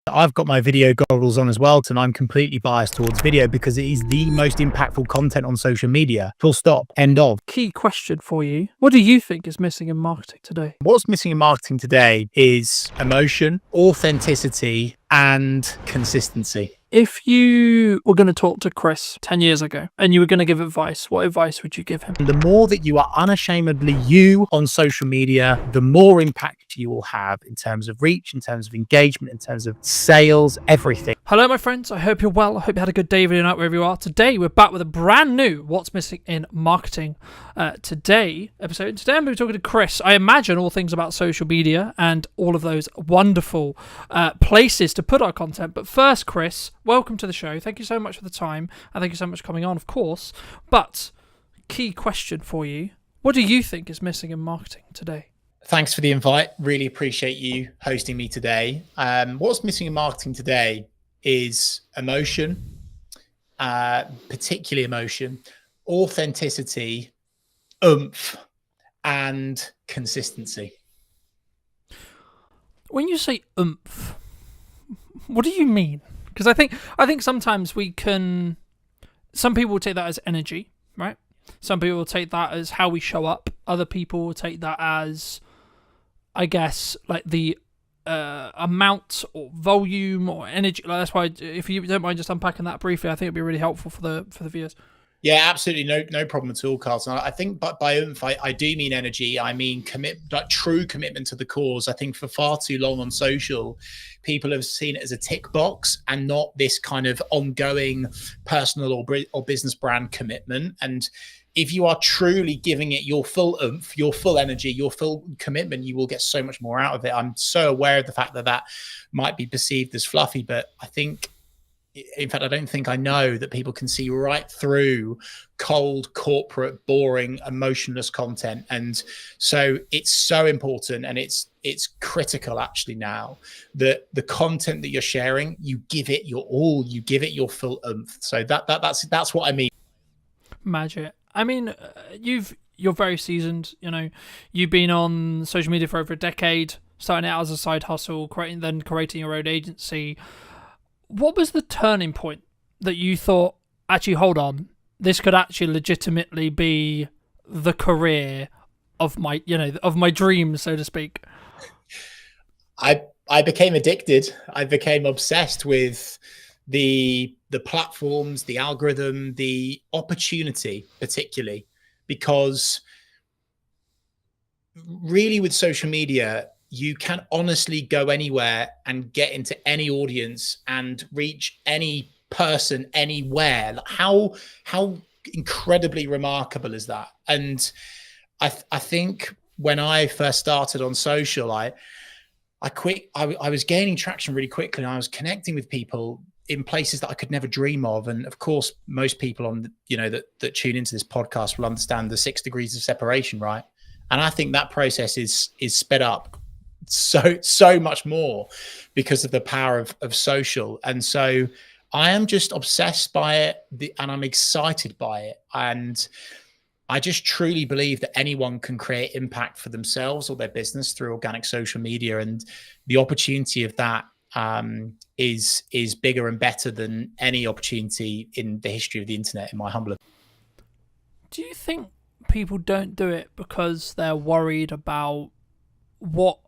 I've got my video goggles on as well, and I'm completely biased towards video because it is the most impactful content on social media. Full stop. End of. Key question for you. What do you think is missing in marketing today? What's missing in marketing today is emotion, authenticity, and consistency. If you were going to talk to Chris 10 years ago and you were going to give advice, what advice would you give him? The more that you are unashamedly you on social media, the more impact you will have in terms of reach, in terms of engagement, in terms of sales, everything. Hello, my friends. I hope you're well. I hope you had a good day, video night, wherever you are. Today, we're back with a brand new What's Missing in Marketing episode. Today, I'm going to be talking to Chris. I imagine all things about social media and all of those wonderful places to put our content. But first, Chris, welcome to the show. Thank you so much for the time, and thank you so much for coming on, of course. But key question for you: what do you think is missing in marketing today? Thanks for the invite. Really appreciate you hosting me today. What's missing in marketing today is emotion, particularly emotion, authenticity, oomph, and consistency. When you say oomph, what do you mean? Because I think sometimes some people will take that as energy, right? Some people will take that as how we show up. Other people will take that as, I guess, like the amount or volume or energy. Like, that's why, if you don't mind just unpacking that briefly, I think it'd be really helpful for the viewers. Yeah, absolutely. No problem at all, Carlton. I think by oomph, I do mean energy. I mean true commitment to the cause. I think for far too long on social, people have seen it as a tick box and not this kind of ongoing personal or business brand commitment. And if you are truly giving it your full oomph, your full energy, your full commitment, you will get so much more out of it. I'm so aware of the fact that might be perceived as fluffy, but I think, in fact, I don't think I know that people can see right through cold, corporate, boring, emotionless content. And so it's so important, and it's critical actually now that the content that you're sharing, you give it your all, you give it your full oomph. So that's what I mean. Magic. I mean, you're very seasoned. You know, you've been on social media for over a decade, starting out as a side hustle, creating your own agency. What was the turning point that you thought, actually, hold on, this could actually legitimately be the career of my dreams, so to speak? I became addicted. I became obsessed with the platforms, the algorithm, the opportunity, particularly because really with social media, you can honestly go anywhere and get into any audience and reach any person anywhere. Like how incredibly remarkable is that? And I think when I first started on social, I was gaining traction really quickly, and I was connecting with people in places that I could never dream of. And of course, most people that tune into this podcast will understand the 6 degrees of separation, right? And I think that process is sped up so much more because of the power of social. And so I am just obsessed by it, and I'm excited by it. And I just truly believe that anyone can create impact for themselves or their business through organic social media. And the opportunity of that is bigger and better than any opportunity in the history of the internet, in my humble opinion. Do you think people don't do it because they're worried about what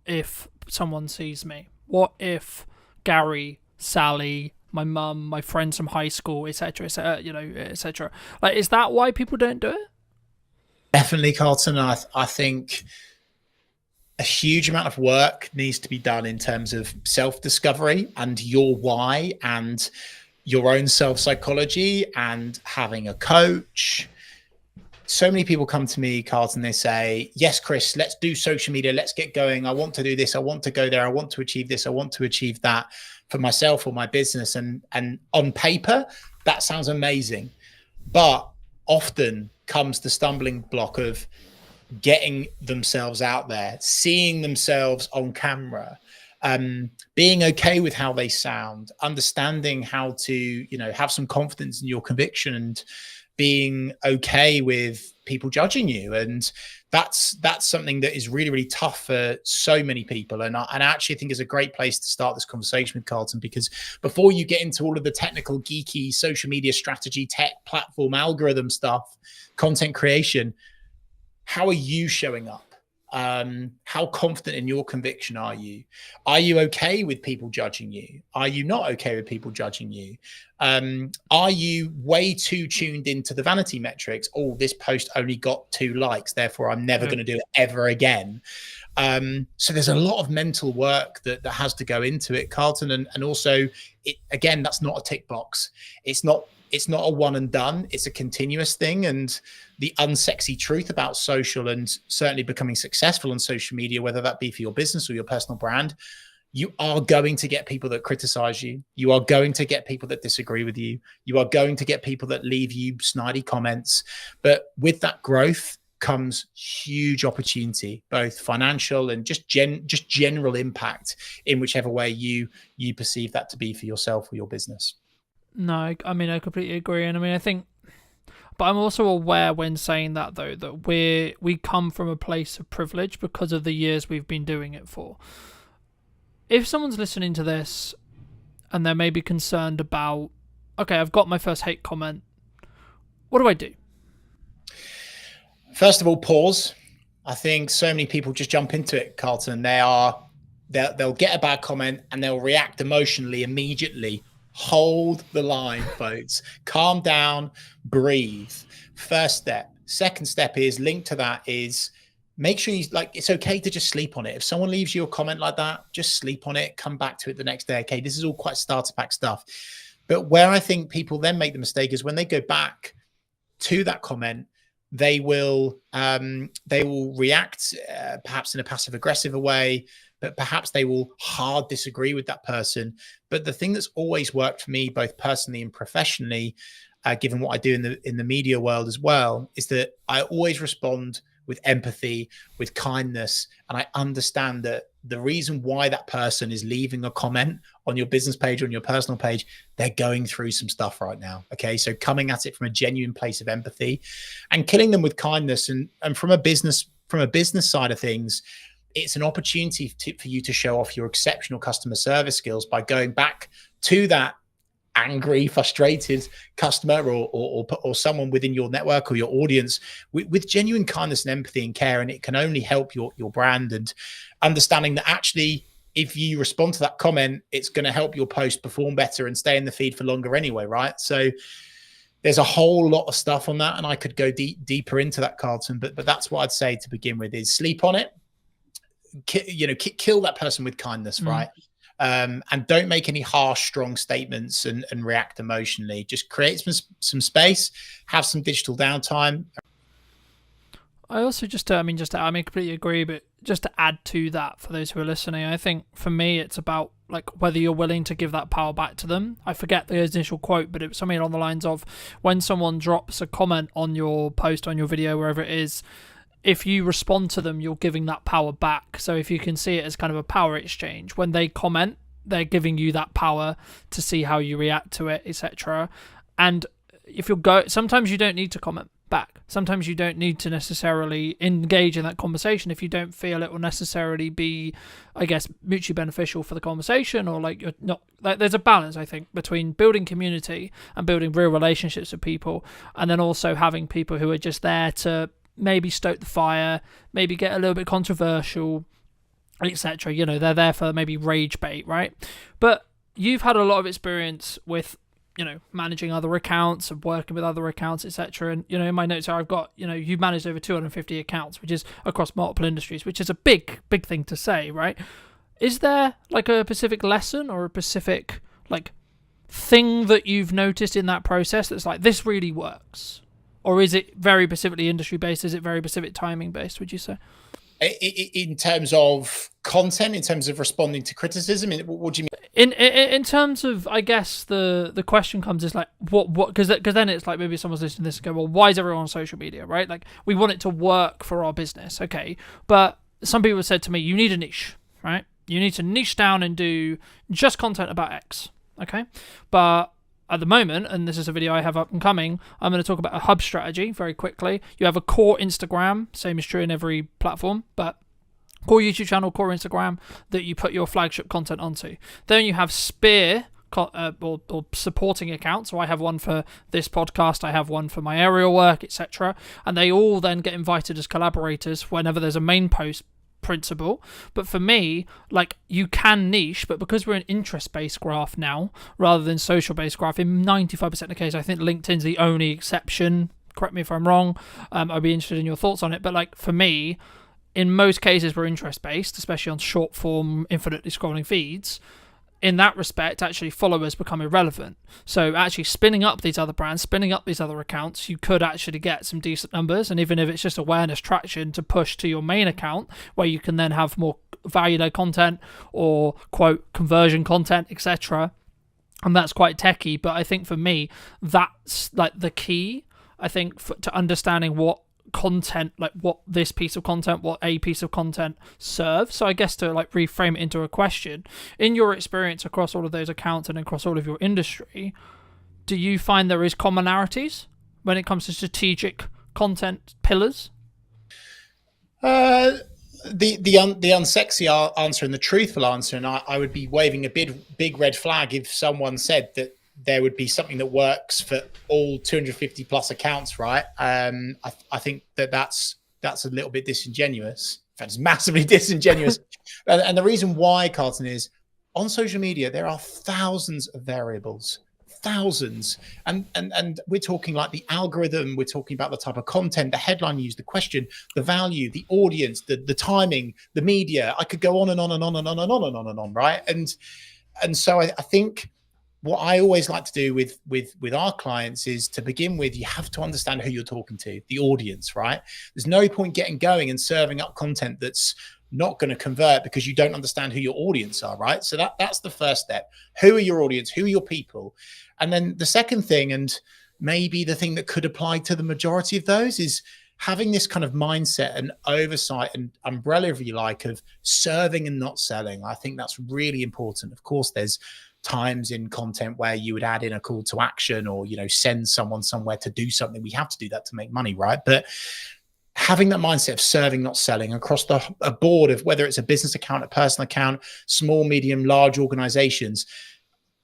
if someone sees me? What if Gary, Sally, my mum, my friends from high school, etc., etc.? Like, is that why people don't do it? Definitely, Carlton. I think a huge amount of work needs to be done in terms of self-discovery and your why and your own self-psychology and having a coach. So many people come to me, Carlton, they say, yes, Chris, let's do social media. Let's get going. I want to do this. I want to go there. I want to achieve this. I want to achieve that for myself or my business. And on paper, that sounds amazing. But often comes the stumbling block of getting themselves out there, seeing themselves on camera, being okay with how they sound, understanding how to, have some confidence in your conviction, and being okay with people judging you. And that's something that is really, really tough for so many people. And I actually think is a great place to start this conversation with Carlton, because before you get into all of the technical, geeky social media strategy, tech platform, algorithm stuff, content creation, how are you showing up? How confident in your conviction are you? Are you okay with people judging you? Are you not okay with people judging you? Are you way too tuned into the vanity metrics? Oh, this post only got 2 likes, therefore I'm never going to do it ever again. So there's a lot of mental work that has to go into it, Carlton. And also, again, that's not a tick box. It's not a one and done. It's a continuous thing. And the unsexy truth about social, and certainly becoming successful on social media, whether that be for your business or your personal brand, you are going to get people that criticize you. You are going to get people that disagree with you. You are going to get people that leave you snidey comments. But with that growth comes huge opportunity, both financial and just general impact in whichever way you perceive that to be for yourself or your business. No, I mean, I completely agree. And I mean, I think, but I'm also aware when saying that, though, that we come from a place of privilege because of the years we've been doing it for. If someone's listening to this and they're maybe concerned about, okay, I've got my first hate comment, what do I do? First of all, pause. I think so many people just jump into it, Carlton. They'll get a bad comment and they'll react emotionally immediately. Hold the line, folks. Calm down, breathe. First step. Second step is linked to that is make sure it's okay to just sleep on it. If someone leaves you a comment like that, just sleep on it, come back to it the next day. Okay, this is all quite starter pack stuff. But where I think people then make the mistake is when they go back to that comment, they will react perhaps in a passive aggressive way, but perhaps they will hard disagree with that person. But the thing that's always worked for me, both personally and professionally, given what I do in the media world as well, is that I always respond with empathy, with kindness. And I understand that the reason why that person is leaving a comment on your business page or on your personal page, they're going through some stuff right now. Okay. So coming at it from a genuine place of empathy and killing them with kindness. And from a business side of things, it's an opportunity for you to show off your exceptional customer service skills by going back to that angry, frustrated customer or someone within your network or your audience with genuine kindness and empathy and care. And it can only help your brand, and understanding that actually, if you respond to that comment, it's going to help your post perform better and stay in the feed for longer anyway, right? So there's a whole lot of stuff on that, and I could go deeper into that, Carlton, but that's what I'd say to begin with is sleep on it. Kill that person with kindness, right? And don't make any harsh, strong statements and react emotionally. Just create some space, have some digital downtime. I also I completely agree, but just to add to that for those who are listening, I think for me, it's about like whether you're willing to give that power back to them. I forget the initial quote, but it was something along the lines of, when someone drops a comment on your post, on your video, wherever it is, if you respond to them, you're giving that power back. So if you can see it as kind of a power exchange, when they comment, they're giving you that power to see how you react to it, etc. And if sometimes you don't need to comment back. Sometimes you don't need to necessarily engage in that conversation if you don't feel it will necessarily be, I guess, mutually beneficial for the conversation, or like you're not. Like, there's a balance, I think, between building community and building real relationships with people, and then also having people who are just there to maybe stoke the fire, maybe get a little bit controversial, etc. They're there for maybe rage bait, right? But you've had a lot of experience with, managing other accounts and working with other accounts, etc. And, in my notes here, I've got, you've managed over 250 accounts, which is across multiple industries, which is a big, big thing to say, right? Is there like a specific lesson or a specific like thing that you've noticed in that process that's like, this really works? Or is it very specifically industry based? Is it very specific timing based, would you say? In terms of content, in terms of responding to criticism, what do you mean? In terms of, I guess the question comes is like, what because then it's like, maybe someone's listening to this and go, well, why is everyone on social media, right? Like, we want it to work for our business, okay? But some people have said to me, you need a niche, right? You need to niche down and do just content about X, okay? But at the moment, and this is a video I have up and coming, I'm going to talk about a hub strategy very quickly. You have a core Instagram, same is true in every platform, but core YouTube channel, core Instagram that you put your flagship content onto. Then you have spear or supporting accounts. So I have one for this podcast, I have one for my aerial work, etc. And they all then get invited as collaborators whenever there's a main post principle. But for me, like, you can niche, but because we're an interest-based graph now rather than social-based graph, in 95% of the case, I think LinkedIn's the only exception. Correct me if I'm wrong. I'd be interested in your thoughts on it. But like, for me, in most cases, we're interest-based, especially on short-form, infinitely scrolling feeds. In that respect, actually, followers become irrelevant. So actually spinning up these other brands, spinning up these other accounts, you could actually get some decent numbers. And even if it's just awareness traction to push to your main account, where you can then have more value-led content or, quote, conversion content, etc. And that's quite techy. But I think for me, that's like the key, I think, to understanding what content, like what this piece of content, what a piece of content serves. So I guess to like reframe it into a question, in your experience across all of those accounts and across all of your industry, do you find there is commonalities when it comes to strategic content pillars? The unsexy answer and the truthful answer, and I would be waving a big red flag if someone said that there would be something that works for all 250 plus accounts, right? I think that's a little bit disingenuous. In fact, it's massively disingenuous. And the reason why, Carlton, is on social media, there are thousands of variables, thousands. And we're talking like the algorithm, we're talking about the type of content, the headline used, the question, the value, the audience, the timing, the media. I could go on and on and on and on and on and on and on, right? And so I think what I always like to do with our clients is, to begin with, you have to understand who you're talking to, the audience, right? There's no point getting going and serving up content that's not going to convert because you don't understand who your audience are, right? So that's the first step. Who are your audience? Who are your people? And then the second thing, and maybe the thing that could apply to the majority of those, is having this kind of mindset and oversight and umbrella, if you like, of serving and not selling. I think that's really important. Of course, there's times in content where you would add in a call to action or, send someone somewhere to do something. We have to do that to make money, right? But having that mindset of serving, not selling, across a board of whether it's a business account, a personal account, small, medium, large organizations,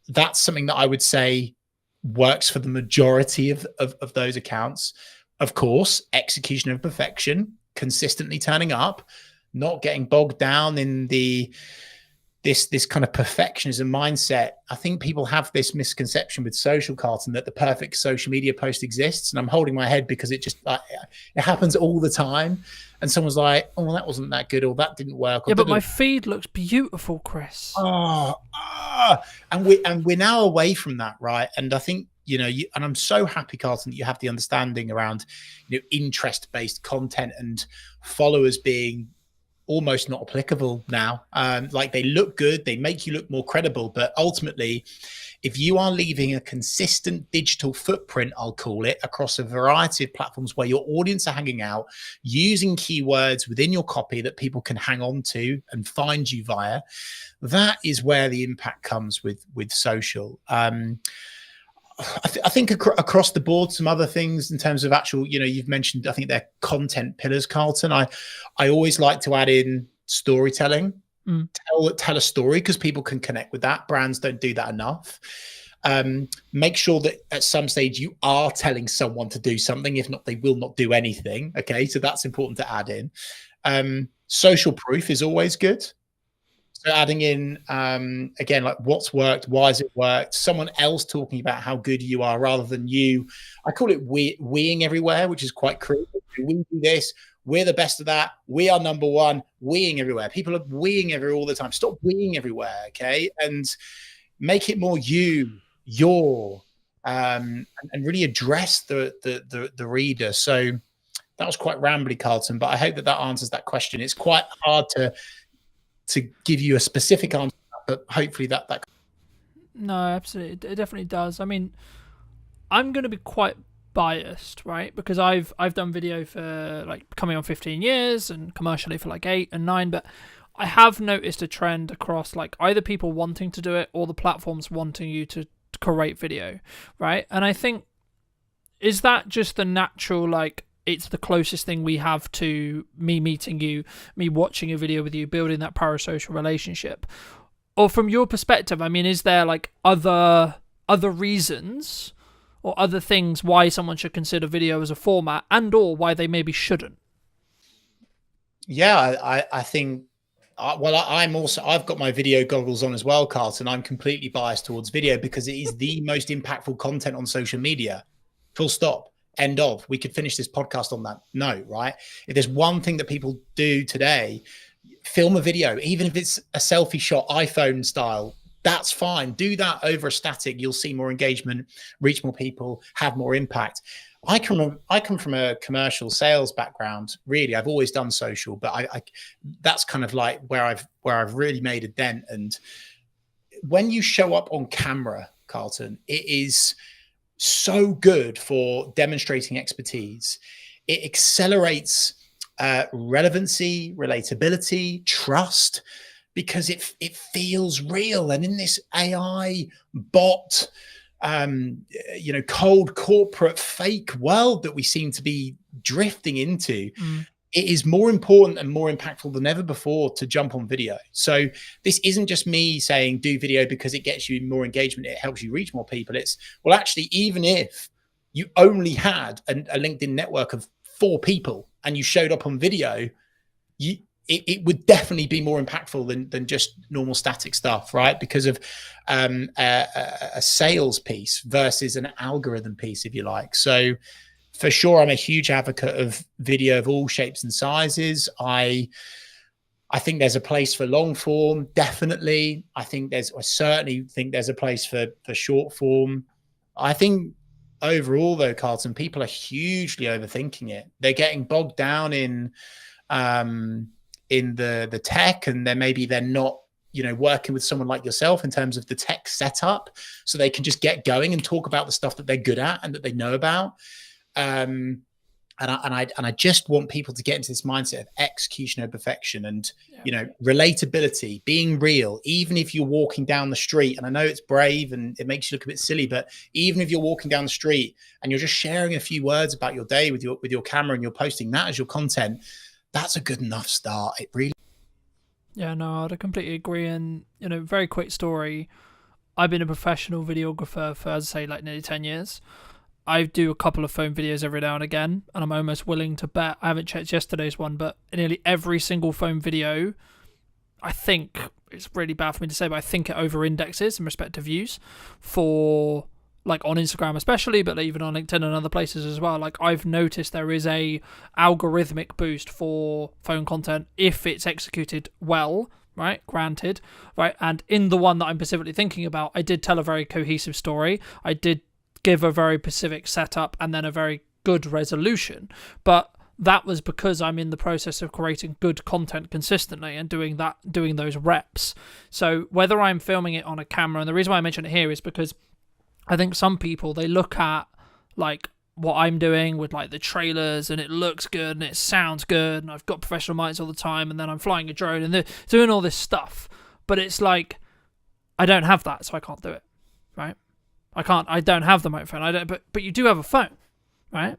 that's something that I would say works for the majority of those accounts. Of course, execution of perfection, consistently turning up, not getting bogged down in this kind of perfectionism mindset. I think people have this misconception with social, Carlton, that the perfect social media post exists. And I'm holding my head because it happens all the time. And someone's like, oh, well, that wasn't that good, or that didn't work. Yeah, but my feed looks beautiful, Chris. And we're now away from that, right? And I think, and I'm so happy, Carlton, that you have the understanding around, interest-based content and followers being almost not applicable now. Like, they look good, they make you look more credible, but ultimately, if you are leaving a consistent digital footprint, I'll call it, across a variety of platforms where your audience are hanging out, using keywords within your copy that people can hang on to and find you via, that is where the impact comes with social. I think across the board, some other things in terms of actual, you've mentioned, I think they're content pillars, Carlton. I always like to add in storytelling, tell a story, because people can connect with that. Brands don't do that enough. Make sure that at some stage you are telling someone to do something. If not, they will not do anything. Okay. So that's important to add in. Social proof is always good. So adding in, again, like what's worked, why has it worked, someone else talking about how good you are rather than you. I call it weeing everywhere, which is quite cruel. We do this, we're the best of that, we are number one, weeing everywhere. People are weeing everywhere all the time. Stop weeing everywhere, okay? And make it more your, and really address the reader. So that was quite rambly, Carlton, but I hope that answers that question. It's quite hard to give you a specific answer, but hopefully that. No, absolutely, it definitely does. I mean, I'm going to be quite biased, right? Because I've done video for like coming on 15 years and commercially for like 8 and 9, but I have noticed a trend across like either people wanting to do it or the platforms wanting you to create video, right? And I think, is that just the natural, like, it's the closest thing we have to me meeting you, me watching a video with you, building that parasocial relationship? Or from your perspective, I mean, is there like other reasons or other things why someone should consider video as a format, and or why they maybe shouldn't? Yeah, I think. I've got my video goggles on as well, Carlton. I'm completely biased towards video because it is the most impactful content on social media. Full stop. End of. We could finish this podcast on that note, right? If there's one thing that people do today, film a video, even if it's a selfie shot, iPhone style, that's fine. Do that over a static. You'll see more engagement, reach more people, have more impact. I come from a commercial sales background. Really, I've always done social, but I that's kind of like where I've really made a dent. And when you show up on camera, Carlton, it is so good for demonstrating expertise. It accelerates relevancy, relatability, trust, because it feels real. And in this AI bot, cold corporate fake world that we seem to be drifting into, it is more important and more impactful than ever before to jump on video. So this isn't just me saying do video because it gets you more engagement, it helps you reach more people. It's, well, actually, even if you only had a LinkedIn network of 4 people and you showed up on video, it would definitely be more impactful than just normal static stuff, right? Because of a sales piece versus an algorithm piece, if you like. So for sure, I'm a huge advocate of video of all shapes and sizes. I think there's a place for long form, definitely. I certainly think there's a place for short form. I think overall, though, Carlton, people are hugely overthinking it. They're getting bogged down in the tech, and they're not working with someone like yourself in terms of the tech setup, so they can just get going and talk about the stuff that they're good at and that they know about. And I just want people to get into this mindset of execution over perfection, and relatability, being real, even if you're walking down the street. And I know it's brave and it makes you look a bit silly, but even if you're walking down the street and you're just sharing a few words about your day with your camera and you're posting that as your content, that's a good enough start. It really. Yeah, no, I'd completely agree. And, very quick story. I've been a professional videographer for, as I say, like nearly 10 years. I do a couple of phone videos every now and again, and I'm almost willing to bet, I haven't checked yesterday's one, but nearly every single phone video, I think, it's really bad for me to say, but I think it over-indexes in respect to views for, like, on Instagram especially, but even on LinkedIn and other places as well. Like, I've noticed there is a algorithmic boost for phone content if it's executed well, right? Granted, right? And in the one that I'm specifically thinking about, I did tell a very cohesive story. I did give a very specific setup and then a very good resolution, but that was because I'm in the process of creating good content consistently and doing those reps. So whether I'm filming it on a camera, and the reason why I mention it here is because I think some people, they look at like what I'm doing with like the trailers and it looks good and it sounds good and I've got professional mics all the time and then I'm flying a drone and they're doing all this stuff, but it's like I don't have that, so I can't do it, right? I don't have the microphone. But you do have a phone, right?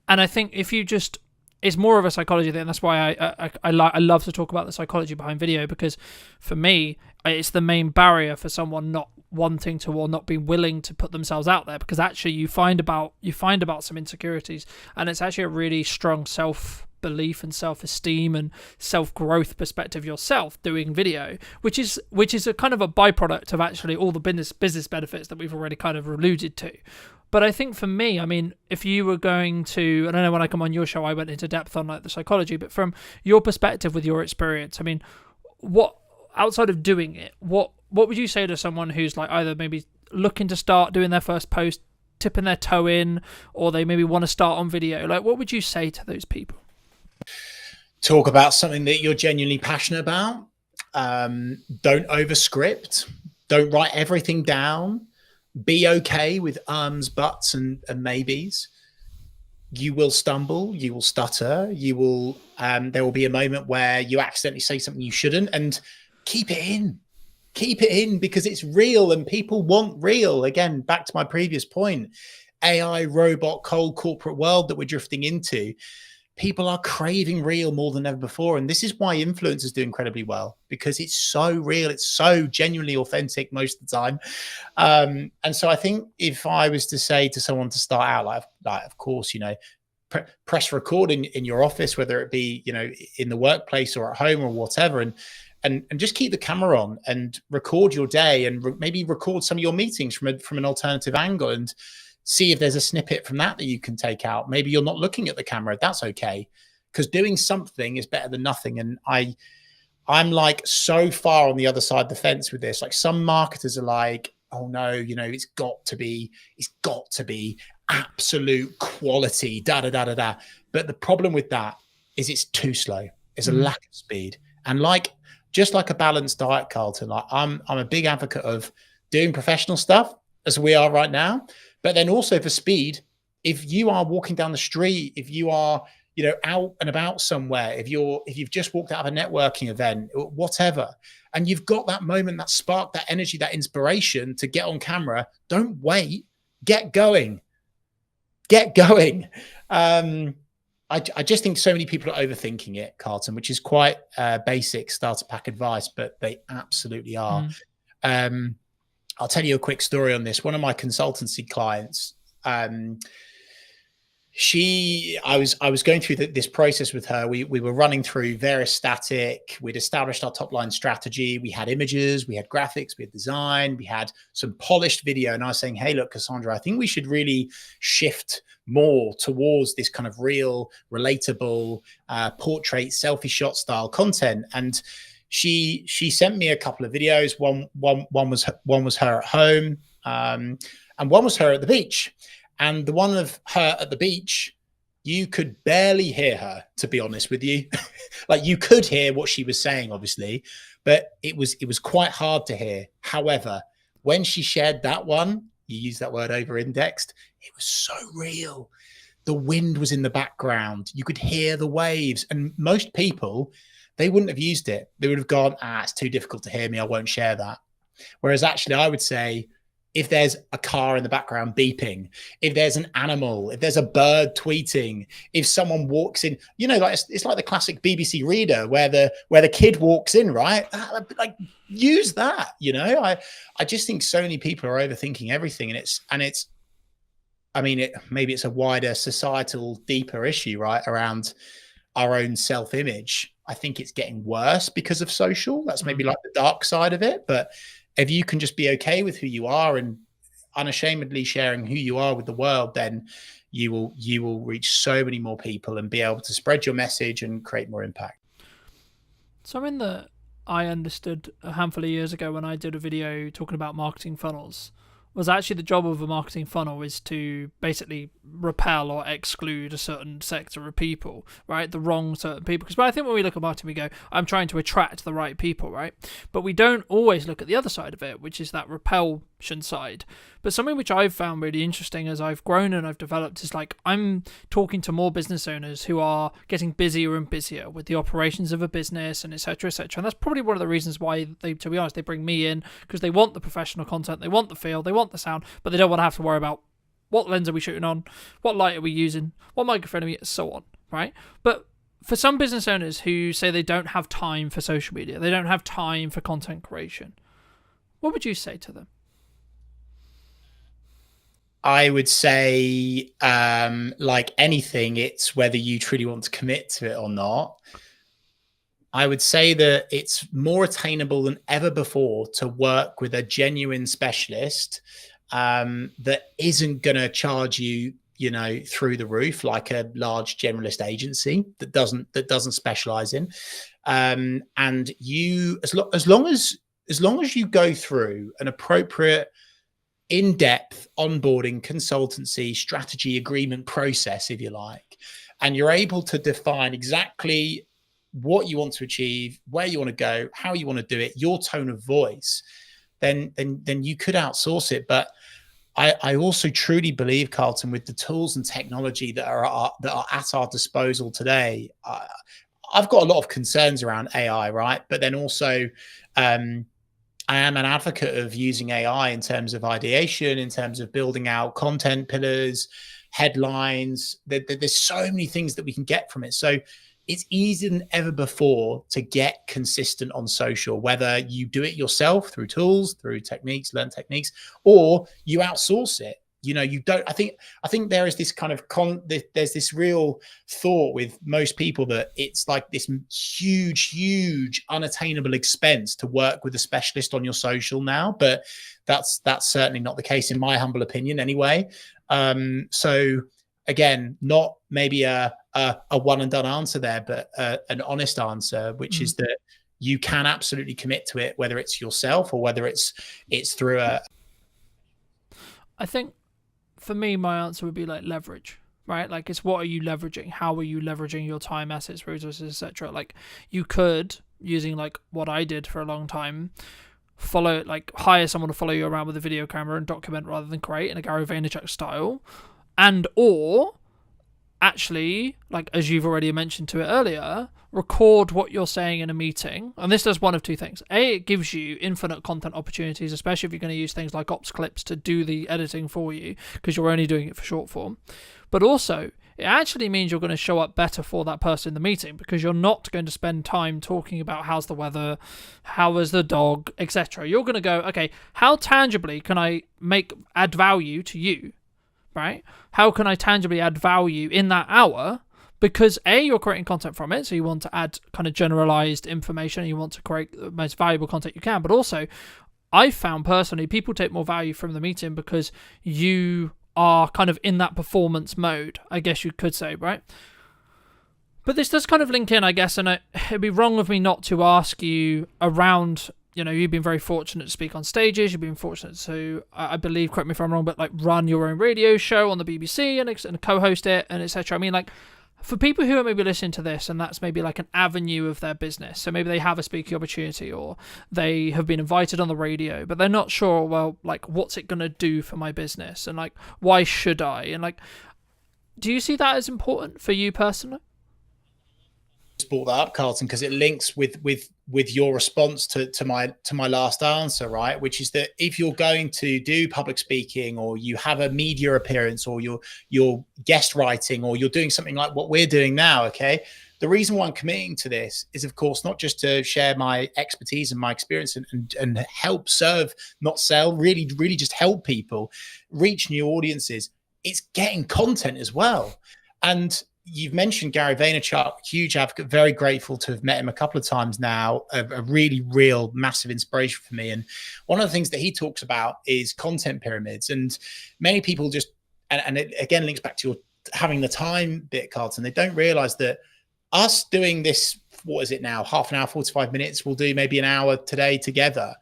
And I think if you just, it's more of a psychology thing. That's why I love to talk about the psychology behind video, because for me, it's the main barrier for someone not wanting to or not being willing to put themselves out there, because actually you find about some insecurities, and it's actually a really strong self-belief and self-esteem and self-growth perspective yourself doing video, which is a kind of a byproduct of actually all the business benefits that we've already kind of alluded to. But I think for me, I mean, if you were going to, and I know when I come on your show I went into depth on like the psychology, but from your perspective with your experience, I mean, what outside of doing it, what would you say to someone who's like either maybe looking to start doing their first post, tipping their toe in, or they maybe want to start on video? Like, what would you say to those people? Talk about something that you're genuinely passionate about. Don't overscript. Don't write everything down. Be okay with buts, and maybes. You will stumble. You will stutter. You will. There will be a moment where you accidentally say something you shouldn't, and keep it in. keep it in because it's real and people want real. Again, back to my previous point, AI, robot, cold corporate world that we're drifting into. People are craving real more than ever before. And this is why influencers do incredibly well, because it's so real. It's so genuinely authentic most of the time. And so I think if I was to say to someone to start out, like of course, press record in your office, whether it be, in the workplace or at home or whatever, and just keep the camera on and record your day and maybe record some of your meetings from an alternative angle and see if there's a snippet from that you can take out. Maybe you're not looking at the camera. That's okay. Because doing something is better than nothing. And I'm like so far on the other side of the fence with this. Like some marketers are like, oh no, it's got to be absolute quality, But the problem with that is it's too slow. It's a lack of speed. And just like a balanced diet, Carlton, like I'm a big advocate of doing professional stuff as we are right now. But then also for speed, if you are walking down the street, if you are, out and about somewhere, if you've just walked out of a networking event, whatever, and you've got that moment, that spark, that energy, that inspiration to get on camera, don't wait, get going. I just think so many people are overthinking it, Carlton, which is quite basic starter pack advice, but they absolutely are. I'll tell you a quick story on this. One of my consultancy clients, I was going through this process with her. We were running through various static. We'd established our top line strategy. We had images, we had graphics, we had design, we had some polished video. And I was saying, hey, look, Cassandra, I think we should really shift more towards this kind of real, relatable portrait, selfie shot style content. And she sent me a couple of videos. One was her at home, and one was her at the beach. And the one of her at the beach, you could barely hear her, to be honest with you. Like you could hear what she was saying, obviously, but it was quite hard to hear. However, when she shared that one, you use that word over-indexed, it was so real. The wind was in the background. You could hear the waves. And most people, they wouldn't have used it. They would have gone, it's too difficult to hear me. I won't share that. Whereas actually I would say, if there's a car in the background beeping, if there's an animal, if there's a bird tweeting, if someone walks in, like it's like the classic BBC Reader where the kid walks in, right? Like use that, I just think so many people are overthinking everything, maybe it's a wider societal, deeper issue, right, around our own self-image. I think it's getting worse because of social. That's maybe like the dark side of it, but if you can just be okay with who you are and unashamedly sharing who you are with the world, then you will reach so many more people and be able to spread your message and create more impact. Something that I understood a handful of years ago when I did a video talking about marketing funnels was actually the job of a marketing funnel is to basically repel or exclude a certain sector of people, right? The wrong certain people. Because I think when we look at marketing, we go, I'm trying to attract the right people, right? But we don't always look at the other side of it, which is that repulsion side. But something which I've found really interesting as I've grown and I've developed is like I'm talking to more business owners who are getting busier and busier with the operations of a business and et cetera, et cetera. And that's probably one of the reasons why they, to be honest, they bring me in, because they want the professional content, they want the feel, they want the sound, but they don't want to have to worry about what lens are we shooting on, what light are we using, what microphone are we, so on, right? But for some business owners who say they don't have time for social media, they don't have time for content creation, what would you say to them? I would say, like anything, it's whether you truly want to commit to it or not. I would say that it's more attainable than ever before to work with a genuine specialist that isn't going to charge you, through the roof like a large generalist agency that doesn't specialize in. And you, as long as you go through an appropriate in-depth onboarding, consultancy, strategy, agreement process, if you like, and you're able to define exactly what you want to achieve, where you want to go, how you want to do it, your tone of voice, then you could outsource it. But I also truly believe, Carlton, with the tools and technology that are at our disposal today, I've got a lot of concerns around AI, right? But then also I am an advocate of using AI in terms of ideation, in terms of building out content pillars, headlines. There's so many things that we can get from it. So it's easier than ever before to get consistent on social, whether you do it yourself through tools, through techniques, learn techniques, or you outsource it. You don't. I think there is this kind of there's this real thought with most people that it's like this huge unattainable expense to work with a specialist on your social now, but that's certainly not the case in my humble opinion anyway. So again, not maybe a one and done answer there, but an honest answer, which is that you can absolutely commit to it, whether it's yourself or whether it's through a. I think for me, my answer would be like leverage, right? Like, it's what are you leveraging? How are you leveraging your time, assets, resources, etc.? Like, you could, using like what I did for a long time, hire someone to follow you around with a video camera and document rather than create in a Gary Vaynerchuk style, and or actually, like as you've already mentioned to it earlier, record what you're saying in a meeting. And this does one of two things. A, it gives you infinite content opportunities, especially if you're going to use things like ops clips to do the editing for you, because you're only doing it for short form. But also, it actually means you're going to show up better for that person in the meeting, because you're not going to spend time talking about how's the weather, how is the dog, etc. You're going to go, okay, how tangibly can I add value to you, right? How can I tangibly add value in that hour? Because A, you're creating content from it, so you want to add kind of generalized information, and you want to create the most valuable content you can. But also, I've found personally, people take more value from the meeting because you are kind of in that performance mode, I guess you could say, right? But this does kind of link in, I guess, and it'd be wrong of me not to ask you around, you've been very fortunate to speak on stages, you've been fortunate to, I believe, correct me if I'm wrong, but like run your own radio show on the BBC and co-host it, and etc. I mean, like, for people who are maybe listening to this and that's maybe like an avenue of their business, so maybe they have a speaking opportunity or they have been invited on the radio, but they're not sure, well, like, what's it going to do for my business, and like, why should I? And like, do you see that as important for you personally? Brought that up, Carlton, because it links with your response to my last answer, right? Which is that if you're going to do public speaking, or you have a media appearance, or you're guest writing, or you're doing something like what we're doing now, okay, the reason why I'm committing to this is, of course, not just to share my expertise and my experience and help serve, not sell, really just help people reach new audiences. It's getting content as well. And you've mentioned Gary Vaynerchuk, huge advocate, very grateful to have met him a couple of times now, a really real massive inspiration for me. And one of the things that he talks about is content pyramids. And many people just, and it again links back to your having the time bit, Carlton, they don't realize that us doing this, what is it now, half an hour, 45 minutes, we'll do maybe an hour today together.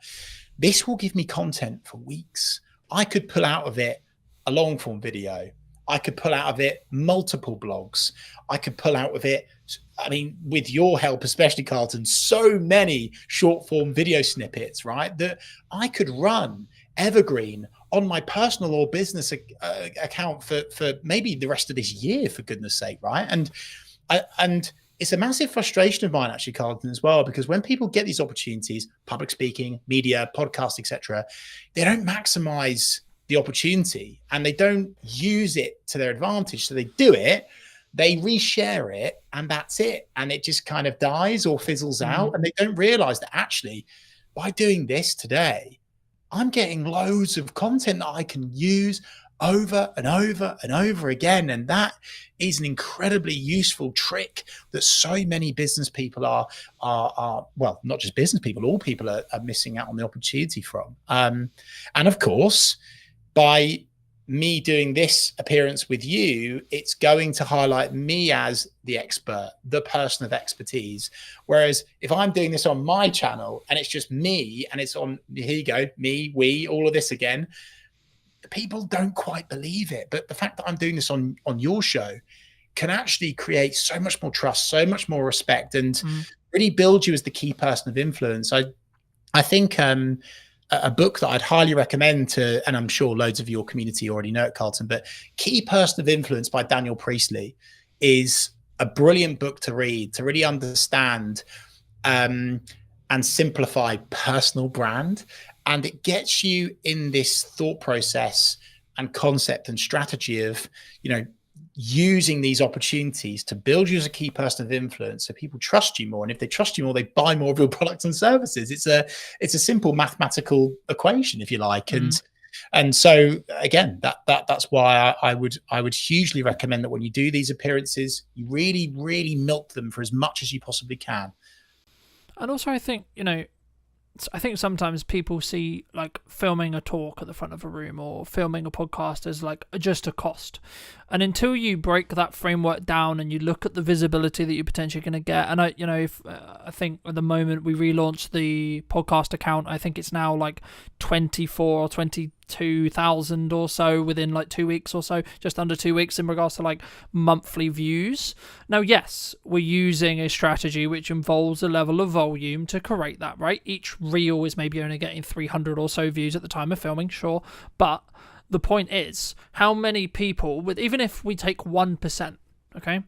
This will give me content for weeks. I could pull out of it a long form video. I could pull out of it multiple blogs. I could pull out of it, I mean, with your help, especially, Carlton, so many short form video snippets, right? That I could run evergreen on my personal or business account for maybe the rest of this year, for goodness sake, right? And it's a massive frustration of mine, actually, Carlton, as well, because when people get these opportunities, public speaking, media, podcast, etc., they don't maximize the opportunity and they don't use it to their advantage. So they do it, they reshare it, and that's it. And it just kind of dies or fizzles out. And they don't realize that actually by doing this today, I'm getting loads of content that I can use over and over and over again. And that is an incredibly useful trick that so many business people are well, not just business people, all people are missing out on the opportunity from. And of course, by me doing this appearance with you, it's going to highlight me as the expert, the person of expertise. Whereas if I'm doing this on my channel and it's just me, and it's on, here you go, me, we, all of this again, people don't quite believe it. But the fact that I'm doing this on your show can actually create so much more trust, so much more respect, and really build you as the key person of influence. I think a book that I'd highly recommend to, and I'm sure loads of your community already know it, Carlton, but Key Person of Influence by Daniel Priestley is a brilliant book to read, to really understand and and simplify personal brand. And it gets you in this thought process and concept and strategy of, using these opportunities to build you as a key person of influence so people trust you more. And if they trust you more, they buy more of your products and services. It's a simple mathematical equation, if you like. And so again, that's why I would hugely recommend that when you do these appearances, you really, really milk them for as much as you possibly can. And also, I think, sometimes people see like filming a talk at the front of a room or filming a podcast as like just a cost. And until you break that framework down and you look at the visibility that you're potentially going to get, and I think at the moment we relaunched the podcast account, I think it's now like 24 or 22,000 or so within like 2 weeks or so, just under 2 weeks in regards to like monthly views. Now, yes, we're using a strategy which involves a level of volume to create that, right? Each reel is maybe only getting 300 or so views at the time of filming, sure, but the point is, how many people, even if we take 1%, okay,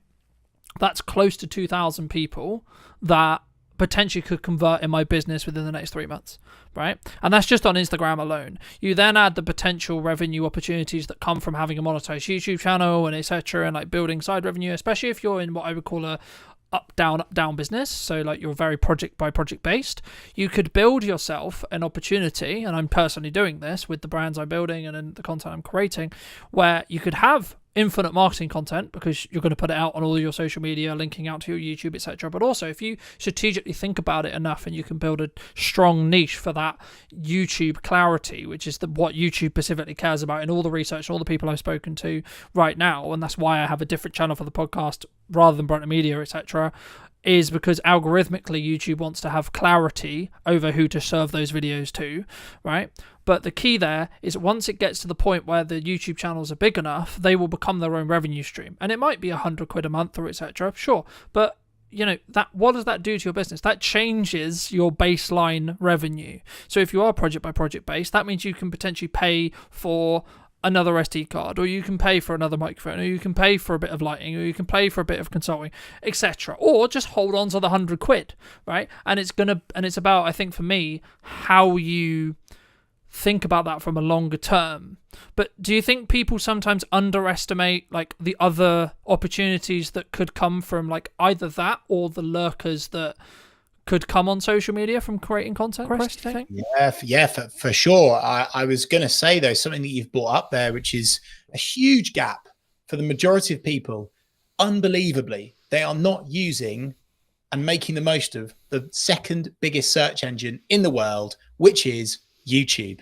that's close to 2,000 people that potentially could convert in my business within the next 3 months, right? And that's just on Instagram alone. You then add the potential revenue opportunities that come from having a monetized YouTube channel and etc., and like building side revenue, especially if you're in what I would call a up down business, so like you're very project by project based. You could build yourself an opportunity, and I'm personally doing this with the brands I'm building and in the content I'm creating, where you could have infinite marketing content because you're going to put it out on all your social media, linking out to your YouTube, etc. But also, if you strategically think about it enough, and you can build a strong niche for that YouTube clarity, which is what YouTube specifically cares about in all the research, all the people I've spoken to right now, and that's why I have a different channel for the podcast rather than Brunton Media, etc., is because algorithmically YouTube wants to have clarity over who to serve those videos to, right? But the key there is once it gets to the point where the YouTube channels are big enough, they will become their own revenue stream. And it might be £100 a month or etc. Sure. But that what does that do to your business? That changes your baseline revenue. So if you are project by project based, that means you can potentially pay for another SD card, or you can pay for another microphone, or you can pay for a bit of lighting, or you can pay for a bit of consulting, etc. Or just hold on to the £100, right? And it's about, I think for me, how you think about that from a longer term. But do you think people sometimes underestimate like the other opportunities that could come from like either that or the lurkers that could come on social media from creating content, Chris, do you think? Yeah, for sure. I was going to say, though, something that you've brought up there, which is a huge gap for the majority of people. Unbelievably, they are not using and making the most of the second biggest search engine in the world, which is YouTube.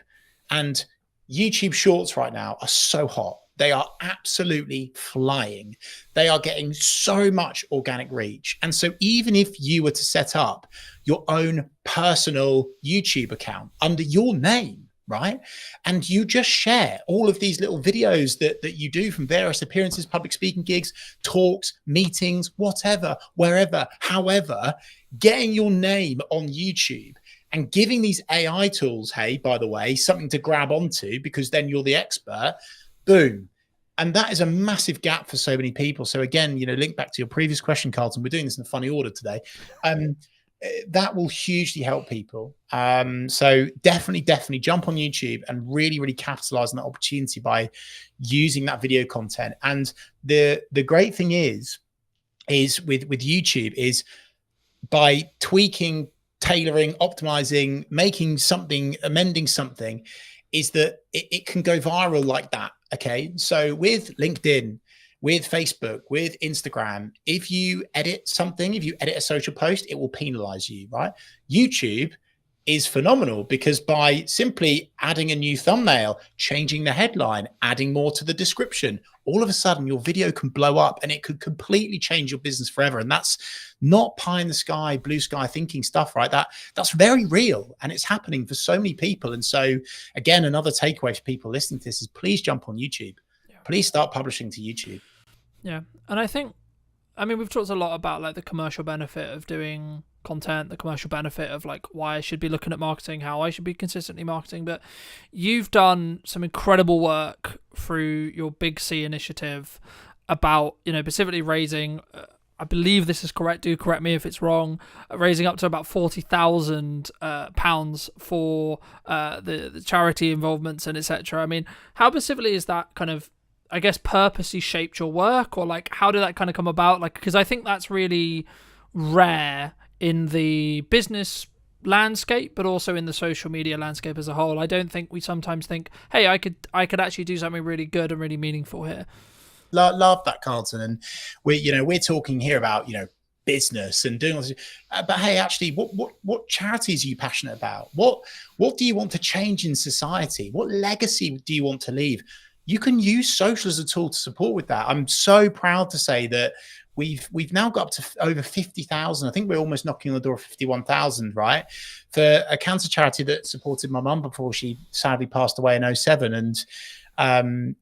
And YouTube Shorts right now are so hot. They are absolutely flying. They are getting so much organic reach. And so even if you were to set up your own personal YouTube account under your name, right? And you just share all of these little videos that you do from various appearances, public speaking gigs, talks, meetings, whatever, wherever, however, getting your name on YouTube and giving these AI tools, hey, by the way, something to grab onto because then you're the expert. Boom. And that is a massive gap for so many people. So again, link back to your previous question, Carlton. We're doing this in a funny order today. That will hugely help people. So definitely jump on YouTube and really, really capitalize on that opportunity by using that video content. And the great thing is with YouTube is by tweaking, tailoring, optimizing, making something, amending something, is that it can go viral like that. Okay. So with LinkedIn, with Facebook, with Instagram, if you edit something, if you edit a social post, it will penalize you, right? YouTube is phenomenal because by simply adding a new thumbnail, changing the headline, adding more to the description, all of a sudden your video can blow up and it could completely change your business forever. And that's not pie in the sky, blue sky thinking stuff, right? That's very real and it's happening for so many people. And so again, another takeaway for people listening to this is please jump on YouTube. Please start publishing to YouTube. Yeah. And I mean, we've talked a lot about like the commercial benefit of doing content, the commercial benefit of like why I should be looking at marketing, how I should be consistently marketing, but you've done some incredible work through your Big C initiative about, specifically raising I believe this is correct. Do correct me if it's wrong. Raising up to about £40,000 for the charity involvements and etc. I mean, how specifically is that kind of, I guess, purposely shaped your work, or like how did that kind of come about? Like, because I think that's really rare in the business landscape, but also in the social media landscape as a whole. I don't think we sometimes think, hey, I could actually do something really good and really meaningful here. Love that, Carlton. And we're talking here about business and doing all this, but hey, actually, what charities are you passionate about? What do you want to change in society? What legacy do you want to leave? You can use social as a tool to support with that. I'm so proud to say that we've now got up to over 50,000. I think we're almost knocking on the door of 51,000, right? For a cancer charity that supported my mum before she sadly passed away in 2007. And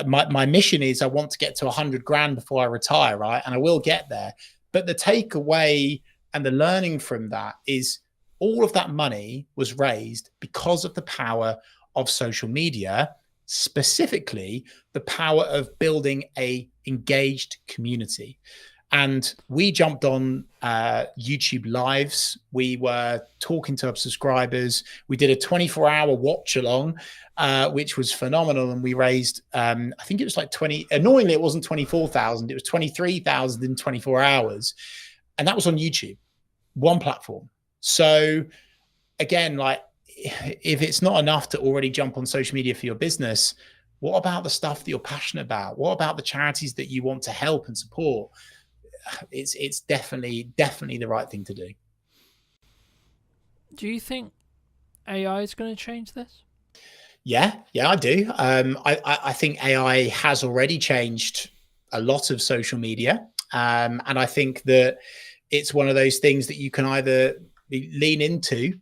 my mission is I want to get to 100 grand before I retire, right? And I will get there. But the takeaway and the learning from that is all of that money was raised because of the power of social media, specifically the power of building a engaged community. And we jumped on YouTube lives. We were talking to our subscribers. We did a 24-hour watch along, which was phenomenal. And we raised, I think it was like annoyingly, it wasn't 24,000. It was 23,000 in 24 hours. And that was on YouTube, one platform. So again, like, if it's not enough to already jump on social media for your business, what about the stuff that you're passionate about? What about the charities that you want to help and support? It's definitely the right thing to do. Do you think AI is going to change this? Yeah, I do. I think AI has already changed a lot of social media, and I think that it's one of those things that you can either lean into.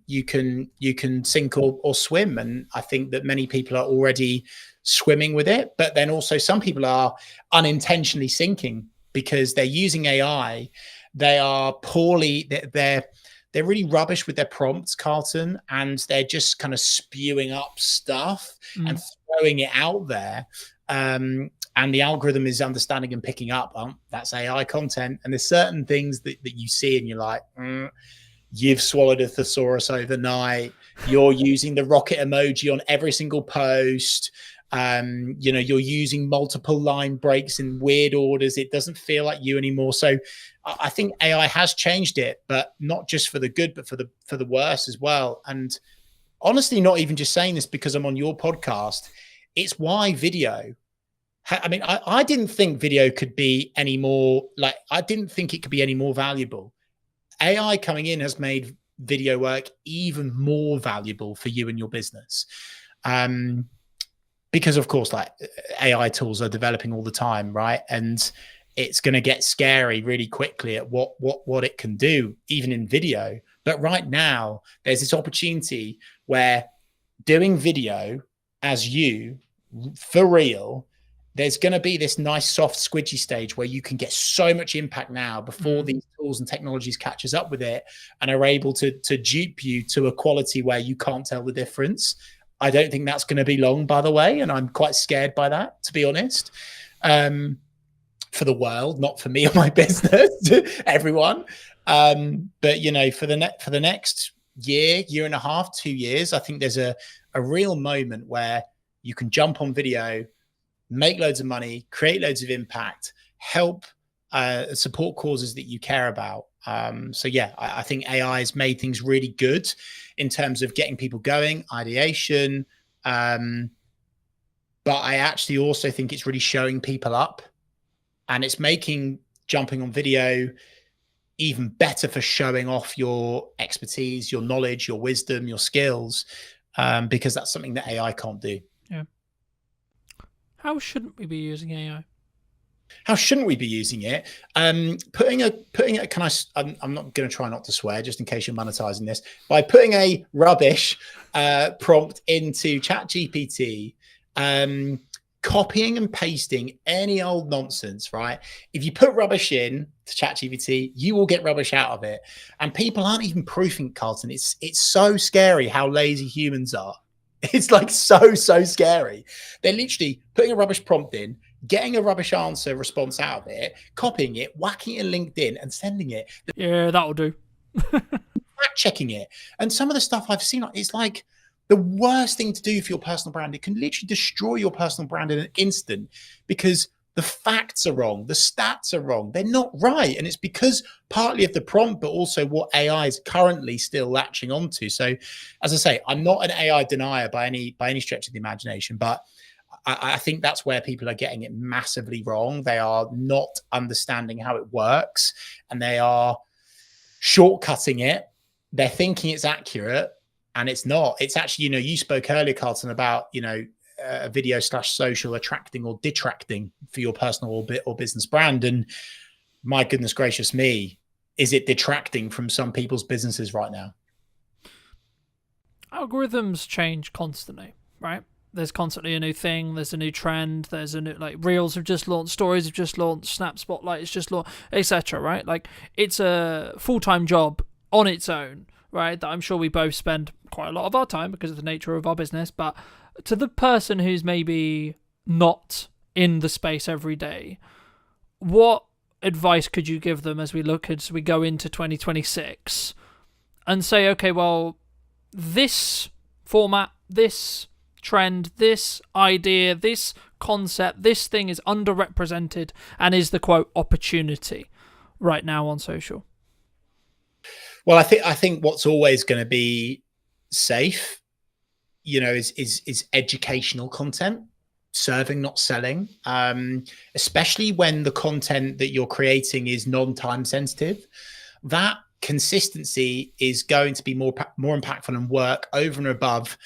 You can sink or swim, and I think that many people are already swimming with it. But then also some people are unintentionally sinking because they're using AI. They are poorly. They're really rubbish with their prompts, Carlton, and they're just kind of spewing up stuff and throwing it out there. And the algorithm is understanding and picking up, that's AI content. And there's certain things that you see and you're like, you've swallowed a thesaurus overnight. You're using the rocket emoji on every single post. You're using multiple line breaks in weird orders. It doesn't feel like you anymore. So I think AI has changed it, but not just for the good, but for the worse as well. And honestly, not even just saying this because I'm on your podcast. It's why video. I mean, I didn't think video could be any more I didn't think it could be any more valuable. AI coming in has made video work even more valuable for you and your business. Because of course, AI tools are developing all the time, right? And it's going to get scary really quickly at what it can do, even in video. But right now, there's this opportunity where doing video as you, for real, there's going to be this nice soft squidgy stage where you can get so much impact now before these tools and technologies catches up with it and are able to dupe you to a quality where you can't tell the difference. I don't think that's going to be long, by the way, and I'm quite scared by that, to be honest. For the world, not for me or my business, everyone. But for the next year and a half, 2 years, I think there's a real moment where you can jump on video, make loads of money, create loads of impact, help support causes that you care about. So yeah, I think AI has made things really good in terms of getting people going, ideation. But I actually also think it's really showing people up, and it's making jumping on video even better for showing off your expertise, your knowledge, your wisdom, your skills, because that's something that AI can't do. Yeah. How shouldn't we be using AI? How shouldn't we be using it? Putting a I'm not going to try not to swear just in case you're monetizing this, by putting a rubbish prompt into ChatGPT, copying and pasting any old nonsense, right? If you put rubbish in to ChatGPT, you will get rubbish out of it. And people aren't even proofing, Carlton. It's so scary how lazy humans are. It's so scary. They're literally putting a rubbish prompt in, getting a rubbish answer response out of it, copying it, whacking it in LinkedIn and sending it, Yeah, that'll do. fact checking it. And some of the stuff I've seen, it's like the worst thing to do for your personal brand. It can literally destroy your personal brand in an instant because the facts are wrong, the stats are wrong, they're not right. And it's because partly of the prompt, but also what AI is currently still latching onto. So as I say, I'm not an AI denier by any stretch of the imagination, but I think that's where people are getting it massively wrong. They are not understanding how it works, and they are shortcutting it. They're thinking it's accurate, and it's not. It's actually, you spoke earlier, Carlton, about, video / social attracting or detracting for your personal or business brand. And my goodness gracious me, is it detracting from some people's businesses right now? Algorithms change constantly, right? There's constantly a new thing. There's a new trend. There's a new, like, Reels have just launched, Stories have just launched, Snap Spotlight has just launched, etc. Right? Like, it's a full-time job on its own, right? That I'm sure we both spend quite a lot of our time because of the nature of our business. But to the person who's maybe not in the space every day, what advice could you give them as we go into 2026 and say, okay, well, this format, this trend, this idea, this concept, this thing is underrepresented and is the quote opportunity right now on social? Well, I think what's always going to be safe, is educational content, serving, not selling. Especially when the content that you're creating is non-time sensitive. That consistency is going to be more impactful and work over and above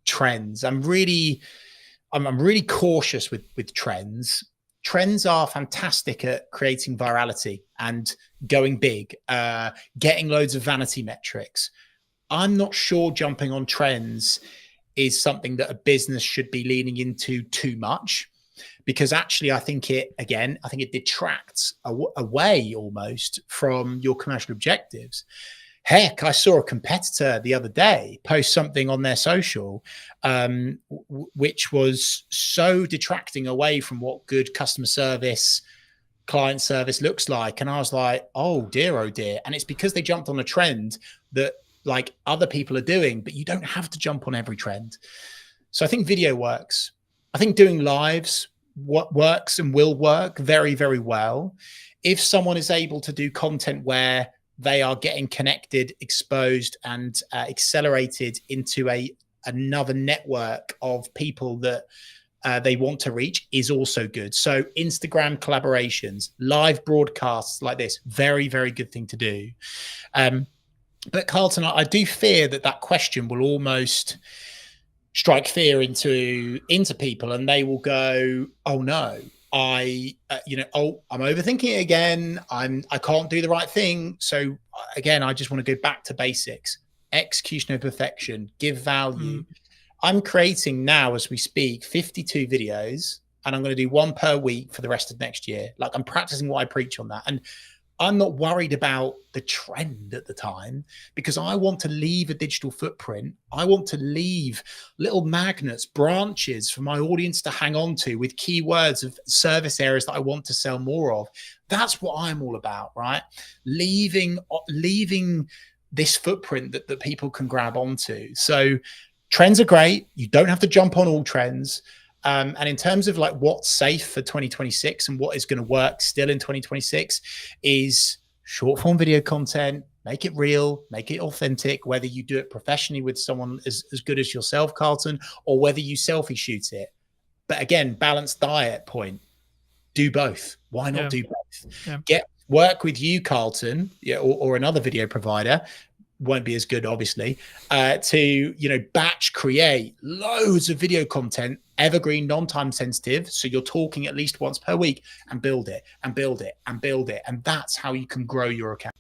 trends. I'm really cautious with trends. Trends are fantastic at creating virality and going big, getting loads of vanity metrics. I'm not sure jumping on trends is something that a business should be leaning into too much, because actually I think it detracts away almost from your commercial objectives. Heck, I saw a competitor the other day post something on their social, which was so detracting away from what good customer service, client service looks like. And I was like, oh dear. And it's because they jumped on a trend that, like, other people are doing, but you don't have to jump on every trend. So I think video works. I think doing lives works and will work very, very well. If someone is able to do content where they are getting connected, exposed, and accelerated into another network of people that they want to reach, is also good. So Instagram collaborations, live broadcasts like this, very, very good thing to do. But Carlton, I do fear that question will almost strike fear into people, and they will go, oh no, I'm overthinking it again. I can't do the right thing. So again, I just want to go back to basics: execution of perfection, give value. I'm creating now, as we speak, 52 videos, and I'm going to do one per week for the rest of next year. Like, I'm practicing what I preach on that. And I'm not worried about the trend at the time, because I want to leave a digital footprint. I want to leave little magnets, branches for my audience to hang on to with keywords of service areas that I want to sell more of. That's what I'm all about, right? Leaving this footprint that people can grab onto. So trends are great. You don't have to jump on all trends. And in terms of like what's safe for 2026 and what is going to work still in 2026 is short form video content. Make it real, make it authentic, whether you do it professionally with someone as good as yourself, Carlton, or whether you selfie shoot it. But again, balanced diet point. Do both. Why not do both? Yeah. Work with you, Carlton, or another video provider. Won't be as good, obviously, to batch create loads of video content, evergreen, non-time sensitive, so you're talking at least once per week, and build it and build it and build it, and that's how you can grow your account.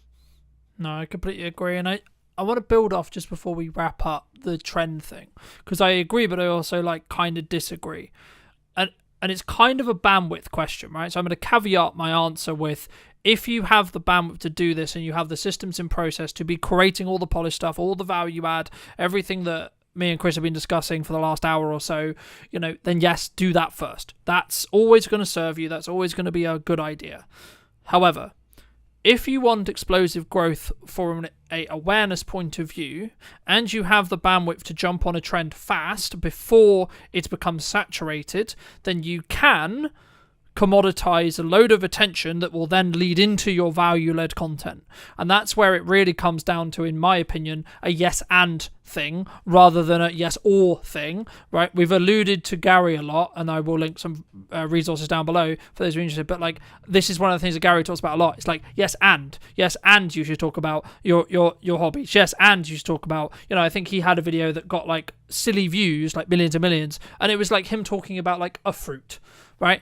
No, I completely agree. And I want to build off just before we wrap up the trend thing, because I agree, but I also kind of disagree. And it's kind of a bandwidth question, right? So I'm going to caveat my answer with, if you have the bandwidth to do this and you have the systems in process to be creating all the polished stuff, all the value add, everything that me and Chris have been discussing for the last hour or so, then yes, do that first. That's always going to serve you. That's always going to be a good idea. However, if you want explosive growth from an awareness point of view, and you have the bandwidth to jump on a trend fast before it becomes saturated, then you can commoditize a load of attention that will then lead into your value-led content. And that's where it really comes down to, in my opinion, a yes and thing rather than a yes or thing, right? We've alluded to Gary a lot, and I will link some resources down below for those who are interested, but like, this is one of the things that Gary talks about a lot. It's like, yes and you should talk about your hobbies. Yes, and you should talk about, I think he had a video that got like silly views, like millions and millions, and it was like him talking about like a fruit, right?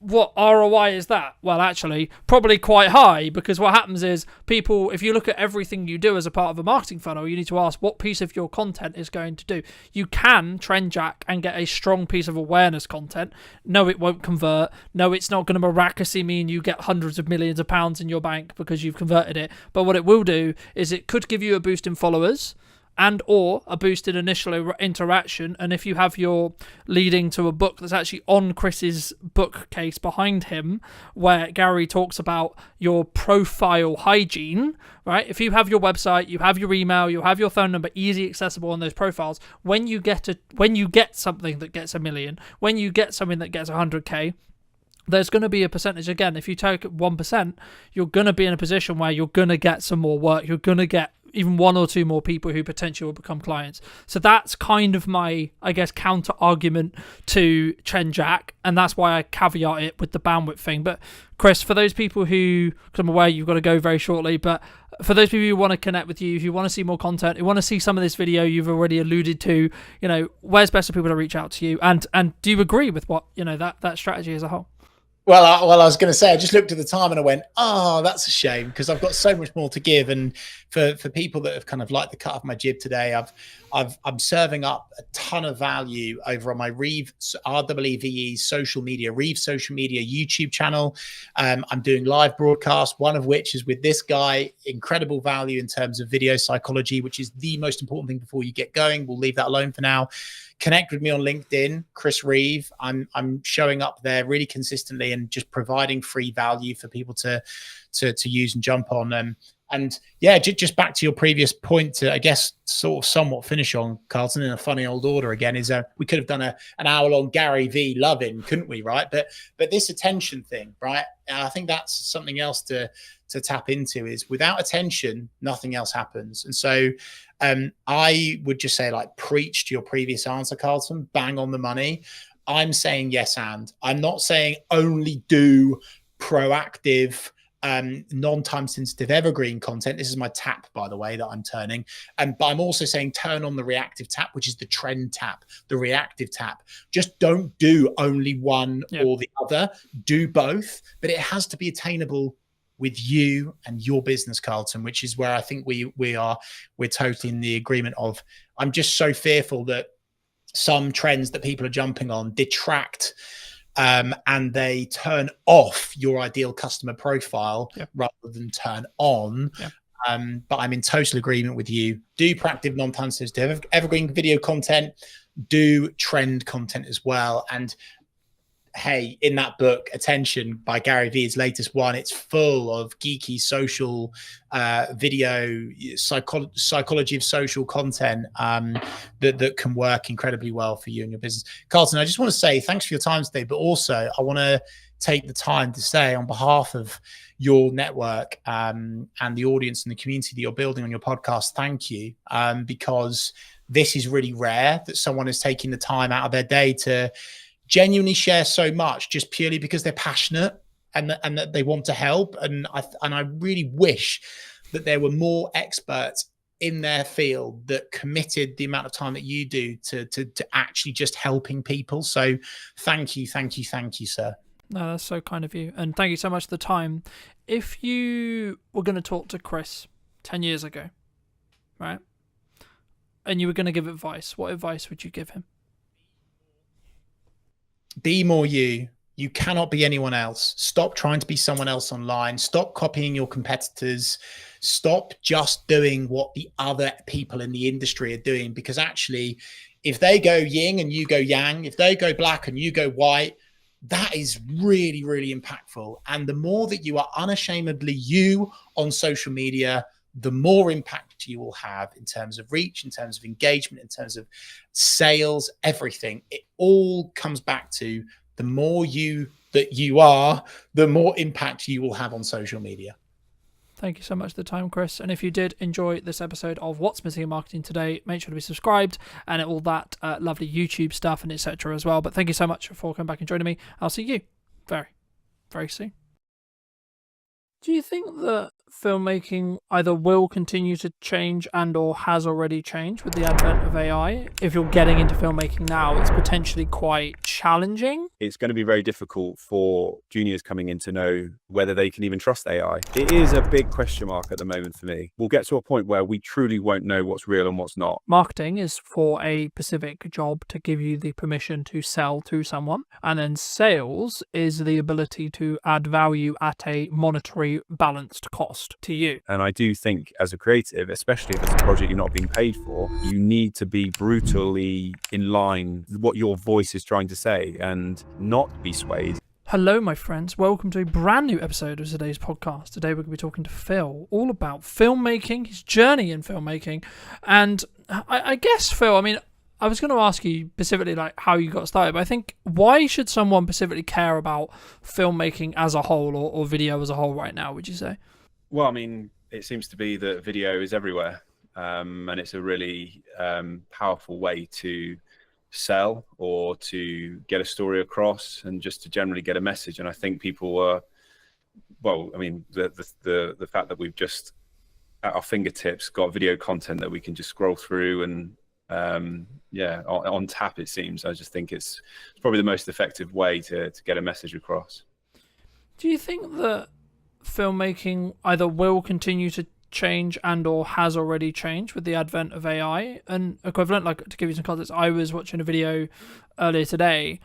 What ROI is that? Well, actually, probably quite high, because what happens is people, if you look at everything you do as a part of a marketing funnel, you need to ask what piece of your content is going to do. You can trend jack and get a strong piece of awareness content. No, it won't convert. No, it's not going to miraculously mean you get hundreds of millions of pounds in your bank because you've converted it. But what it will do is it could give you a boost in followers and or a boosted initial interaction. And if you have your leading to a book that's actually on Chris's bookcase behind him, where Gary talks about your profile hygiene, right? If you have your website, you have your email, you have your phone number easy accessible on those profiles, when you get something that gets 1 million, when you get something that gets 100k, there's going to be a percentage. Again, if you take 1%, you're going to be in a position where you're going to get some more work. You're going to get even 1 or 2 more people who potentially will become clients. So that's kind of my, I guess, counter argument to trend jack, and that's why I caveat it with the bandwidth thing. But Chris, for those people who, because I'm aware you've got to go very shortly, but for those people who want to connect with you, who want to see more content, who want to see some of this video you've already alluded to, where's best for people to reach out to you? And do you agree with what, that strategy as a whole? Well, I was going to say, I just looked at the time and I went, oh, that's a shame, because I've got so much more to give. And for people that have kind of liked the cut of my jib today, I'm serving up a ton of value over on my Reeve RWVE social media YouTube channel. I'm doing live broadcasts, one of which is with this guy. Incredible value in terms of video psychology, which is the most important thing before you get going. We'll leave that alone for now. Connect with me on LinkedIn, Chris Reeve. I'm showing up there really consistently and just providing free value for people to use and jump on. And yeah, just back to your previous point, to, I guess, sort of somewhat finish on, Carlton, in a funny old order again, is we could have done an hour-long Gary V loving, couldn't we, right? But this attention thing, right? I think that's something else to tap into, is without attention, nothing else happens. And so I would just say, like, preach to your previous answer, Carlton, bang on the money. I'm saying yes, and I'm not saying only do proactive, non-time sensitive evergreen content. This is my tap, by the way, that I'm turning. But I'm also saying turn on the reactive tap, which is the trend tap, the reactive tap. Just don't do only one or the other. Do both, but it has to be attainable with you and your business, Carlton, which is where I think we're totally in the agreement of. I'm just so fearful that some trends that people are jumping on detract and they turn off your ideal customer profile rather than turn on. But I'm in total agreement with you. Do proactive, non-time sensitive evergreen video content. Do trend content as well. And hey, in that book, Attention by Gary Vee's latest one, it's full of geeky social video, psychology of social content that can work incredibly well for you and your business. Carlton, I just want to say thanks for your time today, but also I want to take the time to say, on behalf of your network and the audience and the community that you're building on your podcast, thank you, because this is really rare that someone is taking the time out of their day to genuinely share so much just purely because they're passionate and that they want to help. And I really wish that there were more experts in their field that committed the amount of time that you do to actually just helping people. So thank you, sir. No, that's so kind of you. And thank you so much for the time. If you were going to talk to Chris 10 years ago, right, and you were going to give advice, what advice would you give him? Be more you. You cannot be anyone else. Stop trying to be someone else online. Stop copying your competitors. Stop just doing what the other people in the industry are doing, because actually, if they go yin and you go yang, if they go black and you go white, that is really, really impactful. And the more that you are unashamedly you on social media, the more impact you will have in terms of reach, in terms of engagement, in terms of sales, everything. It all comes back to the more you that you are, the more impact you will have on social media. Thank you so much for the time, Chris. And if you did enjoy this episode of What's Missing in Marketing Today, make sure to be subscribed and all that lovely YouTube stuff and etc. as well. But thank you so much for coming back and joining me. I'll see you very, very soon. Do you think that filmmaking either will continue to change and or has already changed with the advent of AI? If you're getting into filmmaking now, it's potentially quite challenging. It's going to be very difficult for juniors coming in to know whether they can even trust AI. It is a big question mark at the moment for me. We'll get to a point where we truly won't know what's real and what's not. Marketing is for a specific job to give you the permission to sell to someone. And then sales is the ability to add value at a monetary balanced cost to you. And I do think as a creative, especially if it's a project you're not being paid for, you need to be brutally in line with what your voice is trying to say and not be swayed. Hello, my friends. Welcome to a brand new episode of today's podcast. Today we're going to be talking to Phil all about filmmaking, his journey in filmmaking. And I guess, Phil, I mean, I was going to ask you specifically like how you got started, but I think why should someone specifically care about filmmaking as a whole or video as a whole right now, would you say? Well, I mean, it seems to be that video is everywhere, and it's a really powerful way to sell or to get a story across and just to generally get a message. And I think people are, well, I mean, the fact that we've just at our fingertips got video content that we can just scroll through and on tap, it seems. I just think it's probably the most effective way to get a message across. Do you think that filmmaking either will continue to change and or has already changed with the advent of AI? And equivalent, like to give you some context, I was watching a video earlier today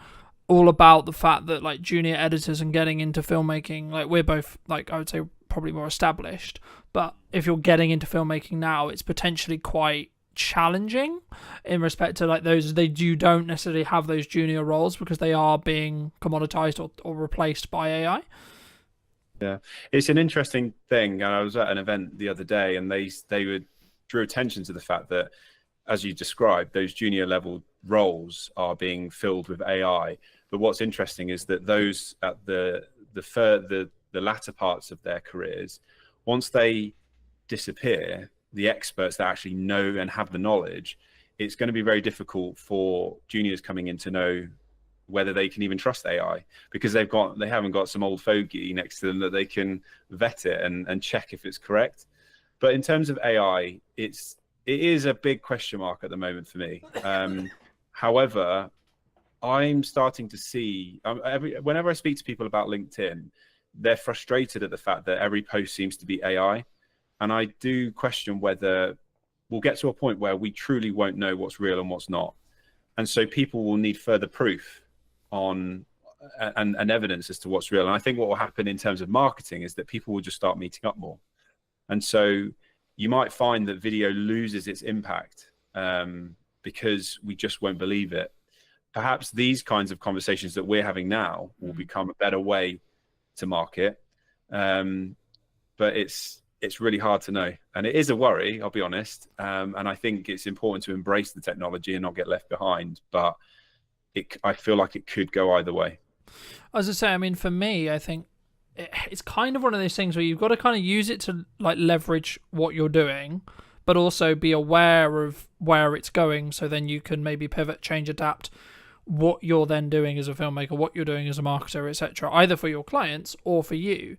all about the fact that like junior editors and getting into filmmaking, like we're both like I would say probably more established, but if you're getting into filmmaking now, it's potentially quite challenging in respect to like those you don't necessarily have those junior roles because they are being commoditized or replaced by AI. Yeah, it's an interesting thing. And I was at an event the other day and they drew attention to the fact that, as you described, those junior level roles are being filled with AI. But what's interesting is that those at the latter parts of their careers, once they disappear, the experts that actually know and have the knowledge, it's going to be very difficult for juniors coming in to know whether they can even trust AI, because they haven't got some old fogey next to them that they can vet it and check if it's correct. But in terms of AI, it is a big question mark at the moment for me. However, I'm starting to see whenever I speak to people about LinkedIn, they're frustrated at the fact that every post seems to be AI. And I do question whether we'll get to a point where we truly won't know what's real and what's not. And so people will need further proof on and evidence as to what's real. And I think what will happen in terms of marketing is that people will just start meeting up more. And so you might find that video loses its impact because we just won't believe it. Perhaps these kinds of conversations that we're having now will become a better way to market. But it's really hard to know. And it is a worry, I'll be honest. And I think it's important to embrace the technology and not get left behind. But I feel like it could go either way. As I say, I mean, for me, I think it's kind of one of those things where you've got to kind of use it to like leverage what you're doing, but also be aware of where it's going. So then you can maybe pivot, change, adapt what you're then doing as a filmmaker, what you're doing as a marketer, etc., either for your clients or for you.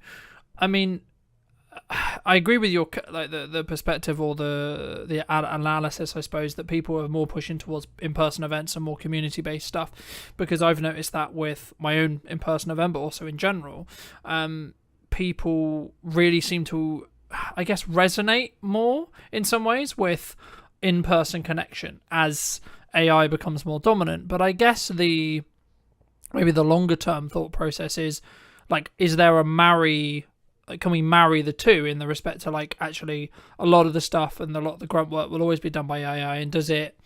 I mean, I agree with your like the perspective or the analysis, I suppose, that people are more pushing towards in-person events and more community-based stuff, because I've noticed that with my own in-person event, but also in general, people really seem to, I guess, resonate more in some ways with in-person connection as AI becomes more dominant. But I guess the maybe the longer term thought process is like, is there a marry? Like, can we marry the two in the respect to like actually a lot of the stuff and a lot of the grunt work will always be done by AI, and does it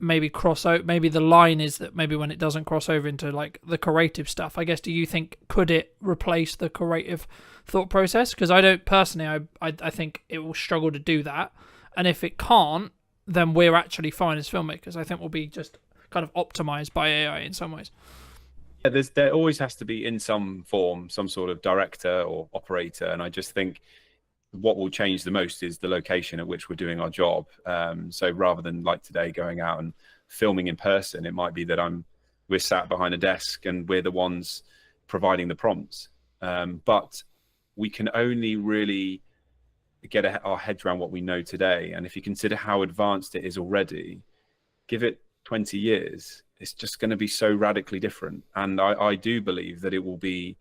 maybe cross out? Maybe the line is that maybe when it doesn't cross over into like the creative stuff, I guess, do you think could it replace the creative thought process? Because I don't personally, I think it will struggle to do that, and if it can't, then we're actually fine as filmmakers. I think we'll be just kind of optimized by AI in some ways. Yeah, there always has to be in some form some sort of director or operator, and I just think what will change the most is the location at which we're doing our job. So rather than like today going out and filming in person, it might be that we're sat behind a desk and we're the ones providing the prompts. But we can only really get our heads around what we know today. And if you consider how advanced it is already, give it 20 years, it's just going to be so radically different. And I do believe that it will be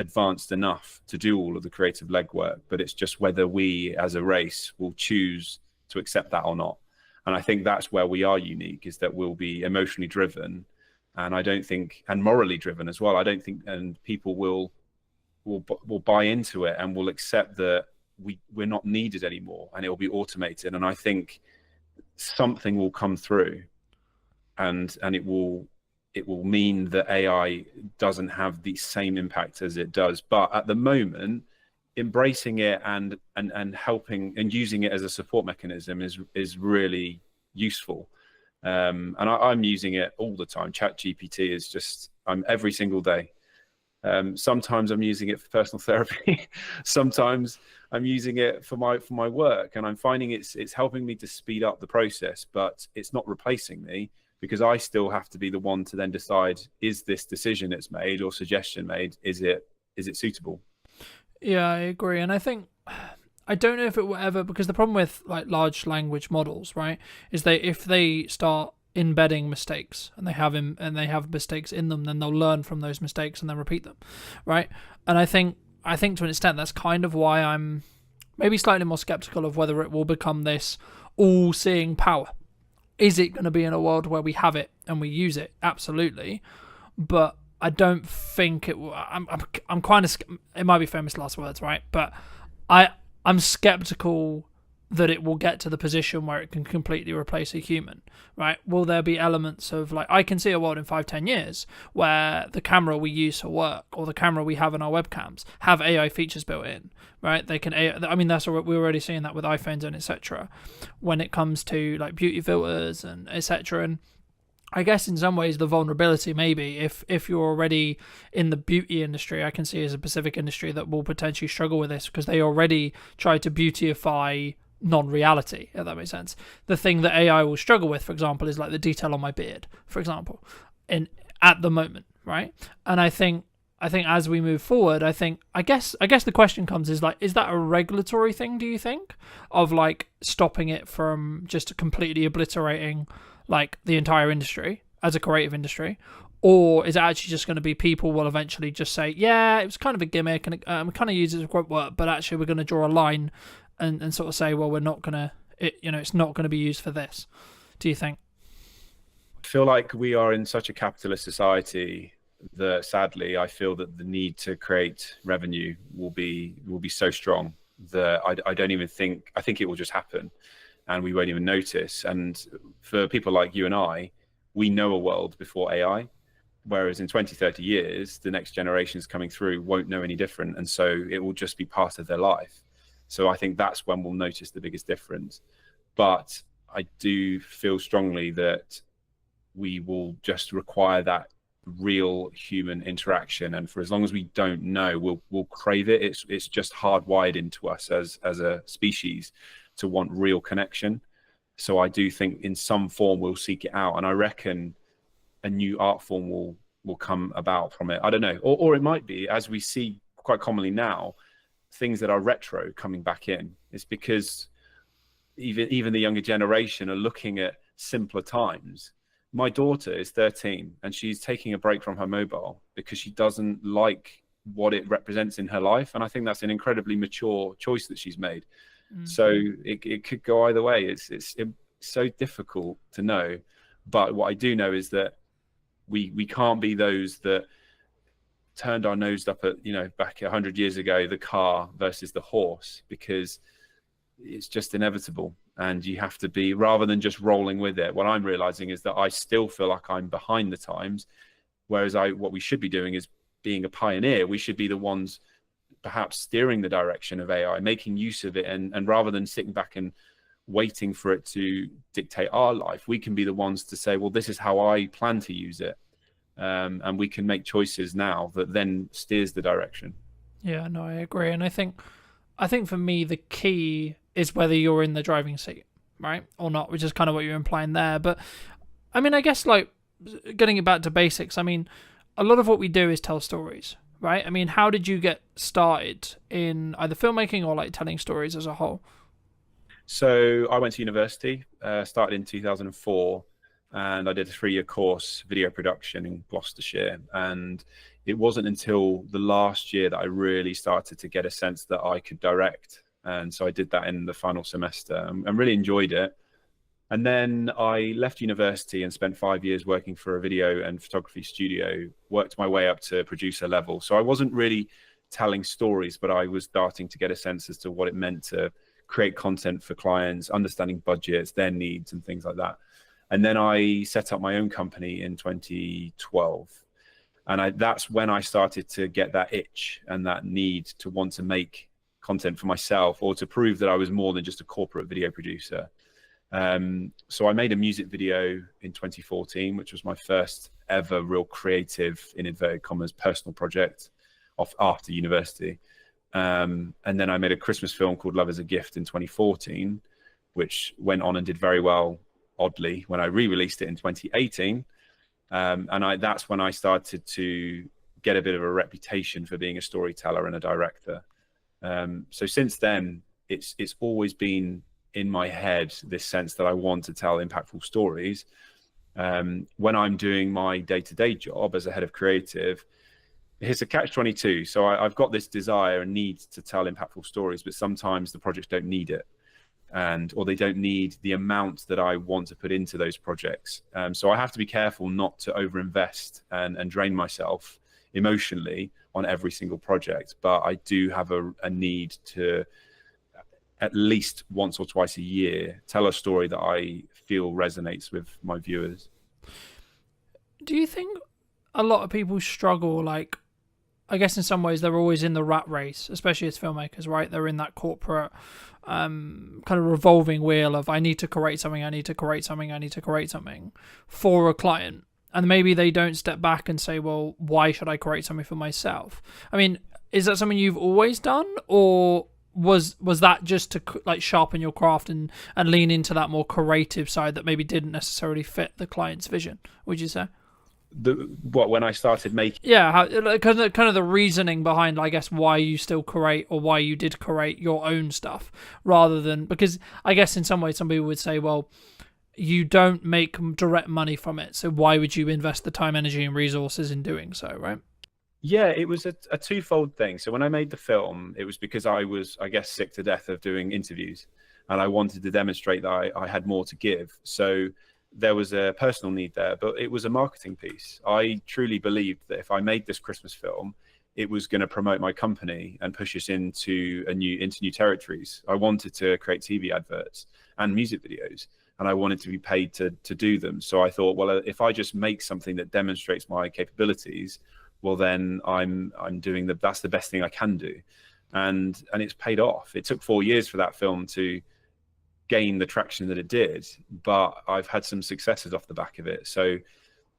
advanced enough to do all of the creative legwork, but it's just whether we as a race will choose to accept that or not. And I think that's where we are unique, is that we'll be emotionally driven, and I don't think, and morally driven as well. I don't think, and people will buy into it and will accept that we're not needed anymore, and it will be automated. And I think something will come through, and it will mean that AI doesn't have the same impact as it does. But at the moment, embracing it and helping and using it as a support mechanism is really useful. And I'm using it all the time. ChatGPT is just, I'm every single day. Sometimes I'm using it for personal therapy. Sometimes I'm using it for my work, and I'm finding it's helping me to speed up the process, but it's not replacing me, because I still have to be the one to then decide, is this decision it's made or suggestion made, is it suitable? Yeah, I agree. And I think, I don't know if it will ever, because the problem with like large language models, right, is if they start embedding mistakes and they have mistakes in them, then they'll learn from those mistakes and then repeat them, right? And I think to an extent that's kind of why I'm maybe slightly more skeptical of whether it will become this all-seeing power. Is it going to be in a world where we have it and we use it? Absolutely. But I don't think it will. I'm kind of, it might be famous last words, right? But I'm skeptical that it will get to the position where it can completely replace a human, right? Will there be elements of, like, I can see a world in 5-10 years where the camera we use for work or the camera we have in our webcams have AI features built in, right? They can, I mean, that's what we're already seeing that with iPhones and etc. when it comes to like beauty filters and etc. And I guess in some ways the vulnerability, maybe if you're already in the beauty industry, I can see as a specific industry that will potentially struggle with this, because they already try to beautify non-reality, if that makes sense. The thing that AI will struggle with, for example, is like the detail on my beard, for example, at the moment, right? And I think as we move forward, I guess the question comes is like, is that a regulatory thing, do you think, of like stopping it from just completely obliterating like the entire industry as a creative industry? Or is it actually just going to be people will eventually just say, yeah, it was kind of a gimmick and we kind of use it as quote work, but actually we're going to draw a line and sort of say, well, we're not going to, it's not going to be used for this. Do you think? I feel like we are in such a capitalist society that sadly I feel that the need to create revenue will be so strong that I don't even think, I think it will just happen and we won't even notice. And for people like you and I, we know a world before AI, whereas in 20-30 years the next generations coming through won't know any different, and so it will just be part of their life. So I think that's when we'll notice the biggest difference. But I do feel strongly that we will just require that real human interaction, and for as long as we don't know, we'll crave it. It's just hardwired into us as a species to want real connection. So I do think in some form we'll seek it out, and I reckon a new art form will come about from it. I don't know, or it might be, as we see quite commonly now, things that are retro coming back in. It's because even the younger generation are looking at simpler times. My daughter is 13 and she's taking a break from her mobile because she doesn't like what it represents in her life, and I think that's an incredibly mature choice that she's made. So it could go either way. It's so difficult to know, but what I do know is that We can't be those that turned our nose up at, back 100 years ago, the car versus the horse, because it's just inevitable. And you have to be, rather than just rolling with it, what I'm realizing is that I still feel like I'm behind the times, whereas what we should be doing is being a pioneer. We should be the ones perhaps steering the direction of AI, making use of it, and rather than sitting back and waiting for it to dictate our life, we can be the ones to say, well, this is how I plan to use it. And we can make choices now that then steers the direction. Yeah, no, I agree. And I think for me, the key is whether you're in the driving seat, right, or not, which is kind of what you're implying there. But I mean, I guess, like, getting it back to basics, I mean, a lot of what we do is tell stories, right? I mean, how did you get started in either filmmaking or like telling stories as a whole? So I went to university, started in 2004, and I did a 3-year course, video production in Gloucestershire. And it wasn't until the last year that I really started to get a sense that I could direct. And so I did that in the final semester and really enjoyed it. And then I left university and spent 5 years working for a video and photography studio, worked my way up to producer level. So I wasn't really telling stories, but I was starting to get a sense as to what it meant to create content for clients, understanding budgets, their needs, and things like that. And then I set up my own company in 2012. And that's when I started to get that itch and that need to want to make content for myself, or to prove that I was more than just a corporate video producer. So I made a music video in 2014, which was my first ever real creative, in inverted commas, personal project after university. And then I made a Christmas film called Love is a Gift in 2014, which went on and did very well, oddly, when I re-released it in 2018. And that's when I started to get a bit of a reputation for being a storyteller and a director. So since then, it's always been in my head, this sense that I want to tell impactful stories. When I'm doing my day-to-day job as a head of creative, it's a catch-22. So I've got this desire and need to tell impactful stories, but sometimes the projects don't need it, or they don't need the amount that I want to put into those projects. So I have to be careful not to overinvest and drain myself emotionally on every single project. But I do have a need to, at least once or twice a year, tell a story that I feel resonates with my viewers. Do you think a lot of people struggle, like, I guess in some ways they're always in the rat race, especially as filmmakers, right? They're in that corporate kind of revolving wheel of, I need to create something, I need to create something, I need to create something for a client. And maybe they don't step back and say, well, why should I create something for myself? I mean, is that something you've always done, or was that just to like sharpen your craft and lean into that more creative side that maybe didn't necessarily fit the client's vision, would you say? When I started making, kind of the reasoning behind, I guess, why you still create, or why you did create your own stuff, rather than, because I guess in some ways some people would say, well, you don't make direct money from it, so why would you invest the time, energy, and resources in doing so, right? Yeah, it was a twofold thing. So when I made the film, it was because I was, I guess, sick to death of doing interviews, and I wanted to demonstrate that I had more to give. So there was a personal need there, but it was a marketing piece. I truly believed that if I made this Christmas film, it was going to promote my company and push us into new territories. I wanted to create TV adverts and music videos, and I wanted to be paid to do them. So I thought, well, if I just make something that demonstrates my capabilities, well, then I'm doing that's the best thing I can do. And it's paid off. It took 4 years for that film to gain the traction that it did, but I've had some successes off the back of it. So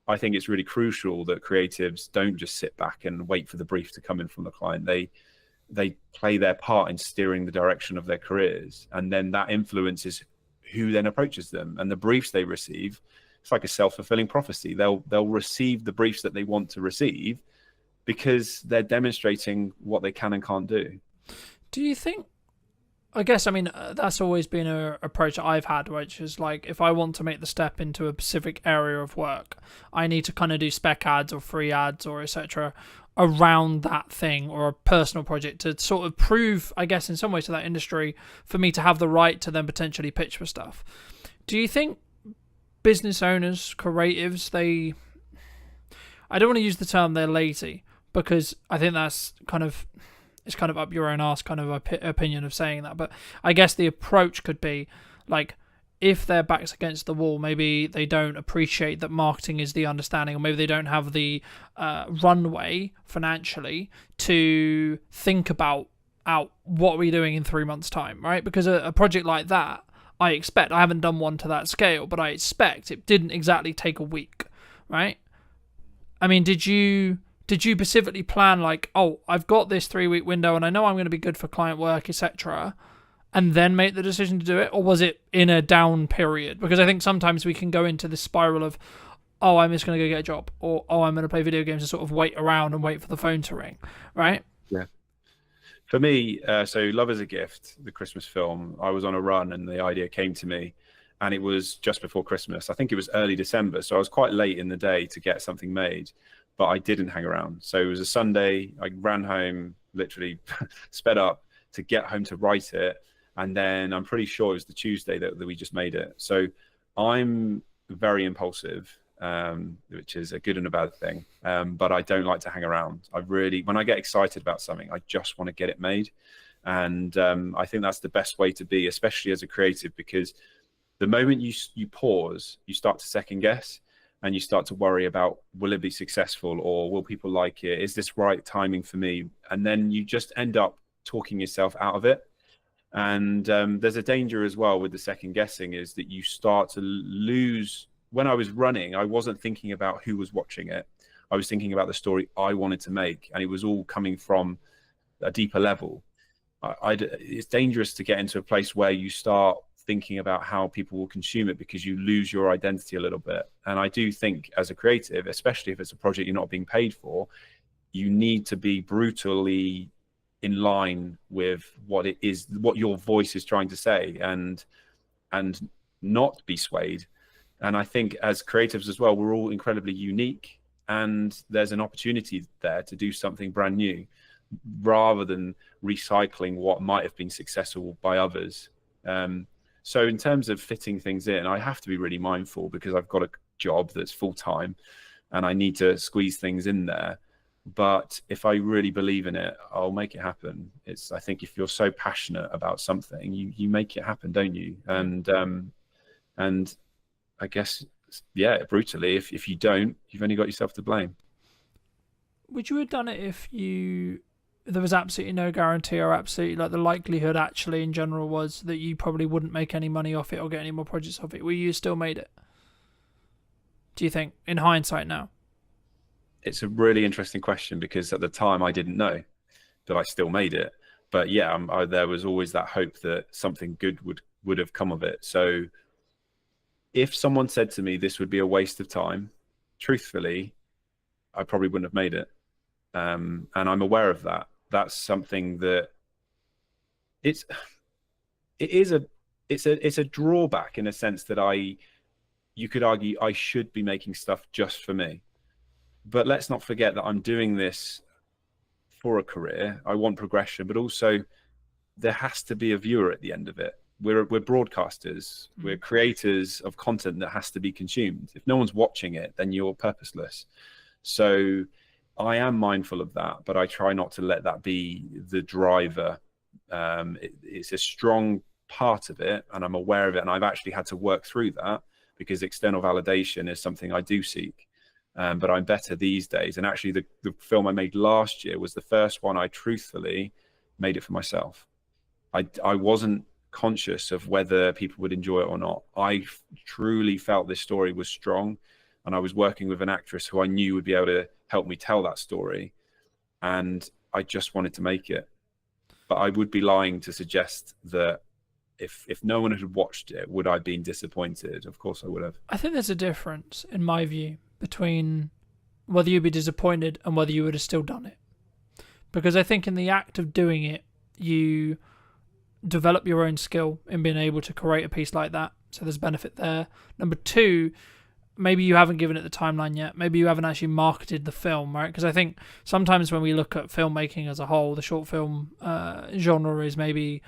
I think it's really crucial that creatives don't just sit back and wait for the brief to come in from the client. They play their part in steering the direction of their careers, and then that influences who then approaches them and the briefs they receive. It's like a self-fulfilling prophecy. They'll receive the briefs that they want to receive because they're demonstrating what they can and can't do. Do you think, I guess, I mean, that's always been an approach that I've had, which is like, if I want to make the step into a specific area of work, I need to kind of do spec ads or free ads or etc. around that thing, or a personal project to sort of prove, I guess, in some ways to that industry, for me to have the right to then potentially pitch for stuff. Do you think business owners, creatives, I don't want to use the term they're lazy, because I think that's it's kind of up your own arse kind of opinion of saying that. But I guess the approach could be like, if their back's against the wall, maybe they don't appreciate that marketing is the understanding, or maybe they don't have the runway financially to think about what we're doing in 3 months' time, right? Because a project like that, I haven't done one to that scale, but I expect it didn't exactly take a week, right? I mean, did you specifically plan like, oh, I've got this 3-week window and I know I'm going to be good for client work, etc., and then make the decision to do it? Or was it in a down period? Because I think sometimes we can go into this spiral of, oh, I'm just going to go get a job, or, oh, I'm going to play video games and sort of wait around and wait for the phone to ring, right? Yeah. For me, so Love is a Gift, the Christmas film, I was on a run and the idea came to me, and it was just before Christmas. I think it was early December, so I was quite late in the day to get something made, but I didn't hang around. So it was a Sunday, I ran home, literally sped up to get home to write it. And then I'm pretty sure it was the Tuesday that we just made it. So I'm very impulsive, which is a good and a bad thing. But I don't like to hang around. When I get excited about something, I just want to get it made. And I think that's the best way to be, especially as a creative, because the moment you pause, you start to second guess, and you start to worry about, will it be successful, or will people like it? Is this right timing for me? And then you just end up talking yourself out of it. And there's a danger as well with the second guessing, is that you start to lose. When I was running, I wasn't thinking about who was watching it. I was thinking about the story I wanted to make, and it was all coming from a deeper level. It's dangerous to get into a place where you start thinking about how people will consume it, because you lose your identity a little bit. And I do think as a creative, especially if it's a project you're not being paid for, you need to be brutally in line with what it is, what your voice is trying to say, and not be swayed. And I think as creatives as well, we're all incredibly unique, and there's an opportunity there to do something brand new, rather than recycling what might have been successful by others. So in terms of fitting things in, I have to be really mindful, because I've got a job that's full-time and I need to squeeze things in there. But if I really believe in it, I'll make it happen. I think if you're so passionate about something, you make it happen, don't you? And I guess, yeah, brutally, if you don't, you've only got yourself to blame. Would you have done it if there was absolutely no guarantee, or absolutely like the likelihood actually in general was that you probably wouldn't make any money off it or get any more projects off it? Will you still made it? Do you think, in hindsight now? It's a really interesting question, because at the time I didn't know, but I still made it. But yeah, there was always that hope that something good would have come of it. So if someone said to me this would be a waste of time, truthfully, I probably wouldn't have made it. And I'm aware of that. That's something that it's a drawback, in a sense that you could argue I should be making stuff just for me. But let's not forget that I'm doing this for a career. I want progression, but also there has to be a viewer at the end of it. We're broadcasters. We're creators of content that has to be consumed. If no one's watching it, then you're purposeless. So I am mindful of that, but I try not to let that be the driver. It's a strong part of it, and I'm aware of it, and I've actually had to work through that, because external validation is something I do seek. But I'm better these days. And actually, the film I made last year was the first one I truthfully made it for myself. I wasn't conscious of whether people would enjoy it or not. I truly felt this story was strong, and I was working with an actress who I knew would be able to help me tell that story, and I just wanted to make it. But I would be lying to suggest that if no one had watched it, would I have been disappointed? Of course I would have. I think there's a difference, in my view, between whether you'd be disappointed and whether you would have still done it. Because I think in the act of doing it, you develop your own skill in being able to create a piece like that. So there's benefit there. Number two, maybe you haven't given it the timeline yet. Maybe you haven't actually marketed the film, right? Because I think sometimes when we look at filmmaking as a whole, the short film genre is maybe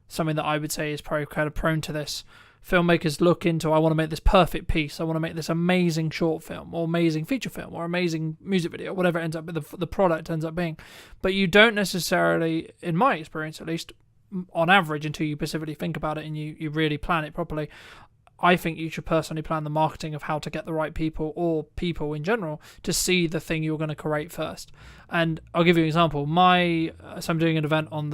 something that I would say is probably kind of prone to this. filmmakers look into, I want to make this perfect piece, I want to make this amazing short film or amazing feature film or amazing music video, whatever it ends up, the product ends up being. But you don't necessarily, in my experience at least, on average, until you specifically think about it and you really plan it properly, I think you should personally plan the marketing of how to get the right people, or people in general, to see the thing you're going to create first. And I'll give you an example. So I'm doing an event on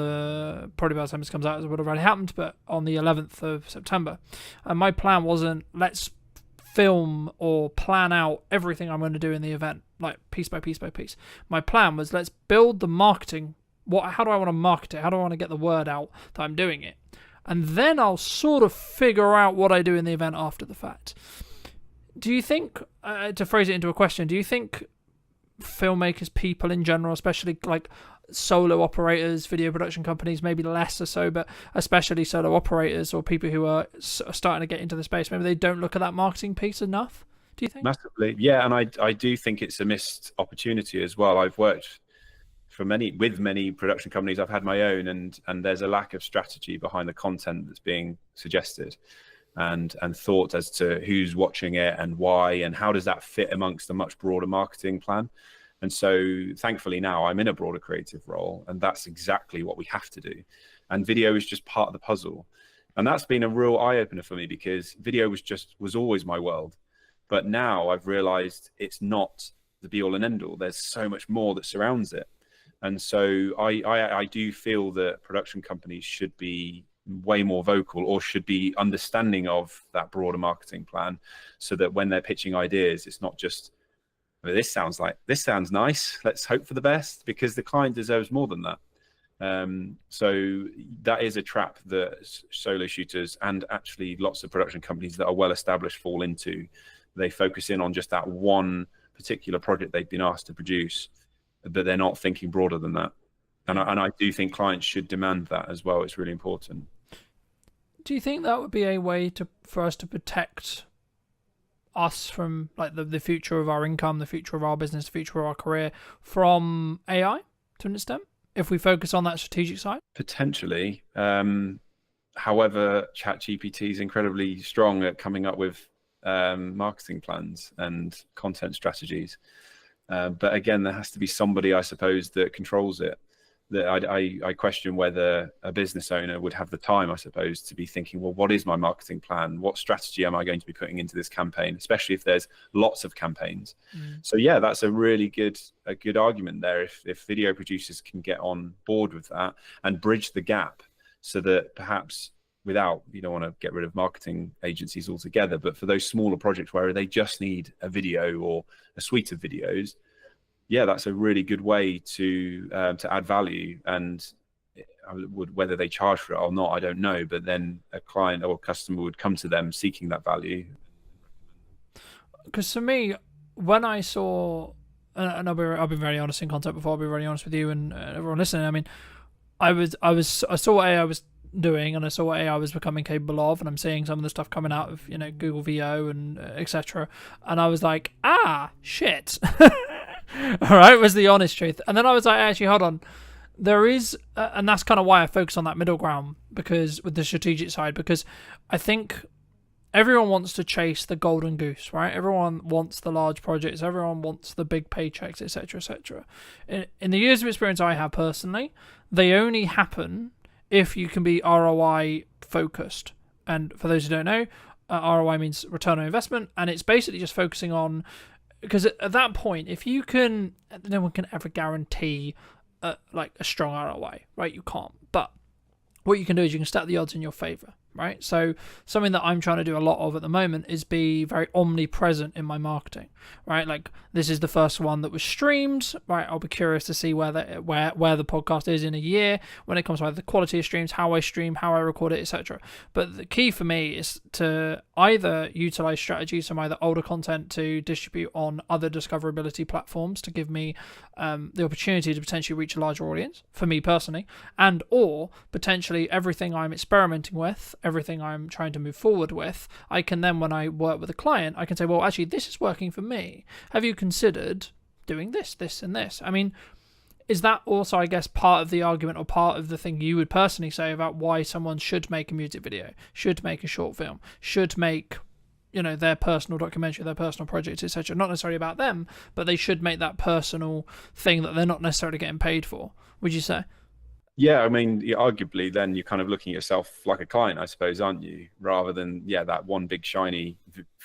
probably by the time this comes out, it would have already happened, but on the 11th of September. And my plan wasn't, let's film or plan out everything I'm going to do in the event, like piece by piece by piece. My plan was, let's build the marketing. How do I want to market it? How do I want to get the word out that I'm doing it? And then I'll sort of figure out what I do in the event after the fact. Do you think, to phrase it into a question, do you think filmmakers, people in general, especially like solo operators, video production companies, maybe less or so, but especially solo operators or people who are starting to get into the space, maybe they don't look at that marketing piece enough? Do you think? Massively, yeah. And I do think it's a missed opportunity as well. I've worked with many production companies. I've had my own, and there's a lack of strategy behind the content that's being suggested and thought as to who's watching it and why, and how does that fit amongst a much broader marketing plan. And so thankfully now I'm in a broader creative role, and that's exactly what we have to do. And video is just part of the puzzle. And that's been a real eye-opener for me, because video was always my world. But now I've realized it's not the be-all and end-all. There's so much more that surrounds it. And so I do feel that production companies should be way more vocal, or should be understanding of that broader marketing plan, so that when they're pitching ideas, it's not just, this sounds nice, let's hope for the best, because the client deserves more than that. So that is a trap that solo shooters, and actually lots of production companies that are well established, fall into. They focus in on just that one particular project they've been asked to produce, but they're not thinking broader than that. And I do think clients should demand that as well. It's really important. Do you think that would be a way for us to protect us from like the future of our income, the future of our business, the future of our career from AI to an extent, if we focus on that strategic side? Potentially. However, ChatGPT is incredibly strong at coming up with marketing plans and content strategies. But again, there has to be somebody, I suppose, that controls it. That I question whether a business owner would have the time, I suppose, to be thinking, well, what is my marketing plan? What strategy am I going to be putting into this campaign, especially if there's lots of campaigns? So yeah, that's a really good argument there. If video producers can get on board with that and bridge the gap, so that perhaps you don't want to get rid of marketing agencies altogether, but for those smaller projects where they just need a video or a suite of videos, yeah, that's a really good way to add value. And whether they charge for it or not, I don't know. But then a client or a customer would come to them seeking that value. Because for me, when I saw, and I've been very honest in content before, I'll be very honest with you and everyone listening. I mean, I saw what AI was doing, and I saw what AI was becoming capable of, and I'm seeing some of the stuff coming out of Google VO and etc. And I was like, shit. All right, was the honest truth. And then I was like, actually, hold on. There is, and that's kind of why I focus on that middle ground, because with the strategic side, because I think everyone wants to chase the golden goose, right? Everyone wants the large projects. Everyone wants the big paychecks, etc., etc. In the years of experience I have personally, they only happen if you can be ROI focused. And for those who don't know, ROI means return on investment, and it's basically just focusing on, because at that point, if you can, no one can ever guarantee like a strong ROI, right? You can't. But what you can do is you can stack the odds in your favor, right? So something that I'm trying to do a lot of at the moment is be very omnipresent in my marketing, right? Like, this is the first one that was streamed, right? I'll be curious to see where the podcast is in a year when it comes to either the quality of streams, how I stream, how I record it, etc. But the key for me is to either utilize strategies from either older content to distribute on other discoverability platforms to give me the opportunity to potentially reach a larger audience, for me personally, and or potentially everything I'm experimenting with, everything I'm trying to move forward with, I can then, when I work with a client, I can say, well, actually, this is working for me. Have you considered doing this, this, and this? I mean, is that also, I guess, part of the argument or part of the thing you would personally say about why someone should make a music video, should make a short film, should make, you know, their personal documentary, their personal project, etc. Not necessarily about them, but they should make that personal thing that they're not necessarily getting paid for, would you say? Yeah, I mean, arguably, then you're kind of looking at yourself like a client, I suppose, aren't you? Rather than, that one big shiny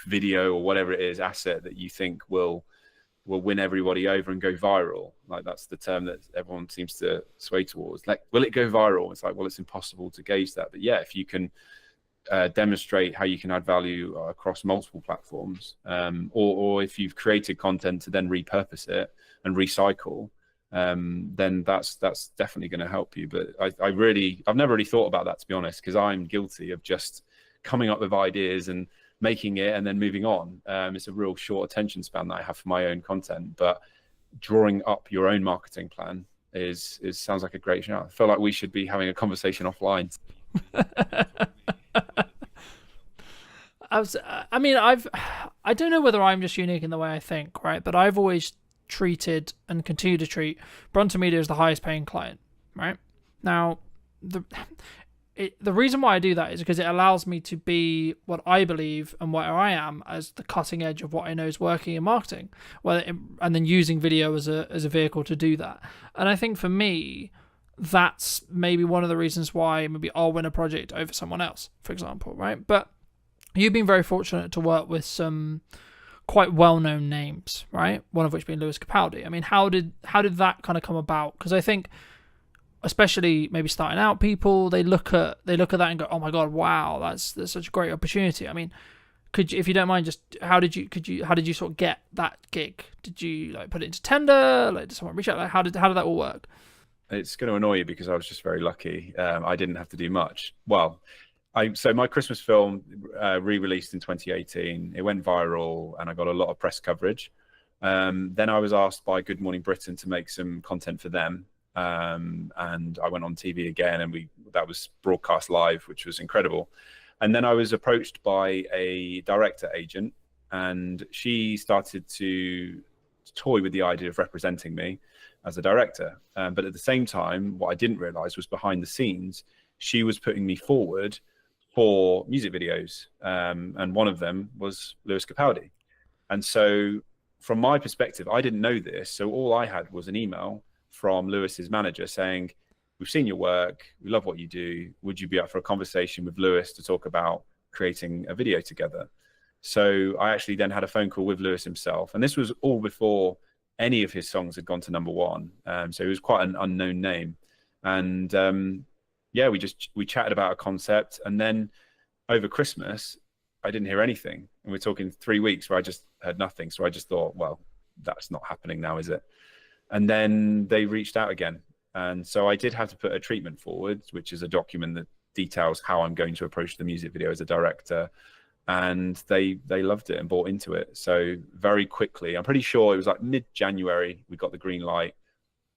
video or whatever it is, asset that you think will win everybody over and go viral. Like, that's the term that everyone seems to sway towards. Like, will it go viral? It's like, well, it's impossible to gauge that. But yeah, if you can demonstrate how you can add value across multiple platforms, or if you've created content to then repurpose it and recycle, then that's definitely going to help you. But I've never really thought about that, to be honest, because I'm guilty of just coming up with ideas and making it and then moving on. It's a real short attention span that I have for my own content, but drawing up your own marketing plan is sounds like a great show. I feel like we should be having a conversation offline. I don't know whether I'm just unique in the way I think, right? But I've always treated and continue to treat Brunton Media as the highest paying client, right? Now, the reason why I do that is because it allows me to be what I believe and where I am as the cutting edge of what I know is working in marketing, and then using video as a vehicle to do that. And I think for me, that's maybe one of the reasons why maybe I'll win a project over someone else, for example, right? But you've been very fortunate to work with some quite well-known names, right? One of which being Lewis Capaldi. I mean, how did that kind of come about? Because I think, especially maybe starting out people, they look at that and go, "Oh my god, wow, that's such a great opportunity." I mean, if you don't mind, just how did you sort of get that gig? Did you like put it into tender? Like, did someone reach out? Like, how did that all work? It's going to annoy you because I was just very lucky. I didn't have to do much. Well, so my Christmas film re-released in 2018. It went viral and I got a lot of press coverage. Then I was asked by Good Morning Britain to make some content for them. And I went on TV again, and that was broadcast live, which was incredible. And then I was approached by a director agent, and she started to toy with the idea of representing me as a director. But at the same time, what I didn't realize was behind the scenes, she was putting me forward for music videos. And one of them was Lewis Capaldi. And so from my perspective, I didn't know this. So all I had was an email from Lewis's manager saying, "We've seen your work. We love what you do. Would you be up for a conversation with Lewis to talk about creating a video together?" So I actually then had a phone call with Lewis himself. And this was all before any of his songs had gone to #1. So he was quite an unknown name. And we chatted about a concept. And then over Christmas, I didn't hear anything. And we're talking 3 weeks where I just heard nothing. So I just thought, well, that's not happening now, is it? And then they reached out again. And so I did have to put a treatment forward, which is a document that details how I'm going to approach the music video as a director. And they loved it and bought into it. So very quickly, I'm pretty sure it was like mid-January, we got the green light.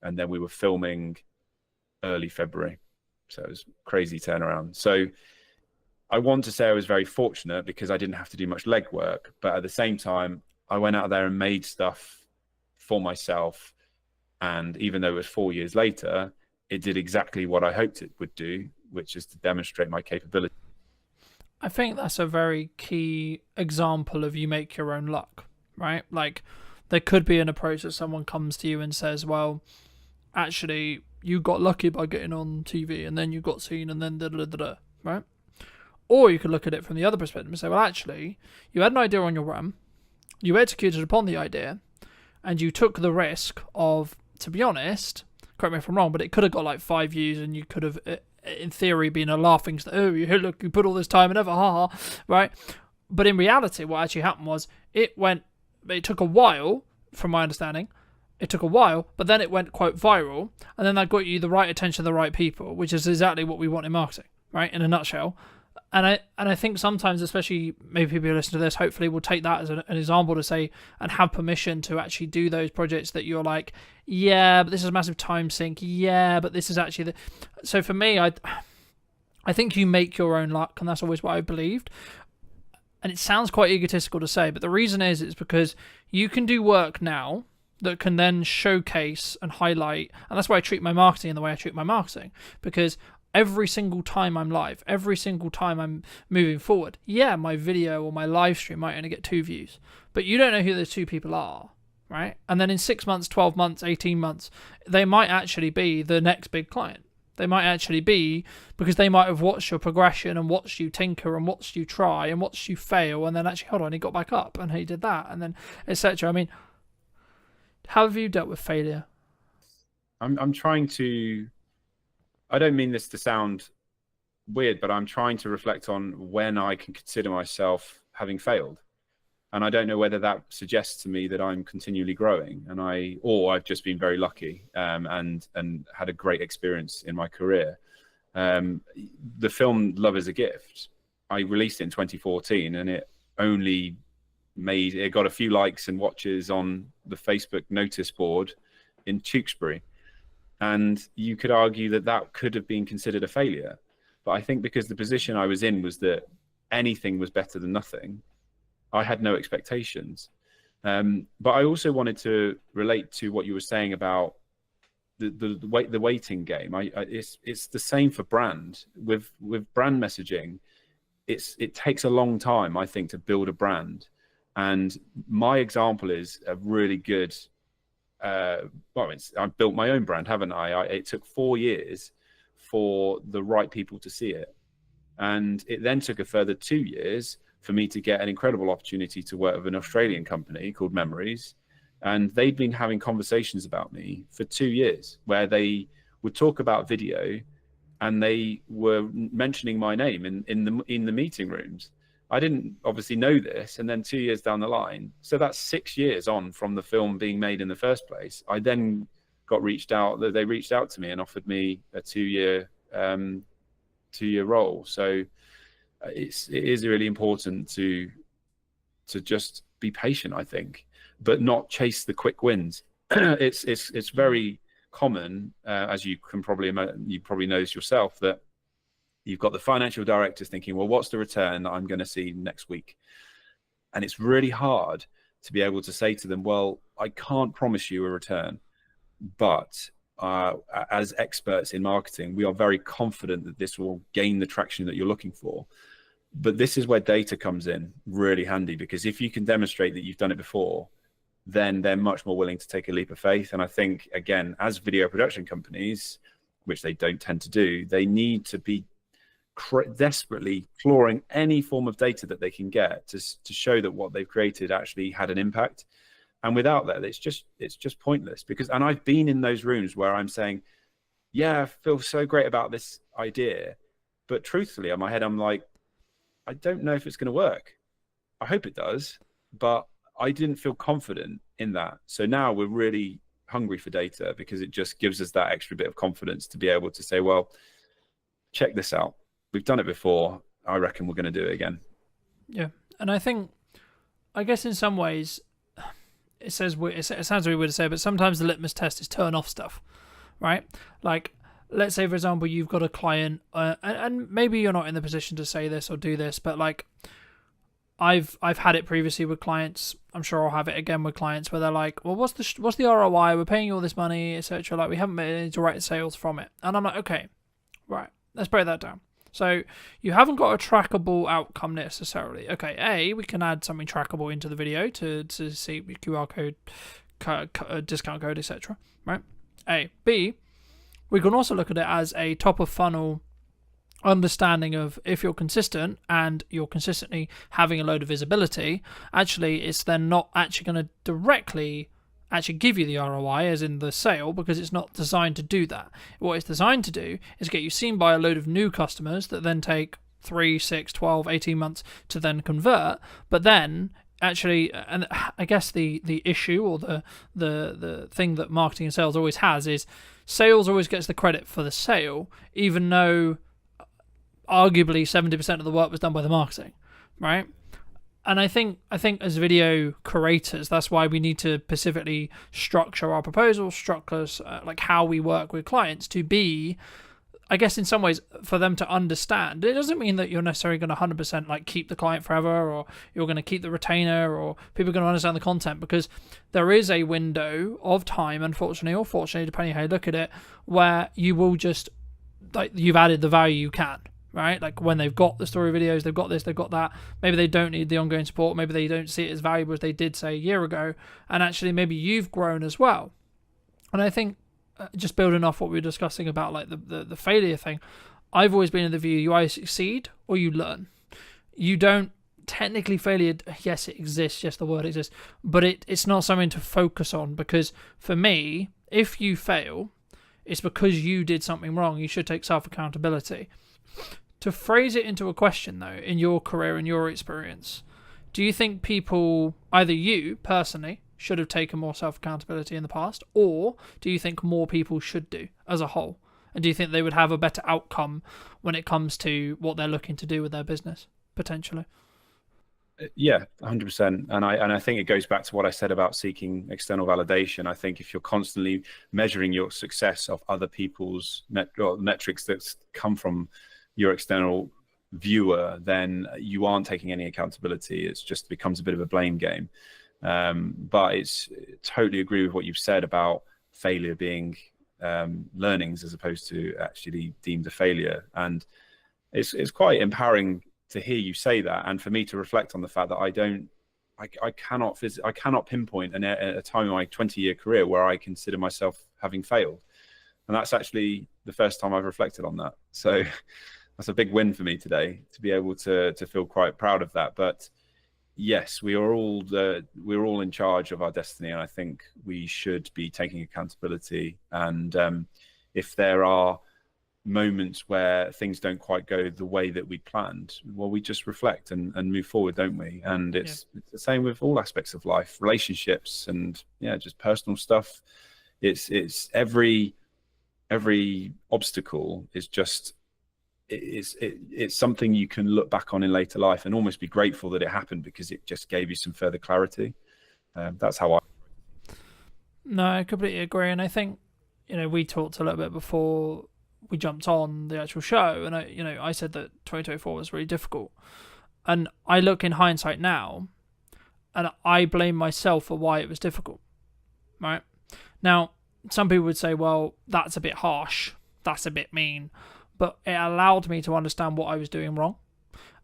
And then we were filming early February. So it was crazy turnaround. So I want to say I was very fortunate because I didn't have to do much legwork. But at the same time, I went out there and made stuff for myself. And even though it was 4 years later, it did exactly what I hoped it would do, which is to demonstrate my capability. I think that's a very key example of you make your own luck, right? Like, there could be an approach that someone comes to you and says, well, actually, you got lucky by getting on TV and then you got seen and then da-da-da-da, right? Or you could look at it from the other perspective and say, well, actually, you had an idea on your RAM, you executed upon the idea, and you took the risk of, to be honest, correct me if I'm wrong, but it could have got like 5 views and you could have, in theory, been a laughing stock. Oh, look, you put all this time and ever, ha ha, right? But in reality, what actually happened was it took a while, from my understanding, but then it went, quote, viral, and then that got you the right attention of the right people, which is exactly what we want in marketing, right? In a nutshell. And I think sometimes, especially maybe people who listen to this, hopefully will take that as an example to say and have permission to actually do those projects that you're like, yeah, but this is a massive time sink. Yeah, but this is actually So for me, I think you make your own luck, and that's always what I believed. And it sounds quite egotistical to say, but the reason is because you can do work now that can then showcase and highlight. And that's why I treat my marketing in the way I treat my marketing, because every single time I'm live, every single time I'm moving forward, yeah, my video or my live stream might only get 2 views, but you don't know who those 2 people are, right? And then in 6 months, 12 months, 18 months, they might actually be the next big client. They might actually be, because they might have watched your progression and watched you tinker and watched you try and watched you fail, and then actually, hold on, he got back up and he did that, and then etc. I mean, how have you dealt with failure? I'm trying to, I don't mean this to sound weird, but I'm trying to reflect on when I can consider myself having failed. And I don't know whether that suggests to me that I'm continually growing, or I've just been very lucky, and had a great experience in my career. The film Love is a Gift, I released it in 2014, and it got a few likes and watches on the Facebook notice board in Tewkesbury. And you could argue that that could have been considered a failure. But I think because the position I was in was that anything was better than nothing, I had no expectations. But I also wanted to relate to what you were saying about the waiting game. It's the same for brand. With brand messaging, it takes a long time, I think, to build a brand. And my example is a really good. I've built my own brand, haven't I? It took 4 years for the right people to see it, and it then took a further 2 years for me to get an incredible opportunity to work with an Australian company called Memories, and they'd been having conversations about me for 2 years, where they would talk about video, and they were mentioning my name in the meeting rooms. I didn't obviously know this, and then 2 years down the line, so that's 6 years on from the film being made in the first place, I then got reached out. They reached out to me and offered me a 2-year role. So it is really important to just be patient, I think, but not chase the quick wins. It's very common, as you probably know this yourself, that you've got the financial directors thinking, well, what's the return that I'm going to see next week? And it's really hard to be able to say to them, well, I can't promise you a return, but as experts in marketing, we are very confident that this will gain the traction that you're looking for. But this is where data comes in really handy, because if you can demonstrate that you've done it before, then they're much more willing to take a leap of faith. And I think, again, as video production companies, which they don't tend to do, they need to be desperately clawing any form of data that they can get to show that what they've created actually had an impact. And without that, it's just pointless. And I've been in those rooms where I'm saying, yeah, I feel so great about this idea, but truthfully, in my head, I'm like, I don't know if it's going to work. I hope it does, but I didn't feel confident in that. So now we're really hungry for data, because it just gives us that extra bit of confidence to be able to say, well, check this out. We've done it before. I reckon we're going to do it again. Yeah. And I guess in some ways, it sounds really weird to say, but sometimes the litmus test is turn off stuff, right? Like, let's say, for example, you've got a client, and maybe you're not in the position to say this or do this, but like, I've had it previously with clients. I'm sure I'll have it again with clients where they're like, well, what's the ROI? We're paying you all this money, etc. Like, we haven't made any direct sales from it. And I'm like, okay, right, let's break that down. So you haven't got a trackable outcome necessarily. Okay, we can add something trackable into the video to see QR code, discount code, etc. Right? B, we can also look at it as a top of funnel understanding of, if you're consistent and you're consistently having a load of visibility, actually it's then not actually going to directly actually give you the ROI as in the sale, because it's not designed to do that. What it's designed to do is get you seen by a load of new customers that then take 3, 6, 12, 18 months to then convert. But then actually, and I guess the issue or the thing that marketing and sales always has is sales always gets the credit for the sale, even though arguably 70% of the work was done by the marketing, right? And I think as video creators, that's why we need to specifically structure our proposals, structure like how we work with clients to be I guess in some ways, for them to understand, it doesn't mean that you're necessarily going to 100% like keep the client forever, or you're going to keep the retainer, or people are going to understand the content, because there is a window of time, unfortunately or fortunately, depending how you look at it, where you will just, like, you've added the value you can, right? Like when they've got the story videos, they've got this, they've got that. Maybe they don't need the ongoing support. Maybe they don't see it as valuable as they did, say, a year ago. And actually, maybe you've grown as well. And I think, just building off what we were discussing about like the failure thing, I've always been in the view you either succeed or you learn. You don't technically failure. Yes, it exists. Yes, the word exists, but it's not something to focus on, because for me, if you fail, it's because you did something wrong. You should take self accountability. To phrase it into a question though, in your career and your experience, do you think people, either you personally, should have taken more self-accountability in the past, or do you think more people should do as a whole? And do you think they would have a better outcome when it comes to what they're looking to do with their business, potentially? Yeah, 100%. And I think it goes back to what I said about seeking external validation. I think if you're constantly measuring your success of other people's metrics that come from your external viewer, then you aren't taking any accountability. It just becomes a bit of a blame game. But it's totally agree with what you've said about failure being learnings as opposed to actually deemed a failure. And it's quite empowering to hear you say that, and for me to reflect on the fact that I cannot pinpoint a time in my 20-year career where I consider myself having failed. And that's actually the first time I've reflected on that. So that's a big win for me today, to be able to feel quite proud of that. But yes, we're all in charge of our destiny, and I think we should be taking accountability. And if there are moments where things don't quite go the way that we planned, well, we just reflect and move forward, don't we? And it's the same with all aspects of life, relationships, and just personal stuff. It's every obstacle is just it's something you can look back on in later life and almost be grateful that it happened, because it just gave you some further clarity. That's how I. No, I completely agree. And I think, we talked a little bit before we jumped on the actual show, and I said that 2024 was really difficult. And I look in hindsight now, and I blame myself for why it was difficult. Right? Now, some people would say, well, that's a bit harsh. That's a bit mean. But it allowed me to understand what I was doing wrong.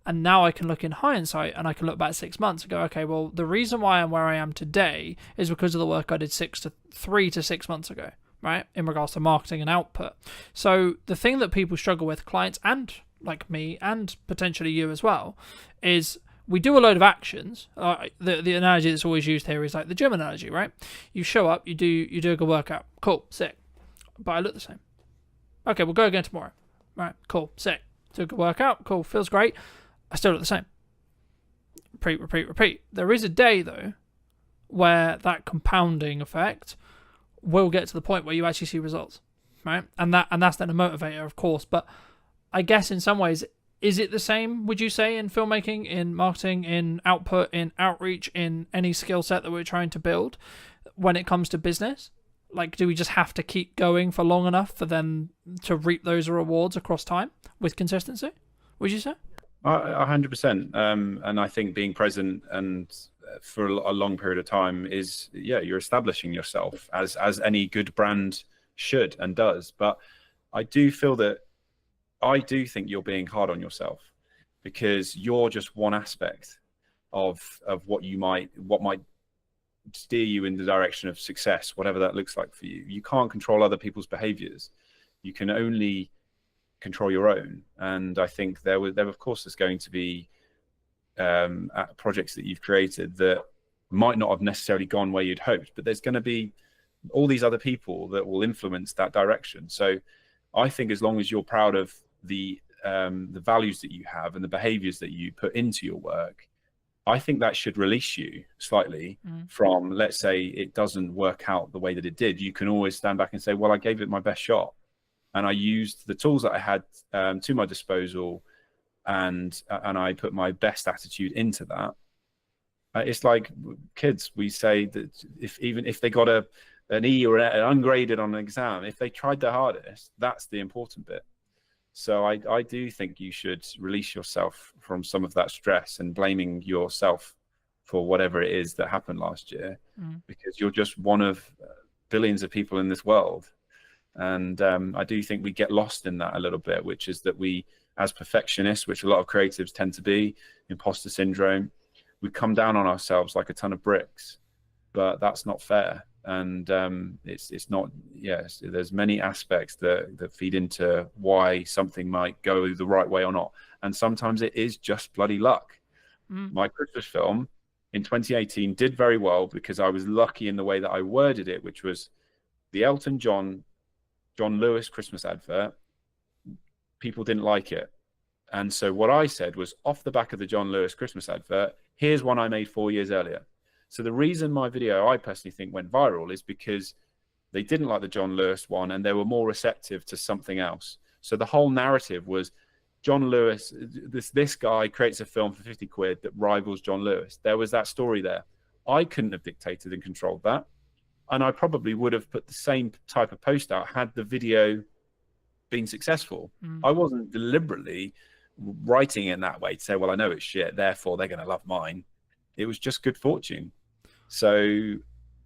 And now I can look in hindsight and I can look back 6 months and go, okay, well, the reason why I'm where I am today is because of the work I did 3 to 6 months ago, right? In regards to marketing and output. So the thing that people struggle with, clients and like me and potentially you as well, is we do a load of actions. The analogy that's always used here is like the gym analogy, right? You show up, you do a good workout. Cool, sick. But I look the same. Okay, we'll go again tomorrow. Right, cool, sick. Do a good workout, cool, feels great. I still look the same. Repeat. There is a day, though, where that compounding effect will get to the point where you actually see results, right? And that's then a motivator, of course. But I guess in some ways, is it the same, would you say, in filmmaking, in marketing, in output, in outreach, in any skill set that we're trying to build when it comes to business? Like, do we just have to keep going for long enough for them to reap those rewards across time with consistency, would you say? 100%. And I think being present and for a long period of time is, you're establishing yourself as any good brand should and does. But I do think you're being hard on yourself, because you're just one aspect of what might steer you in the direction of success, whatever that looks like for you. You can't control other people's behaviors. You can only control your own. And I think there of course there's going to be projects that you've created that might not have necessarily gone where you'd hoped, but there's going to be all these other people that will influence that direction. So I think as long as you're proud of the values that you have and the behaviors that you put into your work, I think that should release you slightly from, let's say it doesn't work out the way that it did. You can always stand back and say, well, I gave it my best shot, and I used the tools that I had to my disposal, and I put my best attitude into that. It's like kids, we say that even if they got an E or an ungraded on an exam, if they tried their hardest, that's the important bit. So I do think you should release yourself from some of that stress and blaming yourself for whatever it is that happened last year, because you're just one of billions of people in this world. And I do think we get lost in that a little bit, which is that we, as perfectionists, which a lot of creatives tend to be, imposter syndrome, we come down on ourselves like a ton of bricks, but that's not fair. And it's not, yes, there's many aspects that feed into why something might go the right way or not. And sometimes it is just bloody luck. My Christmas film in 2018 did very well because I was lucky in the way that I worded it, which was the Elton John Lewis Christmas advert. People didn't like it. And so what I said was, off the back of the John Lewis Christmas advert, here's one I made 4 years earlier. So the reason my video, I personally think, went viral is because they didn't like the John Lewis one and they were more receptive to something else. So the whole narrative was John Lewis, this guy creates a film for 50 quid that rivals John Lewis. There was that story there. I couldn't have dictated and controlled that. And I probably would have put the same type of post out had the video been successful. I wasn't deliberately writing it in that way to say, well, I know it's shit, therefore they're going to love mine. It was just good fortune. So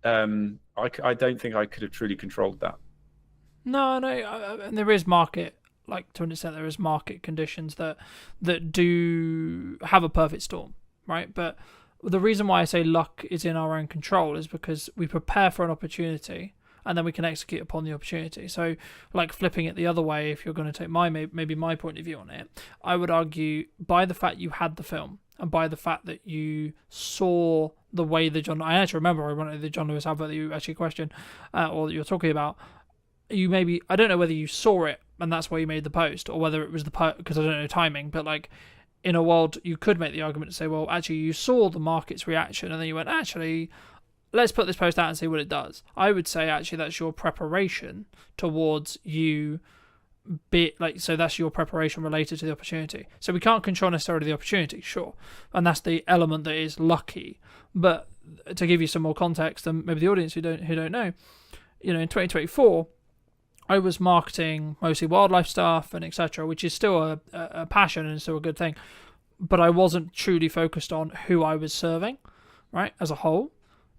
I don't think I could have truly controlled that. No, and there is market, like to an extent, there is market conditions that do have a perfect storm, right? But the reason why I say luck is in our own control is because we prepare for an opportunity and then we can execute upon the opportunity. So, like flipping it the other way, if you're going to take maybe my point of view on it, I would argue by the fact you had the film and by the fact that you saw the way I actually remember the John Lewis advert that you actually questioned or that you're talking about. I don't know whether you saw it and that's why you made the post, or whether it was because I don't know timing, but like in a world you could make the argument to say, well, actually you saw the market's reaction and then you went, actually, let's put this post out and see what it does. I would say actually that's your preparation towards you so that's your preparation related to the opportunity. So we can't control necessarily the opportunity, sure, and that's the element that is lucky. But to give you some more context, and maybe the audience who don't know, in 2024 I was marketing mostly wildlife stuff and etc., which is still a passion and still a good thing, but I wasn't truly focused on who I was serving, right, as a whole,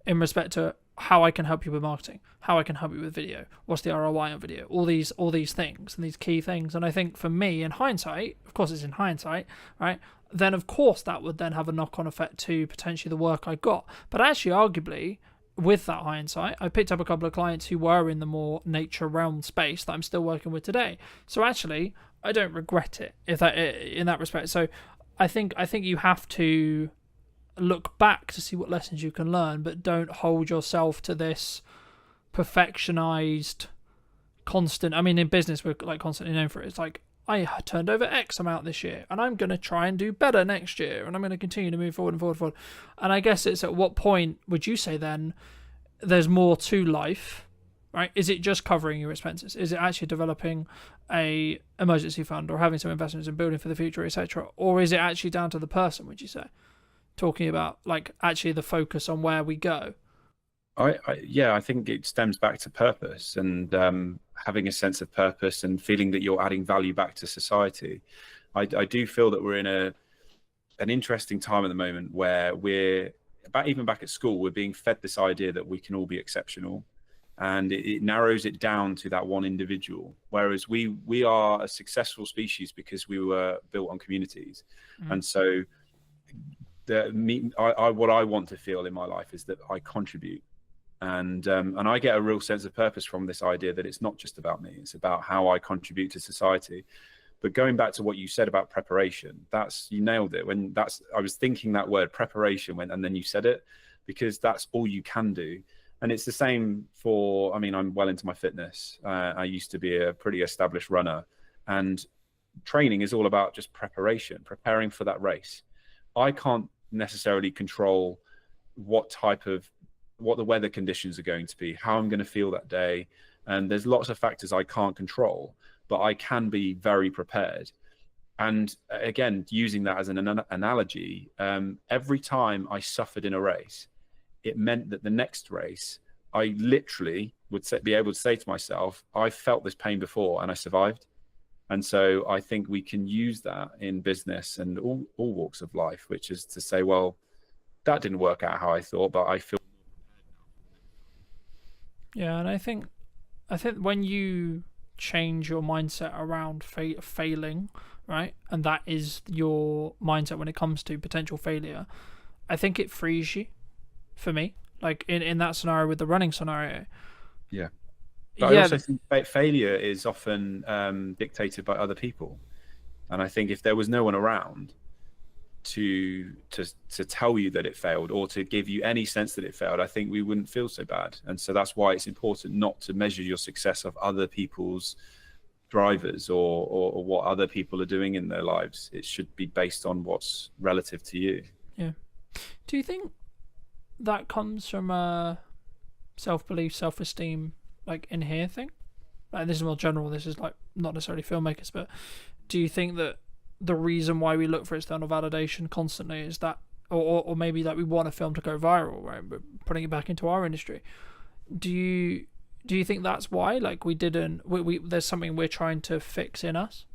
in respect to how I can help you with marketing, how I can help you with video, what's the ROI on video, all these things and these key things. And I think for me, in hindsight, of course it's in hindsight, right, then of course that would then have a knock-on effect to potentially the work I got. But actually, arguably, with that hindsight, I picked up a couple of clients who were in the more nature realm space that I'm still working with today. So actually, I don't regret it in that respect. So I think you have to look back to see what lessons you can learn, but don't hold yourself to this perfectionized constant. I mean, in business we're like constantly known for it. It's like, I turned over X amount this year and I'm going to try and do better next year and I'm going to continue to move forward and forward and forward. And I guess it's at what point would you say then there's more to life, right? Is it just covering your expenses? Is it actually developing a emergency fund or having some investments in building for the future, etc.? Or is it actually down to the person, would you say? Talking about like actually the focus on where we go. I think it stems back to purpose and having a sense of purpose and feeling that you're adding value back to society. I do feel that we're in an interesting time at the moment where even back at school, we're being fed this idea that we can all be exceptional, and it narrows it down to that one individual. Whereas we are a successful species because we were built on communities, and so what I want to feel in my life is that I contribute. And I get a real sense of purpose from this idea that it's not just about me, it's about how I contribute to society. But going back to what you said about preparation, you nailed it. I was thinking that word preparation and then you said it, because that's all you can do. And it's the same I'm well into my fitness. I used to be a pretty established runner, and training is all about just preparing for that race. I can't necessarily control what the weather conditions are going to be, how I'm going to feel that day. And there's lots of factors I can't control, but I can be very prepared. And again, using that as an analogy, every time I suffered in a race, it meant that the next race, I literally would be able to say to myself, I felt this pain before and I survived. And so I think we can use that in business and all walks of life, which is to say, well, that didn't work out how I thought, but I feel. Yeah, and I think when you change your mindset around failing, right, and that is your mindset when it comes to potential failure, I think it frees you. For me, like in that scenario with the running scenario. Yeah. But yeah, I also think failure is often dictated by other people, and I think if there was no one around to tell you that it failed or to give you any sense that it failed, I think we wouldn't feel so bad. And so that's why it's important not to measure your success of other people's drivers or what other people are doing in their lives. It should be based on what's relative to you. Yeah. Do you think that comes from a self-belief, self-esteem, like in here thing? Like, this is more general, this is like not necessarily filmmakers, but do you think that the reason why we look for external validation constantly is that, or maybe that we want a film to go viral, right? But putting it back into our industry, do you think that's why, like, we there's something we're trying to fix in us?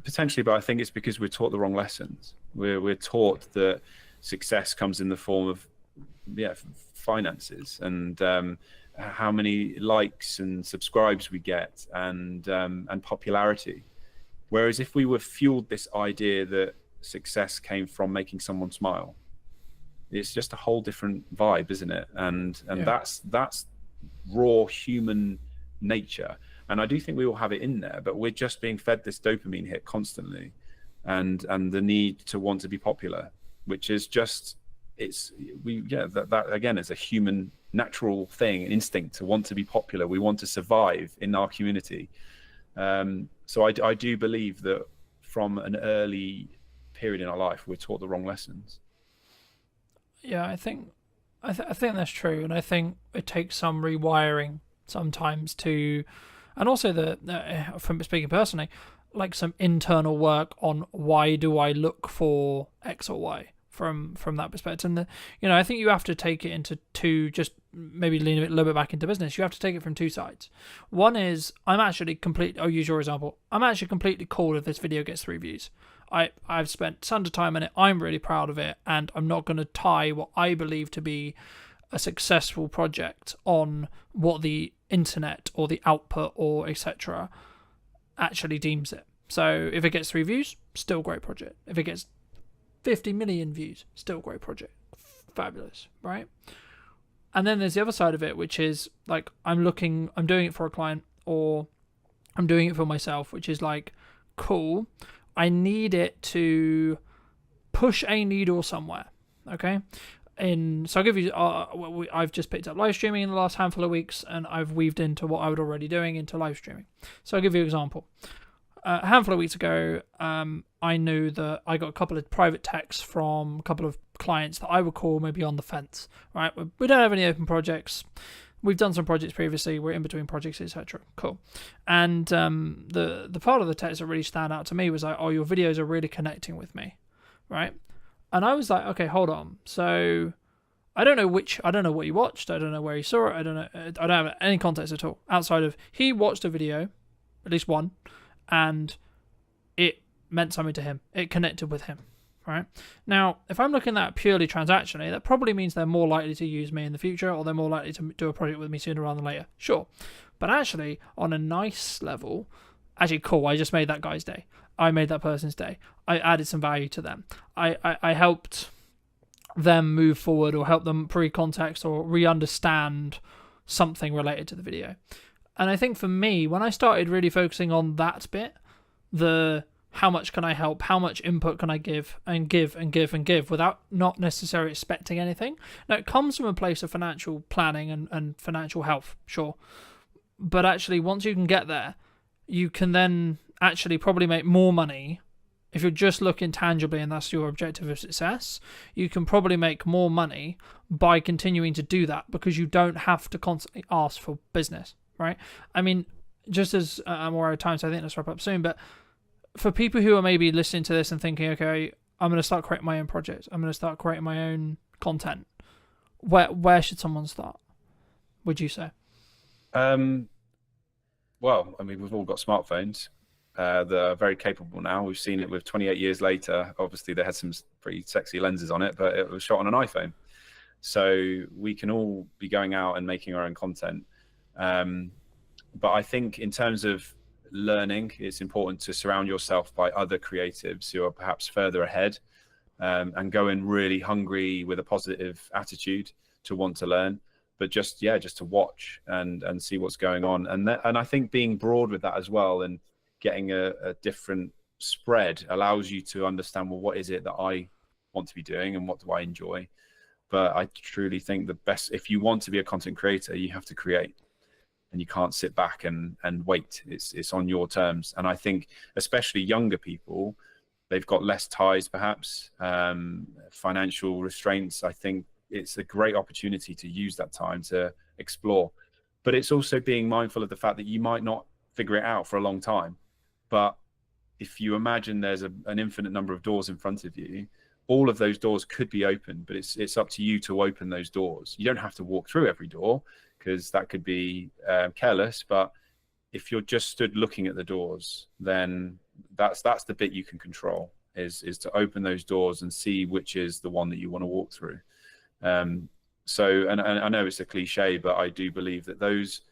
Potentially, but I think it's because we're taught the wrong lessons. We're taught that success comes in the form of finances and how many likes and subscribes we get and popularity. Whereas if we were fueled this idea that success came from making someone smile, it's just a whole different vibe, isn't it? And that's raw human nature. And I do think we all have it in there, but we're just being fed this dopamine hit constantly, and the need to want to be popular, which is just that again is a human natural thing, an instinct to want to be popular. We want to survive in our community. So I do believe that from an early period in our life, we're taught the wrong lessons. Yeah, I think that's true, and I think it takes some rewiring sometimes to, and also from speaking personally, like some internal work on why do I look for X or Y from that perspective. And I think you have to take it into two, just maybe lean a little bit back into business. You have to take it from two sides. One is I'll use your example. I'm actually completely cool if this video gets 3 views. I've spent tons of time on it. I'm really proud of it, and I'm not going to tie what I believe to be a successful project on what the internet or the output or etc. actually deems it. So if it gets 3 views, still great project. If it gets 50 million views, still great project. Fabulous, right? And then there's the other side of it, which is like I'm doing it for a client or I'm doing it for myself, which is like, cool, I need it to push a needle somewhere, okay? So I'll give you, I've just picked up live streaming in the last handful of weeks, and I've weaved into what I was already doing into live streaming. So I'll give you an example. A handful of weeks ago, I knew that I got a couple of private texts from a couple of clients that I would call maybe on the fence, right? We don't have any open projects. We've done some projects previously. We're in between projects, etc. Cool. And the part of the text that really stand out to me was like, oh, your videos are really connecting with me, right? And I was like, okay, hold on. So I don't know what he watched. I don't know where he saw it. I don't have any context at all outside of he watched a video, at least one, and it meant something to him. It connected with him, right? Now, if I'm looking at that purely transactionally, that probably means they're more likely to use me in the future, or they're more likely to do a project with me sooner rather than later. Sure. But actually, on a nice level, actually, cool, I just made that guy's day. I made that person's day. I added some value to them. I helped them move forward or help them pre-context or re-understand something related to the video. And I think for me, when I started really focusing on that bit, the how much can I help, how much input can I give and give and give and give without not necessarily expecting anything. Now, it comes from a place of financial planning and financial health, sure. But actually, once you can get there, you can then actually probably make more money. If you're just looking tangibly and that's your objective of success, you can probably make more money by continuing to do that because you don't have to constantly ask for business, right? I mean, just as I'm aware of time, so I think let's wrap up soon, but for people who are maybe listening to this and thinking, okay, I'm going to start creating my own projects, I'm going to start creating my own content, where should someone start, would you say? well, I mean, we've all got smartphones that are very capable now. We've seen it with 28 years later. Obviously, they had some pretty sexy lenses on it, but it was shot on an iPhone. So we can all be going out and making our own content. But I think in terms of learning, it's important to surround yourself by other creatives who are perhaps further ahead, and go in really hungry with a positive attitude to want to learn, but just to watch and see what's going on. And I think being broad with that as well, and getting a different spread, allows you to understand, well, what is it that I want to be doing and what do I enjoy? But I truly think the best, if you want to be a content creator, you have to create, and you can't sit back and wait. It's on your terms. And I think especially younger people, they've got less ties, perhaps, financial restraints. I think it's a great opportunity to use that time to explore. But it's also being mindful of the fact that you might not figure it out for a long time. But if you imagine there's an infinite number of doors in front of you, all of those doors could be open, but it's up to you to open those doors. You don't have to walk through every door, because that could be careless. But if you're just stood looking at the doors, then that's the bit you can control, is to open those doors and see which is the one that you want to walk through. So, and I know it's a cliche, but I do believe that those,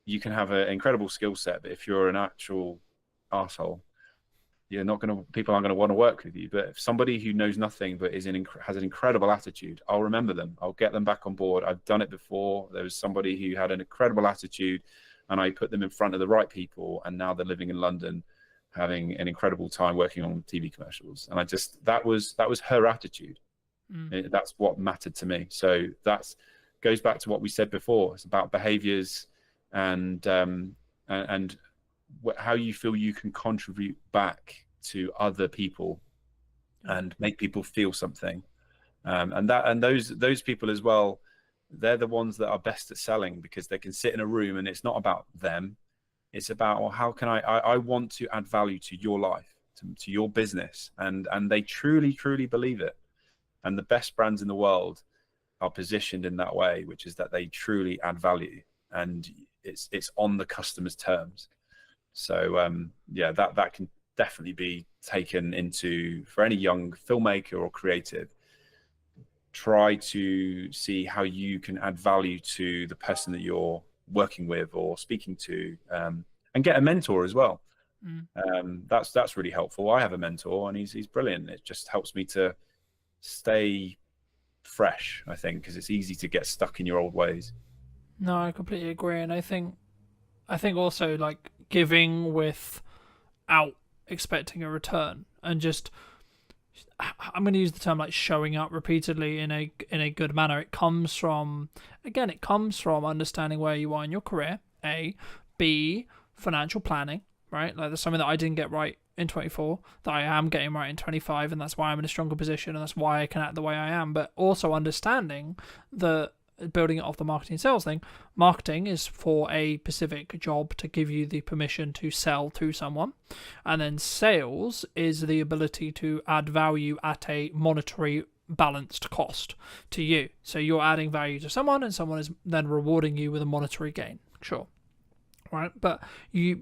you can have an incredible skill set, but if you're an actual arsehole, people aren't going to want to work with you. But if somebody who knows nothing but has an incredible attitude, I'll remember them. I'll get them back on board. I've done it before. There was somebody who had an incredible attitude, and I put them in front of the right people, and now they're living in London, having an incredible time working on TV commercials. And that was her attitude. That's what mattered to me. So that goes back to what we said before. It's about behaviors and how you feel you can contribute back to other people and make people feel something. And those people as well, they're the ones that are best at selling, because they can sit in a room and it's not about them. It's about, well, how can I want to add value to your life, to your business. And they truly, truly believe it. And the best brands in the world are positioned in that way, which is that they truly add value, and it's on the customer's terms. So that can definitely be taken into, for any young filmmaker or creative, try to see how you can add value to the person that you're working with or speaking to, and get a mentor as well. That's really helpful. I have a mentor, and he's brilliant. It just helps me to stay fresh, I think, because it's easy to get stuck in your old ways. No, I completely agree. And I think also, like, giving without expecting a return, and just, I'm going to use the term like showing up repeatedly in a good manner. It comes from understanding where you are in your career, A. B, financial planning, right? Like, there's something that I didn't get right in 24 that I am getting right in 25, and that's why I'm in a stronger position, and that's why I can act the way I am. But also understanding the building it off the marketing sales thing. Marketing is for a specific job to give you the permission to sell to someone, and then sales is the ability to add value at a monetary balanced cost to you. So you're adding value to someone, and someone is then rewarding you with a monetary gain. Sure. Right, but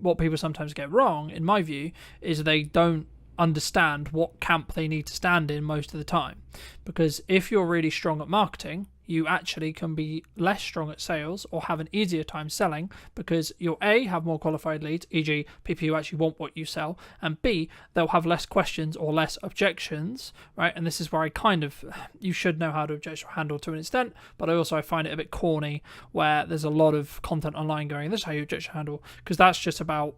what people sometimes get wrong, in my view, is they don't understand what camp they need to stand in most of the time. Because if you're really strong at marketing, you actually can be less strong at sales, or have an easier time selling, because you'll A, have more qualified leads, e.g. people who actually want what you sell, and B, they'll have less questions or less objections, right? And this is where you should know how to objection handle to an extent, but I find it a bit corny where there's a lot of content online going, this is how you objection handle, because that's just about,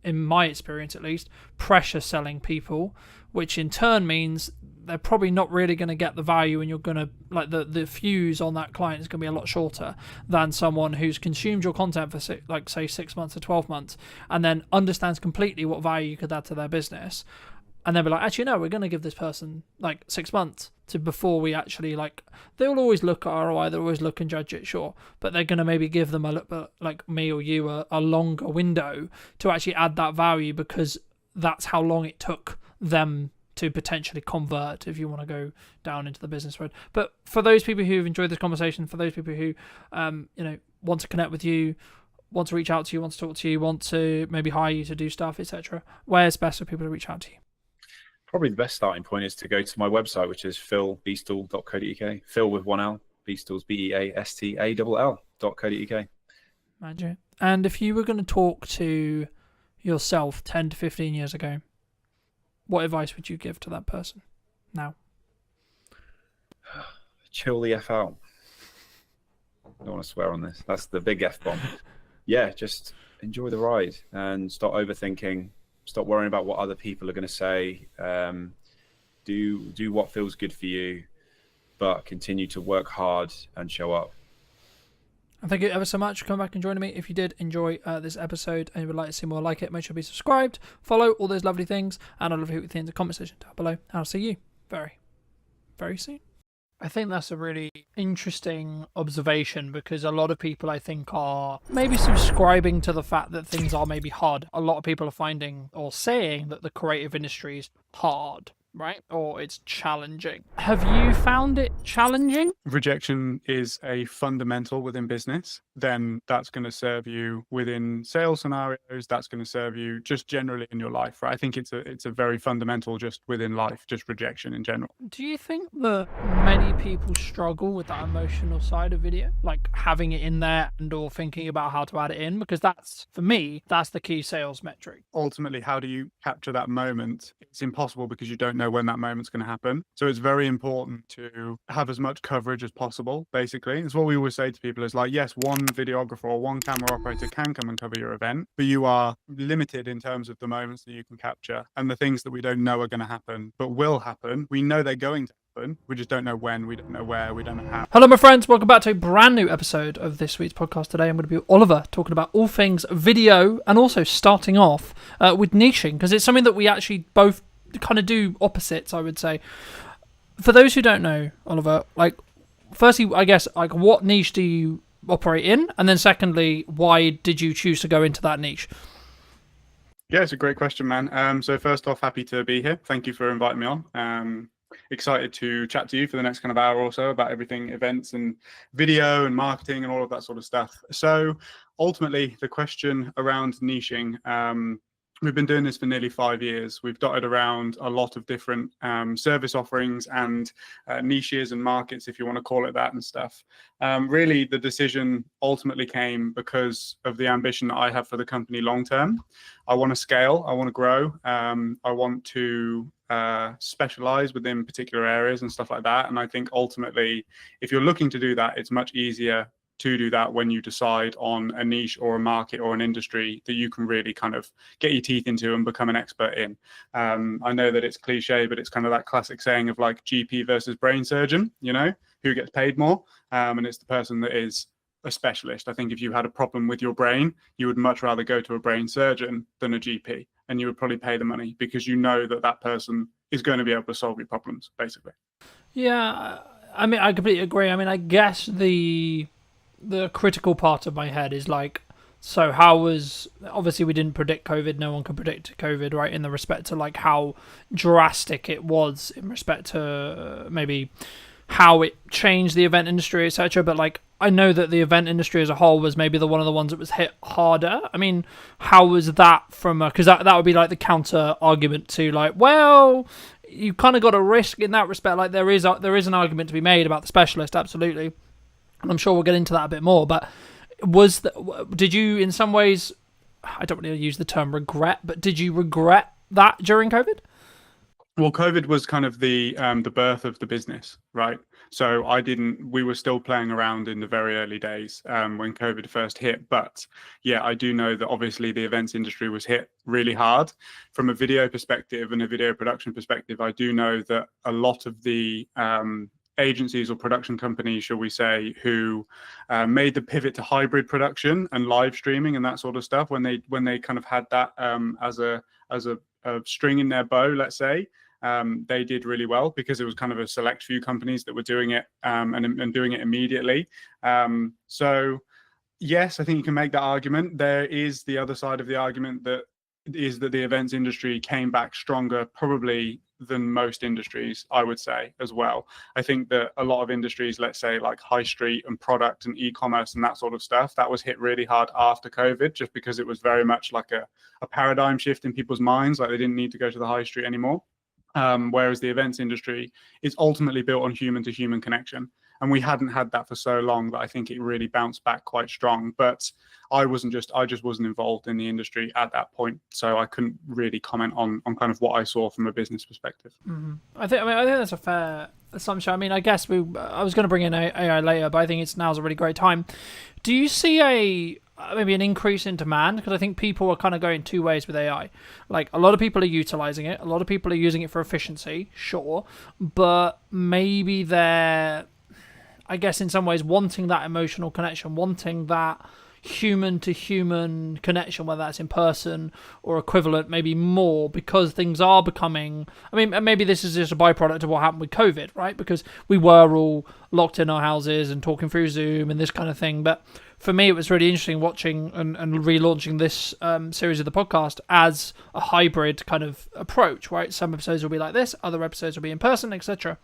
in my experience at least, pressure selling people, which in turn means they're probably not really going to get the value, and you're going to, like, the fuse on that client is going to be a lot shorter than someone who's consumed your content for say 6 months or 12 months and then understands completely what value you could add to their business, and then be like, actually no, we're going to give this person like 6 months to before we actually, like, they'll always look at ROI, they'll always look and judge it, sure, but they're going to maybe give them a little bit, like me or you, a longer window to actually add that value, because that's how long it took them to potentially convert, if you want to go down into the business road. But for those people who've enjoyed this conversation, for those people who want to connect with you, want to reach out to you, want to talk to you, want to maybe hire you to do stuff, etc., where's best for people to reach out to you? Probably the best starting point is to go to my website, which is philbeastall.co.uk. Phil with one L, Beastall's BEASTALL.co.uk. Magic. And if you were going to talk to yourself 10 to 15 years ago, what advice would you give to that person now? Chill the F out. I don't want to swear on this. That's the big F bomb. Yeah, just enjoy the ride and stop overthinking. Stop worrying about what other people are going to say. Do what feels good for you, but continue to work hard and show up. And thank you ever so much for coming back and joining me. If you did enjoy this episode and you would like to see more like it, make sure to be subscribed, follow, all those lovely things, and I'd love to hear what you think in the comment section down below. And I'll see you very, very soon. I think that's a really interesting observation, because a lot of people, I think, are maybe subscribing to the fact that things are maybe hard. A lot of people are finding or saying that the creative industry is hard, right? Or it's challenging. Have you found it challenging? Rejection is a fundamental within business. Then that's going to serve you within sales scenarios. That's going to serve you just generally in your life, right? I think it's a very fundamental just within life, just rejection in general. Do you think that many people struggle with that emotional side of video, like having it in there and or thinking about how to add it in? Because that's, for me, that's the key sales metric. Ultimately, how do you capture that moment? It's impossible because you don't know when that moment's going to happen. So it's very important to have as much coverage as possible, basically. It's what we always say to people is like, yes, one videographer or one camera operator can come and cover your event, but you are limited in terms of the moments that you can capture and the things that we don't know are going to happen, but will happen. We know they're going to happen. We just don't know when, we don't know where, we don't know how. Hello, my friends. Welcome back to a brand new episode of this week's podcast. Today, I'm going to be with Oliver, talking about all things video and also starting off with niching, because it's something that we actually both kind of do opposites, I would say. For those who don't know, Oliver, like, firstly, I guess, like, what niche do you operate in? And then secondly, why did you choose to go into that niche? Yeah, it's a great question, man. So first off, happy to be here. Thank you for inviting me on. Excited to chat to you for the next kind of hour or so about everything events and video and marketing and all of that sort of stuff. So ultimately, the question around niching, we've been doing this for nearly 5 years. We've dotted around a lot of different service offerings and niches and markets, if you want to call it that, and stuff. Really, the decision ultimately came because of the ambition that I have for the company long term. I want to scale. I want to grow. I want to specialize within particular areas and stuff like that. And I think ultimately, if you're looking to do that, it's much easier to do that when you decide on a niche or a market or an industry that you can really kind of get your teeth into and become an expert in. I know that it's cliche, but it's kind of that classic saying of like GP versus brain surgeon, you know, who gets paid more. And it's the person that is a specialist. I think if you had a problem with your brain, you would much rather go to a brain surgeon than a GP, and you would probably pay the money because you know that that person is going to be able to solve your problems, basically. Yeah, I mean, I completely agree. I mean, I guess the critical part of my head is like, so how was, obviously we didn't predict COVID, no one could predict COVID, right, in the respect to like how drastic it was in respect to maybe how it changed the event industry, etc. But like, I know that the event industry as a whole was maybe one of the ones that was hit harder. I mean, how was that from because that would be like the counter argument to like, well, you kind of got a risk in that respect. Like there is an argument to be made about the specialist, absolutely. And I'm sure we'll get into that a bit more. But did you, in some ways, I don't really use the term regret, but did you regret that during COVID? Well, COVID was kind of the birth of the business, right? So we were still playing around in the very early days when COVID first hit. But yeah, I do know that obviously the events industry was hit really hard. From a video perspective and a video production perspective, I do know that a lot of the agencies or production companies, shall we say, who made the pivot to hybrid production and live streaming and that sort of stuff, when they kind of had that as a string in their bow, let's say, they did really well because it was kind of a select few companies that were doing it and doing it immediately. So yes, I think you can make that argument. There is the other side of the argument that is that the events industry came back stronger, probably than most industries, I would say, as well. I think that a lot of industries, let's say like high street and product and e-commerce and that sort of stuff, that was hit really hard after COVID, just because it was very much like a paradigm shift in people's minds. Like they didn't need to go to the high street anymore. Whereas the events industry is ultimately built on human to human connection. And we hadn't had that for so long that I think it really bounced back quite strong. But I just wasn't involved in the industry at that point, so I couldn't really comment on kind of what I saw from a business perspective. Mm-hmm. I think that's a fair assumption. I mean, I guess I was going to bring in AI later, but I think now's a really great time. Do you see maybe an increase in demand? Because I think people are kind of going two ways with AI. Like, a lot of people are utilizing it, a lot of people are using it for efficiency, sure, but maybe they're, I guess, in some ways wanting that emotional connection, wanting that human to human connection, whether that's in person or equivalent, maybe more, because things are becoming, I mean, maybe this is just a byproduct of what happened with COVID, right? Because we were all locked in our houses and talking through Zoom and this kind of thing. But for me, it was really interesting watching and relaunching this series of the podcast as a hybrid kind of approach, right? Some episodes will be like this, other episodes will be in person, etc.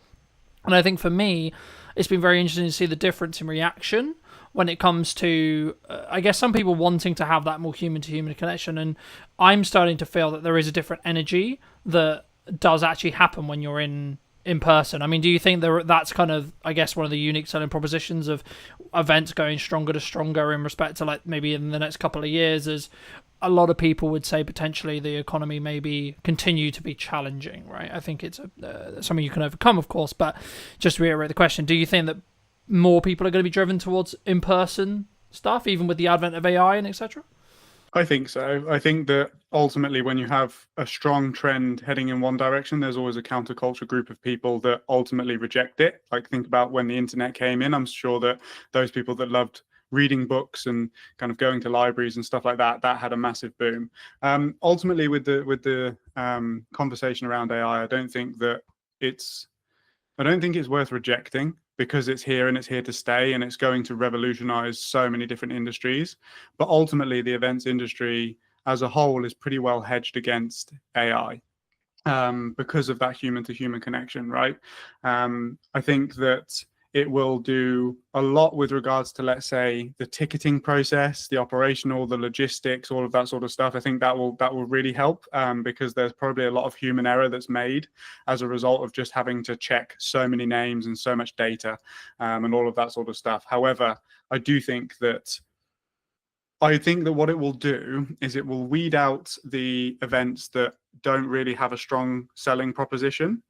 And I think for me, it's been very interesting to see the difference in reaction when it comes to, I guess, some people wanting to have that more human-to-human connection. And I'm starting to feel that there is a different energy that does actually happen when you're in person. I mean, do you think that's kind of, I guess, one of the unique selling propositions of events going stronger to stronger in respect to, like, maybe in the next couple of years, as a lot of people would say potentially the economy maybe continue to be challenging, right? I think it's something you can overcome, of course, but just to reiterate the question, do you think that more people are going to be driven towards in-person stuff, even with the advent of AI and etc.? I think so. I think that ultimately when you have a strong trend heading in one direction, there's always a counterculture group of people that ultimately reject it. Like, think about when the internet came in. I'm sure that those people that loved reading books and kind of going to libraries and stuff like that had a massive boom. Ultimately, with the conversation around AI, I don't think it's worth rejecting, because it's here and it's here to stay, and it's going to revolutionize so many different industries. But ultimately, the events industry as a whole is pretty well hedged against AI because of that human to human connection, right? I think that it will do a lot with regards to, let's say, the ticketing process, the operational, the logistics, all of that sort of stuff. I think that will really help because there's probably a lot of human error that's made as a result of just having to check so many names and so much data and all of that sort of stuff. However, I think that what it will do is it will weed out the events that don't really have a strong selling proposition.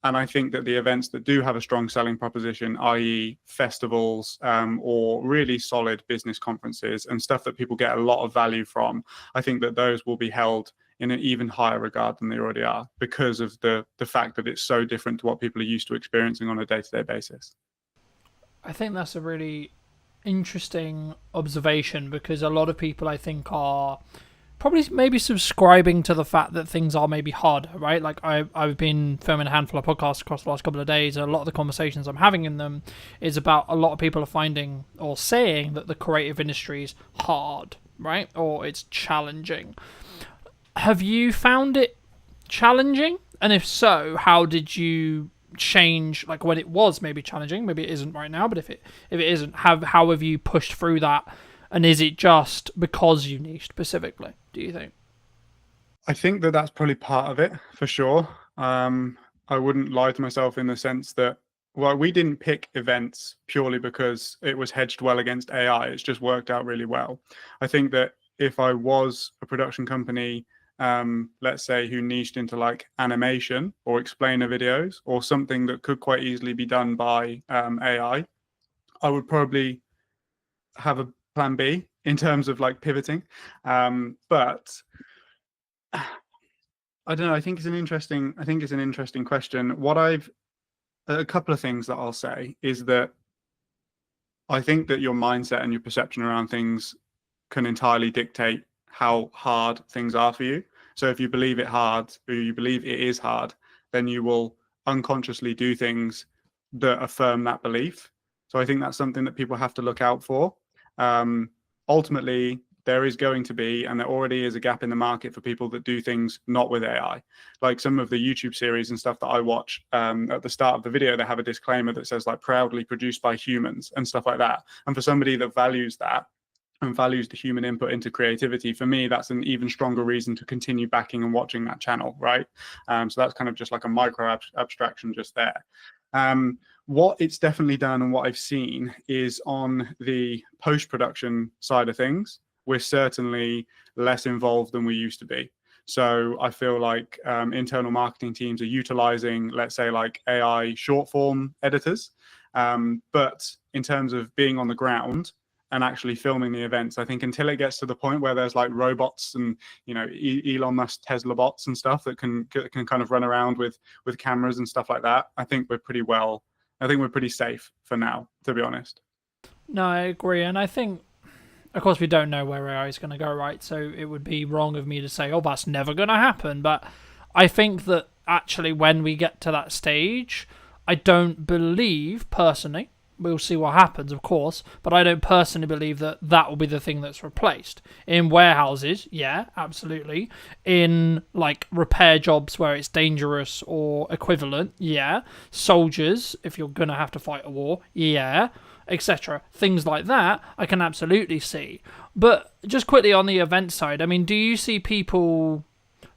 And I think that the events that do have a strong selling proposition, i.e. festivals or really solid business conferences and stuff that people get a lot of value from, I think that those will be held in an even higher regard than they already are, because of the fact that it's so different to what people are used to experiencing on a day-to-day basis. I think that's a really interesting observation, because a lot of people, I think, are probably maybe subscribing to the fact that things are maybe harder, right? Like, I've been filming a handful of podcasts across the last couple of days, and a lot of the conversations I'm having in them is about a lot of people are finding or saying that the creative industry is hard, right? Or it's challenging. Have you found it challenging? And if so, how did you change, like, when it was maybe challenging? Maybe it isn't right now, but if it isn't, how have you pushed through that? And is it just because you niche specifically, do you think? I think that that's probably part of it, for sure. I wouldn't lie to myself in the sense that, well, we didn't pick events purely because it was hedged well against AI. It's just worked out really well. I think that if I was a production company, let's say, who niched into like animation or explainer videos or something that could quite easily be done by AI, I would probably have a plan B in terms of like pivoting. But I don't know. I think it's an interesting question. A couple of things that I'll say is that I think that your mindset and your perception around things can entirely dictate how hard things are for you. So if you believe it is hard, then you will unconsciously do things that affirm that belief. So I think that's something that people have to look out for. Ultimately, there is going to be, and there already is, a gap in the market for people that do things not with AI. Like some of the YouTube series and stuff that I watch, at the start of the video, they have a disclaimer that says like proudly produced by humans and stuff like that. And for somebody that values that and values the human input into creativity, for me, that's an even stronger reason to continue backing and watching that channel, right? So that's kind of just like a micro abstraction just there. What it's definitely done and what I've seen is on the post-production side of things, we're certainly less involved than we used to be. So I feel like internal marketing teams are utilizing, let's say, like AI short form editors. But in terms of being on the ground and actually filming the events, I think until it gets to the point where there's like robots and, you know, Elon Musk Tesla bots and stuff that can kind of run around with cameras and stuff like that, I think we're pretty safe for now, to be honest. No, I agree. And I think, of course, we don't know where AI is going to go, right? So it would be wrong of me to say, oh, that's never going to happen. But I think that actually when we get to that stage, I don't believe, personally, we'll see what happens, of course, but I don't personally believe that that will be the thing that's replaced. In warehouses, yeah, absolutely. In, like, repair jobs where it's dangerous or equivalent, yeah. Soldiers, if you're going to have to fight a war, yeah, etc. Things like that, I can absolutely see. But just quickly on the event side, I mean, do you see people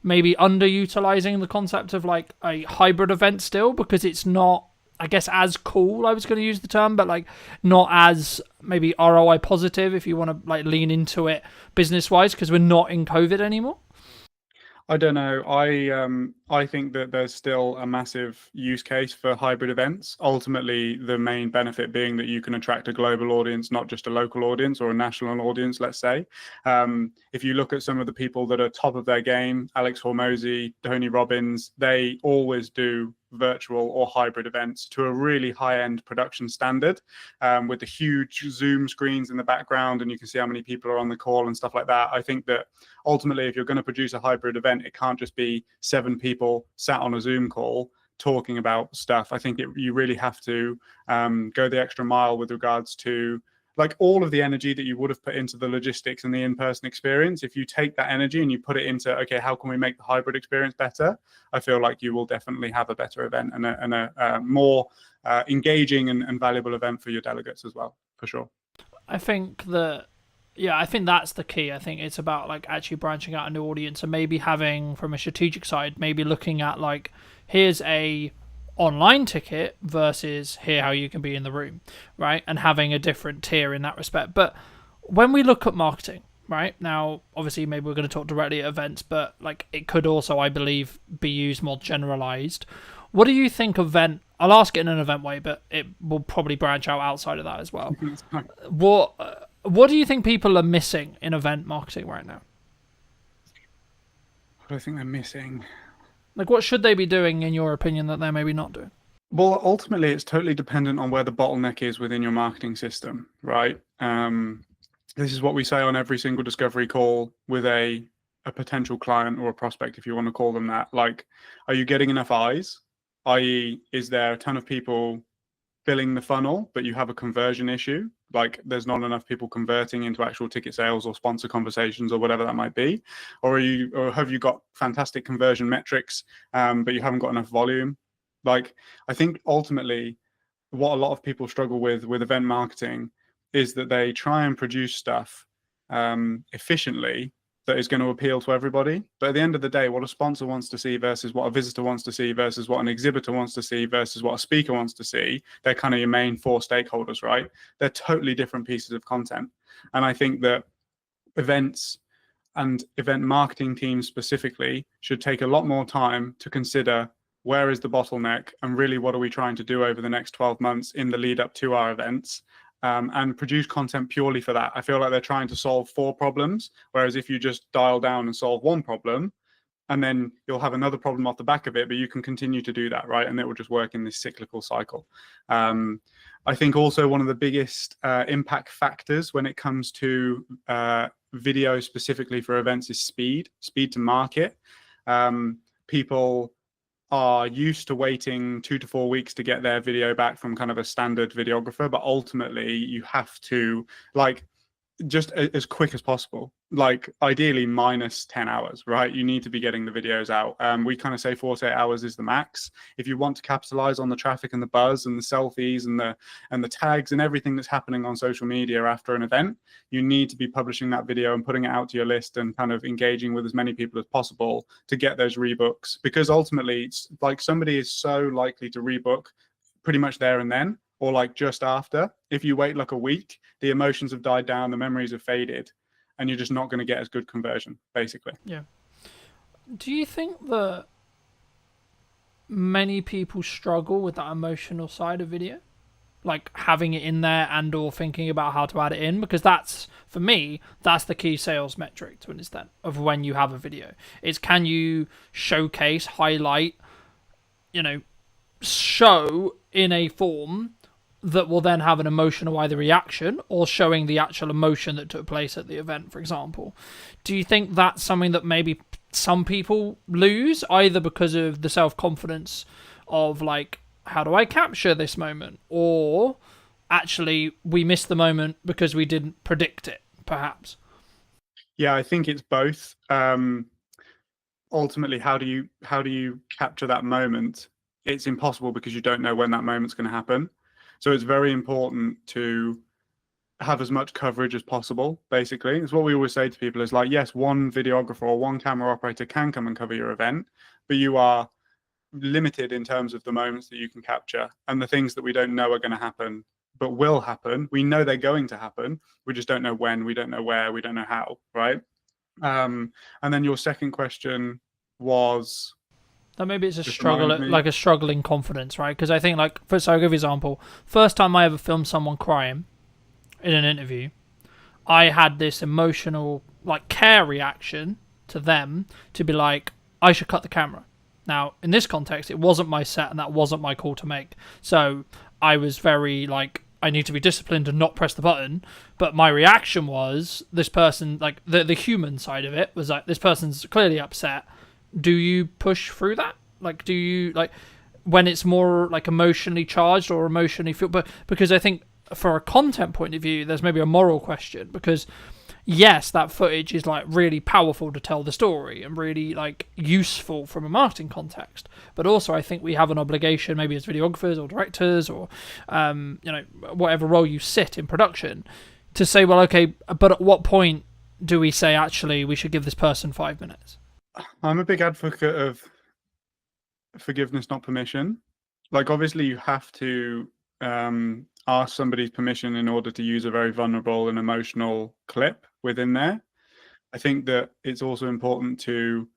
maybe underutilizing the concept of like a hybrid event still, because it's not, I guess, as cool, I was going to use the term, but like not as maybe ROI positive if you want to like lean into it business wise, because we're not in COVID anymore? I don't know. I think that there's still a massive use case for hybrid events. Ultimately, the main benefit being that you can attract a global audience, not just a local audience or a national audience, let's say. If you look at some of the people that are top of their game, Alex Hormozy, Tony Robbins, they always do virtual or hybrid events to a really high-end production standard, with the huge Zoom screens in the background, and you can see how many people are on the call and stuff like that. I think that ultimately, if you're going to produce a hybrid event, it can't just be 7 people sat on a Zoom call talking about stuff. I think you really have to go the extra mile with regards to like all of the energy that you would have put into the logistics and the in-person experience. If you take that energy and you put it into, okay, how can we make the hybrid experience better? I feel like you will definitely have a better event and a more engaging and valuable event for your delegates as well, for sure. I think that, yeah, I think that's the key. I think it's about like actually branching out a new audience and maybe having, from a strategic side, maybe looking at like, here's a online ticket versus here how you can be in the room, right? And having a different tier in that respect. But when we look at marketing, right, now obviously maybe we're going to talk directly at events, but like it could also, I believe, be used more generalized. What do you think I'll ask it in an event way, but it will probably branch out outside of that as well. What do you think people are missing in event marketing right now? What do I think they're missing? Like, what should they be doing, in your opinion, that they're maybe not doing? Well, ultimately, it's totally dependent on where the bottleneck is within your marketing system, right? This is what we say on every single discovery call with a potential client or a prospect, if you want to call them that. Like, are you getting enough eyes? I.e., is there a ton of people filling the funnel, but you have a conversion issue? Like there's not enough people converting into actual ticket sales or sponsor conversations or whatever that might be, or have you got fantastic conversion metrics, but you haven't got enough volume? Like I think ultimately, what a lot of people struggle with event marketing is that they try and produce stuff efficiently that is going to appeal to everybody. But at the end of the day, what a sponsor wants to see versus what a visitor wants to see versus what an exhibitor wants to see versus what a speaker wants to see, they're kind of your main 4 stakeholders, right? They're totally different pieces of content. And I think that events and event marketing teams specifically should take a lot more time to consider where is the bottleneck and really what are we trying to do over the next 12 months in the lead up to our events. And produce content purely for that. I feel like they're trying to solve 4 problems, whereas if you just dial down and solve 1 problem, and then you'll have another problem off the back of it, but you can continue to do that, right? And it will just work in this cyclical cycle. I think also one of the biggest impact factors when it comes to video specifically for events is speed to market. People are used to waiting 2 to 4 weeks to get their video back from kind of a standard videographer, but ultimately you have to, like, just as quick as possible, like ideally minus 10 hours, right? You need to be getting the videos out. We kind of say 48 hours is the max. If you want to capitalize on the traffic and the buzz and the selfies and the tags and everything that's happening on social media after an event, you need to be publishing that video and putting it out to your list and kind of engaging with as many people as possible to get those rebooks, because ultimately it's like somebody is so likely to rebook pretty much there and then, or like just after. If you wait like a week, the emotions have died down, the memories have faded, and you're just not going to get as good conversion, basically. Yeah. Do you think that many people struggle with that emotional side of video? Like having it in there and or thinking about how to add it in? Because that's, for me, that's the key sales metric to an extent of when you have a video. It's can you showcase, highlight, show in a form that will then have an emotional either reaction or showing the actual emotion that took place at the event, for example. Do you think that's something that maybe some people lose, either because of the self-confidence of like, how do I capture this moment? Or actually we missed the moment because we didn't predict it, perhaps? Yeah, I think it's both. Ultimately, how do you capture that moment? It's impossible because you don't know when that moment's going to happen. So it's very important to have as much coverage as possible, basically. It's what we always say to people is like, yes, one videographer or one camera operator can come and cover your event, but you are limited in terms of the moments that you can capture and the things that we don't know are going to happen, but will happen. We know they're going to happen. We just don't know when, we don't know where, we don't know how, right? And then your second question was... That maybe it's a struggle, like a struggling confidence, right? Because I think, like, so I'll give you an example. First time I ever filmed someone crying in an interview, I had this emotional, like, care reaction to them to be like, I should cut the camera. Now, in this context, it wasn't my set and that wasn't my call to make. So I was very, like, I need to be disciplined and not press the button. But my reaction was, this person, like, the human side of it was like, this person's clearly upset. Do you push through that? Like, do you, like, when it's more like emotionally charged or emotionally feel? But because I think for a content point of view, there's maybe a moral question, because yes, that footage is like really powerful to tell the story and really like useful from a marketing context. But also I think we have an obligation, maybe as videographers or directors or, whatever role you sit in production, to say, well, okay, but at what point do we say, actually, we should give this person 5 minutes? I'm a big advocate of forgiveness, not permission. Like, obviously, you have to ask somebody's permission in order to use a very vulnerable and emotional clip within there. I think that it's also important to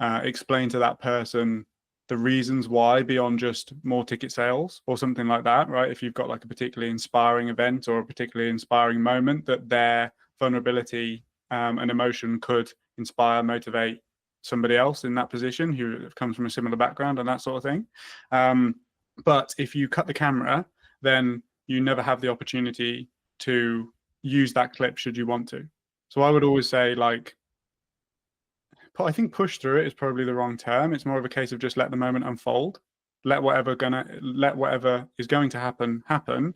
explain to that person the reasons why, beyond just more ticket sales or something like that, right? If you've got like a particularly inspiring event or a particularly inspiring moment, that their vulnerability and emotion could inspire, motivate somebody else in that position who comes from a similar background and that sort of thing. But if you cut the camera, then you never have the opportunity to use that clip should you want to. So I would always say, like, I think push through it is probably the wrong term. It's more of a case of just let the moment unfold, let whatever is going to happen,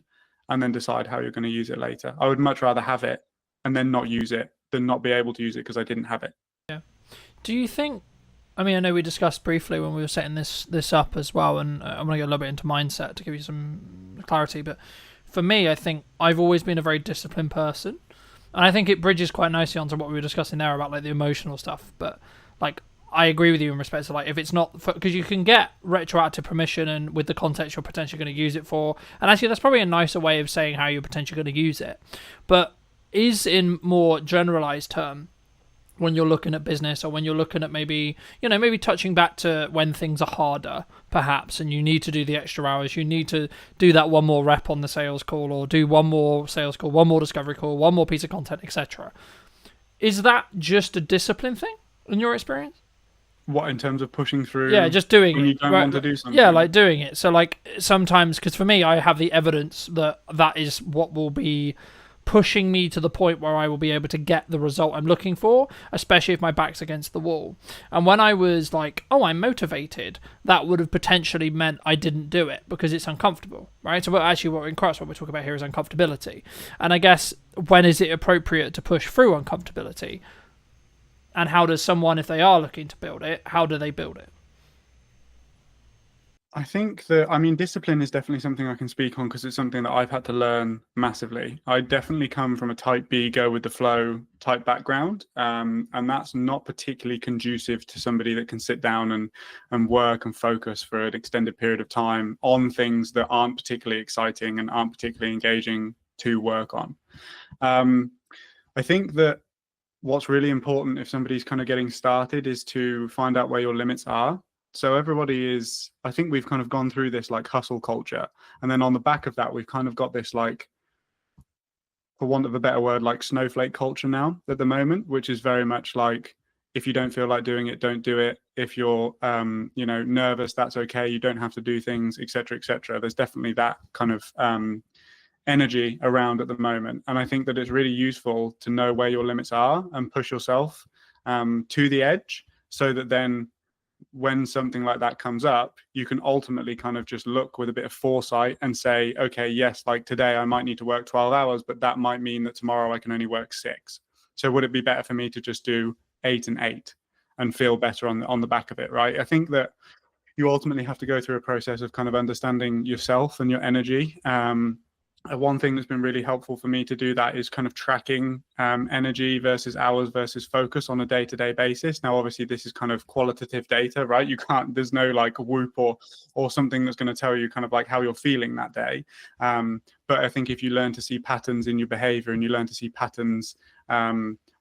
and then decide how you're going to use it later. I would much rather have it and then not use it than not be able to use it because I didn't have it. Yeah. Do you think, I mean, I know we discussed briefly when we were setting this up as well, and I'm going to get a little bit into mindset to give you some clarity, but for me, I think I've always been a very disciplined person, and I think it bridges quite nicely onto what we were discussing there about like the emotional stuff, but like, I agree with you in respect to like, if it's not, because you can get retroactive permission and with the context you're potentially going to use it for, and actually that's probably a nicer way of saying how you're potentially going to use it, but is in more generalized term, when you're looking at business or when you're looking at maybe touching back to when things are harder, perhaps, and you need to do the extra hours, you need to do that one more rep on the sales call or do one more sales call, one more discovery call, one more piece of content, etc. Is that just a discipline thing in your experience? What, in terms of pushing through? Yeah, just doing when it. You don't want to do something. Yeah, like doing it. So like sometimes, because for me, I have the evidence that is what will be pushing me to the point where I will be able to get the result I'm looking for, especially if my back's against the wall. And when I was like, oh, I'm motivated, that would have potentially meant I didn't do it because it's uncomfortable, right? So what in Christ, what we're talking about here is uncomfortability. And I guess, when is it appropriate to push through uncomfortability? And how does someone, if they are looking to build it, how do they build it? I think that, I mean, discipline is definitely something I can speak on because it's something that I've had to learn massively. I definitely come from a type B, go with the flow type background. And that's not particularly conducive to somebody that can sit down and work and focus for an extended period of time on things that aren't particularly exciting and aren't particularly engaging to work on. I think that what's really important if somebody's kind of getting started is to find out where your limits are. So everybody is, I think we've kind of gone through this like hustle culture. And then on the back of that, we've kind of got this like, for want of a better word, like snowflake culture now at the moment, which is very much like, if you don't feel like doing it, don't do it. If you're, nervous, that's okay. You don't have to do things, et cetera, et cetera. There's definitely that kind of energy around at the moment. And I think that it's really useful to know where your limits are and push yourself to the edge so that then when something like that comes up, you can ultimately kind of just look with a bit of foresight and say, okay, yes, like today I might need to work 12 hours, but that might mean that tomorrow I can only work 6. So would it be better for me to just do 8 and 8 and feel better on the back of it, right? I think that you ultimately have to go through a process of kind of understanding yourself and your energy. One thing that's been really helpful for me to do that is kind of tracking energy versus hours versus focus on a day-to-day basis. Now, obviously, this is kind of qualitative data, right? You can't, there's no like Whoop or something that's going to tell you kind of like how you're feeling that day. But I think if you learn to see patterns in your behavior and you learn to see patterns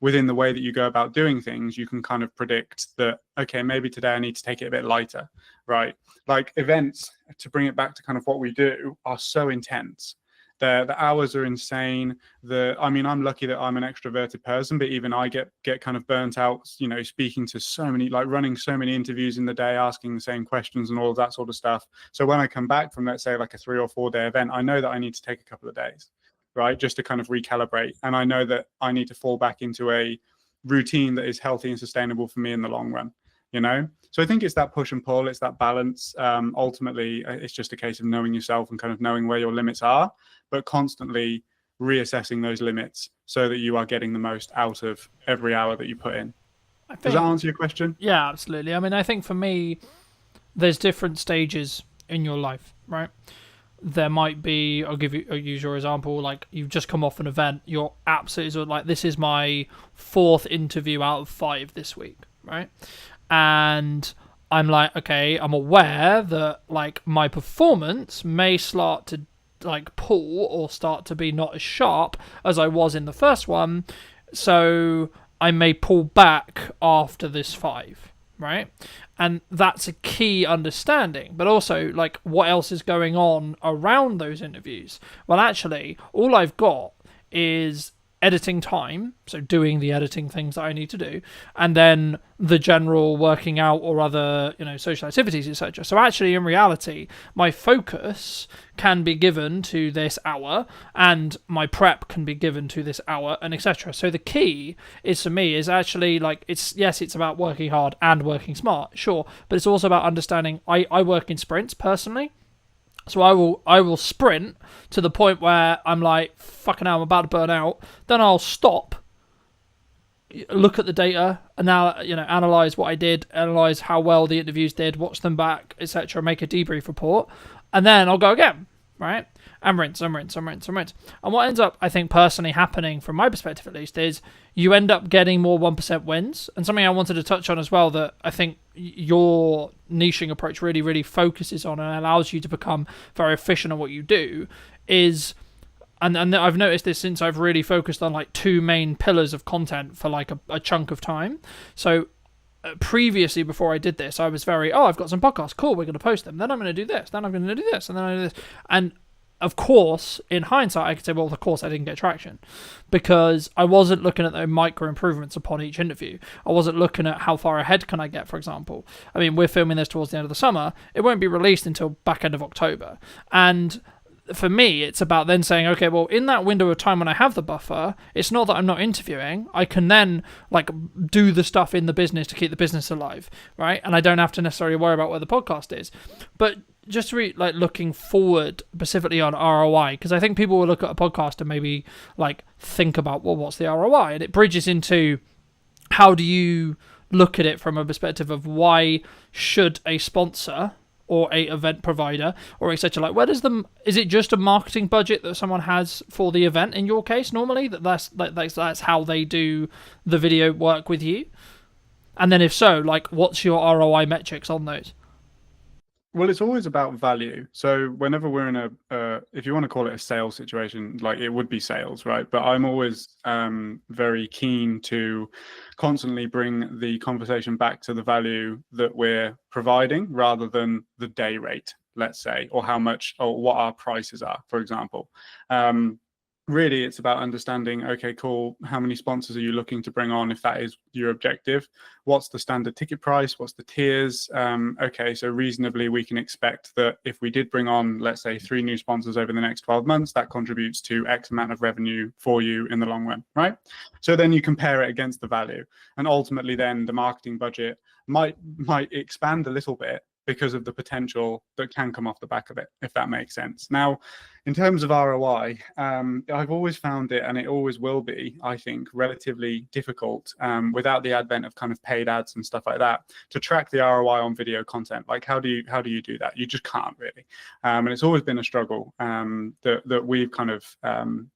within the way that you go about doing things, you can kind of predict that, okay, maybe today I need to take it a bit lighter, right? Like events, to bring it back to kind of what we do, are so intense. The hours are insane. I'm lucky that I'm an extroverted person, but even I get kind of burnt out, speaking to so many, like running so many interviews in the day, asking the same questions and all of that sort of stuff. So when I come back from, let's say, like a 3 or 4 day event, I know that I need to take a couple of days, right? Just to kind of recalibrate. And I know that I need to fall back into a routine that is healthy and sustainable for me in the long run, So I think it's that push and pull, it's that balance. Ultimately, it's just a case of knowing yourself and kind of knowing where your limits are, but constantly reassessing those limits so that you are getting the most out of every hour that you put in. Does that answer your question? Yeah, absolutely. I mean, I think for me, there's different stages in your life, right? There might be, I'll use your example, like you've just come off an event, you're absolutely like, this is my 4th interview out of 5 this week, right? And I'm like, okay, I'm aware that like my performance may start to like pull or start to be not as sharp as I was in the first one, so I may pull back after this 5, right? And that's a key understanding. But also, like, what else is going on around those interviews? Well, actually, all I've got is editing time, so doing the editing things that I need to do, and then the general working out or other, social activities, etc. So actually, in reality, my focus can be given to this hour, and my prep can be given to this hour, and etc. So the key is, for me, is actually like, it's about working hard and working smart, sure, but it's also about understanding. I work in sprints personally. So I will sprint to the point where I'm like, fucking hell, I'm about to burn out. Then I'll stop, look at the data, and now analyze what I did, analyze how well the interviews did, watch them back, etc., make a debrief report, and then I'll go again, right? And rinse. And what ends up, I think, personally happening, from my perspective at least, is you end up getting more 1% wins. And something I wanted to touch on as well that I think your niching approach really, really focuses on and allows you to become very efficient at what you do is, and I've noticed this since I've really focused on like 2 main pillars of content for like a chunk of time. So previously, before I did this, I was very, I've got some podcasts, cool, we're going to post them, then I'm going to do this, then I'm going to do this, and then I do this. And of course, in hindsight, I could say, well, of course I didn't get traction because I wasn't looking at the micro improvements upon each interview. I wasn't looking at how far ahead can I get, for example. I mean, we're filming this towards the end of the summer. It won't be released until back end of October. And for me, it's about then saying, okay, well, in that window of time when I have the buffer, it's not that I'm not interviewing. I can then like do the stuff in the business to keep the business alive, right? And I don't have to necessarily worry about where the podcast is. But just like looking forward specifically on ROI, because I think people will look at a podcast and maybe like think about, well, what's the ROI? And it bridges into how do you look at it from a perspective of why should a sponsor or a event provider or etc. Like, where does is it just a marketing budget that someone has for the event in your case normally? That's how they do the video work with you? And then if so, like, what's your ROI metrics on those? Well, it's always about value. So whenever we're in if you want to call it a sales situation, like it would be sales, right? But I'm always very keen to constantly bring the conversation back to the value that we're providing rather than the day rate, let's say, or how much or what our prices are, for example. Really, it's about understanding, okay, cool, how many sponsors are you looking to bring on if that is your objective? What's the standard ticket price? What's the tiers? Okay, so reasonably we can expect that if we did bring on, let's say, 3 new sponsors over the next 12 months, that contributes to X amount of revenue for you in the long run, right? So then you compare it against the value. And ultimately then the marketing budget might expand a little bit because of the potential that can come off the back of it, if that makes sense. Now, in terms of ROI, I've always found it, and it always will be, I think, relatively difficult without the advent of kind of paid ads and stuff like that to track the ROI on video content. Like, how do you do that? You just can't really, and it's always been a struggle that we've kind of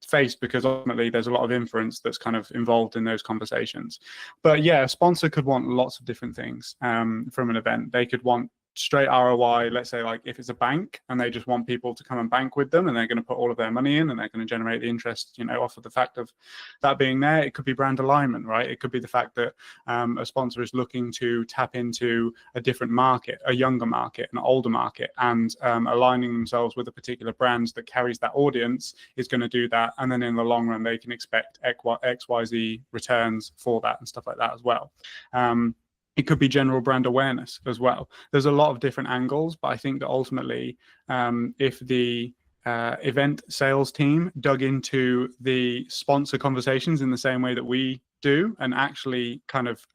faced, because ultimately there's a lot of inference that's kind of involved in those conversations. But yeah, a sponsor could want lots of different things from an event. They could want straight ROI, let's say, like if it's a bank and they just want people to come and bank with them and they're going to put all of their money in and they're going to generate the interest, off of the fact of that being there. It could be brand alignment, right? It could be the fact that a sponsor is looking to tap into a different market, a younger market, an older market, and aligning themselves with a particular brand that carries that audience is going to do that. And then in the long run, they can expect XYZ returns for that and stuff like that as well. It could be general brand awareness as well. There's a lot of different angles, but I think that ultimately, if the event sales team dug into the sponsor conversations in the same way that we do and actually kind of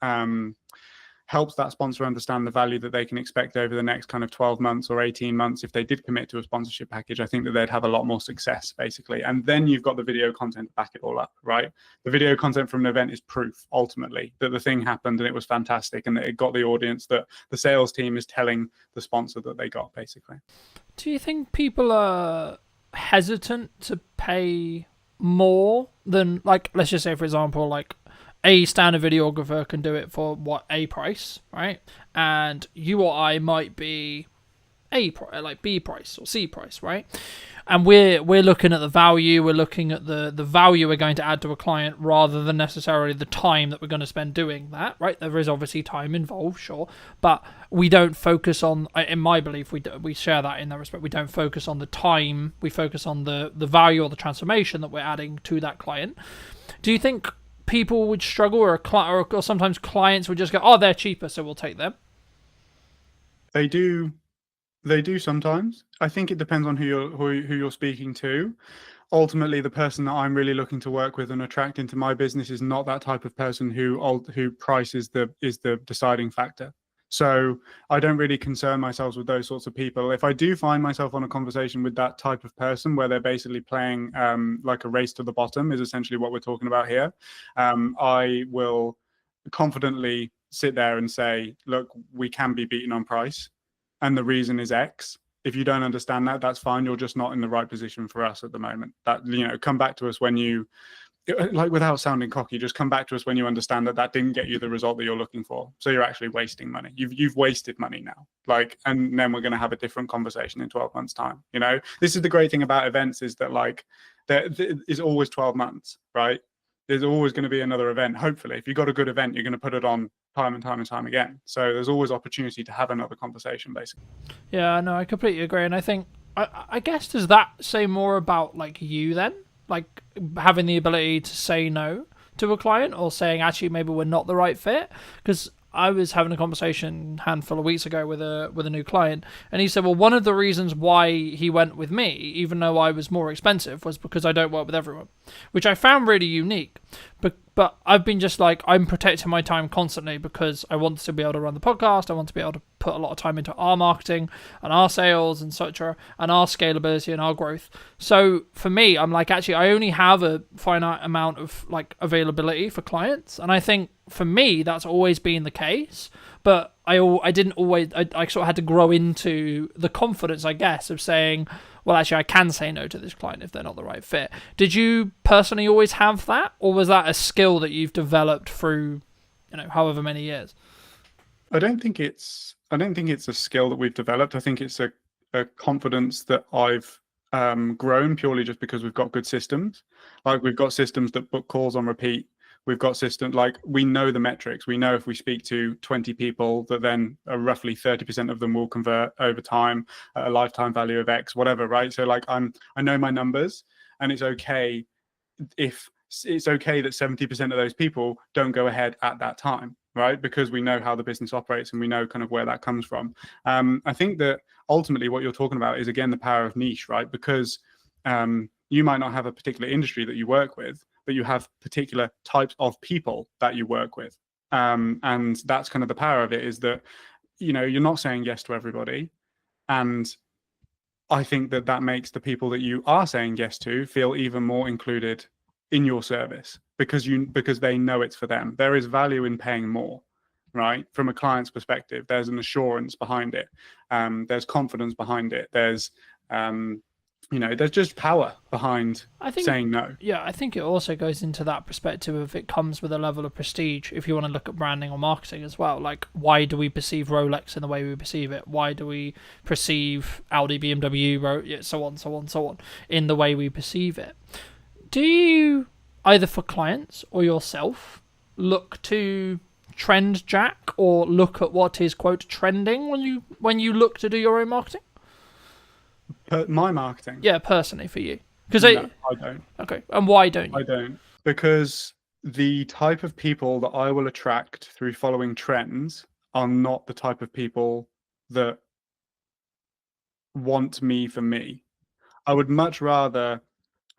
helps that sponsor understand the value that they can expect over the next kind of 12 months or 18 months if they did commit to a sponsorship package, I think that they'd have a lot more success, basically. And then you've got the video content to back it all up, right? The video content from an event is proof, ultimately, that the thing happened and it was fantastic and that it got the audience that the sales team is telling the sponsor that they got, basically. Do you think people are hesitant to pay more than, like, let's just say, for example, like, a standard videographer can do it for a price, right? And you or I might be like B price or C price, right? And we're looking at the value, we're looking at the value we're going to add to a client rather than necessarily the time that we're going to spend doing that, right? There is obviously time involved, sure, but we don't focus on, in my belief, we share that in that respect. We don't focus on the time, we focus on the value or the transformation that we're adding to that client. Do you think people would struggle, or sometimes clients would just go, oh, they're cheaper, so we'll take them? They do sometimes. I think it depends on who you're speaking to. Ultimately, the person that I'm really looking to work with and attract into my business is not that type of person who price is the deciding factor. So I don't really concern myself with those sorts of people. If I do find myself on a conversation with that type of person where they're basically playing like a race to the bottom is essentially what we're talking about here, I will confidently sit there and say, look, we can be beaten on price. And the reason is X. If you don't understand that, that's fine. You're just not in the right position for us at the moment. That, come back to us when you, like, without sounding cocky, just come back to us when you understand that didn't get you the result that you're looking for. So you're actually wasting money. You've wasted money now. Like, and then we're going to have a different conversation in 12 months time. This is the great thing about events, is that like there is always 12 months, right? There's always going to be another event. Hopefully, if you've got a good event, you're going to put it on time and time and time again. So there's always opportunity to have another conversation, basically. Yeah, no, I completely agree. And I think, I guess, does that say more about like you then? Like having the ability to say no to a client, or saying, actually, maybe we're not the right fit? Because I was having a conversation a handful of weeks ago with a new client, and he said, well, one of the reasons why he went with me, even though I was more expensive, was because I don't work with everyone, which I found really unique. But I've been just like, I'm protecting my time constantly because I want to be able to run the podcast. I want to be able to put a lot of time into our marketing and our sales and such, and our scalability and our growth. So for me, I'm like, actually, I only have a finite amount of like availability for clients. And I think for me, that's always been the case. But I didn't always, I sort of had to grow into the confidence, I guess, of saying, well, actually, I can say no to this client if they're not the right fit. Did you personally always have that, or was that a skill that you've developed through, however many years? I don't think it's a skill that we've developed. I think it's a confidence that I've grown purely just because we've got good systems. Like, we've got systems that book calls on repeat. We've got systems, like, we know the metrics. We know if we speak to 20 people, that then roughly 30% of them will convert over time at a lifetime value of X, whatever, right? So like, I know my numbers, and it's okay that 70% of those people don't go ahead at that time, right? Because we know how the business operates and we know kind of where that comes from. I think that ultimately what you're talking about is, again, the power of niche, right? Because you might not have a particular industry that you work with, but you have particular types of people that you work with. And that's kind of the power of it, is that, you're not saying yes to everybody. And I think that makes the people that you are saying yes to feel even more included in your service, because they know it's for them. There is value in paying more, right? From a client's perspective, there's an assurance behind it. There's confidence behind it. There's there's just power behind saying no. Yeah, I think it also goes into that perspective of, it comes with a level of prestige if you want to look at branding or marketing as well. Like, why do we perceive Rolex in the way we perceive it? Why do we perceive Audi, BMW, so on, in the way we perceive it? Do you, either for clients or yourself, look to trend jack or look at what is, quote, trending when you look to do your own marketing? My marketing? Yeah, personally for you. No, I don't. Okay, and why don't you? I don't. Because the type of people that I will attract through following trends are not the type of people that want me for me. I would much rather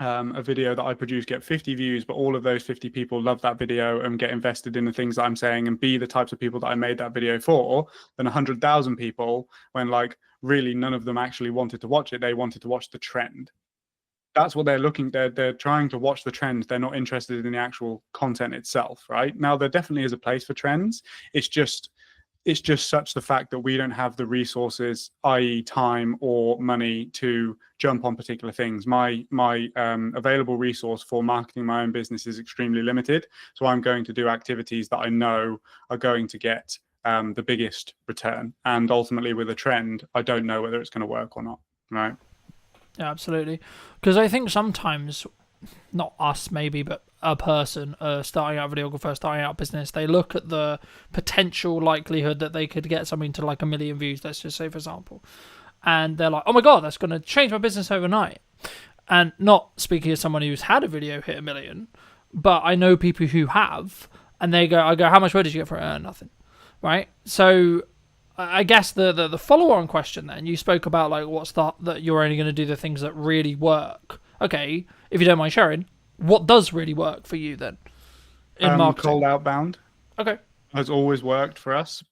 a video that I produce get 50 views, but all of those 50 people love that video and get invested in the things that I'm saying and be the types of people that I made that video for, than 100,000 people when, like, really none of them actually wanted to watch it. They wanted to watch the trend. That's what they're looking. They're trying to watch the trend. They're not interested in the actual content itself, right? Now, there definitely is a place for trends. It's just such the fact that we don't have the resources, i.e. time or money, to jump on particular things. My available resource for marketing my own business is extremely limited. So I'm going to do activities that I know are going to get the biggest return. And ultimately, with a trend, I don't know whether it's going to work or not, right? Yeah, absolutely. Because I think sometimes, not us maybe, but a person, starting out videographer, starting out business, they look at the potential likelihood that they could get something to like 1 million views, let's just say, for example. And they're like, oh my God, that's going to change my business overnight. And not speaking as someone who's had a video hit 1 million, but I know people who have, and I go, how much money did you get for it? Nothing. Right? So I guess the follow-on question then, you spoke about like that you're only going to do the things that really work. Okay, if you don't mind sharing, what does really work for you then in marketing? Cold outbound. Okay. Has always worked for us,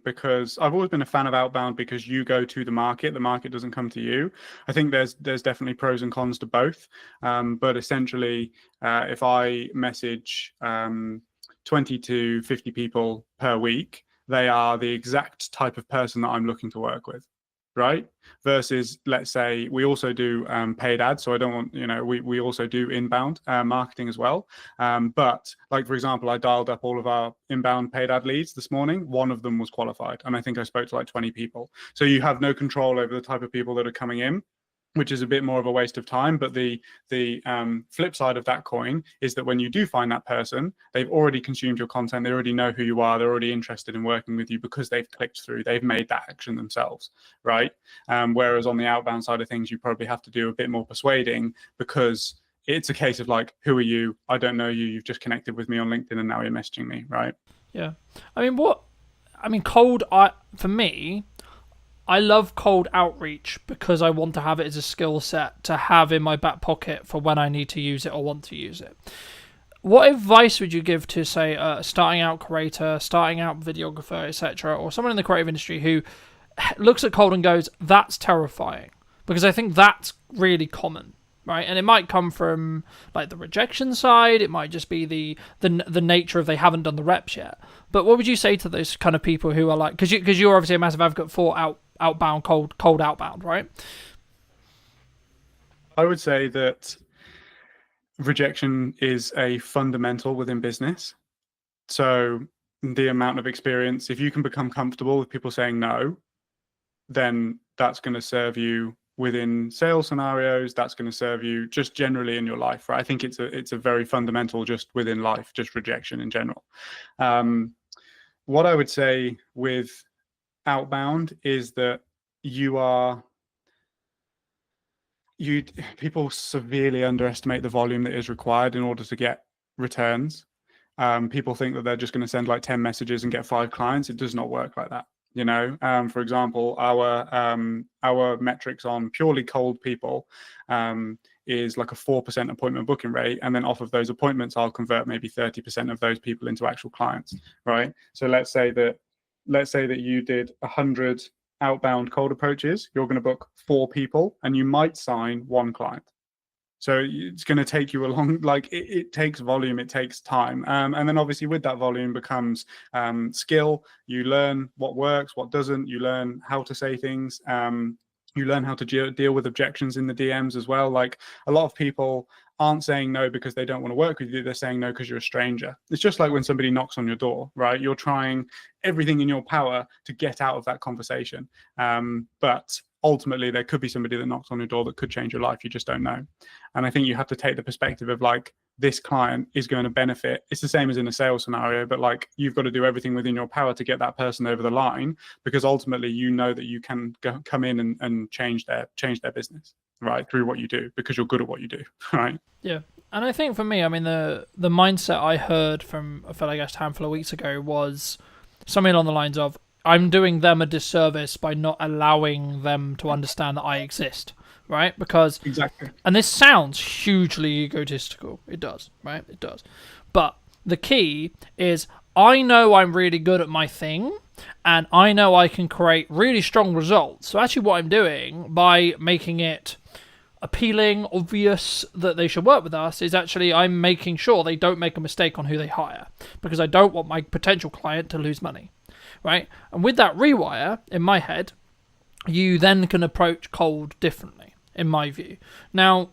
because I've always been a fan of outbound, because you go to the market doesn't come to you. I think there's definitely pros and cons to both, but essentially, if I message 20 to 50 people per week, they are the exact type of person that I'm looking to work with, right? Versus, let's say, we also do paid ads. So I don't want, we also do inbound marketing as well. But like, for example, I dialed up all of our inbound paid ad leads this morning. One of them was qualified. And I think I spoke to like 20 people. So you have no control over the type of people that are coming in, which is a bit more of a waste of time. But the flip side of that coin is that when you do find that person, they've already consumed your content. They already know who you are. They're already interested in working with you because they've clicked through. They've made that action themselves, right? Whereas on the outbound side of things, you probably have to do a bit more persuading, because it's a case of like, who are you? I don't know you. You've just connected with me on LinkedIn and now you're messaging me, right? Yeah. I mean, what I mean, for me, I love cold outreach because I want to have it as a skill set to have in my back pocket for when I need to use it or want to use it. What advice would you give to, say, a starting out creator, starting out videographer, etc., or someone in the creative industry who looks at cold and goes, that's terrifying? Because I think that's really common, right? And it might come from like the rejection side. It might just be the nature of they haven't done the reps yet. But what would you say to those kind of people who are like, because you're obviously a massive advocate for outbound, cold outbound, right? I would say that rejection is a fundamental within business. So the amount of experience, if you can become comfortable with people saying no, then that's going to serve you within sales scenarios. That's going to serve you just generally in your life, right? I think it's a very fundamental just within life, just rejection in general. What I would say with outbound is that people severely underestimate the volume that is required in order to get returns. People think that they're just going to send like 10 messages and get 5 clients. It does not work like that. You know, for example, our metrics on purely cold people is like a 4% appointment booking rate, and then off of those appointments, I'll convert maybe 30% of those people into actual clients, right? So let's say that you did 100 outbound cold approaches, you're going to book 4 people, and you might sign 1 client. So it's going to take you a long, like it takes volume, it takes time. And then obviously with that volume becomes skill. You learn what works, what doesn't. You learn how to say things. You learn how to deal with objections in the DMs as well. Like a lot of people aren't saying no because they don't want to work with you. They're saying no because you're a stranger. It's just like when somebody knocks on your door, right? You're trying everything in your power to get out of that conversation. But ultimately there could be somebody that knocks on your door that could change your life. You just don't know. And I think you have to take the perspective of like, this client is going to benefit. It's the same as in a sales scenario, but like you've got to do everything within your power to get that person over the line, because ultimately you know that you can come in and change their business, right, through what you do, because you're good at what you do, right? Yeah. And I think for me, I mean, the mindset I heard from a fellow guest a handful of weeks ago was something along the lines of, I'm doing them a disservice by not allowing them to understand that I exist, right? Because exactly. And this sounds hugely egotistical. It does, right? It does. But the key is I know I'm really good at my thing, and I know I can create really strong results. So actually what I'm doing by making it appealing, obvious that they should work with us is actually I'm making sure they don't make a mistake on who they hire, because I don't want my potential client to lose money, right? And with that rewire in my head, you then can approach cold differently, in my view. Now,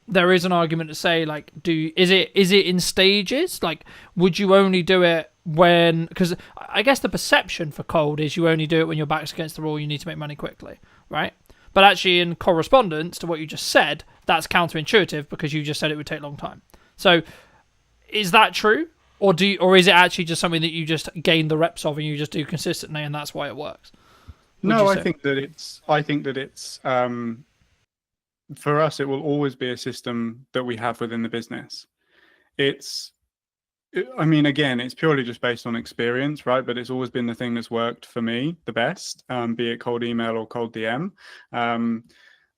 there is an argument to say, like, is it in stages? Like, would you only do it when... Because I guess the perception for cold is you only do it when your back's against the wall, you need to make money quickly, right? But actually, in correspondence to what you just said, that's counterintuitive because you just said it would take a long time. So, is that true? Or is it actually just something that you just gain the reps of and you just do consistently and that's why it works? No, I think that it's for us, it will always be a system that we have within the business. I mean, again, it's purely just based on experience, right? But it's always been the thing that's worked for me the best, be it cold email or cold DM.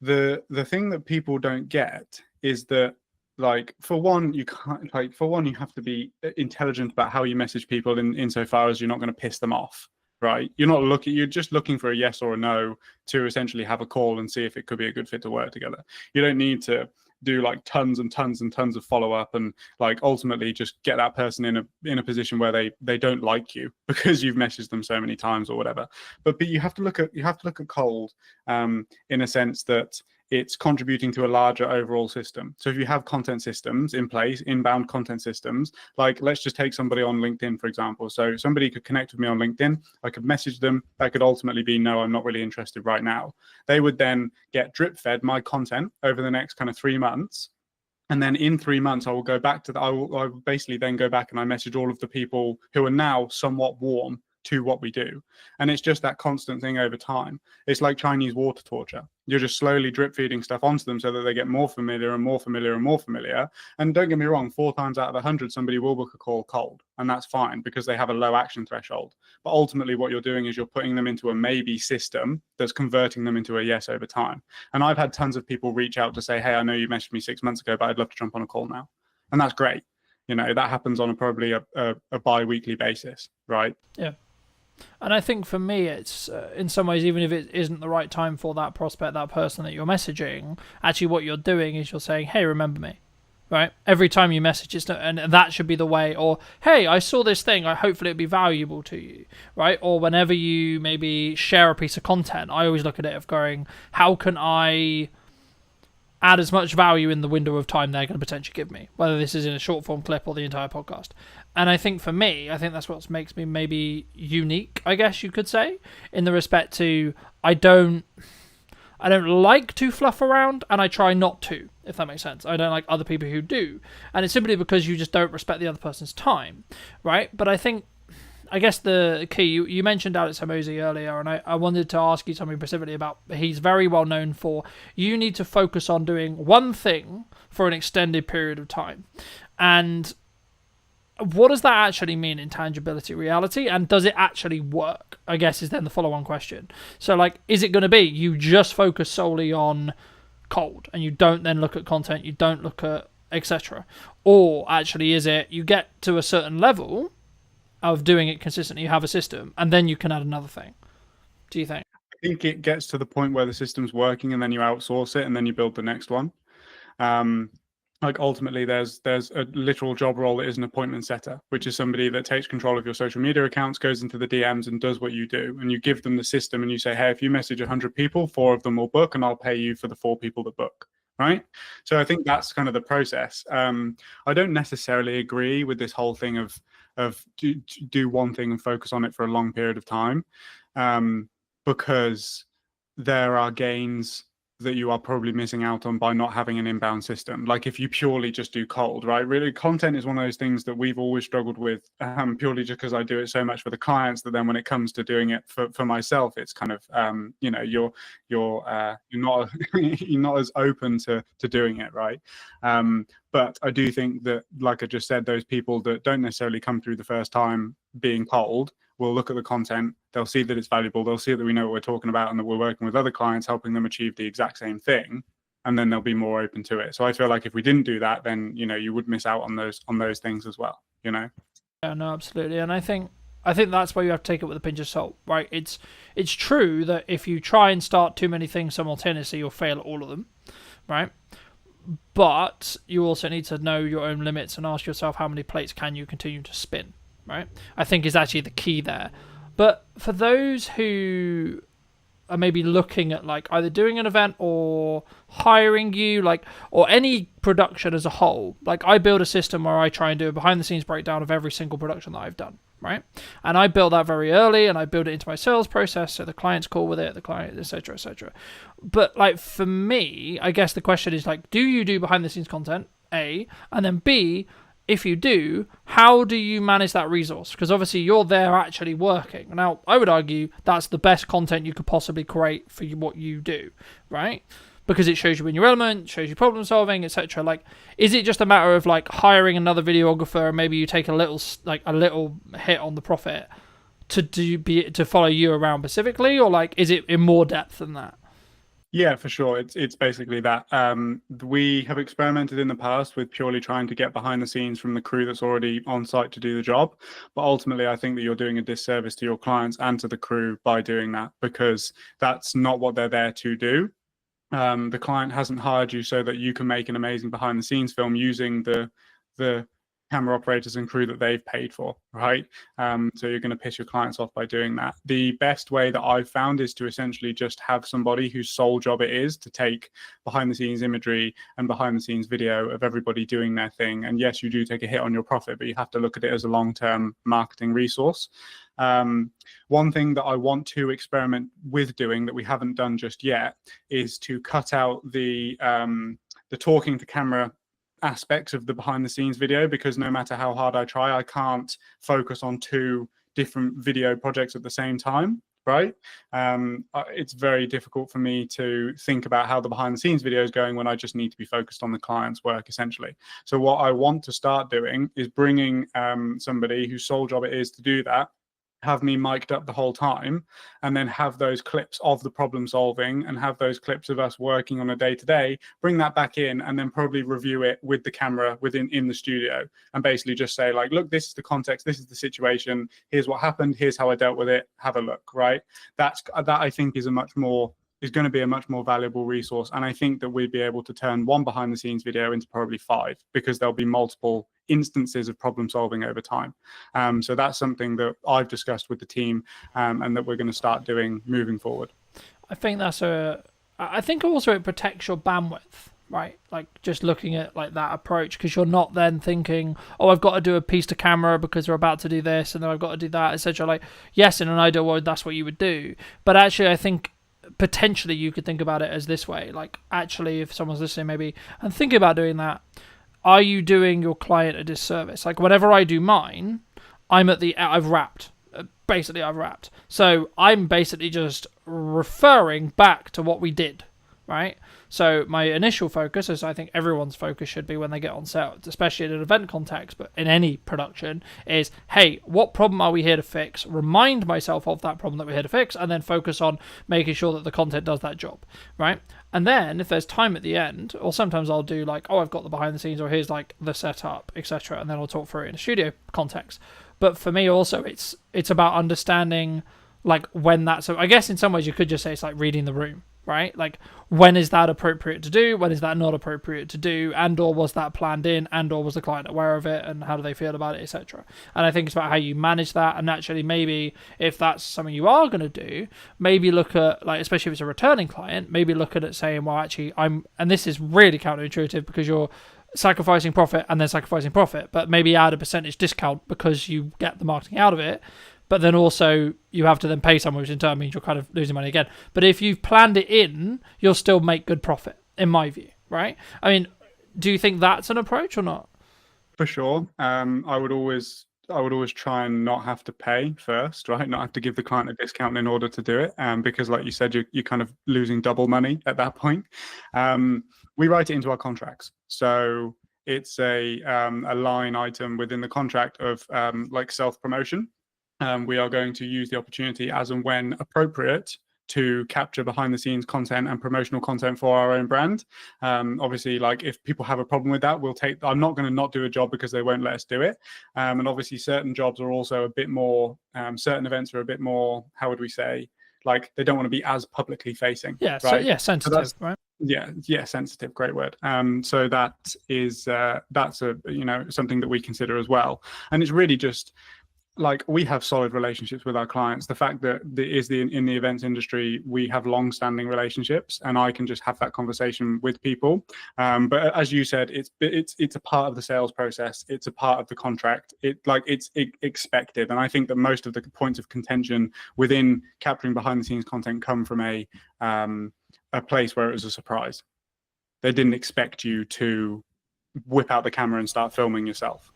The thing that people don't get is that, like, for one, you have to be intelligent about how you message people insofar as you're not going to piss them off. Right, you're just looking for a yes or a no to essentially have a call and see if it could be a good fit to work together. You don't need to do like tons and tons and tons of follow up and like ultimately just get that person in a position where they don't like you because you've messaged them so many times or whatever. But you have to look at cold in a sense that it's contributing to a larger overall system. So if you have content systems in place, inbound content systems, like let's just take somebody on LinkedIn, for example. So somebody could connect with me on LinkedIn. I could message them. That could ultimately be, no, I'm not really interested right now. They would then get drip fed my content over the next kind of 3 months. And then in 3 months, I will go back to I will basically then go back and I message all of the people who are now somewhat warm to what we do. And it's just that constant thing over time. It's like Chinese water torture. You're just slowly drip feeding stuff onto them so that they get more familiar and more familiar and more familiar. And don't get me wrong, 4 times out of 100, somebody will book a call cold, and that's fine because they have a low action threshold. But ultimately what you're doing is you're putting them into a maybe system that's converting them into a yes over time. And I've had tons of people reach out to say, hey, I know you messaged me 6 months ago, but I'd love to jump on a call now. And that's great. You know, that happens on probably a bi-weekly basis, right? Yeah. And I think for me, it's in some ways, even if it isn't the right time for that prospect, that person that you're messaging, actually what you're doing is you're saying, hey, remember me, right? Every time you message, and that should be the way. Or, hey, I saw this thing, hopefully it'd be valuable to you, right? Or whenever you maybe share a piece of content, I always look at it of going, how can I add as much value in the window of time they're going to potentially give me, whether this is in a short form clip or the entire podcast. And I think for me, I think that's what makes me maybe unique, I guess you could say, in the respect to I don't like to fluff around, and I try not to, if that makes sense. I don't like other people who do. And it's simply because you just don't respect the other person's time, right? But I guess the key, you mentioned Alex Hormozi earlier, and I wanted to ask you something specifically about, he's very well known for, you need to focus on doing one thing for an extended period of time. And what does that actually mean in tangibility reality? And does it actually work? I guess is then the follow-on question. So like, is it going to be you just focus solely on cold and you don't then look at content, you don't look at etc.? Or actually is it you get to a certain level of doing it consistently, you have a system, and then you can add another thing? Do you think? I think it gets to the point where the system's working and then you outsource it and then you build the next one. Like ultimately there's a literal job role that is an appointment setter, which is somebody that takes control of your social media accounts, goes into the DMs and does what you do. And you give them the system and you say, hey, if you message 100 people, 4 of them will book and I'll pay you for the 4 people that book. Right. So I think that's kind of the process. I don't necessarily agree with this whole thing of do one thing and focus on it for a long period of time, because there are gains that you are probably missing out on by not having an inbound system. Like if you purely just do cold, right? Really, content is one of those things that we've always struggled with, purely just because I do it so much for the clients that then when it comes to doing it for myself, it's kind of you know, you're not you're not as open to doing it, right? But I do think that, like I just said, those people that don't necessarily come through the first time being cold will look at the content, they'll see that it's valuable, they'll see that we know what we're talking about and that we're working with other clients helping them achieve the exact same thing, and then they'll be more open to it. So I feel like if we didn't do that, then, you know, you would miss out on those things as well, you know? Yeah, no, absolutely. And I think that's why you have to take it with a pinch of salt, right? It's true that if you try and start too many things simultaneously, you'll fail at all of them, right? But you also need to know your own limits and ask yourself how many plates can you continue to spin, right? I think is actually the key there. But for those who are maybe looking at like either doing an event or hiring you, like, or any production as a whole, like I build a system where I try and do a behind the scenes breakdown of every single production that I've done, right? And I built that very early and I build it into my sales process so the client's cool with it, the client, etc., etc. But like for me, I guess the question is like, do you do behind the scenes content, A, and then B, if you do, how do you manage that resource? Because obviously you're there actually working. Now, I would argue that's the best content you could possibly create for what you do, right? Because it shows you in your element, shows you problem solving, etc. Like, is it just a matter of like hiring another videographer and maybe you take a little hit on the profit to follow you around specifically, or like is it in more depth than that? Yeah, for sure. It's basically that. We have experimented in the past with purely trying to get behind the scenes from the crew that's already on site to do the job. But ultimately, I think that you're doing a disservice to your clients and to the crew by doing that, because that's not what they're there to do. The client hasn't hired you so that you can make an amazing behind the scenes film using the camera operators and crew that they've paid for, right? So you're going to piss your clients off by doing that. The best way that I've found is to essentially just have somebody whose sole job it is to take behind the scenes imagery and behind the scenes video of everybody doing their thing. And yes, you do take a hit on your profit, but you have to look at it as a long-term marketing resource. One thing that I want to experiment with doing that we haven't done just yet is to cut out the talking to camera aspects of the behind the scenes video, because no matter how hard I try, I can't focus on 2 different video projects at the same time, right? It's very difficult for me to think about how the behind the scenes video is going when I just need to be focused on the client's work, essentially. So what I want to start doing is bringing somebody whose sole job it is to do that, have me mic'd up the whole time, and then have those clips of the problem solving and have those clips of us working on a day-to-day, bring that back in, and then probably review it with the camera in the studio, and basically just say, like, look, this is the context, this is the situation, here's what happened, here's how I dealt with it, have a look, right? That I think is going to be a much more valuable resource. And I think that we'd be able to turn one behind the scenes video into probably 5, because there'll be multiple instances of problem solving over time. So that's something that I've discussed with the team, and that we're going to start doing moving forward. I think I think also it protects your bandwidth, right? Like just looking at like that approach, because you're not then thinking, oh, I've got to do a piece to camera because we're about to do this, and then I've got to do that, etc. Like, yes, in an ideal world, that's what you would do. But actually, I think potentially you could think about it as this way, like actually if someone's listening maybe and thinking about doing that, are you doing your client a disservice? Like whenever I do mine, I've wrapped, so I'm basically just referring back to what we did, right? So my initial focus, as I think everyone's focus should be when they get on set, especially in an event context, but in any production, is, hey, what problem are we here to fix? Remind myself of that problem that we're here to fix, and then focus on making sure that the content does that job, right? And then if there's time at the end, or sometimes I'll do like, oh, I've got the behind the scenes, or here's like the setup, etc., and then I'll talk through it in a studio context. But for me also, it's about understanding like when that's, so I guess in some ways you could just say it's like reading the room, right? Like when is that appropriate to do, when is that not appropriate to do, and or was that planned in, and or was the client aware of it, and how do they feel about it, etc. And I think it's about how you manage that. And actually maybe if that's something you are going to do, maybe look at, like, especially if it's a returning client, maybe look at it saying, well, actually and this is really counterintuitive because you're sacrificing profit and then sacrificing profit, but maybe add a percentage discount because you get the marketing out of it. But then also you have to then pay someone, which in turn means you're kind of losing money again. But if you've planned it in, you'll still make good profit, in my view, right? I mean, do you think that's an approach or not? For sure. I would always try and not have to pay first, right? Not have to give the client a discount in order to do it, because like you said, you're kind of losing double money at that point. We write it into our contracts. So it's a line item within the contract of like self-promotion. We are going to use the opportunity as and when appropriate to capture behind the scenes content and promotional content for our own brand. Obviously, like if people have a problem with that, I'm not going to not do a job because they won't let us do it. And obviously certain jobs are also a bit more, certain events are a bit more, how would we say, like they don't want to be as publicly facing. Yeah, right? So yeah, sensitive, so right? Yeah, sensitive, great word. So that is, that's a, something that we consider as well. And it's really just, like we have solid relationships with our clients. The fact that in the events industry, we have long-standing relationships, and I can just have that conversation with people. But as you said, it's a part of the sales process. It's a part of the contract. It's expected, and I think that most of the points of contention within capturing behind-the-scenes content come from a place where it was a surprise. They didn't expect you to whip out the camera and start filming yourself.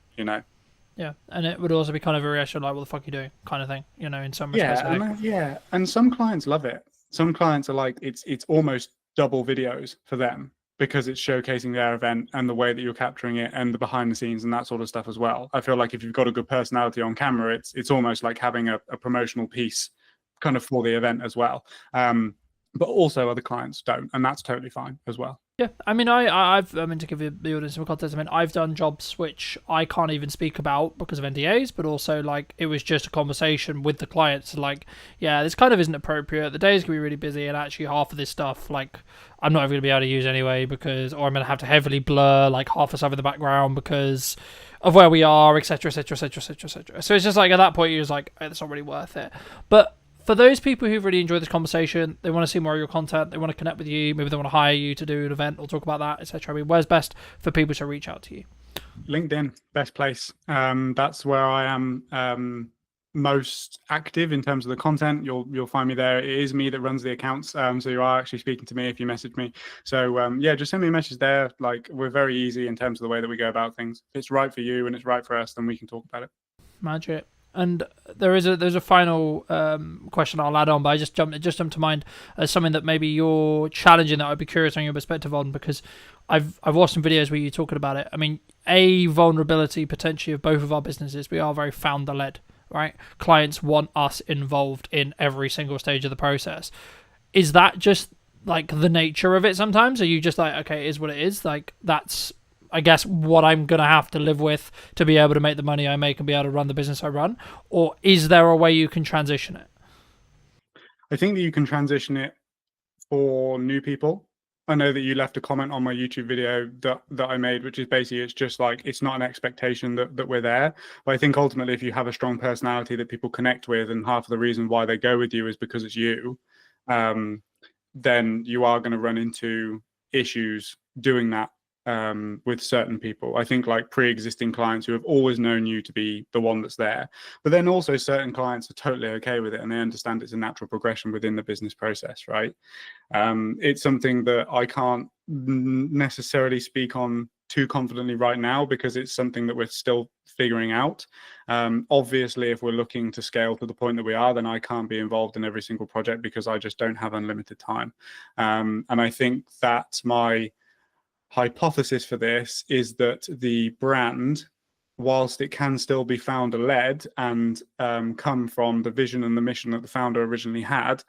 Yeah, and it would also be kind of a reaction like, what the fuck are you doing kind of thing, in some respects. And some clients love it. Some clients are like, it's almost double videos for them because it's showcasing their event and the way that you're capturing it and the behind the scenes and that sort of stuff as well. I feel like if you've got a good personality on camera, it's almost like having a promotional piece kind of for the event as well. But also other clients don't, and that's totally fine as well. Yeah, I mean, I mean, to give you the audience some context, I mean, I've done jobs which I can't even speak about because of NDAs, but also, like, it was just a conversation with the clients, like, yeah, this kind of isn't appropriate, the day's going to be really busy, and actually half of this stuff, like, I'm not even going to be able to use anyway, or I'm going to have to heavily blur, like, half the stuff in the background because of where we are, etc., etc., etc., etc., etc. So it's just, like, at that point, you're just like, it's not really worth it. But for those people who've really enjoyed this conversation, they want to see more of your content, they want to connect with you, maybe they want to hire you to do an event or talk about that, etc. I mean, where's best for people to reach out to you? LinkedIn, best place. That's where I am most active in terms of the content. You'll find me there. It is me that runs the accounts, so you are actually speaking to me if you message me. So yeah, just send me a message there. Like, we're very easy in terms of the way that we go about things. If it's right for you and it's right for us, then we can talk about it. Magic. And there's a final question I'll add on, but it just jumped to mind as something that maybe you're challenging that I'd be curious on your perspective on, because I've watched some videos where you're talking about it. I mean, a vulnerability potentially of both of our businesses, we are very founder led, right? Clients want us involved in every single stage of the process. Is that just like the nature of it sometimes? Are you just like, okay, it is what it is? Like, that's, I guess, what I'm going to have to live with to be able to make the money I make and be able to run the business I run? Or is there a way you can transition it? I think that you can transition it for new people. I know that you left a comment on my YouTube video that I made, which is basically, it's just like, it's not an expectation that we're there. But I think ultimately, if you have a strong personality that people connect with, and half of the reason why they go with you is because it's you, then you are going to run into issues doing that with certain people. I think like pre-existing clients who have always known you to be the one that's there, but then also certain clients are totally okay with it and they understand it's a natural progression within the business process, right? It's something that I can't necessarily speak on too confidently right now because it's something that we're still figuring out. Obviously, if we're looking to scale to the point that we are, then I can't be involved in every single project because I just don't have unlimited time. And I think that's my hypothesis for this, is that the brand, whilst it can still be founder led and come from the vision and the mission that the founder originally had,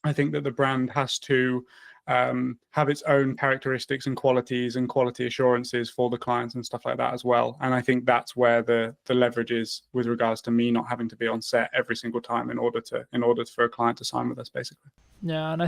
I think that the brand has to have its own characteristics and qualities and quality assurances for the clients and stuff like that as well. And I think that's where the leverage is with regards to me not having to be on set every single time in order for a client to sign with us, basically. Yeah, and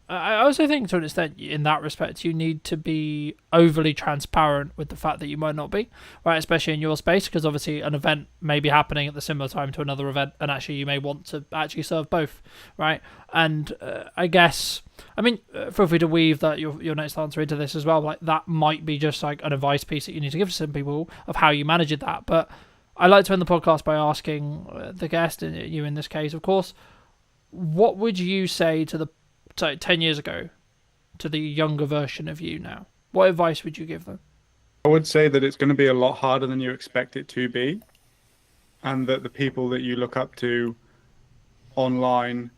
I also think to an extent, in that respect, you need to be overly transparent with the fact that you might not be, right? Especially in your space, because obviously an event may be happening at the similar time to another event, and actually you may want to actually serve both, right? And I guess, I mean, feel free to weave that your next answer into this as well. Like, that might be just like an advice piece that you need to give to some people of how you manage that. But I like to end the podcast by asking the guest, you in this case, of course, what would you say to 10 years ago, to the younger version of you now? What advice would you give them? I would say that it's going to be a lot harder than you expect it to be, and that the people that you look up to online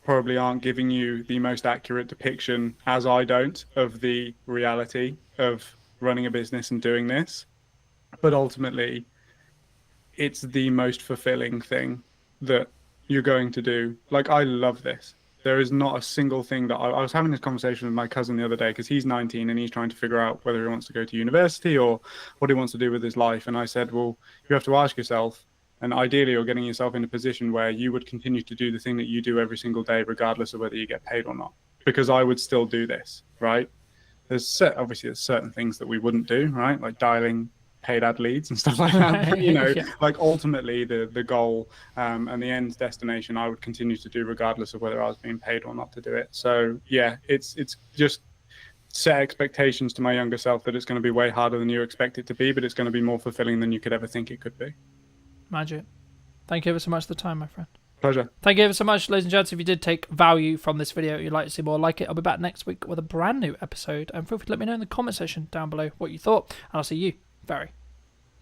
probably aren't giving you the most accurate depiction, as I don't, of the reality of running a business and doing this. But ultimately, it's the most fulfilling thing that you're going to do. Like, I love this. There is not a single thing that I was having this conversation with my cousin the other day, because he's 19 and he's trying to figure out whether he wants to go to university or what he wants to do with his life. And I said, well, you have to ask yourself, and ideally you're getting yourself in a position where you would continue to do the thing that you do every single day, regardless of whether you get paid or not, because I would still do this, right? There's certain things that we wouldn't do, right? Like dialing paid ad leads and stuff like that. But, Yeah. like ultimately the goal and the end destination, I would continue to do regardless of whether I was being paid or not to do it. So yeah, it's just set expectations to my younger self that it's going to be way harder than you expect it to be, but it's going to be more fulfilling than you could ever think it could be. Magic. Thank you ever so much for the time, my friend. Pleasure. Thank you ever so much, ladies and gents. If you did take value from this video, you'd like to see more like it, I'll be back next week with a brand new episode. And feel free to let me know in the comment section down below what you thought. And I'll see you very,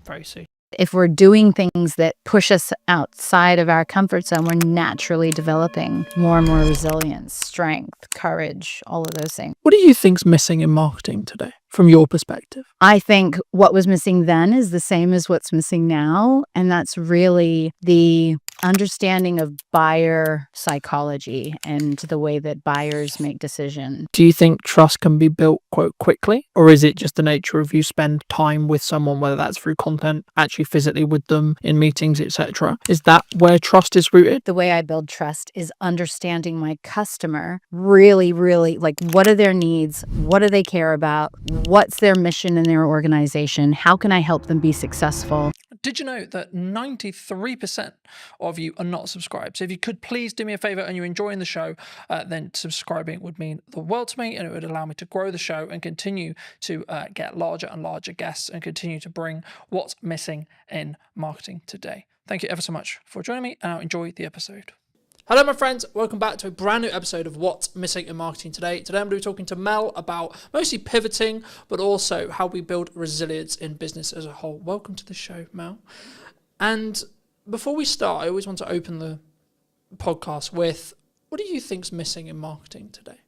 very soon. If we're doing things that push us outside of our comfort zone, we're naturally developing more and more resilience, strength, courage, all of those things. What do you think's missing in marketing today, from your perspective? I think what was missing then is the same as what's missing now, and that's really the understanding of buyer psychology and the way that buyers make decisions. Do you think trust can be built quite quickly, or is it just the nature of you spend time with someone, whether that's through content, actually physically with them in meetings, etc.? Is that where trust is rooted? The way I build trust is understanding my customer really, really, like, what are their needs? What do they care about? What's their mission in their organization? How can I help them be successful? Did you know that 93% of you are not subscribed? So if you could please do me a favor and you're enjoying the show, then subscribing would mean the world to me, and it would allow me to grow the show and continue to get larger and larger guests and continue to bring what's missing in marketing today. Thank you ever so much for joining me, and I'll enjoy the episode. Hello, my friends. Welcome back to a brand new episode of What's Missing in Marketing Today. Today, I'm going to be talking to Mel about mostly pivoting, but also how we build resilience in business as a whole. Welcome to the show, Mel. And Before we start, I always want to open the podcast with, what do you think's missing in marketing today,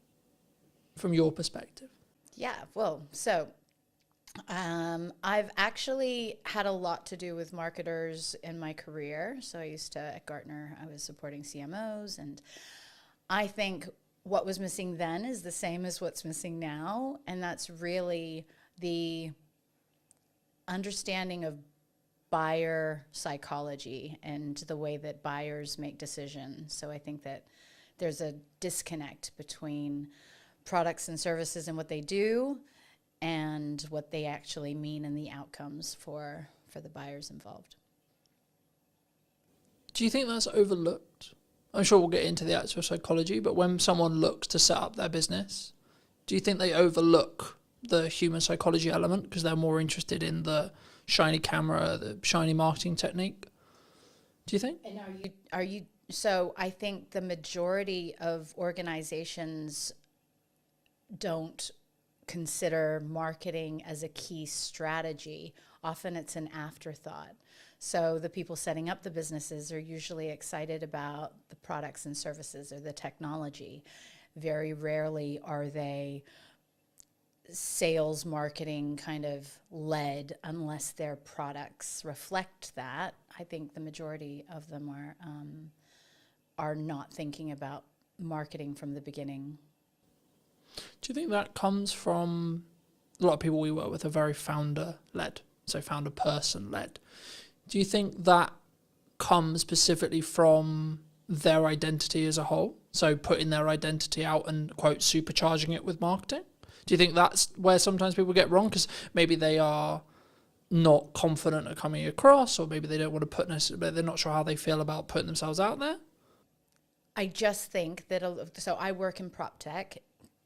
from your perspective? Yeah, well, so I've actually had a lot to do with marketers in my career. So I used to, at Gartner, I was supporting CMOs, and I think what was missing then is the same as what's missing now, and that's really the understanding of buyer psychology and the way that buyers make decisions. So I think that there's a disconnect between products and services and what they do and what they actually mean and the outcomes for the buyers involved. Do you think that's overlooked? I'm sure we'll get into the actual psychology, but when someone looks to set up their business, do you think they overlook the human psychology element because they're more interested in the shiny camera, the shiny marketing technique? Do you think? And are you so I think the majority of organizations don't consider marketing as a key strategy. Often it's an afterthought. So the people setting up the businesses are usually excited about the products and services or the technology. Very rarely are they sales marketing kind of led unless their products reflect that. I think the majority of them are not thinking about marketing from the beginning. Do you think that comes from a lot of people we work with are very founder-led, so founder person-led? Do you think that comes specifically from their identity as a whole? So putting their identity out and, quote, supercharging it with marketing? Do you think that's where sometimes people get wrong? Because maybe they are not confident at coming across, or maybe they don't want to put necessarily, they're not sure how they feel about putting themselves out there? I just think that, so I work in prop tech.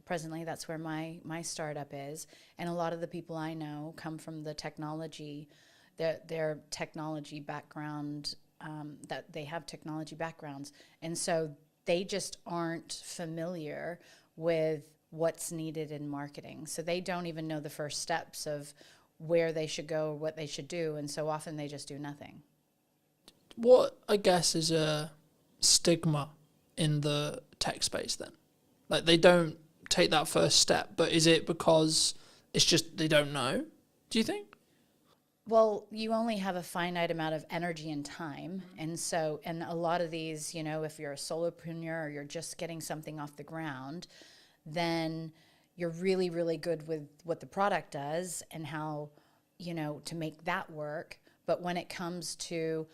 Presently, that's where my startup is. And a lot of the people I know come from the technology, their technology background, that they have technology backgrounds. And so they just aren't familiar with what's needed in marketing. So they don't even know the first steps of where they should go, what they should do. And so often they just do nothing. What, I guess, is a stigma in the tech space then? Like, they don't take that first step, but is it because it's just they don't know, do you think? Well, you only have a finite amount of energy and time. And so, and a lot of these, you know, if you're a solopreneur or you're just getting something off the ground, then you're really, really good with what the product does and how, you know, to make that work. But when it comes to,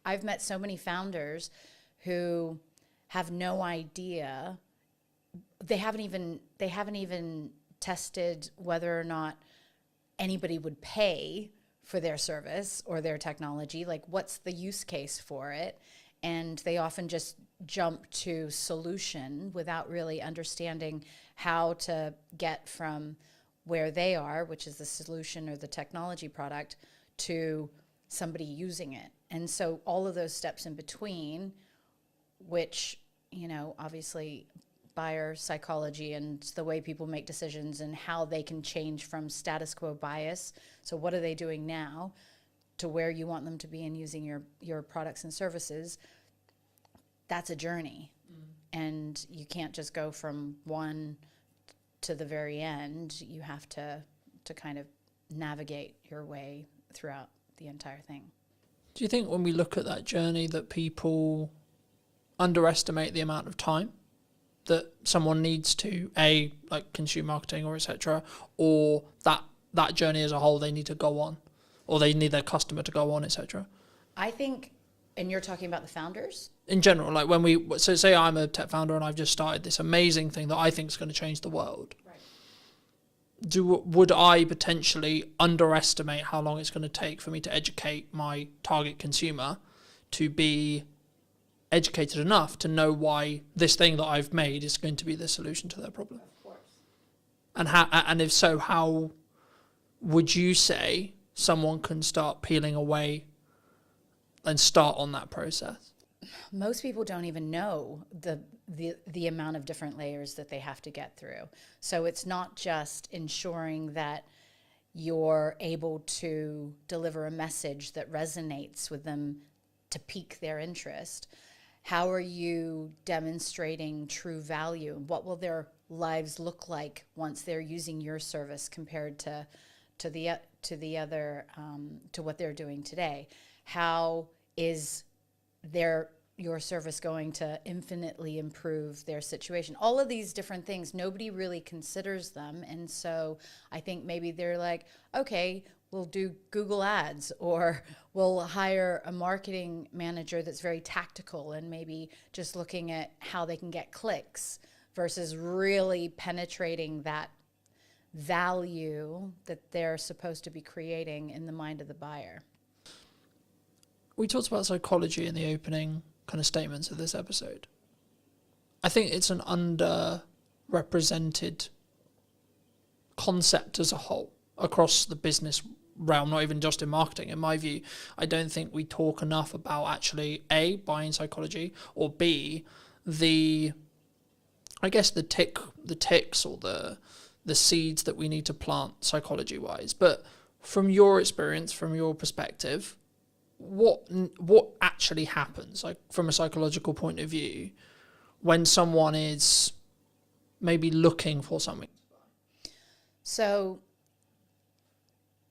I've met so many founders who have no idea. They haven't even tested whether or not anybody would pay for their service or their technology. Like, what's the use case for it? And they often just jump to solution without really understanding how to get from where they are, which is the solution or the technology product, to somebody using it. And so all of those steps in between, which, you know, obviously buyer psychology and the way people make decisions and how they can change from status quo bias. So what are they doing now to where you want them to be in using your products and services? That's a journey. And you can't just go from one to the very end. You have to kind of navigate your way throughout the entire thing. Do you think when we look at that journey that people underestimate the amount of time that someone needs to like consume marketing or etc., or that journey as a whole they need to go on, or they need their customer to go on, etc.? I think, and you're talking about the founders? In general, like when so say I'm a tech founder and I've just started this amazing thing that I think is going to change the world. Right. Would I potentially underestimate how long it's going to take for me to educate my target consumer to be educated enough to know why this thing that I've made is going to be the solution to their problem? Of course. And if so, how would you say someone can start peeling away and start on that process? Most people don't even know the amount of different layers that they have to get through. So it's not just ensuring that you're able to deliver a message that resonates with them to pique their interest? How are you demonstrating true value? What will their lives look like once they're using your service compared to what they're doing today? How is your service going to infinitely improve their situation? All of these different things, nobody really considers them. And so I think maybe they're like, okay, we'll do Google ads, or we'll hire a marketing manager that's very tactical and maybe just looking at how they can get clicks versus really penetrating that value that they're supposed to be creating in the mind of the buyer. We talked about psychology in the opening kind of statements of this episode. I think it's an underrepresented concept as a whole across the business realm, not even just in marketing. In my view, I don't think we talk enough about actually A, buying psychology, or B, the ticks or the seeds that we need to plant psychology wise. But from your experience, from your perspective, what actually happens, like from a psychological point of view, when someone is maybe looking for something? So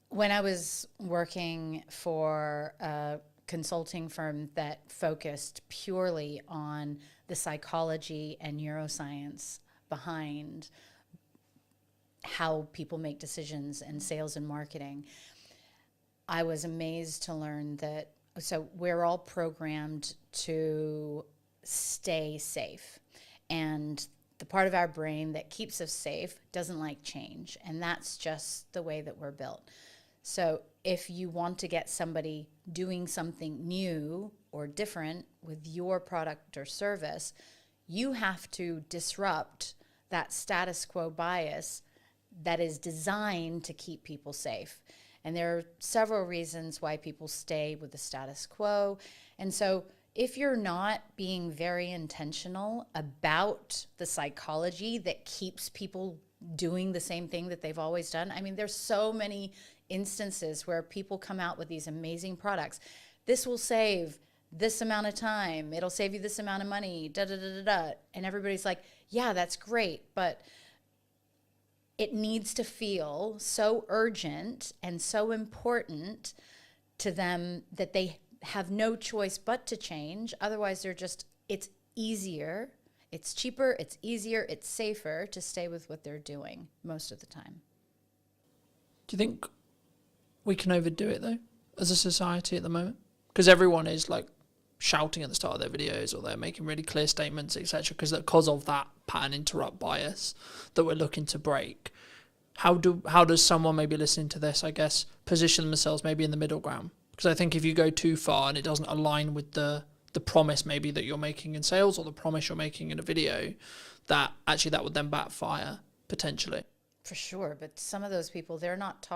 when I was working for a consulting firm that focused purely on the psychology and neuroscience behind how people make decisions in sales and marketing, I was amazed to learn that, so we're all programmed to stay safe. And the part of our brain that keeps us safe doesn't like change. And that's just the way that we're built. So if you want to get somebody doing something new or different with your product or service, you have to disrupt that status quo bias that is designed to keep people safe. And there are several reasons why people stay with the status quo. And so if you're not being very intentional about the psychology that keeps people doing the same thing that they've always done, I mean, there's so many instances where people come out with these amazing products. This will save this amount of time. It'll save you this amount of money, da da da da da. And everybody's like, yeah, that's great, but it needs to feel so urgent and so important to them that they have no choice but to change. Otherwise, it's easier, it's cheaper, it's easier, it's safer to stay with what they're doing most of the time. Do you think we can overdo it, though, as a society at the moment? Because everyone is like shouting at the start of their videos, or they're making really clear statements, etc., because of that pattern interrupt bias that we're looking to break. How does someone maybe listening to this, I guess, position themselves maybe in the middle ground? Because I think if you go too far and it doesn't align with the promise maybe that you're making in sales, or the promise you're making in a video, that would then backfire potentially. For sure, but some of those people, they're not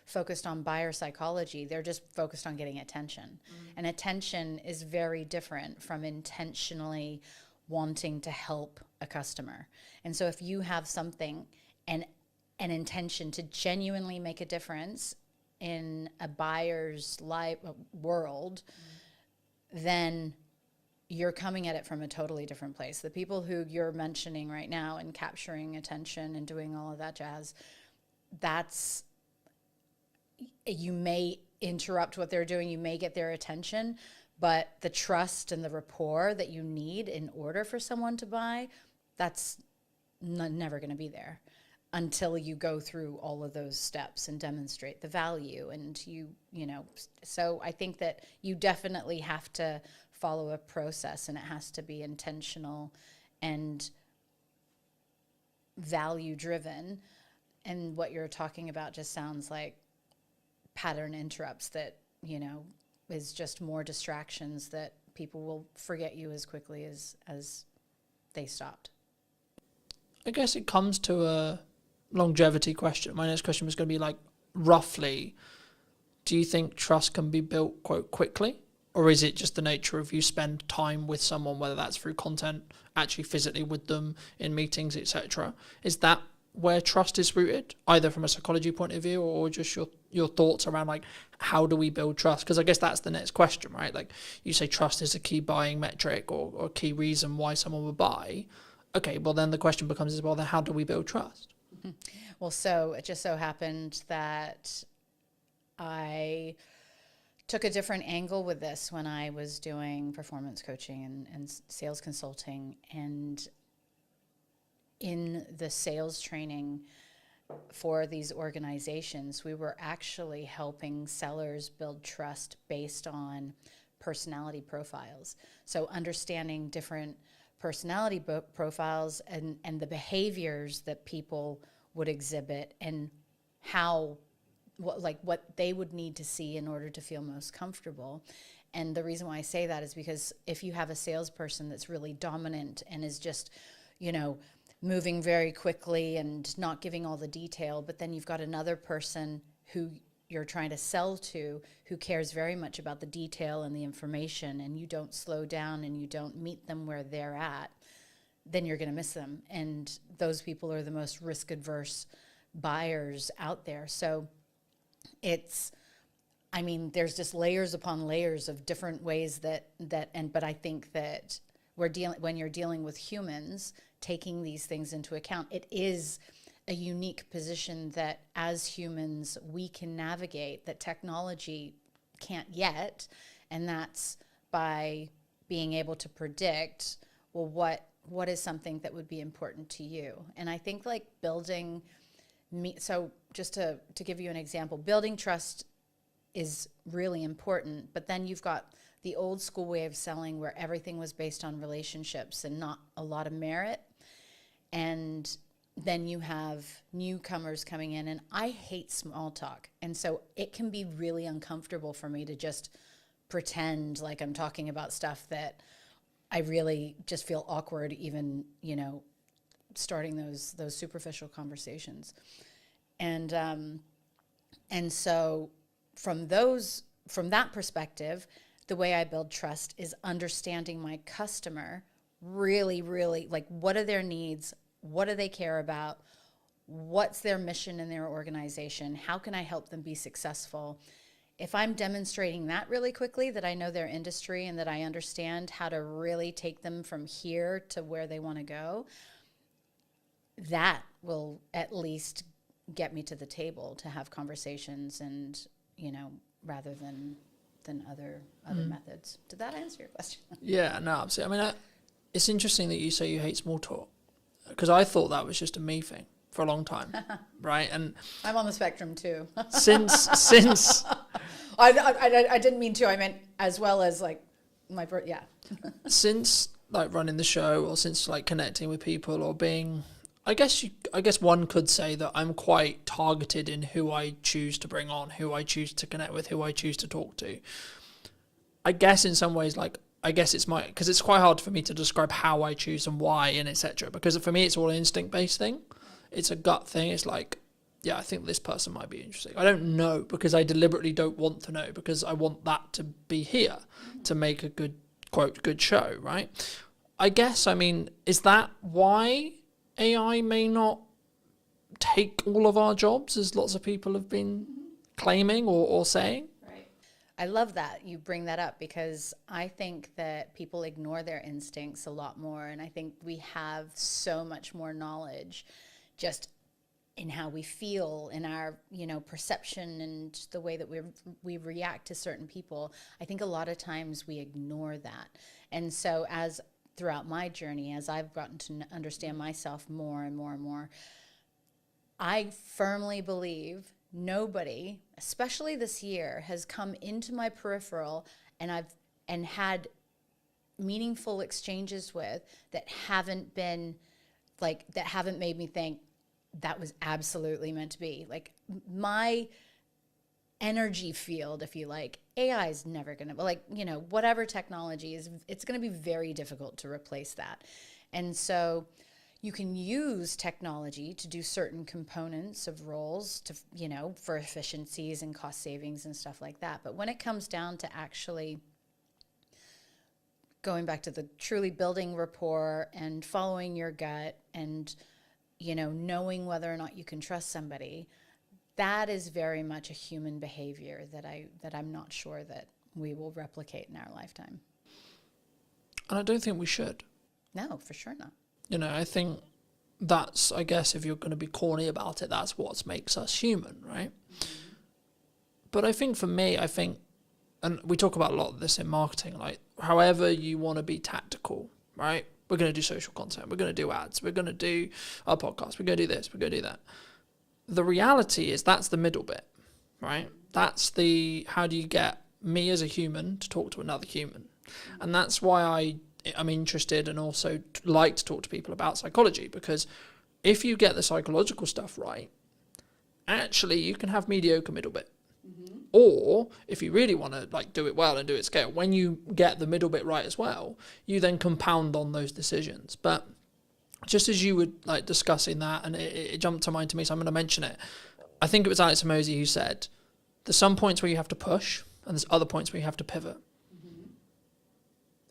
focused on buyer psychology. They're just focused on getting attention. And attention is very different from intentionally wanting to help a customer. And so if you have something and an intention to genuinely make a difference in a buyer's life world, then you're coming at it from a totally different place. The people who you're mentioning right now and capturing attention and doing all of that jazz, you may interrupt what they're doing, you may get their attention, but the trust and the rapport that you need in order for someone to buy, that's never going to be there until you go through all of those steps and demonstrate the value. And so I think that you definitely have to follow a process, and it has to be intentional and value driven. And what you're talking about just sounds like pattern interrupts that, is just more distractions that people will forget you as quickly as they stopped. I guess it comes to a longevity question. My next question was going to be like, roughly, do you think trust can be built quite quickly? Or is it just the nature of you spend time with someone, whether that's through content, actually physically with them in meetings, etc.? Is that where trust is rooted, either from a psychology point of view or just your thoughts around like how do we build trust? Because I guess that's the next question, right? Like you say trust is a key buying metric or a key reason why someone would buy. Okay, well then the question becomes as well, then how do we build trust? Well, so it just so happened that I took a different angle with this when I was doing performance coaching and sales consulting. And in the sales training for these organizations, we were actually helping sellers build trust based on personality profiles. So understanding different personality profiles and the behaviors that people would exhibit and how what they would need to see in order to feel most comfortable. And the reason why I say that is because if you have a salesperson that's really dominant and is just, moving very quickly and not giving all the detail, but then you've got another person who you're trying to sell to who cares very much about the detail and the information, and you don't slow down and you don't meet them where they're at, then you're going to miss them. And those people are the most risk-adverse buyers out there. So there's just layers upon layers of different ways but I think that when you're dealing with humans, taking these things into account, it is a unique position that as humans we can navigate that technology can't yet, and that's by being able to predict, well, what is something that would be important to you. And I think like so just to give you an example, building trust is really important, but then you've got the old school way of selling where everything was based on relationships and not a lot of merit. And then you have newcomers coming in, and I hate small talk. And so it can be really uncomfortable for me to just pretend like I'm talking about stuff that I really just feel awkward even, starting those superficial conversations. And so from that perspective, the way I build trust is understanding my customer really, really, like, what are their needs? What do they care about? What's their mission in their organization? How can I help them be successful? If I'm demonstrating that really quickly, that I know their industry and that I understand how to really take them from here to where they want to go, that will at least get me to the table to have conversations and, rather than other methods. Did that answer your question? Yeah, no, absolutely. I mean, it's interesting that you say you hate small talk, because I thought that was just a me thing for a long time, right? And I'm on the spectrum too. since I didn't mean to. I meant as well as like yeah. Since like running the show, or since like connecting with people, or being, I guess one could say that I'm quite targeted in who I choose to bring on, who I choose to connect with, who I choose to talk to. I guess in some ways, because it's quite hard for me to describe how I choose and why and etc. Because for me, it's all an instinct-based thing. It's a gut thing. It's like, yeah, I think this person might be interesting. I don't know because I deliberately don't want to know, because I want that to be here to make a good, quote, good show, right? I guess, is that why AI may not take all of our jobs, as lots of people have been claiming or saying? Right. I love that you bring that up, because I think that people ignore their instincts a lot more. And I think we have so much more knowledge just in how we feel, in our, perception and the way that we react to certain people. I think a lot of times we ignore that. And so throughout my journey, as I've gotten to understand myself more and more and more, I firmly believe nobody, especially this year, has come into my peripheral and had meaningful exchanges with that haven't made me think that was absolutely meant to be. Like, my energy field, if you like, AI is never going to, whatever technology is, it's going to be very difficult to replace that. And so you can use technology to do certain components of roles to, for efficiencies and cost savings and stuff like that. But when it comes down to actually going back to the truly building rapport and following your gut and knowing whether or not you can trust somebody, that is very much a human behavior that I'm not sure that we will replicate in our lifetime. And I don't think we should. No, for sure not. I think that's, I guess, if you're going to be corny about it, that's what makes us human, right? Mm-hmm. But I think for me, and we talk about a lot of this in marketing, like however you want to be tactical, right? We're going to do social content. We're going to do ads. We're going to do our podcast. We're going to do this. We're going to do that. The reality is that's the middle bit, right? That's how do you get me as a human to talk to another human? And that's why I'm interested and also like to talk to people about psychology, because if you get the psychological stuff right, actually you can have mediocre middle bit. Mm-hmm. Or if you really want to like do it well and do it scale, when you get the middle bit right as well, you then compound on those decisions. But just as you were like discussing that, and it jumped to mind to me, so I'm going to mention it. I think it was Alex Hormozi who said, there's some points where you have to push, and there's other points where you have to pivot. Mm-hmm.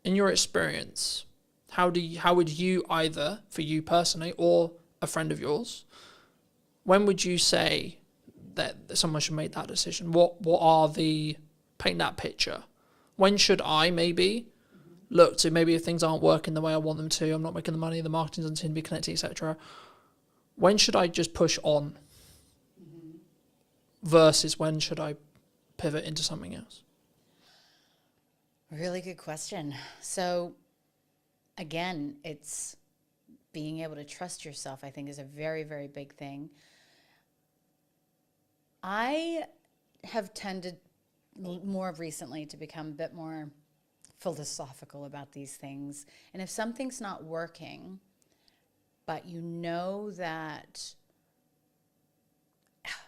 In your experience, how would you, either for you personally or a friend of yours, when would you say that someone should make that decision? Paint that picture. When should I maybe look to, maybe if things aren't working the way I want them to, I'm not making the money, the marketing doesn't seem to be connected, etc. When should I just push on? Mm-hmm. Versus when should I pivot into something else? Really good question. So again, it's being able to trust yourself, I think, is a very, very big thing. I have tended more recently to become a bit more philosophical about these things. And if something's not working, but you know that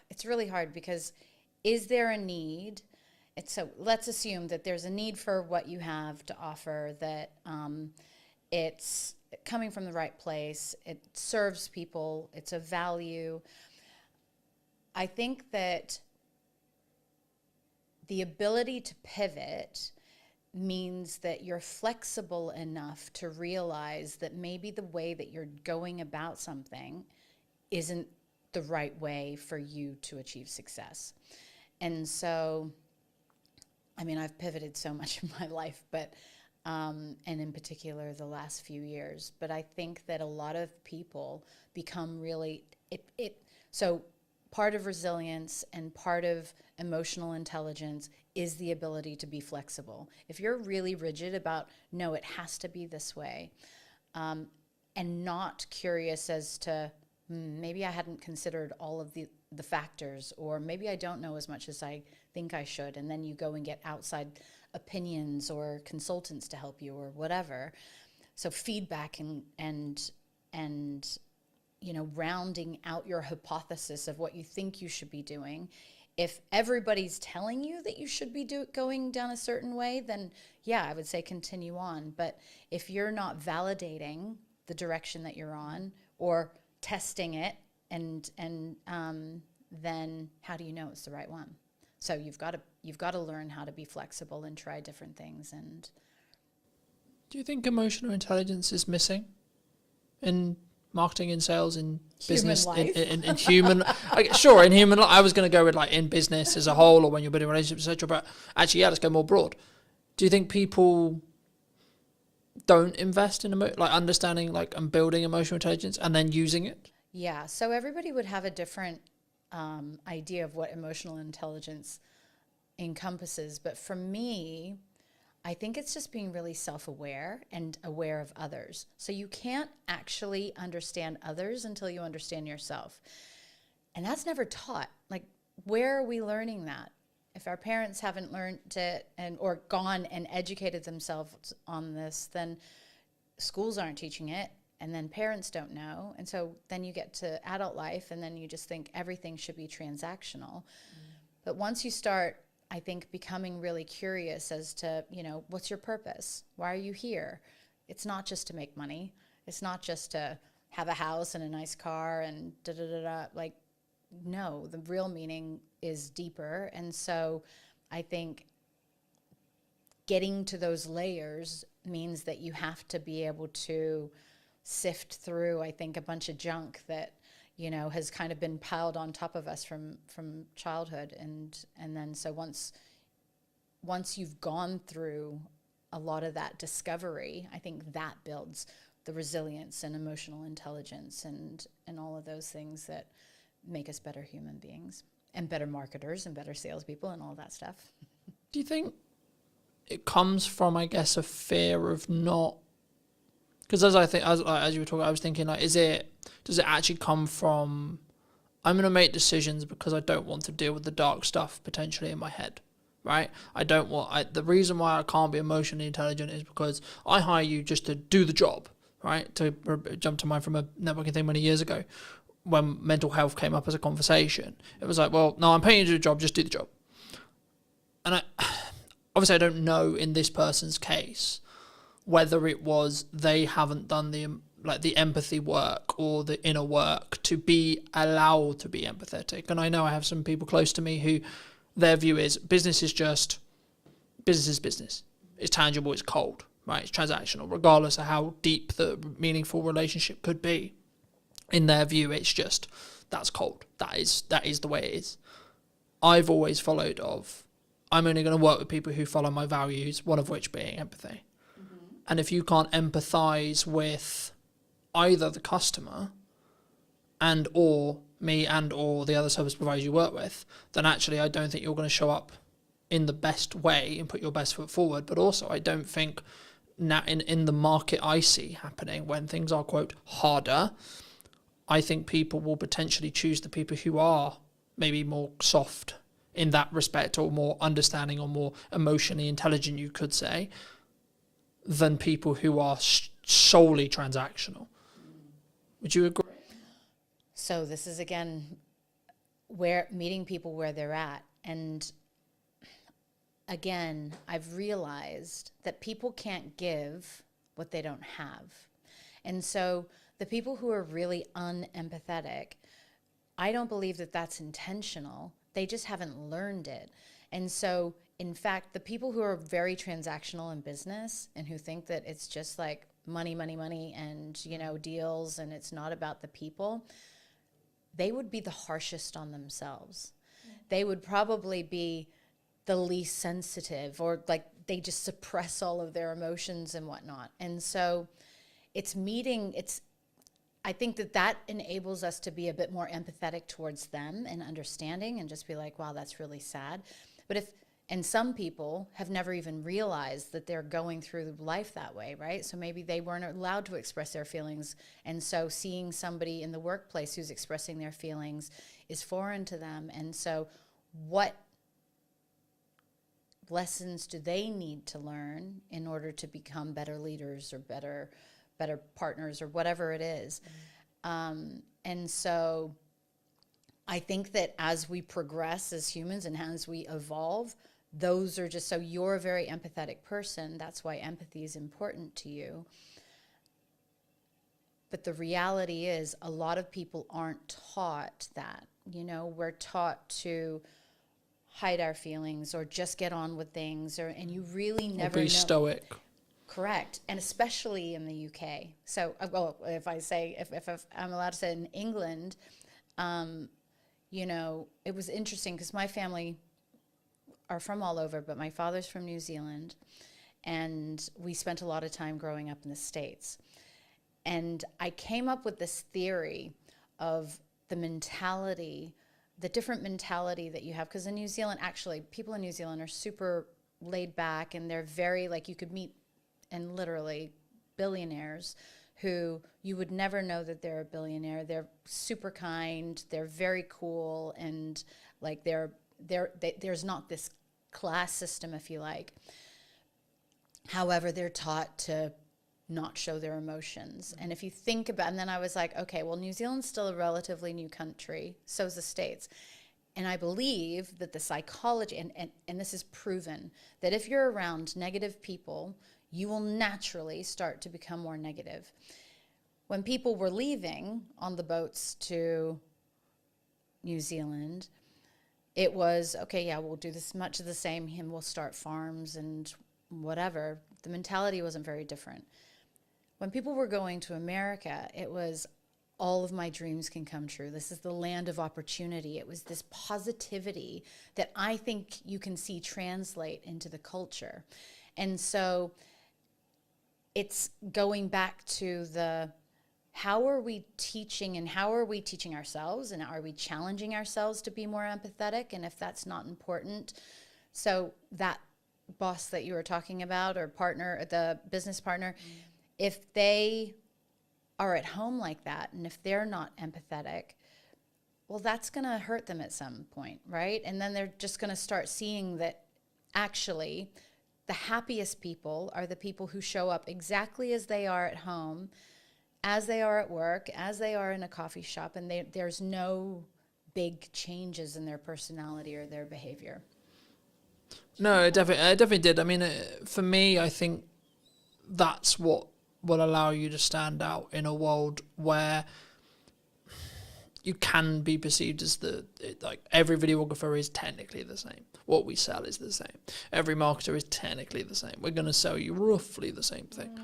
it's really hard, because is there a need? So let's assume that there's a need for what you have to offer, that it's coming from the right place, it serves people, it's a value. I think that the ability to pivot means that you're flexible enough to realize that maybe the way that you're going about something isn't the right way for you to achieve success. And so, I mean, I've pivoted so much in my life, but and in particular the last few years, but I think that a lot of people become really, so part of resilience and part of emotional intelligence is the ability to be flexible. If you're really rigid about, no, it has to be this way, and not curious as to, maybe I hadn't considered all of the factors, or maybe I don't know as much as I think I should, and then you go and get outside opinions or consultants to help you or whatever. So feedback and rounding out your hypothesis of what you think you should be doing. If everybody's telling you that you should be going down a certain way, then yeah, I would say continue on. But if you're not validating the direction that you're on or testing it, and then how do you know it's the right one? So you've got to learn how to be flexible and try different things. And do you think emotional intelligence is missing in marketing, in sales, in business, in human? Sure, in human. I was going to go with like in business as a whole, or when you're building relationships, etc. But actually, yeah, let's go more broad. Do you think people don't invest in understanding and building emotional intelligence and then using it? Yeah. So everybody would have a different idea of what emotional intelligence encompasses, but for me, I think it's just being really self-aware and aware of others. So you can't actually understand others until you understand yourself. And that's never taught. Like, where are we learning that? If our parents haven't learned it or gone and educated themselves on this, then schools aren't teaching it, and then parents don't know. And so then you get to adult life, and then you just think everything should be transactional. But once you start, I think, becoming really curious as to, what's your purpose? Why are you here? It's not just to make money. It's not just to have a house and a nice car and da-da-da-da. Like, no, the real meaning is deeper. And so I think getting to those layers means that you have to be able to sift through, I think, a bunch of junk that, you know, has kind of been piled on top of us from childhood. And then so once you've gone through a lot of that discovery, I think that builds the resilience and emotional intelligence and all of those things that make us better human beings and better marketers and better salespeople and all that stuff. Do you think it comes from, I guess, a fear of not? Because as you were talking, I was thinking, like, does it actually come from, I'm going to make decisions because I don't want to deal with the dark stuff potentially in my head, right? The reason why I can't be emotionally intelligent is because I hire you just to do the job, right? To jump to mind from a networking thing many years ago, when mental health came up as a conversation, it was like, well, no, I'm paying you to do the job, just do the job. And obviously I don't know in this person's case whether it was they haven't done the empathy work or the inner work to be allowed to be empathetic. And I know I have some people close to me who their view is business is business. It's tangible, it's cold, right? It's transactional, regardless of how deep the meaningful relationship could be. In their view, it's just, that's cold. That is the way it is. I've always followed I'm only going to work with people who follow my values, one of which being empathy. And if you can't empathize with either the customer and or me and or the other service providers you work with, then actually I don't think you're going to show up in the best way and put your best foot forward. But also I don't think now in the market I see happening when things are, quote, harder, I think people will potentially choose the people who are maybe more soft in that respect, or more understanding, or more emotionally intelligent, you could say, than people who are solely transactional. Would you agree? So this is, again, where meeting people where they're at. And again, I've realized that people can't give what they don't have. And so the people who are really unempathetic, I don't believe that that's intentional. They just haven't learned it. And so, in fact, the people who are very transactional in business and who think that it's just like money, and, you know, deals, and it's not about the people, they would be the harshest on themselves. They would probably be the least sensitive, or like they just suppress all of their emotions and whatnot. And so I think that enables us to be a bit more empathetic towards them and understanding, and just be like, wow, that's really sad. And some people have never even realized that they're going through life that way, right? So maybe they weren't allowed to express their feelings. And so seeing somebody in the workplace who's expressing their feelings is foreign to them. And so what lessons do they need to learn in order to become better leaders or better partners or whatever it is? And so I think that as we progress as humans and as we evolve, those are just, so you're a very empathetic person. That's why empathy is important to you. But the reality is a lot of people aren't taught that. You know, we're taught to hide our feelings or just get on with things, and you really never know. Be stoic. Correct. And especially in the UK. So, well, if I'm allowed to say in England, you know, it was interesting because my family are from all over, but my father's from New Zealand, and we spent a lot of time growing up in the States. And I came up with this theory of the different mentality that you have. Because in New Zealand, actually, people in New Zealand are super laid back, and they're very, like, you could meet, and literally, billionaires who you would never know that they're a billionaire. They're super kind, they're very cool, and like there's not this class system, if you like. However, they're taught to not show their emotions. And if you think about, and then I was like, okay, well, New Zealand's still a relatively new country, so's the States. And I believe that the psychology, and this is proven, that if you're around negative people, you will naturally start to become more negative. When people were leaving on the boats to New Zealand, it was, okay, yeah, we'll do this much of the same, and we'll start farms and whatever. The mentality wasn't very different. when people were going to America, it was all of my dreams can come true. This is the land of opportunity. It was this positivity that I think you can see translate into the culture. And so it's going back to the, how are we teaching, and how are we teaching ourselves, and are we challenging ourselves to be more empathetic? And if that's not important, so that boss that you were talking about, or partner, the business partner, if they are at home like that, and if they're not empathetic, well, that's going to hurt them at some point, right? And then they're just going to start seeing that actually the happiest people are the people who show up exactly as they are at home, as they are at work, as they are in a coffee shop, and there's no big changes in their personality or their behavior. No, it definitely did. I mean, for me, I think that's what will allow you to stand out in a world where you can be perceived as like every videographer is technically the same. What we sell is the same. Every marketer is technically the same. We're going to sell you roughly the same thing,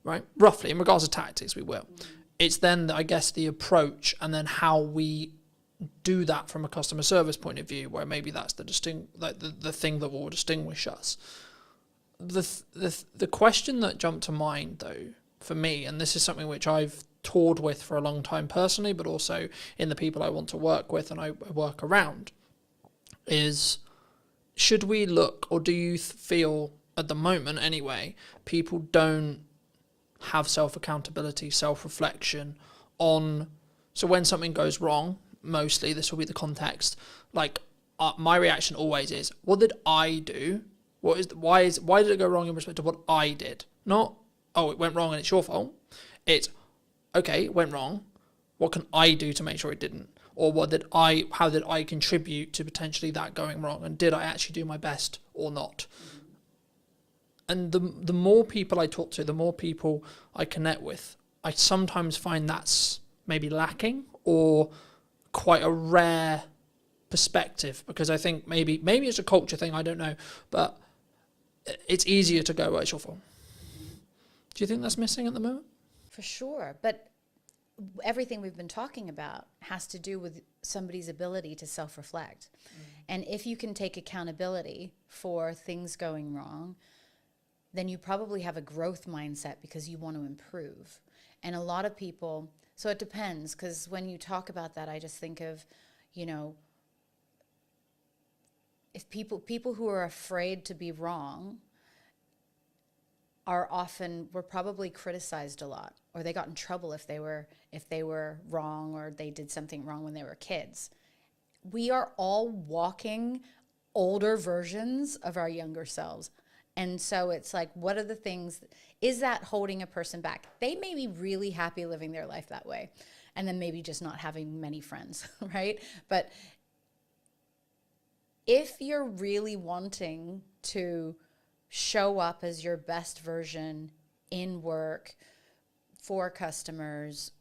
right? Roughly, in regards to tactics, we will. It's then, I guess, the approach and then how we do that from a customer service point of view, where maybe that's the thing that will distinguish us. The question that jumped to mind, though, for me, and this is something which I've toured with for a long time personally, but also in the people I want to work with and I work around, is should we look, or do you feel at the moment anyway, people don't have self-accountability, self-reflection on, so when something goes wrong, mostly this will be the context, like my reaction always is, what did I do? Why did it go wrong in respect to what I did? Not, oh, it went wrong and it's your fault. It's, okay, it went wrong. What can I do to make sure it didn't? Or how did I contribute to potentially that going wrong? And did I actually do my best or not? And the more people I talk to, the more people I connect with, I sometimes find that's maybe lacking or quite a rare perspective, because I think maybe it's a culture thing, I don't know, but it's easier to go, well, it's your fault. Do you think that's missing at the moment? For sure, but everything we've been talking about has to do with somebody's ability to self-reflect. And if you can take accountability for things going wrong, then you probably have a growth mindset because you want to improve. And a lot of people, so it depends, because when you talk about that, I just think of, if people who are afraid to be wrong were probably criticized a lot, or they got in trouble if they were wrong, or they did something wrong when they were kids. We are all walking older versions of our younger selves. And so it's like, what are the things, is that holding a person back? They may be really happy living their life that way, and then maybe just not having many friends, right? But if you're really wanting to show up as your best version in work, for customers,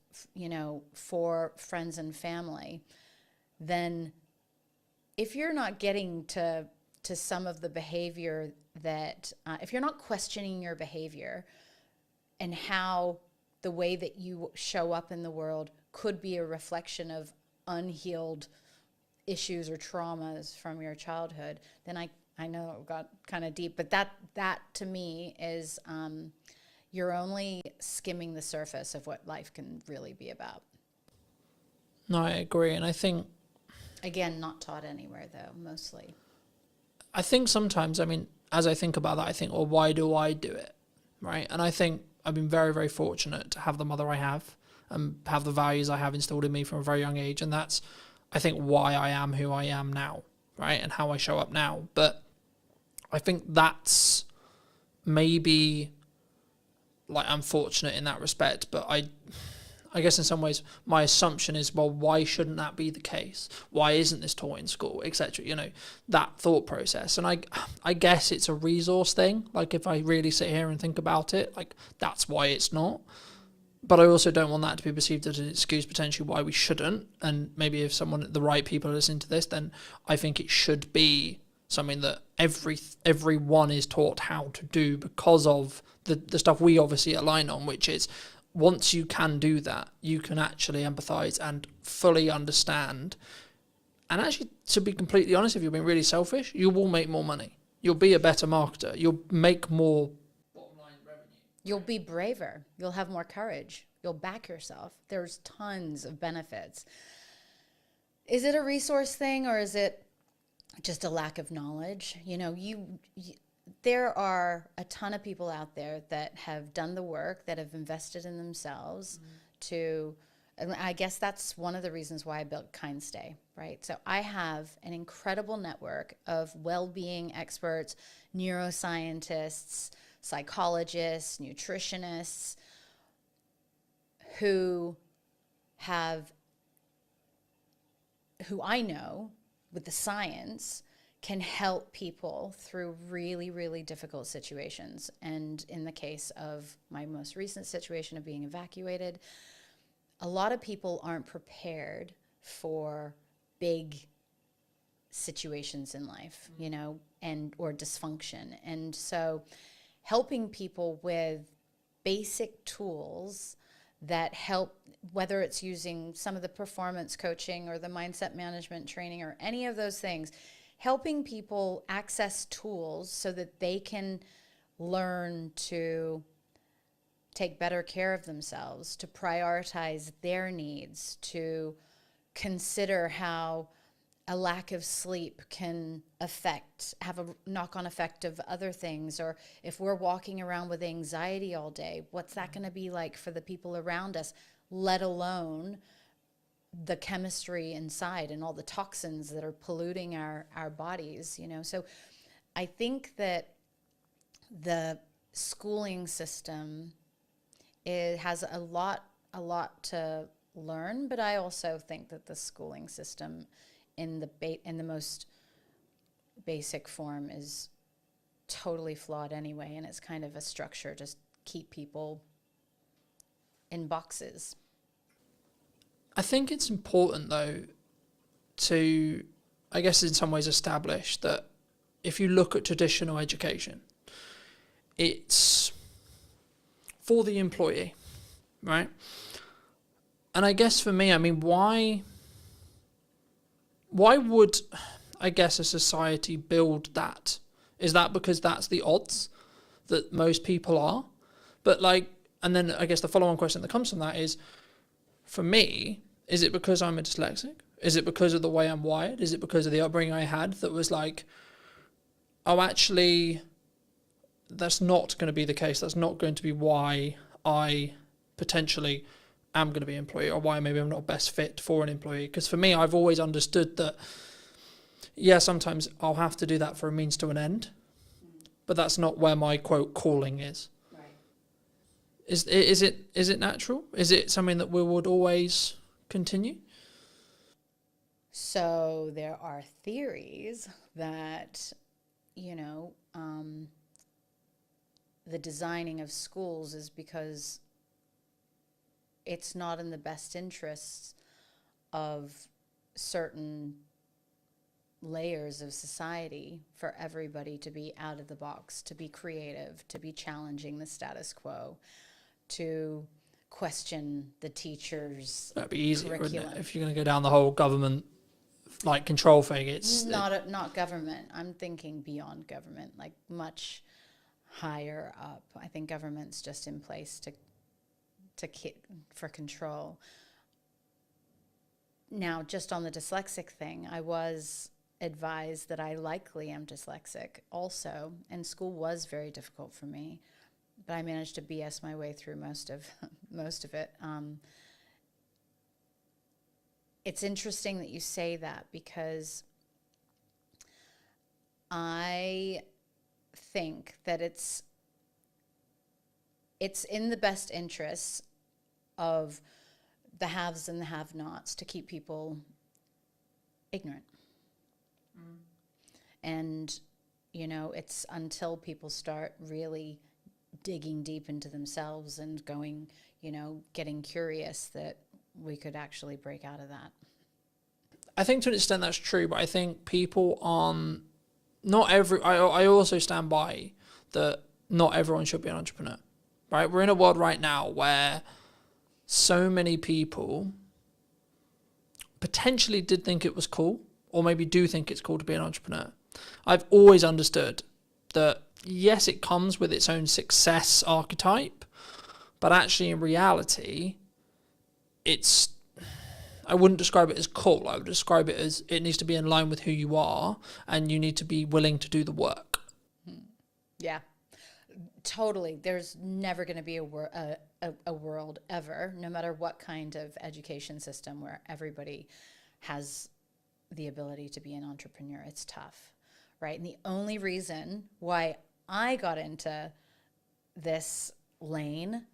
for friends and family, then if you're not getting to some of the behavior that, if you're not questioning your behavior and how the way that you show up in the world could be a reflection of unhealed issues or traumas from your childhood, then I know it got kind of deep, but that to me is, you're only skimming the surface of what life can really be about. No, I agree. And I think, again, not taught anywhere though, mostly. I think sometimes, I mean, as I think about that, I think, well, why do I do it? Right. And I think I've been very, very fortunate to have the mother I have and have the values I have instilled in me from a very young age. And that's, I think, why I am who I am now, right? And how I show up now. But I think that's maybe, like, I'm fortunate in that respect, but I guess in some ways my assumption is, well, why shouldn't that be the case? Why isn't this taught in school, etc.? That thought process. And I guess it's a resource thing. Like, if I really sit here and think about it, like, that's why it's not. But I also don't want that to be perceived as an excuse potentially why we shouldn't. And maybe if the right people are listening to this, then I think it should be something that everyone is taught how to do because of the stuff we obviously align on, which is once you can do that, you can actually empathize and fully understand. And actually, to be completely honest, if you're being really selfish, you will make more money. You'll be a better marketer. You'll make more bottom line revenue. You'll be braver. You'll have more courage. You'll back yourself. There's tons of benefits. Is it a resource thing, or is it just a lack of knowledge? You know, there are a ton of people out there that have done the work, that have invested in themselves to, and I guess that's one of the reasons why I built KindStay, right? So I have an incredible network of well-being experts, neuroscientists, psychologists, nutritionists, who I know with the science can help people through really, really difficult situations. And in the case of my most recent situation of being evacuated, a lot of people aren't prepared for big situations in life, you know, or dysfunction. And so helping people with basic tools that help, whether it's using some of the performance coaching or the mindset management training or any of those things, helping people access tools so that they can learn to take better care of themselves, to prioritize their needs, to consider how a lack of sleep can have a knock-on effect of other things. Or if we're walking around with anxiety all day, what's that going to be like for the people around us, let alone the chemistry inside and all the toxins that are polluting our bodies, you know? So I think that the schooling system has a lot to learn, but I also think that the schooling system in the most basic form is totally flawed anyway, and it's kind of a structure to keep people in boxes. I think it's important, though, to, I guess in some ways, establish that if you look at traditional education, it's for the employee, right? And I guess for me, I mean, why would, I guess, a society build that? Is that because that's the odds that most people are? But and then I guess the follow-on question that comes from that is, for me, is it because I'm a dyslexic? Is it because of the way I'm wired? Is it because of the upbringing I had that was like, oh, actually, that's not going to be the case. That's not going to be why I potentially am going to be an employee, or why maybe I'm not best fit for an employee. Because for me, I've always understood that, yeah, sometimes I'll have to do that for a means to an end, but that's not where my, quote, calling is. Right. Is it natural? Is it something that we would always continue? So there are theories that, you know, the designing of schools is because it's not in the best interests of certain layers of society for everybody to be out of the box, to be creative, to be challenging the status quo, to question the teachers' That'd be easier, curriculum. wouldn't it? If you're going to go down the whole government control thing, it's not government. I'm thinking beyond government, like much higher up. I think government's just in place for control. Now, just on the dyslexic thing, I was advised that I likely am dyslexic also, and school was very difficult for me, but I managed to BS my way through most of it. It's interesting that you say that, because I think that it's in the best interests of the haves and the have-nots to keep people ignorant. And, you know, it's until people start really digging deep into themselves and going, you know, getting curious, that we could actually break out of that. I think to an extent that's true, but I think people aren't I also stand by that not everyone should be an entrepreneur, right? We're in a world right now where so many people potentially did think it was cool, or maybe do think it's cool to be an entrepreneur. I've always understood that, yes, it comes with its own success archetype, but actually in reality, I wouldn't describe it as cool. I would describe it as it needs to be in line with who you are, and you need to be willing to do the work. Yeah, totally. There's never going to be a world ever, no matter what kind of education system, where everybody has the ability to be an entrepreneur. It's tough, right? And the only reason why I got into this lane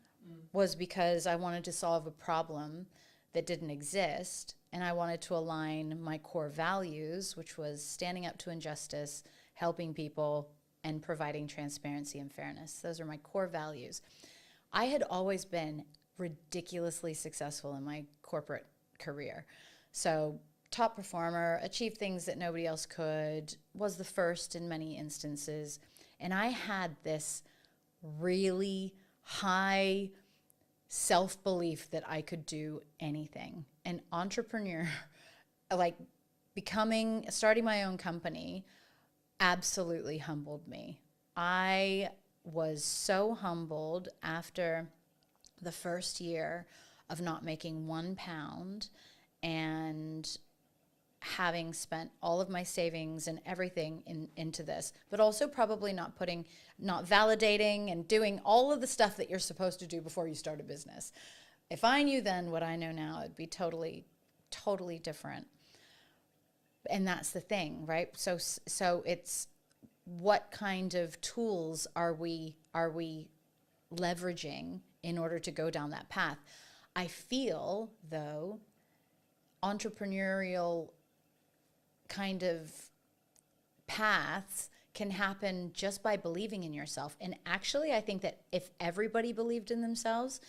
was because I wanted to solve a problem that didn't exist, and I wanted to align my core values, which was standing up to injustice, helping people, and providing transparency and fairness. Those are my core values. I had always been ridiculously successful in my corporate career. So top performer, achieved things that nobody else could, was the first in many instances. And I had this really high self-belief that I could do anything. An entrepreneur, like starting my own company, absolutely humbled me. I was so humbled after the first year of not making £1 and having spent all of my savings and everything into this, but also probably not validating and doing all of the stuff that you're supposed to do before you start a business. If I knew then what I know now, it'd be totally, totally different. And that's the thing, right? So it's what kind of tools are we leveraging in order to go down that path? I feel, though, entrepreneurial kind of paths can happen just by believing in yourself. And actually, I think that if everybody believed in themselves,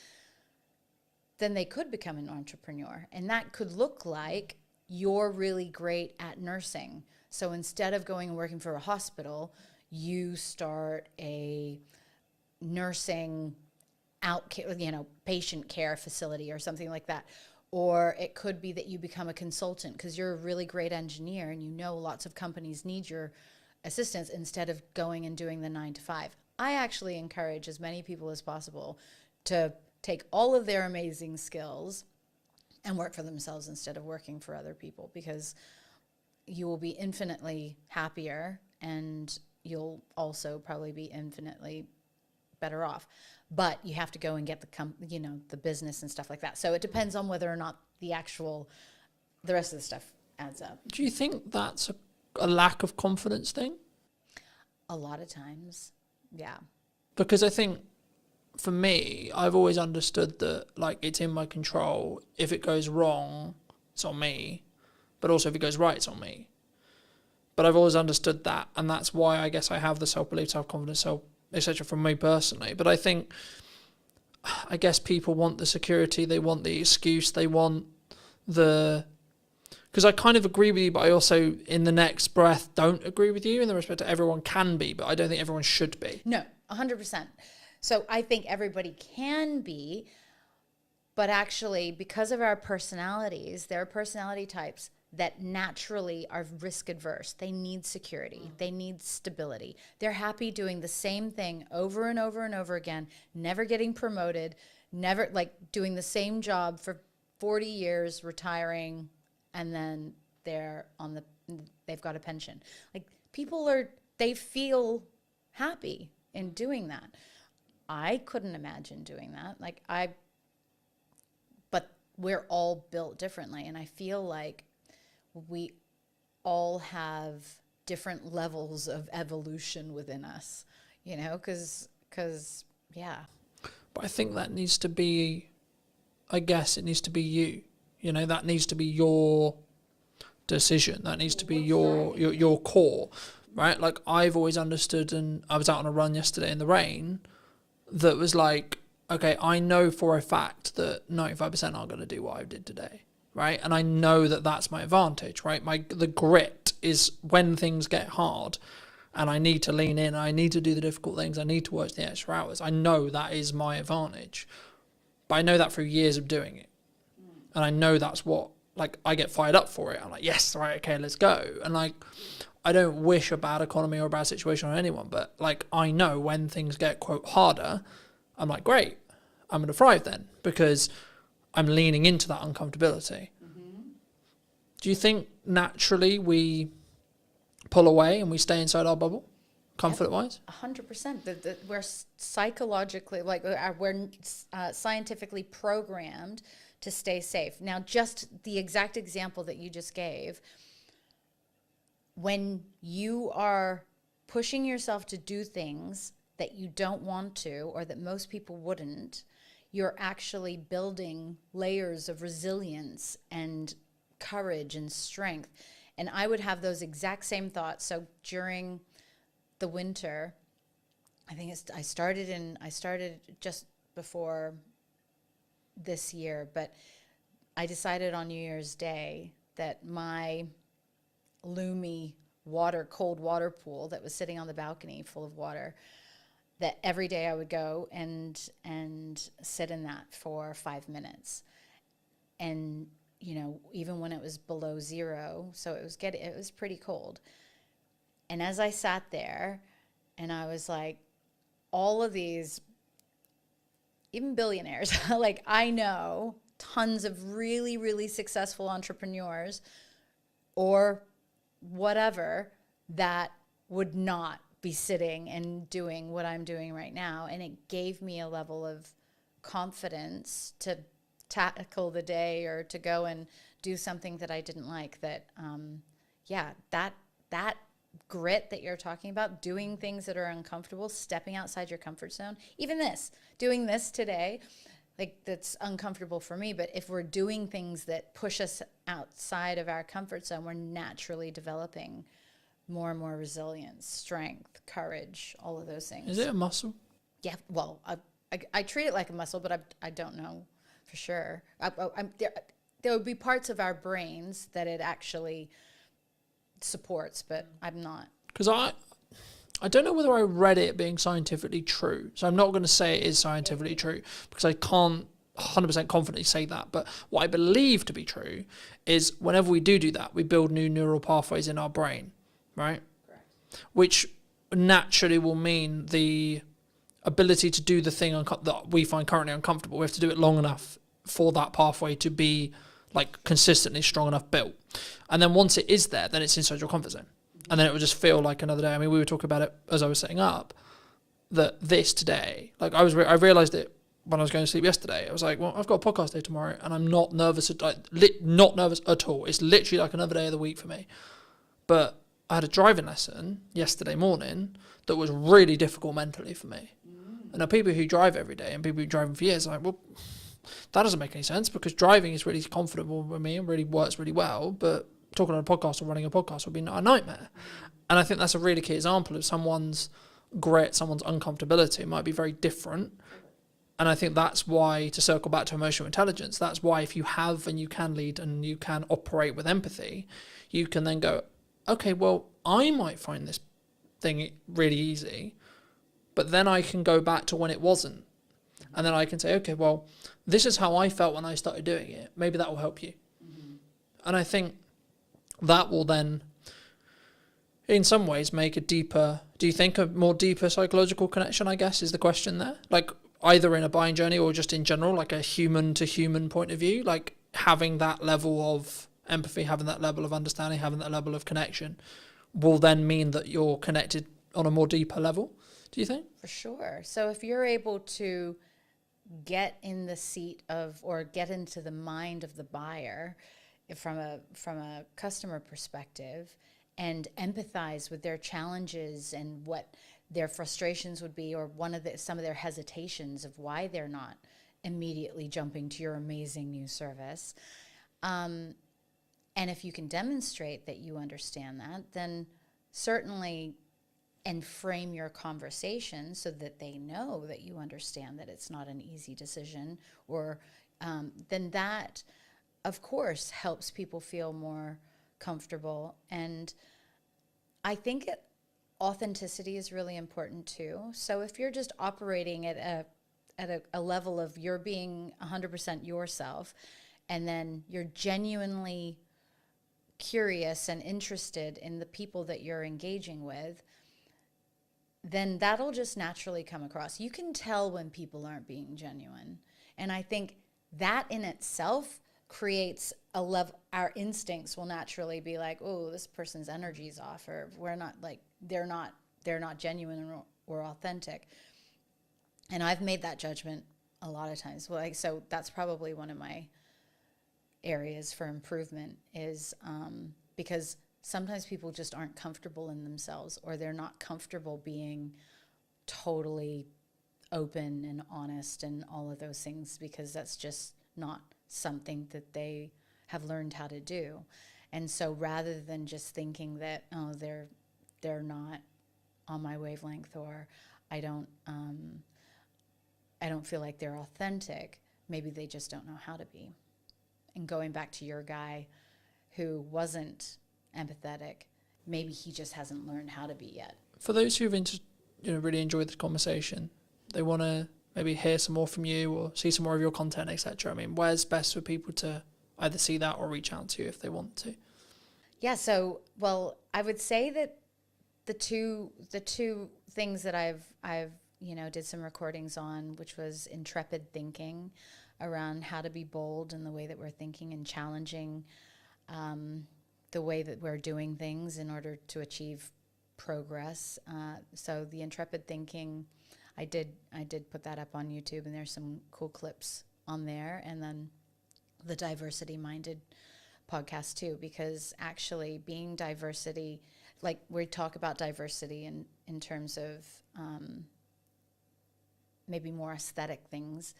then they could become an entrepreneur. And that could look like you're really great at nursing. So instead of going and working for a hospital, you start a nursing patient care facility or something like that. Or it could be that you become a consultant because you're a really great engineer and you know lots of companies need your assistance instead of going and doing the 9 to 5. I actually encourage as many people as possible to take all of their amazing skills and work for themselves instead of working for other people, because you will be infinitely happier and you'll also probably be infinitely better off. But you have to go and get the business and stuff like that. So it depends on whether or not the rest of the stuff adds up. Do you think that's a lack of confidence thing? A lot of times, yeah. Because I think for me, I've always understood that it's in my control. If it goes wrong, it's on me. But also if it goes right, it's on me. But I've always understood that, and that's why I guess I have the self-belief, self-confidence, etc. from me personally. But I guess people want the security, they want the excuse, they want because I kind of agree with you, but I also in the next breath don't agree with you in the respect that everyone can be, but I don't think everyone should be. No, 100%. So I think everybody can be, but actually because of our personalities, there are personality types that naturally are risk adverse. They need security. They need stability. They're happy doing the same thing over and over and over again, never getting promoted, never doing the same job for 40 years, retiring, and then they've got a pension. They feel happy in doing that. I couldn't imagine doing that. But we're all built differently, and I feel like we all have different levels of evolution within us, because yeah. But I think that needs to be, I guess it needs to be you, that needs to be your decision. That needs to be your core, right? I've always understood, and I was out on a run yesterday in the rain, that was okay, I know for a fact that 95% aren't going to do what I did today. Right, and I know that that's my advantage. Right, the grit is when things get hard. and I need to lean in, I need to do the difficult things, I need to work the extra hours, I know that is my advantage. But I know that through years of doing it. And I know that's what, like, I get fired up for it. I'm like, yes, right, okay, let's go. And, like, I don't wish a bad economy or a bad situation on anyone, but, like, I know when things get, quote, harder, I'm like, great, I'm going to thrive then, because I'm leaning into that uncomfortability. Do you think naturally we pull away and we stay inside our bubble, comfort-wise? 100%. We're psychologically, like, we're scientifically programmed to stay safe. Now, just the exact example that you just gave, when you are pushing yourself to do things that you don't want to, or that most people wouldn't, you're actually building layers of resilience and courage and strength. And I would have those exact same thoughts. So during the winter, I think I started just before this year, but I decided on New Year's Day that my Lumi cold water pool that was sitting on the balcony full of water, that every day I would go and sit in that for 5 minutes. And, you know, even when it was below zero, so it was pretty cold. And as I sat there, and I was like, all of these, even billionaires, like, I know tons of really, really successful entrepreneurs or whatever that would not be sitting and doing what I'm doing right now. And it gave me a level of confidence to tackle the day or to go and do something that I didn't like. That, that grit that you're talking about, doing things that are uncomfortable, stepping outside your comfort zone, even doing this today, like, that's uncomfortable for me. But if we're doing things that push us outside of our comfort zone, we're naturally developing more and more resilience, strength, courage, all of those things. Is it a muscle? Yeah, well, I treat it like a muscle, but I don't know for sure. There would be parts of our brains that it actually supports, but I'm not. Because I don't know whether I read it being scientifically true. So I'm not going to say it is scientifically true, because I can't 100% confidently say that. But what I believe to be true is whenever we do that, we build new neural pathways in our brain, right? Correct. Which naturally will mean the ability to do the thing that we find currently uncomfortable. We have to do it long enough for that pathway to be, like, consistently strong enough built. And then once it is there, then it's inside your comfort zone. And then it would just feel like another day. I mean, we were talking about it as I was setting up, that this today, like, I realised it when I was going to sleep yesterday. I was like, well, I've got a podcast day tomorrow, and I'm not nervous, not nervous at all. It's literally like another day of the week for me. But I had a driving lesson yesterday morning that was really difficult mentally for me. And now people who drive every day and people who drive for years are like, well, that doesn't make any sense, because driving is really comfortable with me and really works really well, but talking on a podcast or running a podcast would be a nightmare. And I think that's a really key example of someone's grit, someone's uncomfortability might be very different. And I think that's why, to circle back to emotional intelligence, that's why if you have and you can lead and you can operate with empathy, you can then go, okay, well, I might find this thing really easy, but then I can go back to when it wasn't. And then I can say, okay, well, this is how I felt when I started doing it. Maybe that will help you. And I think that will then, in some ways, make a more deeper psychological connection, I guess, is the question there. Like, either in a buying journey or just in general, like a human to human point of view, like having that level of empathy, having that level of understanding, having that level of connection will then mean that you're connected on a more deeper level. Do you think? For sure. So if you're able to get in the seat of, or get into the mind of the buyer from a customer perspective, and empathize with their challenges and what their frustrations would be, or some of their hesitations of why they're not immediately jumping to your amazing new service. And if you can demonstrate that you understand that, then certainly, and frame your conversation so that they know that you understand that it's not an easy decision, or then that, of course, helps people feel more comfortable. And I think authenticity is really important too. So if you're just operating at a level of you're being 100% yourself, and then you're genuinely curious and interested in the people that you're engaging with, then that'll just naturally come across. You can tell when people aren't being genuine. And I think that in itself creates a level, our instincts will naturally be like, oh, this person's energy's off, or we're not like, they're not genuine or authentic. And I've made that judgment a lot of times. Well, like, so that's probably one of my areas for improvement is because sometimes people just aren't comfortable in themselves, or they're not comfortable being totally open and honest and all of those things, because that's just not something that they have learned how to do. And so rather than just thinking that, oh, they're not on my wavelength, or I don't feel like they're authentic, maybe they just don't know how to be. And going back to your guy who wasn't empathetic, maybe he just hasn't learned how to be yet. For those who've really enjoyed the conversation, they want to maybe hear some more from you or see some more of your content, etc. I mean, where's best for people to either see that or reach out to you if they want to? Yeah, so, well, I would say that the two things that I've did some recordings on, which was intrepid thinking around how to be bold in the way that we're thinking and challenging the way that we're doing things in order to achieve progress. So the intrepid thinking, I did put that up on YouTube, and there's some cool clips on there. And then the diversity minded podcast too, because actually being diversity, like we talk about diversity in terms of maybe more aesthetic things,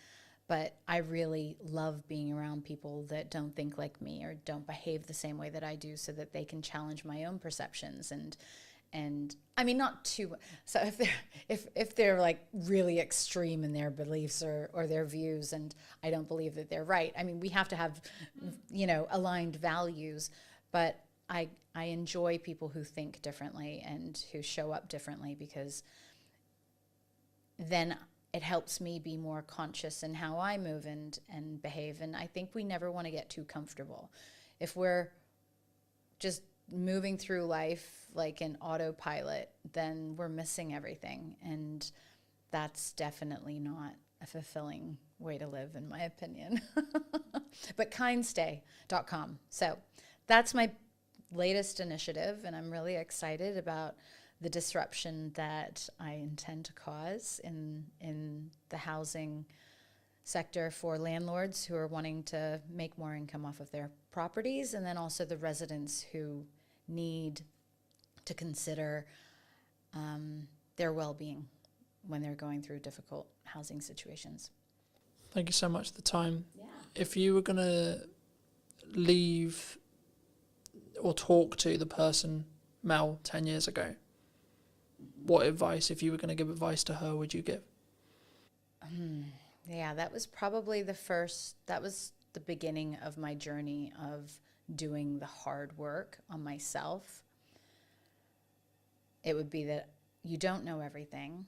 but I really love being around people that don't think like me or don't behave the same way that I do, so that they can challenge my own perceptions. And I mean, not too, so if they're like really extreme in their beliefs or their views, and I don't believe that they're right, I mean, we have to have, aligned values, but I enjoy people who think differently and who show up differently, because then it helps me be more conscious in how I move and behave. And I think we never want to get too comfortable. If we're just moving through life like an autopilot, then we're missing everything. And that's definitely not a fulfilling way to live, in my opinion. But kindstay.com. So that's my latest initiative, and I'm really excited about the disruption that I intend to cause in the housing sector for landlords who are wanting to make more income off of their properties, and then also the residents who need to consider their well-being when they're going through difficult housing situations. Thank you so much for the time. Yeah. If you were going to leave or talk to the person, Mel, 10 years ago, what advice, if you were going to give advice to her, would you give? Yeah, that was probably that was the beginning of my journey of doing the hard work on myself. It would be that you don't know everything,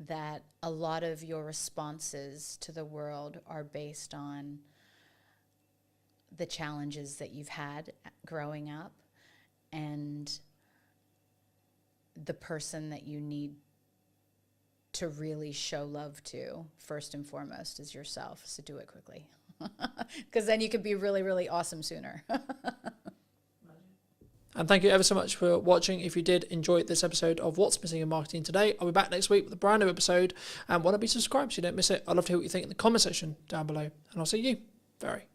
that a lot of your responses to the world are based on the challenges that you've had growing up, and the person that you need to really show love to first and foremost is yourself. So do it quickly, because then you could be really, really awesome sooner. And thank you ever so much for watching. If you did enjoy this episode of What's Missing in Marketing Today, I'll be back next week with a brand new episode. And why not be subscribed so you don't miss it? I'd love to hear what you think in the comment section down below. And I'll see you very,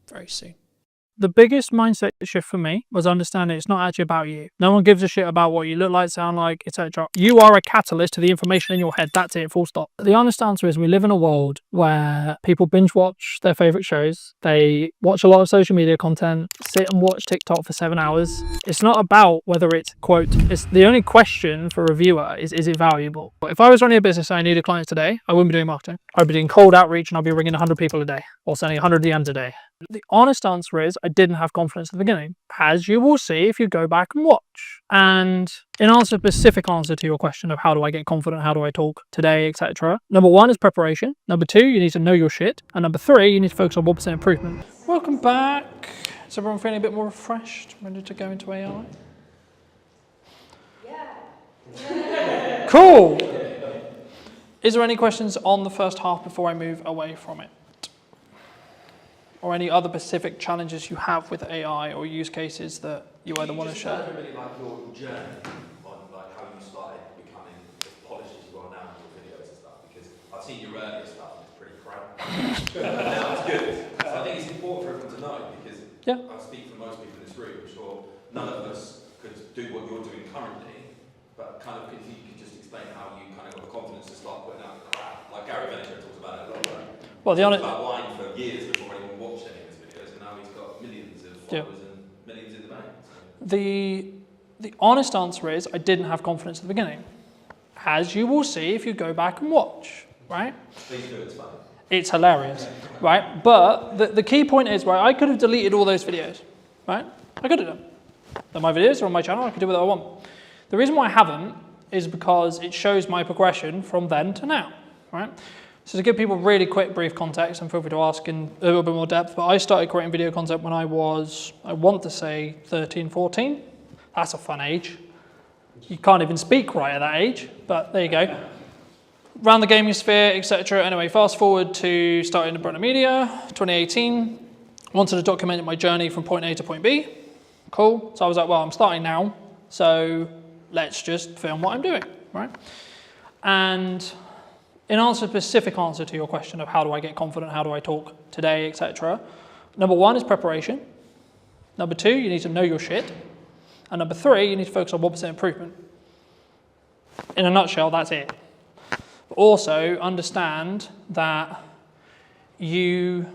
very soon. The biggest mindset shift for me was understanding it's not actually about you. No one gives a shit about what you look like, sound like, etc. You are a catalyst to the information in your head. That's it, full stop. The honest answer is we live in a world where people binge watch their favorite shows. They watch a lot of social media content, sit and watch TikTok for 7 hours. It's not about whether it's, quote, it's the only question for a viewer is it valuable? If I was running a business and I needed clients today, I wouldn't be doing marketing. I'd be doing cold outreach and I'd be ringing 100 people a day or sending 100 DMs a day. The honest answer is I didn't have confidence at the beginning, as you will see if you go back and watch. And in answer, specific answer to your question of how do I get confident, how do I talk today, etc. Number 1 is preparation. Number 2, you need to know your shit. And number 3, you need to focus on 1% improvement. Welcome back. Is everyone feeling a bit more refreshed, ready to go into AI? Yeah. Cool. Is there any questions on the first half before I move away from it? Or any other specific challenges you have with AI or use cases that you either want to share? Really like your journey on like how you started becoming as polished as you are now with your videos and stuff, because I've seen your earlier stuff and it's pretty crap. Now it's good. So I think it's important for everyone to know, because I speak for most people in this room. I'm sure none of us could do what you're doing currently, but kind of if you could just explain how you kind of got the confidence to start putting out crap. Like Gary Vaynerchuk talks about it a lot, right? Well, the honest about wine for years before anyone watched any of his videos, and now he's got millions of followers and millions in the bank. So. The honest answer is I didn't have confidence at the beginning, as you will see if you go back and watch, right? Please do, it's funny. It's hilarious, right? But the key point is, right, I could have deleted all those videos, right? I could have done. They're my videos, they're on my channel, I can do whatever I want. The reason why I haven't is because it shows my progression from then to now, right? So to give people really quick, brief context, and feel free to ask in a little bit more depth, but I started creating video content when I was, I want to say 13, 14. That's a fun age. You can't even speak right at that age, but there you go. Around the gaming sphere, etc. Anyway, fast forward to starting Brunner Media, 2018. Wanted to document my journey from point A to point B. Cool. So I was like, well, I'm starting now, so let's just film what I'm doing, right? And in answer, specific answer to your question of how do I get confident, how do I talk today, etc. Number 1 is preparation. Number 2, you need to know your shit. And number 3, you need to focus on 1% improvement. In a nutshell, that's it. But also understand that you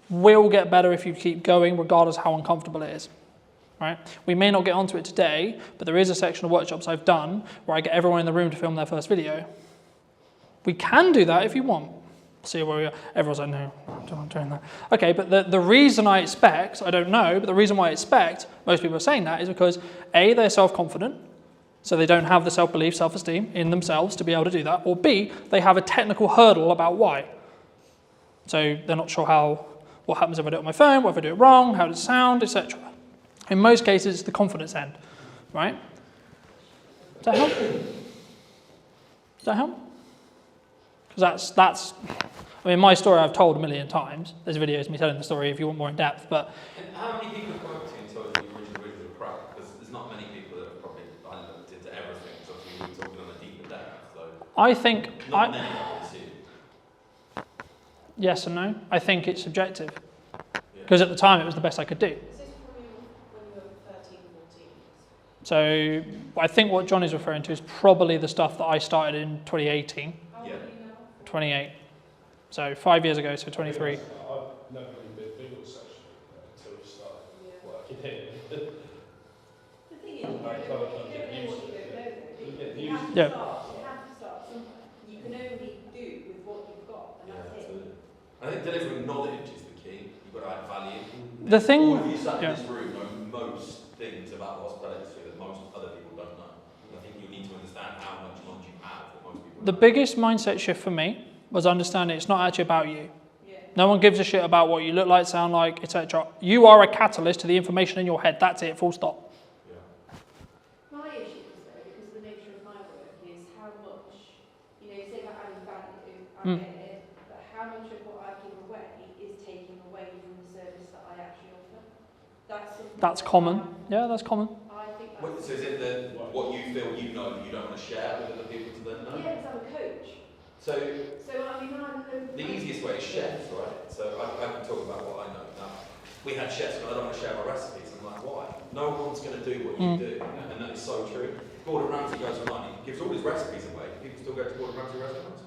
will get better if you keep going, regardless how uncomfortable it is. Right? We may not get onto it today, but there is a section of workshops I've done where I get everyone in the room to film their first video. We can do that if you want. See where we are. Everyone's like, no, I'm not doing that. Okay, but the reason I expect, I don't know, but the reason why I expect most people are saying that is because A, they're self-confident, so they don't have the self-belief, self-esteem in themselves to be able to do that, or B, they have a technical hurdle about why. So they're not sure what happens if I do it on my phone, what if I do it wrong, how does it sound, etc. In most cases, it's the confidence end, right? Does that help? Does that help? Because that's, I mean, my story I've told a million times. There's videos of me telling the story if you want more in depth, but. And how many people have come up to you and told you the original crap? Because there's not many people that have probably looked into everything, so obviously we're talking on a deeper depth. So I think. Not many, obviously. Yes and no. I think it's subjective. Because at the time it was the best I could do. Is this from when you were 13, 14? So I think what John is referring to is probably the stuff that I started in 2018. How old are you now? 28. So 5 years ago, so 23. I've never really been big on social media until we started working here. The thing is, you don't know what you don't know. You have to Yeah. start somewhere. You can only do with what you've got, and that's it. Absolutely. I think delivering knowledge is the key. You've got to add value. The thing, All of you sat in this room know most things about the hospitality industry that most other people don't know. And I think you need to understand how much knowledge you have that most people don't. the biggest mindset shift for me was understanding it's not actually about you. Yeah. No one gives a shit about what you look like, sound like, etc. You are a catalyst to the information in your head. That's it, full stop. My issue is though, because the nature of my work is how much, you say about adding value, I get it, but how much of what I give away is taking away from the service that I actually offer? That's common. Yeah, that's common. I think that's... So is it that what you feel you know that you don't want to share with other people to then know? Yeah, because I'm a coach. So I mean, when I'm the easiest way is chefs, right? So I can talk about what I know. Now, we had chefs, but I don't want to share my recipes. I'm like, why? No one's going to do what you do, and that is so true. Gordon Ramsay goes online, he gives all his recipes away. People still go to Gordon Ramsay restaurants.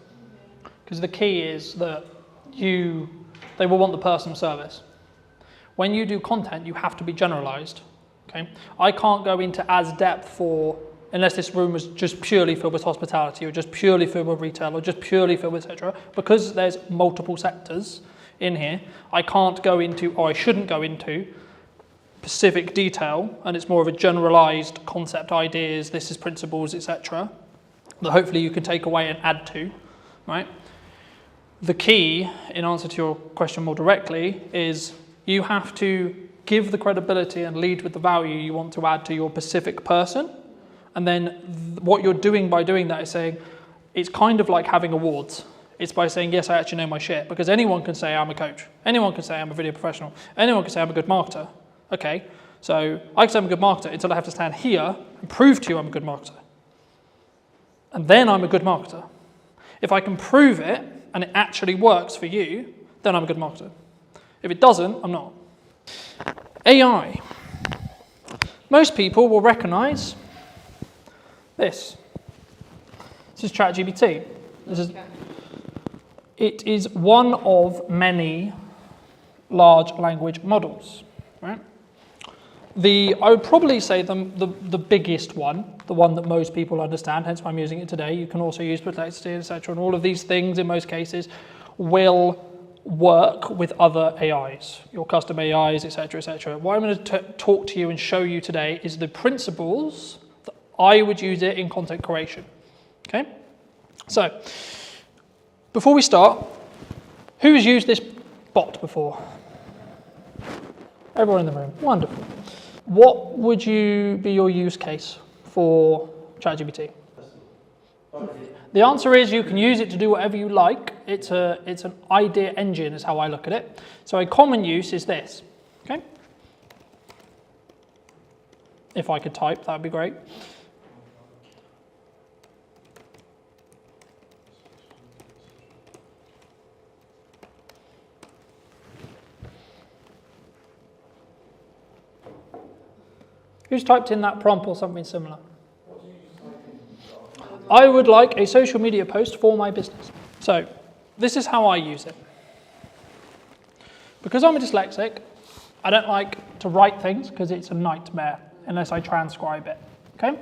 Because the key is that they will want the personal service. When you do content, you have to be generalized. Okay, I can't go into as depth unless this room was just purely filled with hospitality or just purely filled with retail or just purely filled with etc. Because there's multiple sectors, in here, I can't go into, or I shouldn't go into, specific detail, and it's more of a generalized concept, ideas, this is principles, etc., that hopefully you can take away and add to, right? The key, in answer to your question more directly, is you have to give the credibility and lead with the value you want to add to your specific person. And then what you're doing by doing that is saying, it's kind of like having awards. It's by saying, yes, I actually know my shit. Because anyone can say I'm a coach. Anyone can say I'm a video professional. Anyone can say I'm a good marketer. Okay, so I can say I'm a good marketer until I have to stand here and prove to you I'm a good marketer. And then I'm a good marketer. If I can prove it and it actually works for you, then I'm a good marketer. If it doesn't, I'm not. AI. Most people will recognize this. This is ChatGPT. It is one of many large language models, right? I would probably say the biggest one, the one that most people understand, hence why I'm using it today. You can also use perplexity, etc., and all of these things in most cases will work with other AIs, your custom AIs, etc., etc. What I'm going to talk to you and show you today is the principles that I would use it in content creation. Okay? So, before we start, who has used this bot before? Everyone in the room. Wonderful. What would be your use case for ChatGPT? The answer is you can use it to do whatever you like. It's an idea engine is how I look at it. So a common use is this. Okay? If I could type, that would be great. Who's typed in that prompt or something similar? I would like a social media post for my business. So this is how I use it. Because I'm a dyslexic, I don't like to write things because it's a nightmare unless I transcribe it. Okay?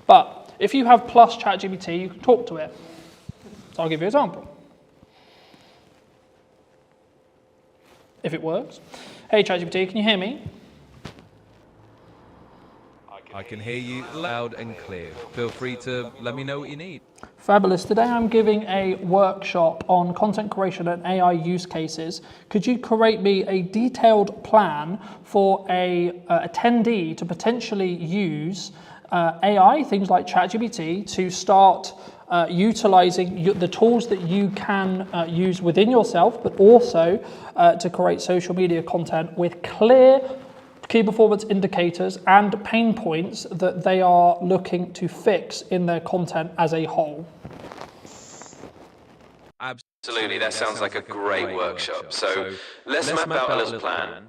But if you have plus ChatGPT, you can talk to it. So I'll give you an example. If it works. Hey ChatGPT, can you hear me? I can hear you loud and clear. Feel free to let me know what you need. Fabulous. Today I'm giving a workshop on content creation and AI use cases. Could you create me a detailed plan for a attendee to potentially use AI, things like ChatGPT, to start utilizing the tools that you can use within yourself, but also to create social media content with clear key performance indicators and pain points that they are looking to fix in their content as a whole. Absolutely, that sounds like a great workshop. So let's map out a little plan.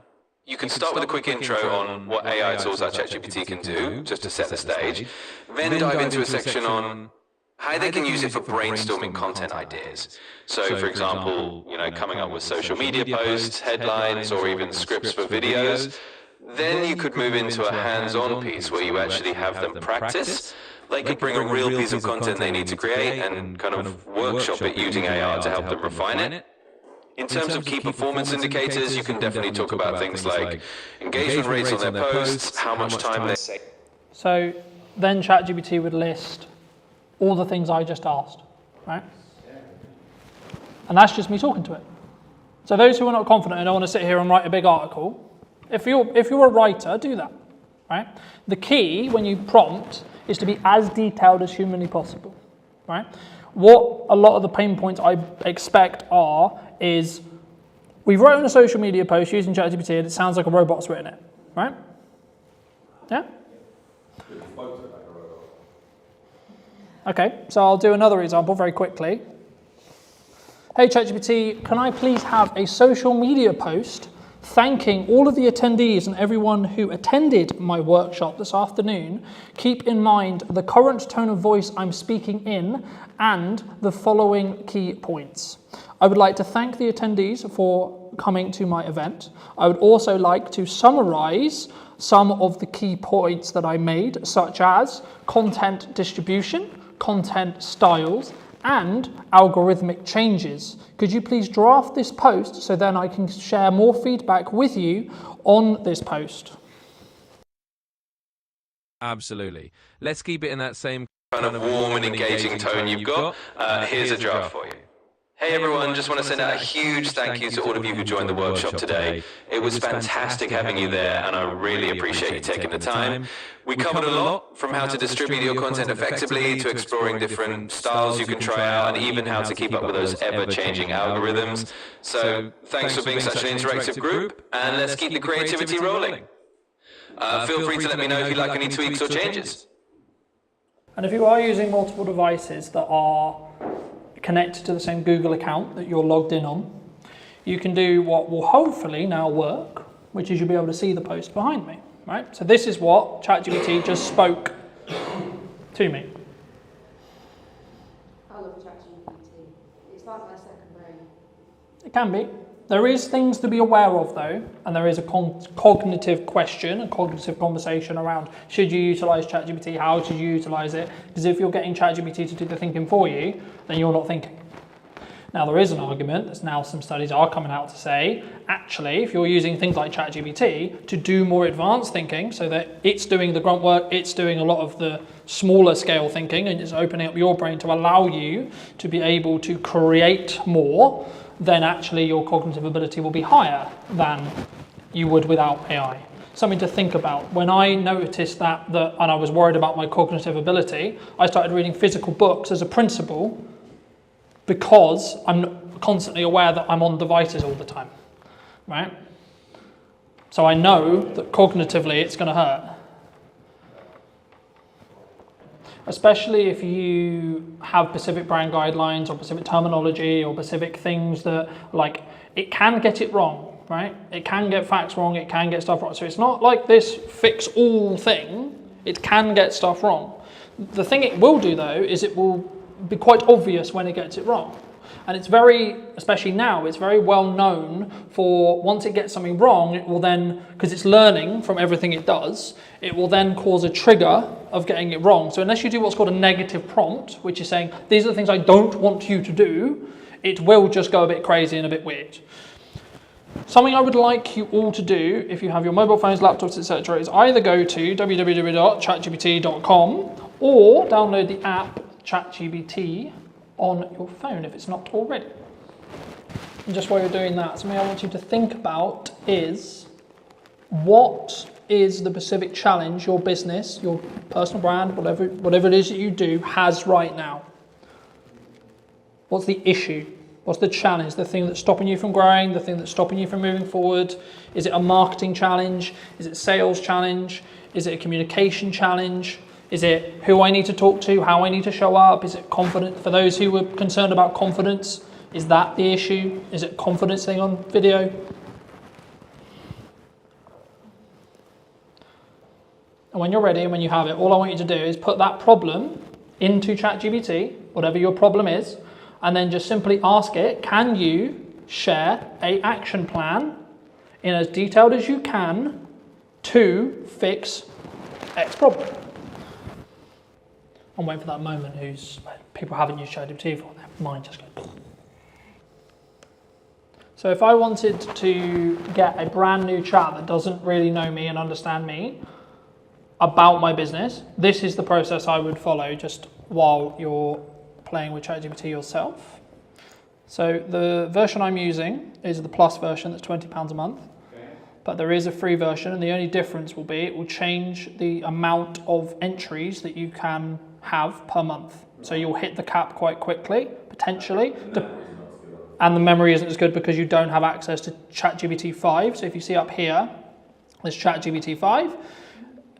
You can start with a quick intro on what AI tools like ChatGPT can do, just to set the stage. Then dive into a section on how they can use it for brainstorming content ideas. So for example, coming up with social media posts, headlines, or even scripts for videos. Then you could move into a hands-on piece where you actually have them practice. They could bring a real piece of content they need to create and kind of workshop it using AI to help them refine it. In terms of key performance indicators, you can definitely talk about things like engagement rates on their posts, how much time they take. So then ChatGPT would list all the things I just asked, right? And that's just me talking to it. So those who are not confident and don't want to sit here and write a big article, if you're a writer, do that, right? The key when you prompt is to be as detailed as humanly possible, right? What a lot of the pain points I expect is we've written a social media post using ChatGPT and it sounds like a robot's written it, right? Yeah? Okay, so I'll do another example very quickly. Hey ChatGPT, can I please have a social media post thanking all of the attendees and everyone who attended my workshop this afternoon? Keep in mind the current tone of voice I'm speaking in and the following key points. I would like to thank the attendees for coming to my event. I would also like to summarize some of the key points that I made, such as content distribution, content styles, and algorithmic changes. Could you please draft this post so then I can share more feedback with you on this post? Absolutely. Let's keep it in that same kind of warm and engaging tone you've got. Here's a draft for you. Hey everyone, just want to send out a huge thank you to all of you who joined the workshop today. It was fantastic having you there, and I really appreciate you taking the time. We covered a lot, from how to distribute your content effectively to exploring different styles you can try out, and even how to keep up with those ever-changing algorithms. So thanks for being such an interactive group, and let's keep the creativity rolling. Feel free to let me know if you'd like any tweaks or changes. And if you are using multiple devices that are connected to the same Google account that you're logged in on, you can do what will hopefully now work, which is you'll be able to see the post behind me, right? So this is what ChatGPT just spoke to me. I love ChatGPT. It's like my second brain. It can be. There is things to be aware of though, and there is a cognitive question, a cognitive conversation around should you utilize ChatGPT, how should you utilize it? Because if you're getting ChatGPT to do the thinking for you, then you're not thinking. Now there is an argument, there's now some studies are coming out to say, actually, if you're using things like ChatGPT to do more advanced thinking, so that it's doing the grunt work, it's doing a lot of the smaller scale thinking, and it's opening up your brain to allow you to be able to create more, then actually your cognitive ability will be higher than you would without AI. Something to think about. When I noticed that and I was worried about my cognitive ability, I started reading physical books as a principle because I'm constantly aware that I'm on devices all the time, right? So I know that cognitively it's going to hurt. Especially if you have specific brand guidelines or specific terminology or specific things that, like, it can get it wrong, right? It can get facts wrong, it can get stuff wrong. So it's not like this fix-all thing, it can get stuff wrong. The thing it will do though is it will be quite obvious when it gets it wrong. And it's very, especially now, it's very well known for once it gets something wrong, it will then, because it's learning from everything it does, it will then cause a trigger of getting it wrong. So unless you do what's called a negative prompt, which is saying, these are the things I don't want you to do, it will just go a bit crazy and a bit weird. Something I would like you all to do, if you have your mobile phones, laptops, etc., is either go to www.chatgpt.com or download the app ChatGPT on your phone if it's not already. And just while you're doing that, something I want you to think about is what is the specific challenge your business, your personal brand, whatever it is that you do has right now. What's the issue? What's the challenge? The thing that's stopping you from growing, the thing that's stopping you from moving forward? Is it a marketing challenge? Is it a sales challenge? Is it a communication challenge? Is it who I need to talk to, how I need to show up? Is it confidence? For those who were concerned about confidence, is that the issue? Is it a confidence thing on video? And when you're ready and when you have it, all I want you to do is put that problem into ChatGPT, whatever your problem is, and then just simply ask it, can you share an action plan in as detailed as you can to fix X problem? I'm waiting for that moment people haven't used ChatGPT before, their mind just goes. So if I wanted to get a brand new chat that doesn't really know me and understand me about my business, this is the process I would follow just while you're playing with ChatGPT yourself. So the version I'm using is the Plus version that's £20 a month. But there is a free version, and the only difference will be it will change the amount of entries that you can have per month. So you'll hit the cap quite quickly, potentially. And the memory isn't as good because you don't have access to ChatGPT 5. So if you see up here, there's ChatGPT 5.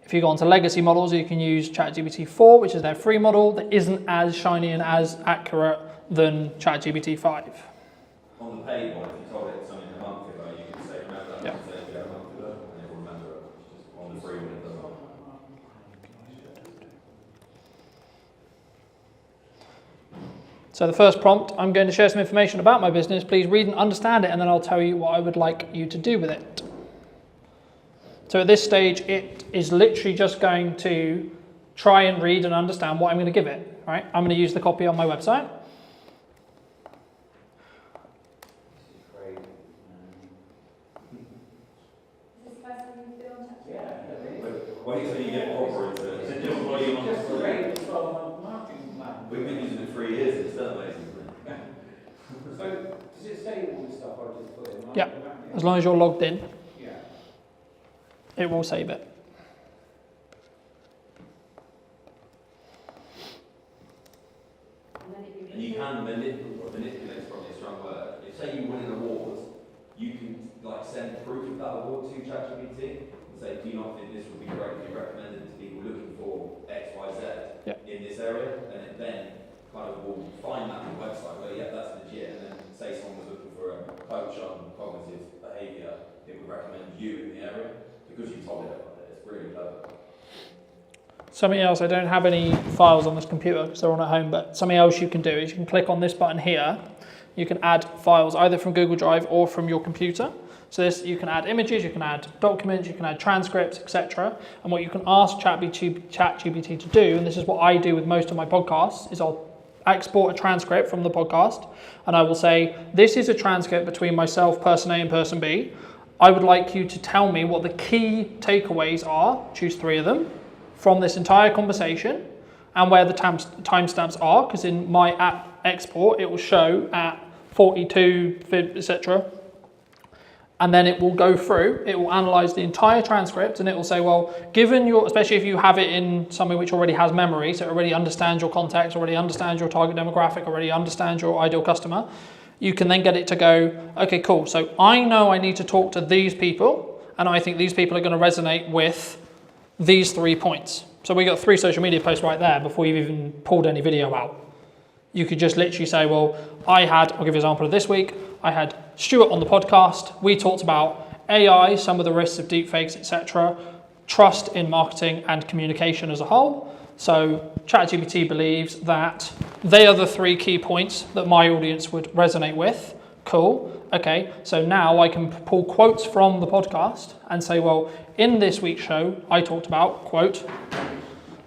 If you go onto legacy models, you can use ChatGPT 4, which is their free model that isn't as shiny and as accurate than ChatGPT 5. On the paid one, if you told it something a month ago, you could say, remember that conversation a month ago, and it will remember it. It's just on the free one, it doesn't. So the first prompt, I'm going to share some information about my business. Please read and understand it, and then I'll tell you what I would like you to do with it. So at this stage, it is literally just going to try and read and understand what I'm going to give it. Right? I'm going to use the copy on my website. wait till you get proper into it. So just while you're on Just great 12-month marketing plan. We've been using it for 3 years, it's still amazing, isn't it? So does it say all the stuff I just put in? Yeah, as long as you're logged in, Yeah. it will save it. And you can manipulate, is probably a strong word. If say you win an award, you can like send proof of that award to ChatGPT and say, do you not think this would be greatly recommended to people looking for X, Y, Z in this area? And it then kind of will find that on the website where, yeah, that's legit. And then say someone was looking for a coach on cognitive behaviour, it would recommend you in the area because you told it about it. It's really clever. Something else, I don't have any files on this computer because they're on at home, but something else you can do is you can click on this button here. You can add files either from Google Drive or from your computer. So this, you can add images, you can add documents, you can add transcripts, etc. And what you can ask ChatGPT to do, and this is what I do with most of my podcasts, is I'll export a transcript from the podcast and I will say, this is a transcript between myself, person A and person B. I would like you to tell me what the key takeaways are, choose 3 of them, from this entire conversation and where the timestamps are, because in my app export it will show at 42, etc. And then it will go through, it will analyze the entire transcript and it will say, well, given your, especially if you have it in something which already has memory, so it already understands your context, already understands your target demographic, already understands your ideal customer, you can then get it to go, okay, cool. So I know I need to talk to these people and I think these people are going to resonate with these 3 points. So we got 3 social media posts right there before you've even pulled any video out. You could just literally say, well, I'll give you an example of this week. I had Stuart on the podcast. We talked about AI, some of the risks of deepfakes, etc., trust in marketing and communication as a whole. So ChatGPT believes that they are the 3 key points that my audience would resonate with. Cool. Okay, so now I can pull quotes from the podcast and say, well, in this week's show, I talked about, quote,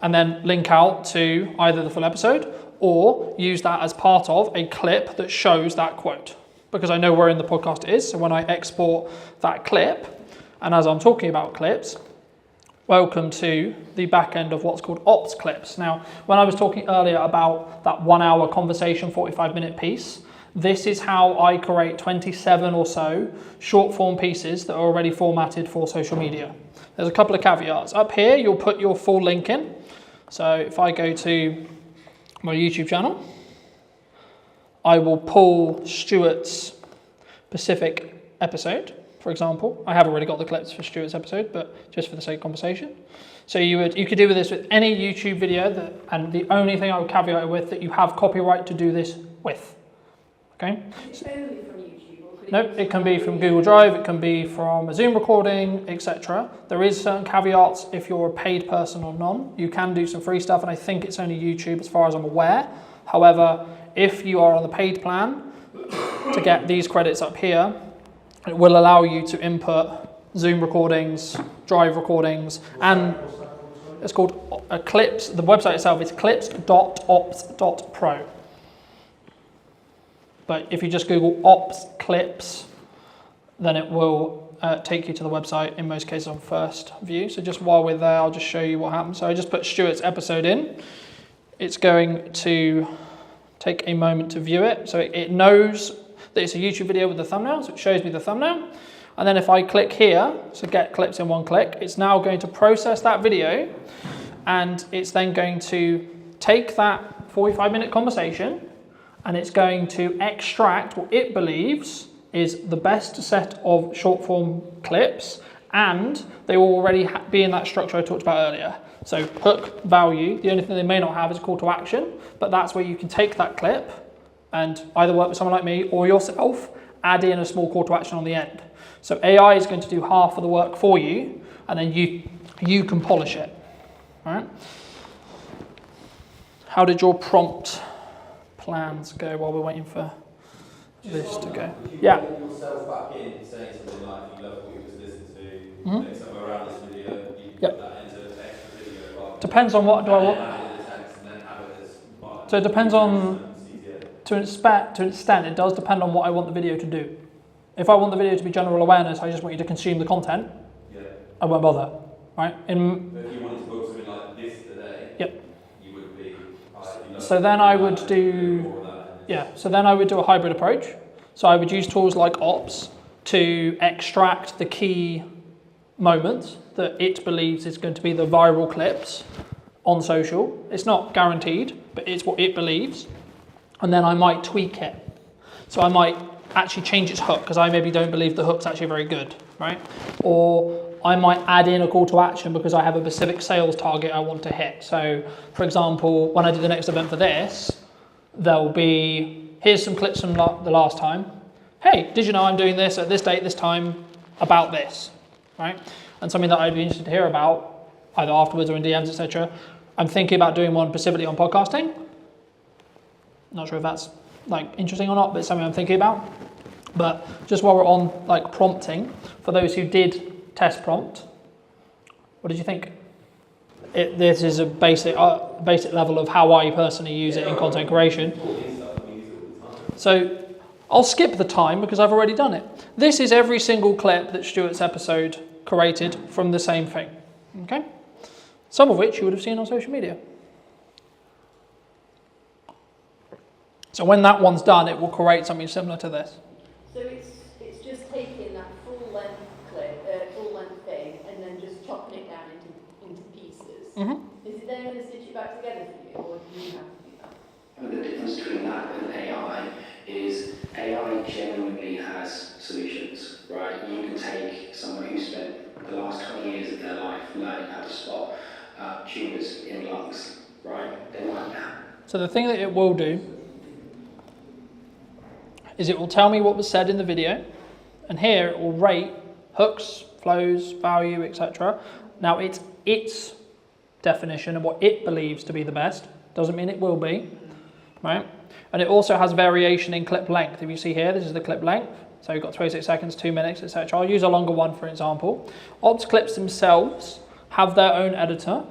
and then link out to either the full episode or use that as part of a clip that shows that quote, because I know where in the podcast it is. So when I export that clip, and as I'm talking about clips, welcome to the back end of what's called ops clips. Now, when I was talking earlier about that 1 hour conversation, 45-minute piece, this is how I create 27 or so short form pieces that are already formatted for social media. There's a couple of caveats. Up here, you'll put your full link in. So if I go to my YouTube channel, I will pull Stuart's specific episode, for example. I have already got the clips for Stuart's episode, but just for the sake of conversation. So you could do with this with any YouTube video, and the only thing I would caveat it with that you have copyright to do this with. Okay. Is it only from YouTube? Or could Nope, it can be from Google Drive, it can be from a Zoom recording, etc. There is certain caveats if you're a paid person or none. You can do some free stuff, and I think it's only YouTube as far as I'm aware. However, if you are on the paid plan, to get these credits up here, it will allow you to input Zoom recordings, Drive recordings, and it's called Clips. The website itself is clips.ops.pro. But if you just Google ops clips, then it will take you to the website, in most cases on first view. So just while we're there, I'll just show you what happens. So I just put Stuart's episode in. It's going to take a moment to view it. So it knows that it's a YouTube video with the thumbnail, so it shows me the thumbnail. And then if I click here, so get clips in 1 click, it's now going to process that video, and it's then going to take that 45-minute conversation, and it's going to extract what it believes is the best set of short form clips, and they will already be in that structure I talked about earlier. So hook, value, the only thing they may not have is a call to action, but that's where you can take that clip and either work with someone like me or yourself, add in a small call to action on the end. So AI is going to do half of the work for you, and then you can polish it. All right? How did your prompt plans go while we're waiting for this to go? Yeah. Put yourself back in, saying something like, you love what you just listened to, like somewhere around this video, you can put that into an extra video. Depends on what do I want. So it depends on, to an extent, it does depend on what I want the video to do. If I want the video to be general awareness, I just want you to consume the content, I won't bother. right? If you wanted to book something like this today, Yep. you would be. So then I would do, so then I would do a hybrid approach. So I would use tools like Ops to extract the key moments that it believes is going to be the viral clips on social. It's not guaranteed, but it's what it believes. And then I might tweak it. So I might actually change its hook because I maybe don't believe the hook's actually very good, right? Or I might add in a call to action because I have a specific sales target I want to hit. So for example, when I do the next event for this, there'll be, here's some clips from the last time. Hey, did you know I'm doing this at this date, this time, about this, right? And something that I'd be interested to hear about, either afterwards or in DMs, etc. I'm thinking about doing one specifically on podcasting. Not sure if that's like interesting or not, but it's something I'm thinking about. But just while we're on like prompting, for those who did test prompt, what did you think? This is a basic level of how I personally use it in content creation. So I'll skip the time because I've already done it. This is every single clip that Stuart's episode created from the same thing, okay? Some of which you would have seen on social media. So when that one's done, it will create something similar to this. So it's just taking that full length clip, full length thing, and then just chopping it down into pieces. Mm-hmm. Is it then going to stitch it back together for you, or do you have to do that? But the difference between that and AI is AI genuinely has solutions, right? You can take someone who spent the last 20 years of their life learning how to spot tumours in lungs, right? They might have. So the thing that it will do is it will tell me what was said in the video, and here it will rate hooks, flows, value, etc. Now it's its definition of what it believes to be the best. Doesn't mean it will be, right? And it also has variation in clip length. If you see here, this is the clip length. So you've got 26 seconds, 2 minutes, etc. I'll use a longer one, for example. Ops clips themselves have their own editor.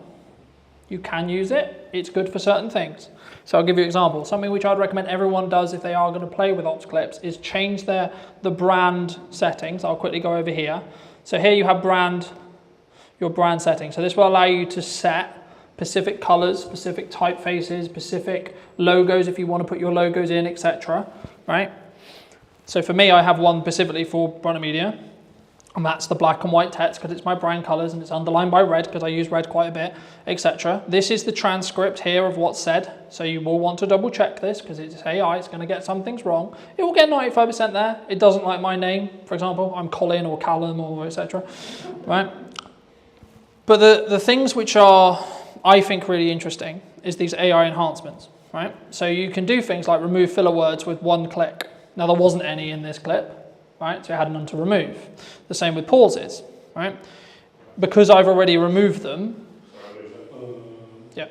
You can use it. It's good for certain things. So I'll give you an example. Something which I'd recommend everyone does if they are going to play with Ops clips is change the brand settings. I'll quickly go over here. So here you have your brand settings. So this will allow you to set specific colors, specific typefaces, specific logos if you want to put your logos in, etc. Right? So for me, I have one specifically for Brunner Media, and that's the black and white text because it's my brand colors and it's underlined by red because I use red quite a bit, etc. This is the transcript here of what's said. So you will want to double check this because it's AI, it's going to get some things wrong. It will get 95% there. It doesn't like my name, for example. I'm Colin or Callum or etc. Right? But the things which are, I think, really interesting is these AI enhancements, right? So you can do things like remove filler words with one click. Now there wasn't any in this clip. Right? So I had none to remove. The same with pauses, right? Because I've already removed them. Yeah.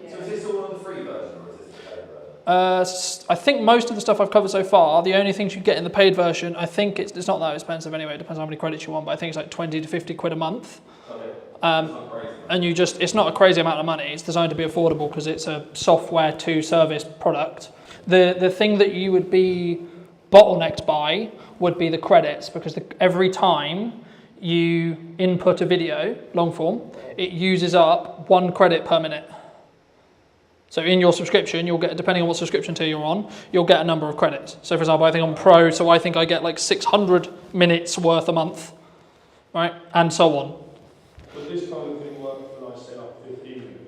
So is this all on the free version or is this the paid version? I think most of the stuff I've covered so far, the only things you get in the paid version, I think it's not that expensive anyway, it depends on how many credits you want, but I think it's like 20 to 50 quid a month. Okay. And it's not a crazy amount of money, it's designed to be affordable because it's a software to service product. The thing that you would be bottlenecked by would be the credits, because every time you input a video, long form, it uses up 1 credit per minute. So in your subscription, you'll get, depending on what subscription tier you're on, you'll get a number of credits. So for example, I think I'm Pro, so I think I get like 600 minutes worth a month, right? And so on. But this kind of thing works when I set up 15 minutes.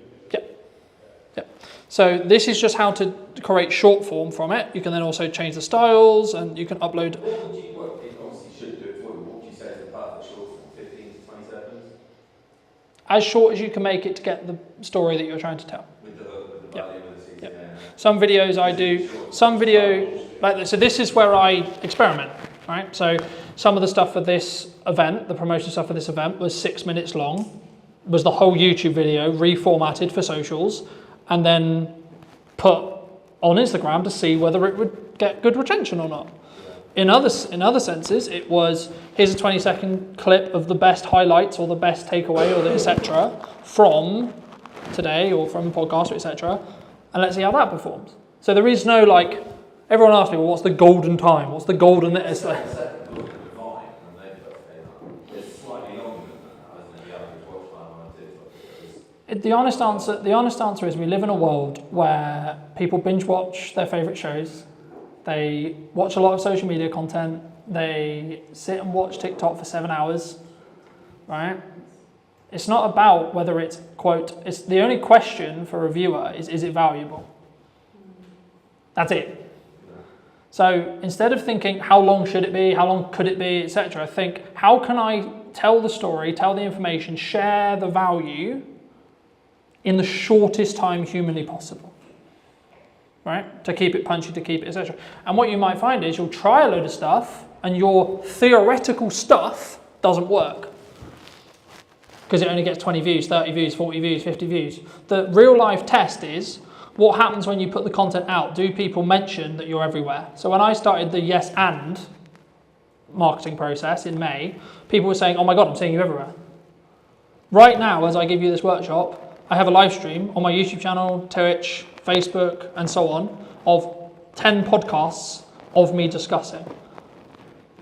Yep. So this is just how to create short form from it. You can then also change the styles and you can upload. What would you, it obviously should do it for you, what would you say is the perfect short form, 15 to 20 seconds? As short as you can make it to get the story that you're trying to tell. With the hook, with the value, with the season. Some videos I do, some video, like this. So this is where I experiment, right? So some of the stuff for this event, the promotion stuff for this event was 6 minutes long, was the whole YouTube video reformatted for socials, and then put on Instagram to see whether it would get good retention or not. In other senses, it was, here's a 20-second clip of the best highlights or the best takeaway or the etc. from today or from a podcast, etc. And let's see how that performs. So there is no like, everyone asks me, well, what's the golden time? What's the golden? It's like, It's slightly longer than that, isn't it? The average watch The honest answer is we live in a world where people binge watch their favourite shows. They watch a lot of social media content. They sit and watch TikTok for 7 hours, right? It's not about whether it's, quote, it's the only question for a viewer is it valuable? That's it. So instead of thinking how long should it be, how long could it be, etc., think how can I tell the story, tell the information, share the value in the shortest time humanly possible, right? To keep it punchy, to keep it, etc. And what you might find is you'll try a load of stuff and your theoretical stuff doesn't work because it only gets 20 views, 30 views, 40 views, 50 views. The real life test is what happens when you put the content out. Do people mention that you're everywhere? So when I started the yes and marketing process in May, people were saying, oh my God, I'm seeing you everywhere. Right now, as I give you this workshop, I have a live stream on my YouTube channel, Twitch, Facebook, and so on, of 10 podcasts of me discussing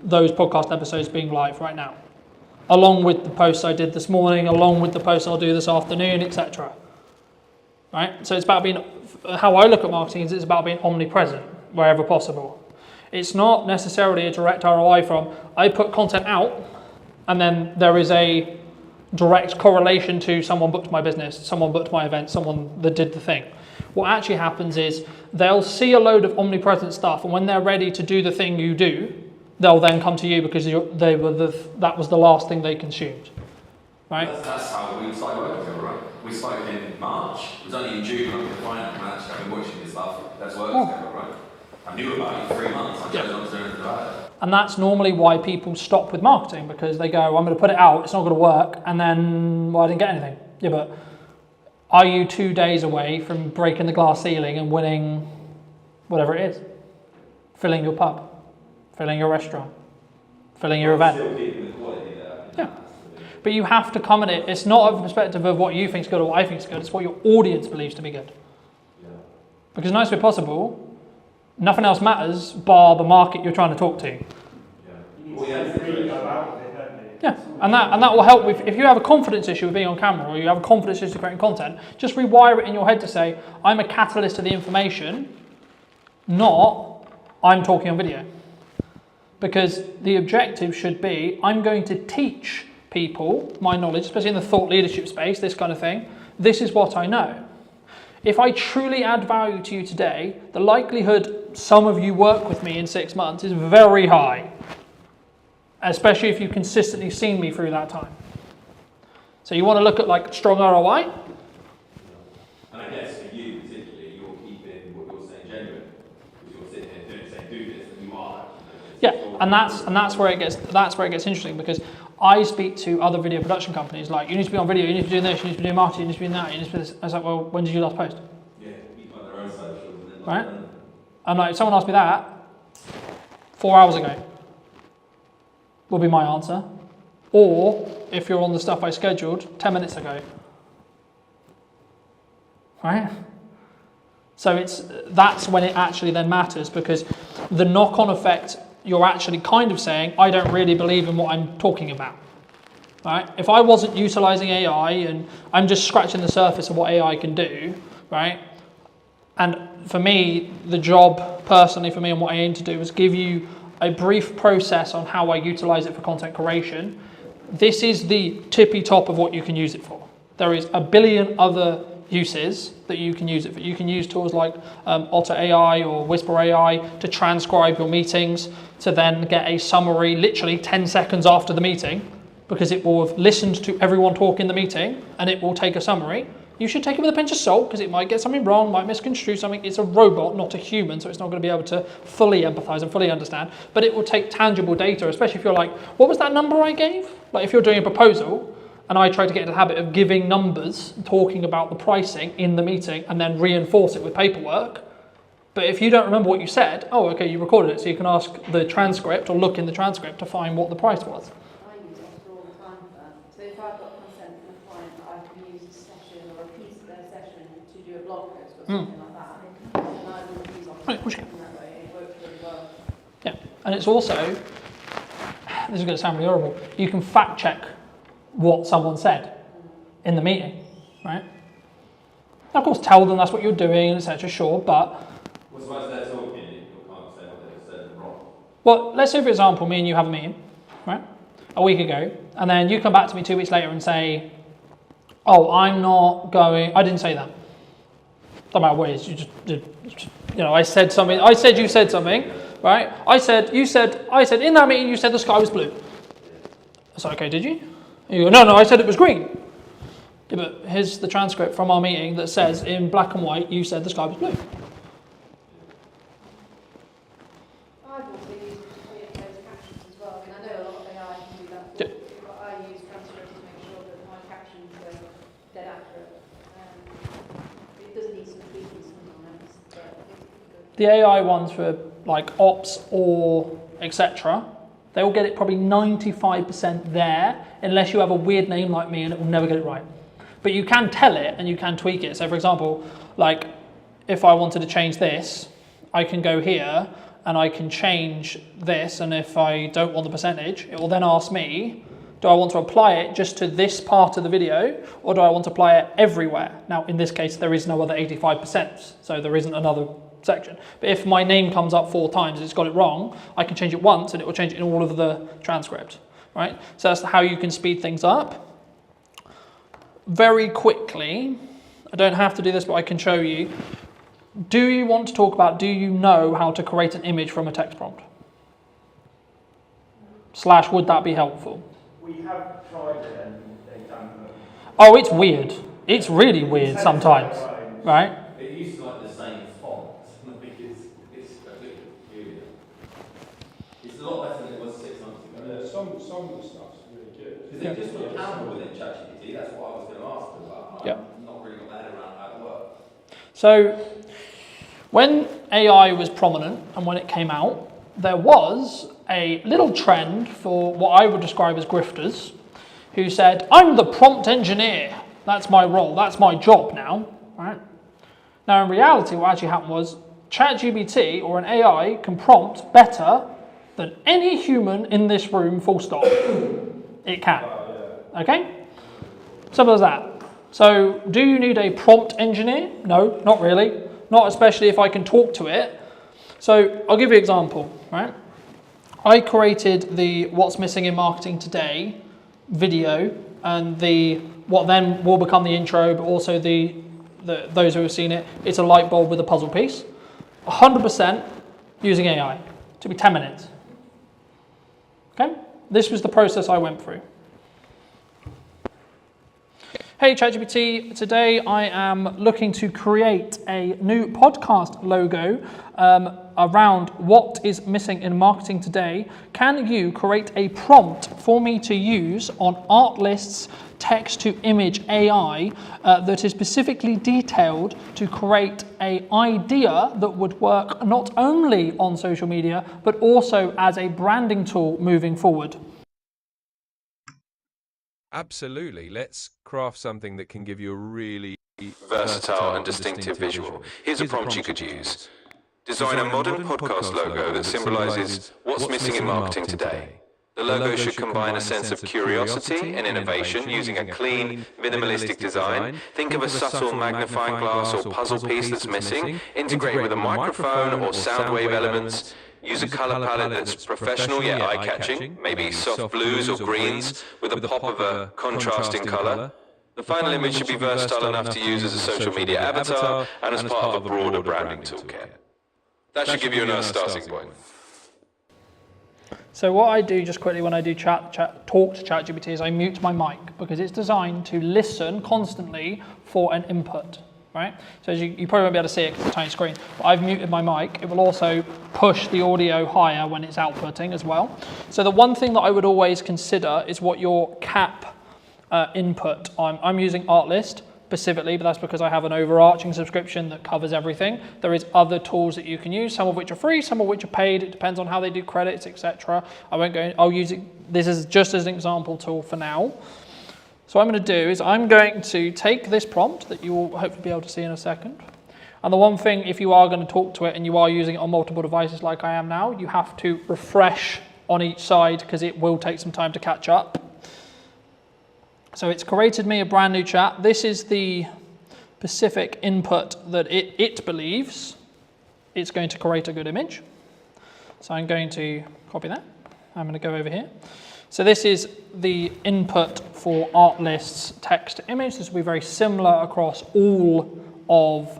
those podcast episodes being live right now, along with the posts I did this morning, along with the posts I'll do this afternoon, etc. Right? So it's about being, how I look at marketing is it's about being omnipresent wherever possible. It's not necessarily a direct ROI from, I put content out, and then there is a direct correlation to someone booked my business, someone booked my event, someone that did the thing. What actually happens is they'll see a load of omnipresent stuff, and when they're ready to do the thing you do, they'll then come to you because that was the last thing they consumed. Right? That's how we started working together, right? We spoke in March. It was only in June when I could find it, and actually I've been watching this stuff. Let's work together, right? I knew about it 3 months. I chose not to do anything about it. And that's normally why people stop with marketing, because they go, I'm going to put it out, it's not going to work, and then, well, I didn't get anything. Yeah, but are you 2 days away from breaking the glass ceiling and winning whatever it is? Filling your pub, filling your restaurant, filling your event. Still keeping the quality there. Yeah. But you have to come at it. It's not a perspective of what you think is good or what I think is good. It's what your audience believes to be good. Yeah. Because nice way possible, nothing else matters bar the market you're trying to talk to. Yeah, and that will help with, if you have a confidence issue with being on camera or you have a confidence issue creating content, just rewire it in your head to say, I'm a catalyst to the information, not I'm talking on video. Because the objective should be, I'm going to teach people my knowledge, especially in the thought leadership space, this kind of thing. This is what I know. If I truly add value to you today, the likelihood some of you work with me in 6 months is very high, especially if you've consistently seen me through that time. So you want to look at like strong ROI? And I guess for you particularly, you're keeping what you're saying genuine, because you're sitting here saying do this, and you are. Yeah, and that's where it gets interesting, because I speak to other video production companies like, you need to be on video, you need to be doing this, you need to be doing marketing, you need to be doing that, you need to be this. I was like, well, when did you last post? Yeah, people have their own socials. And then right? And like, if someone asked me that 4 hours ago, would be my answer. Or if you're on the stuff I scheduled 10 minutes ago. Right? So that's when it actually then matters, because the knock-on effect, you're actually kind of saying, I don't really believe in what I'm talking about. Right? If I wasn't utilizing AI and I'm just scratching the surface of what AI can do, right? And for me, the job personally for me and what I aim to do is give you a brief process on how I utilize it for content creation. This is the tippy top of what you can use it for. There is a billion other uses that you can use it for. You can use tools like Otter AI or Whisper AI to transcribe your meetings, to then get a summary literally 10 seconds after the meeting, because it will have listened to everyone talk in the meeting and it will take a summary. You should take it with a pinch of salt, because it might get something wrong, might misconstrue something. It's a robot, not a human, so it's not going to be able to fully empathize and fully understand. But it will take tangible data, especially if you're like, what was that number I gave? Like if you're doing a proposal, and I try to get into the habit of giving numbers, talking about the pricing in the meeting, and then reinforce it with paperwork. But if you don't remember what you said, oh, okay, you recorded it, so you can ask the transcript or look in the transcript to find what the price was. I use it all the time for that. So if I've got consent from a client that I can use a session or a piece of their session to do a blog post or something like that, then I will use it in that way. It works really well. Yeah, and it's also, this is going to sound really horrible, you can fact check what someone said in the meeting, right? Of course, tell them that's what you're doing, etc. Sure, but Well, suppose they're talking and you can't say what they've said wrong. well, let's say for example, me and you have a meeting, right, a week ago, and then you come back to me 2 weeks later and say, "Oh, I'm not going." I didn't say that. Don't matter what it is. You just I said something. I said you said something, right? I said in that meeting you said the sky was blue. I said, okay, did you? And you go, no, I said it was green. Yeah, but here's the transcript from our meeting that says in black and white you said the sky was blue. I've also used closed captions as well. I mean, I know a lot of AI can do that for you, but I use transcript to make sure that my captions are dead accurate. It does need some tweaking sometimes, but it's good. The AI ones for like ops or etc., they will get it probably 95% there, unless you have a weird name like me and it will never get it right. But you can tell it and you can tweak it. So for example, like if I wanted to change this, I can go here and I can change this, and if I don't want the percentage, it will then ask me, do I want to apply it just to this part of the video, or do I want to apply it everywhere? Now, in this case, there is no other 85%, so there isn't another section. But if my name comes up 4 times and it's got it wrong, I can change it once and it will change it in all of the transcript, right? So that's how you can speed things up. Very quickly, I don't have to do this, but I can show you. Do you want to talk about, do you know how to create an image from a text prompt? / would that be helpful? We have tried it and they've done it. Oh, it's weird. It's really weird sometimes, right? It used to like the same font. it's peculiar. It's a lot better than it was 6 months ago. Yeah, some of the stuff's really good. Because they just put a camera within ChatGPT. That's what I was going to ask them about. I've not really got my head around how it works. So when AI was prominent and when it came out, there was a little trend for what I would describe as grifters who said, I'm the prompt engineer. That's my role. That's my job now. Right? Now, in reality, what actually happened was ChatGPT or an AI can prompt better than any human in this room, full stop. It can. Okay? Simple as that. So, do you need a prompt engineer? No, not really. Not especially if I can talk to it. So, I'll give you an example, right? I created the What's Missing in Marketing Today video and the what then will become the intro, but also the those who have seen it, it's a light bulb with a puzzle piece. 100% using AI. It took me 10 minutes. Okay? This was the process I went through. Hey ChatGPT, today I am looking to create a new podcast logo around what is missing in marketing today. Can you create a prompt for me to use on Artlist's text-to-image AI that is specifically detailed to create an idea that would work not only on social media, but also as a branding tool moving forward? Absolutely. Let's craft something that can give you a really versatile and distinctive visual. Here's a prompt you could use. Design a modern podcast logo that symbolizes what's missing in marketing today. The logo should combine a sense of curiosity and innovation using a clean, minimalistic design. Think of a subtle magnifying glass or puzzle piece that's missing. Integrate it with a microphone or sound wave elements. Use a color palette that's professional yet eye-catching, maybe soft blues or greens with a pop of a contrasting color. The final image should be versatile enough to use as a social media avatar and as part of a broader branding toolkit. That should give you a nice starting point. So what I do just quickly when I do talk to ChatGPT is I mute my mic because it's designed to listen constantly for an input. Right? So as you probably won't be able to see it because it's a tiny screen, but I've muted my mic. It will also push the audio higher when it's outputting as well. So the one thing that I would always consider is what your cap input. I'm using Artlist specifically, but that's because I have an overarching subscription that covers everything. There is other tools that you can use, some of which are free, some of which are paid. It depends on how they do credits, etc. I won't go in, I'll use it. This is just as an example tool for now. So what I'm going to do is I'm going to take this prompt that you will hopefully be able to see in a second. And the one thing, if you are going to talk to it and you are using it on multiple devices like I am now, you have to refresh on each side because it will take some time to catch up. So it's created me a brand new chat. This is the specific input that it believes it's going to create a good image. So I'm going to copy that. I'm going to go over here. So this is the input for Artlist's text to image. This will be very similar across all of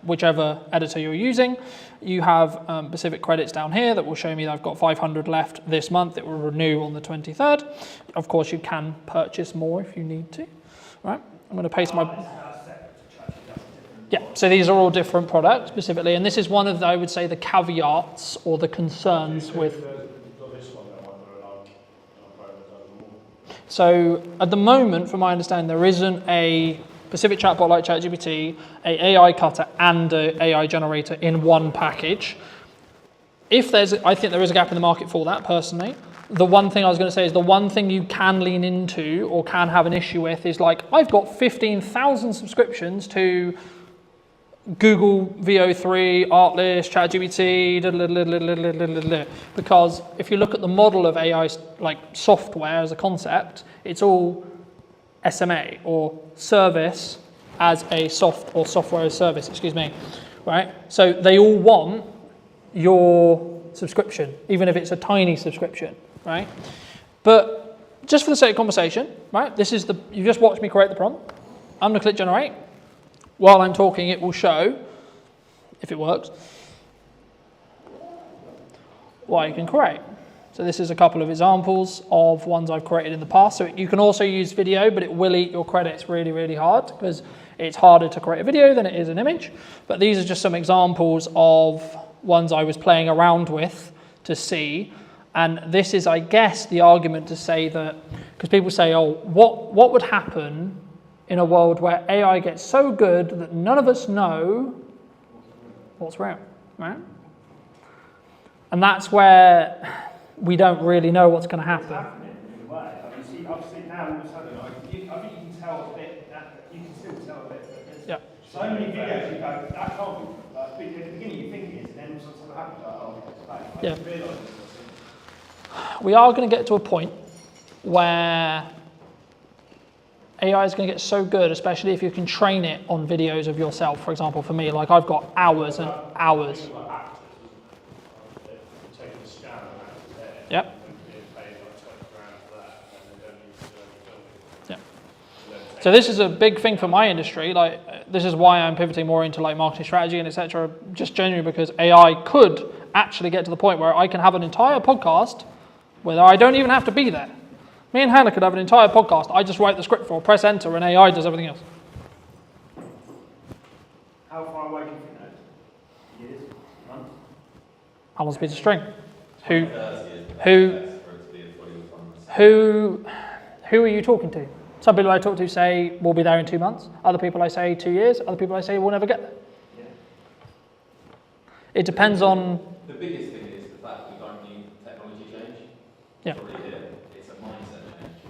whichever editor you're using. You have specific credits down here that will show me that I've got 500 left this month. It will renew on the 23rd. Of course, you can purchase more if you need to. Right? I'm going to paste my... Yeah, so these are all different products specifically, and this is one of, I would say, the caveats or the concerns with... So at the moment, from my understanding, there isn't a specific chatbot like ChatGPT, an AI cutter and an AI generator in one package. I think there is a gap in the market for that personally. The one thing I was going to say is the one thing you can lean into or can have an issue with is like, I've got 15,000 subscriptions to Google VO3, Artlist, ChatGPT, because if you look at the model of AI like software as a concept, it's all SMA or service as a software as service, excuse me, right? So they all want your subscription, even if it's a tiny subscription, right? But just for the sake of conversation, right? You just watched me create the prompt. I'm gonna click generate. While I'm talking, it will show, if it works, what you can create. So this is a couple of examples of ones I've created in the past. So you can also use video, but it will eat your credits really, really hard because it's harder to create a video than it is an image. But these are just some examples of ones I was playing around with to see. And this is, I guess, the argument to say that, because people say, oh, what would happen in a world where AI gets so good that none of us know what's real, right? And that's where we don't really know what's going to happen. It's happening in a way. I mean, see, obviously now all of a sudden, I think you can tell a bit. You can still tell a bit. But yeah. So many videos you go, that can't be. At the beginning you think it is, and then something happens. Like, oh, it's fake. I didn't realise it. We are going to get to a point where AI is going to get so good, especially if you can train it on videos of yourself. For example, for me, like I've got hours and hours. Yep. Yeah. So this is a big thing for my industry. Like this is why I'm pivoting more into like marketing strategy and etc. Just genuinely because AI could actually get to the point where I can have an entire podcast where I don't even have to be there. Me and Hannah could have an entire podcast. I just write the script for, press enter, and AI does everything else. How far away do you think that? Years? Months? How long's a piece of string? Who are you talking to? Some people I talk to say we'll be there in 2 months. Other people I say 2 years. Other people I say we'll never get there. Yeah. It depends on. The biggest thing is the fact we don't need technology change. Yeah. It's a mindset change.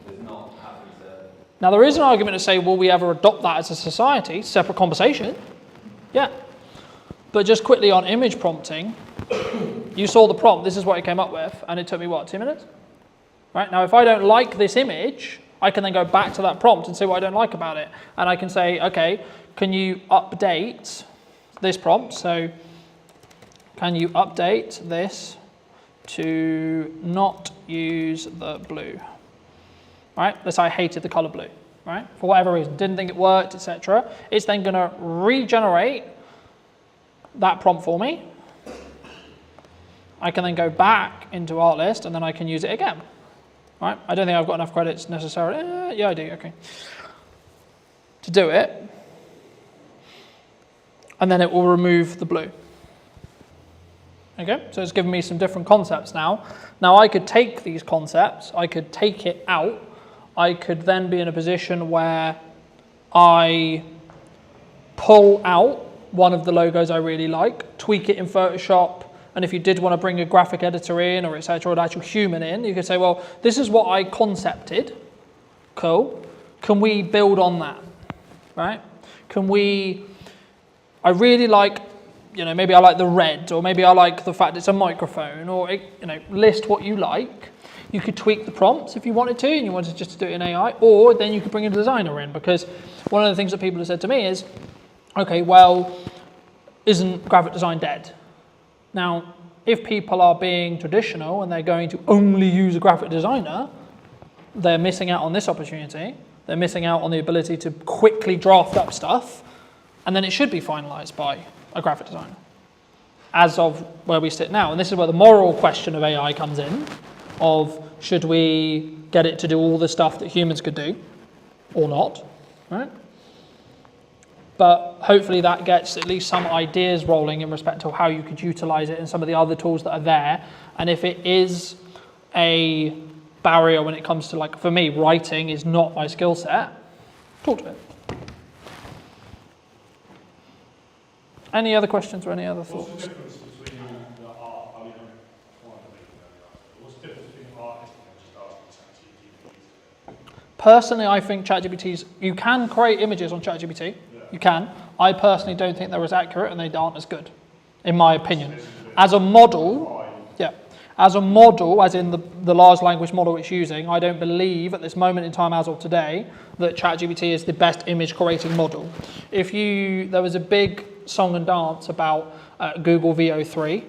There's not having to. Now there is an argument to say, will we ever adopt that as a society? Separate conversation. Yeah. But just quickly on image prompting, you saw the prompt. This is what it came up with, and it took me what, 2 minutes? Right now, if I don't like this image, I can then go back to that prompt and see what I don't like about it, and I can say, okay, can you update this prompt? So, can you update this to not use the blue? Right? Let's say I hated the color blue. Right? For whatever reason, didn't think it worked, etc. It's then going to regenerate that prompt for me. I can then go back into Artlist and then I can use it again. Right? I don't think I've got enough credits necessarily. Yeah, I do. Okay. To do it. And then it will remove the blue. Okay? So it's given me some different concepts now. Now I could take these concepts, I could take it out. I could then be in a position where I pull out one of the logos I really like, tweak it in Photoshop, and if you did want to bring a graphic editor in or etc., or an actual human in, you could say, well, this is what I concepted. Cool. Can we build on that? Right? I really like, maybe I like the red, or maybe I like the fact it's a microphone, or, list what you like. You could tweak the prompts if you wanted to, and you wanted just to do it in AI, or then you could bring a designer in, because one of the things that people have said to me is, okay, well, isn't graphic design dead? Now, if people are being traditional and they're going to only use a graphic designer, they're missing out on this opportunity. They're missing out on the ability to quickly draft up stuff, and then it should be finalized by a graphic designer, as of where we sit now. And this is where the moral question of AI comes in, of should we get it to do all the stuff that humans could do, or not, right? But hopefully that gets at least some ideas rolling in respect to how you could utilize it and some of the other tools that are there. And if it is a barrier when it comes to, like, for me, writing is not my skill set, talk to it. Any other questions or any other thoughts? What's the difference between the art? I mean, what's the difference between artists and just asking ChatGPT? Personally, I think ChatGPT's, you can create images on ChatGPT. You can. I personally don't think they're as accurate and they aren't as good, in my opinion. As a model, yeah. As a model, as in the large language model it's using, I don't believe at this moment in time, as of today, that ChatGPT is the best image creating model. There was a big song and dance about Google VO3,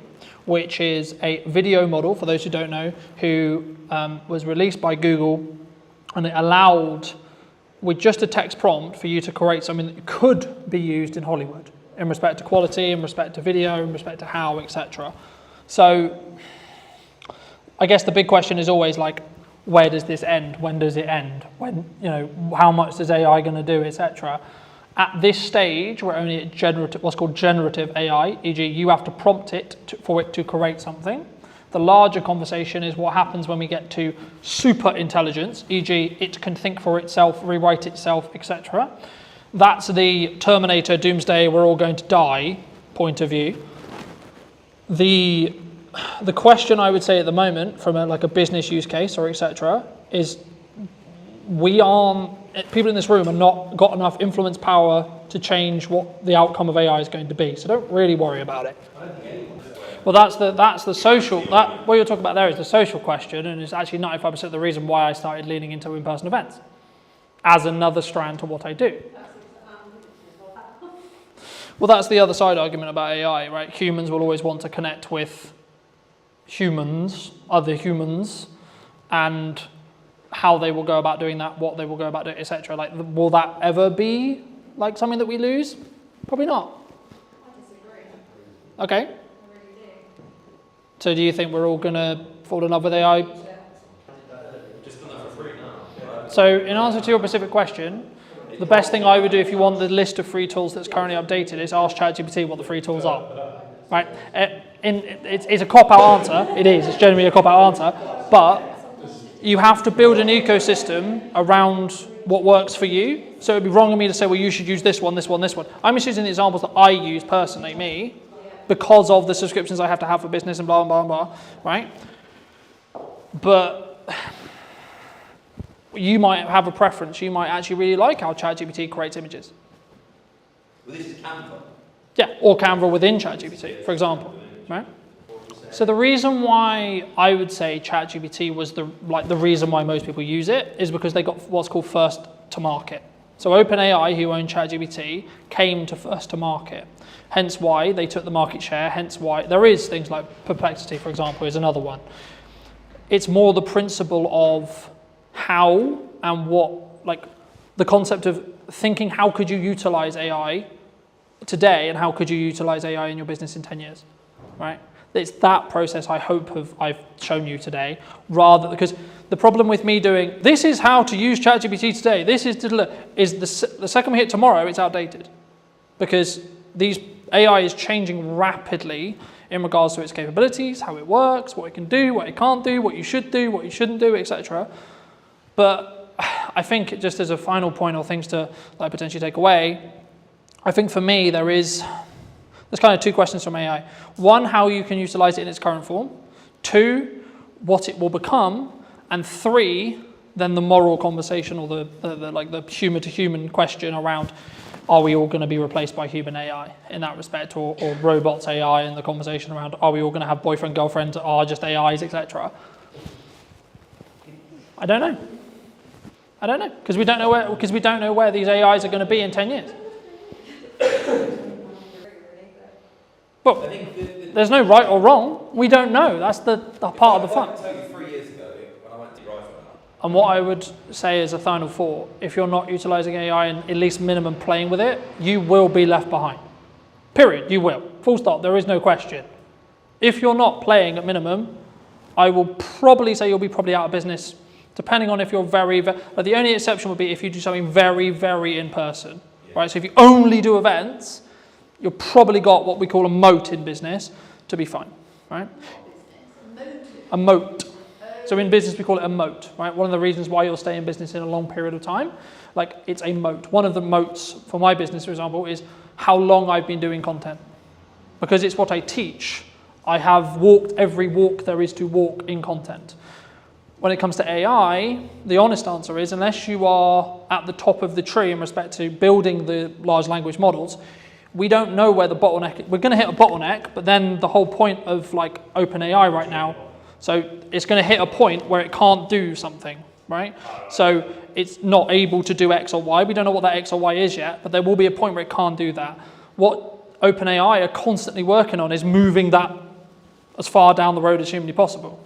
which is a video model, for those who don't know, who was released by Google, and it allowed, with just a text prompt, for you to create something that could be used in Hollywood in respect to quality, in respect to video, in respect to how, etc. So I guess the big question is always, like, where does this end? When does it end? When, you know, how much is AI going to do, etc. At this stage, we're only at generative, what's called generative AI, e.g. you have to prompt it for it to create something. The larger conversation is what happens when we get to super intelligence, e.g. it can think for itself, rewrite itself, etc. That's the Terminator, Doomsday, we're all going to die point of view. The question I would say at the moment, from a business use case or etc., is people in this room are not got enough influence power to change what the outcome of AI is going to be. So don't really worry about it. Well, that's the social, what you're talking about there is the social question, and it's actually 95% of the reason why I started leaning into in-person events as another strand to what I do. Well, that's the other side argument about AI, right? Humans will always want to connect with humans, other humans, and how they will go about doing that, what they will go about doing, etc. Like, will that ever be like something that we lose? Probably not. I disagree. Okay. I really do. So do you think we're all going to fall in love with AI? Just done that for free now. So in answer to your specific question, the best thing I would do if you want the list of free tools that's currently updated is ask ChatGPT what the free tools are. Right? It's a cop-out answer. It is. It's generally a cop-out answer. But you have to build an ecosystem around what works for you. So it'd be wrong of me to say, well, you should use this one, this one, this one. I'm just using the examples that I use personally, me, because of the subscriptions I have to have for business and blah, blah, blah, right? But you might have a preference. You might actually really like how ChatGPT creates images. Well, this is Canva. Yeah, or Canva within ChatGPT, for example, right? So the reason why I would say ChatGPT was the reason why most people use it is because they got what's called first to market. So OpenAI, who own ChatGPT, came to first to market. Hence why they took the market share, hence why there is things like Perplexity, for example, is another one. It's more the principle of how and what, like the concept of thinking how could you utilize AI today and how could you utilize AI in your business in 10 years, right? It's that process I hope I've shown you today, rather, because the problem with me doing, this is how to use ChatGPT today, this is the second we hit tomorrow, it's outdated. Because these AI is changing rapidly in regards to its capabilities, how it works, what it can do, what it can't do, what you should do, what you shouldn't do, etc. But I think just as a final point or things to potentially take away, I think for me there's kind of two questions from AI. One, how you can utilize it in its current form. Two, what it will become. And three, then the moral conversation or the human to human question around, are we all going to be replaced by human AI in that respect, or robots AI, and the conversation around, are we all going to have boyfriend, girlfriends that are just AIs, etc. I don't know. Because we don't know where these AIs are going to be in 10 years. Well, there's no right or wrong. We don't know. That's the part of the fun. I can tell you 3 years ago when I went to drive. And what I would say as a final thought, if you're not utilizing AI and at least minimum playing with it, you will be left behind. Period. You will. Full stop. There is no question. If you're not playing at minimum, I will probably say you'll be probably out of business, depending on if you're but the only exception would be if you do something very, very in person, right? So if you only do events, you've probably got what we call a moat in business to be fine, right? A moat. So in business, we call it a moat, right? One of the reasons why you'll stay in business in a long period of time, like it's a moat. One of the moats for my business, for example, is how long I've been doing content. Because it's what I teach. I have walked every walk there is to walk in content. When it comes to AI, the honest answer is, unless you are at the top of the tree in respect to building the large language models, we don't know where the bottleneck, we're going to hit a bottleneck, but then the whole point of like OpenAI right now, so it's going to hit a point where it can't do something, right? So it's not able to do X or Y. We don't know what that X or Y is yet, but there will be a point where it can't do that. What OpenAI are constantly working on is moving that as far down the road as humanly possible.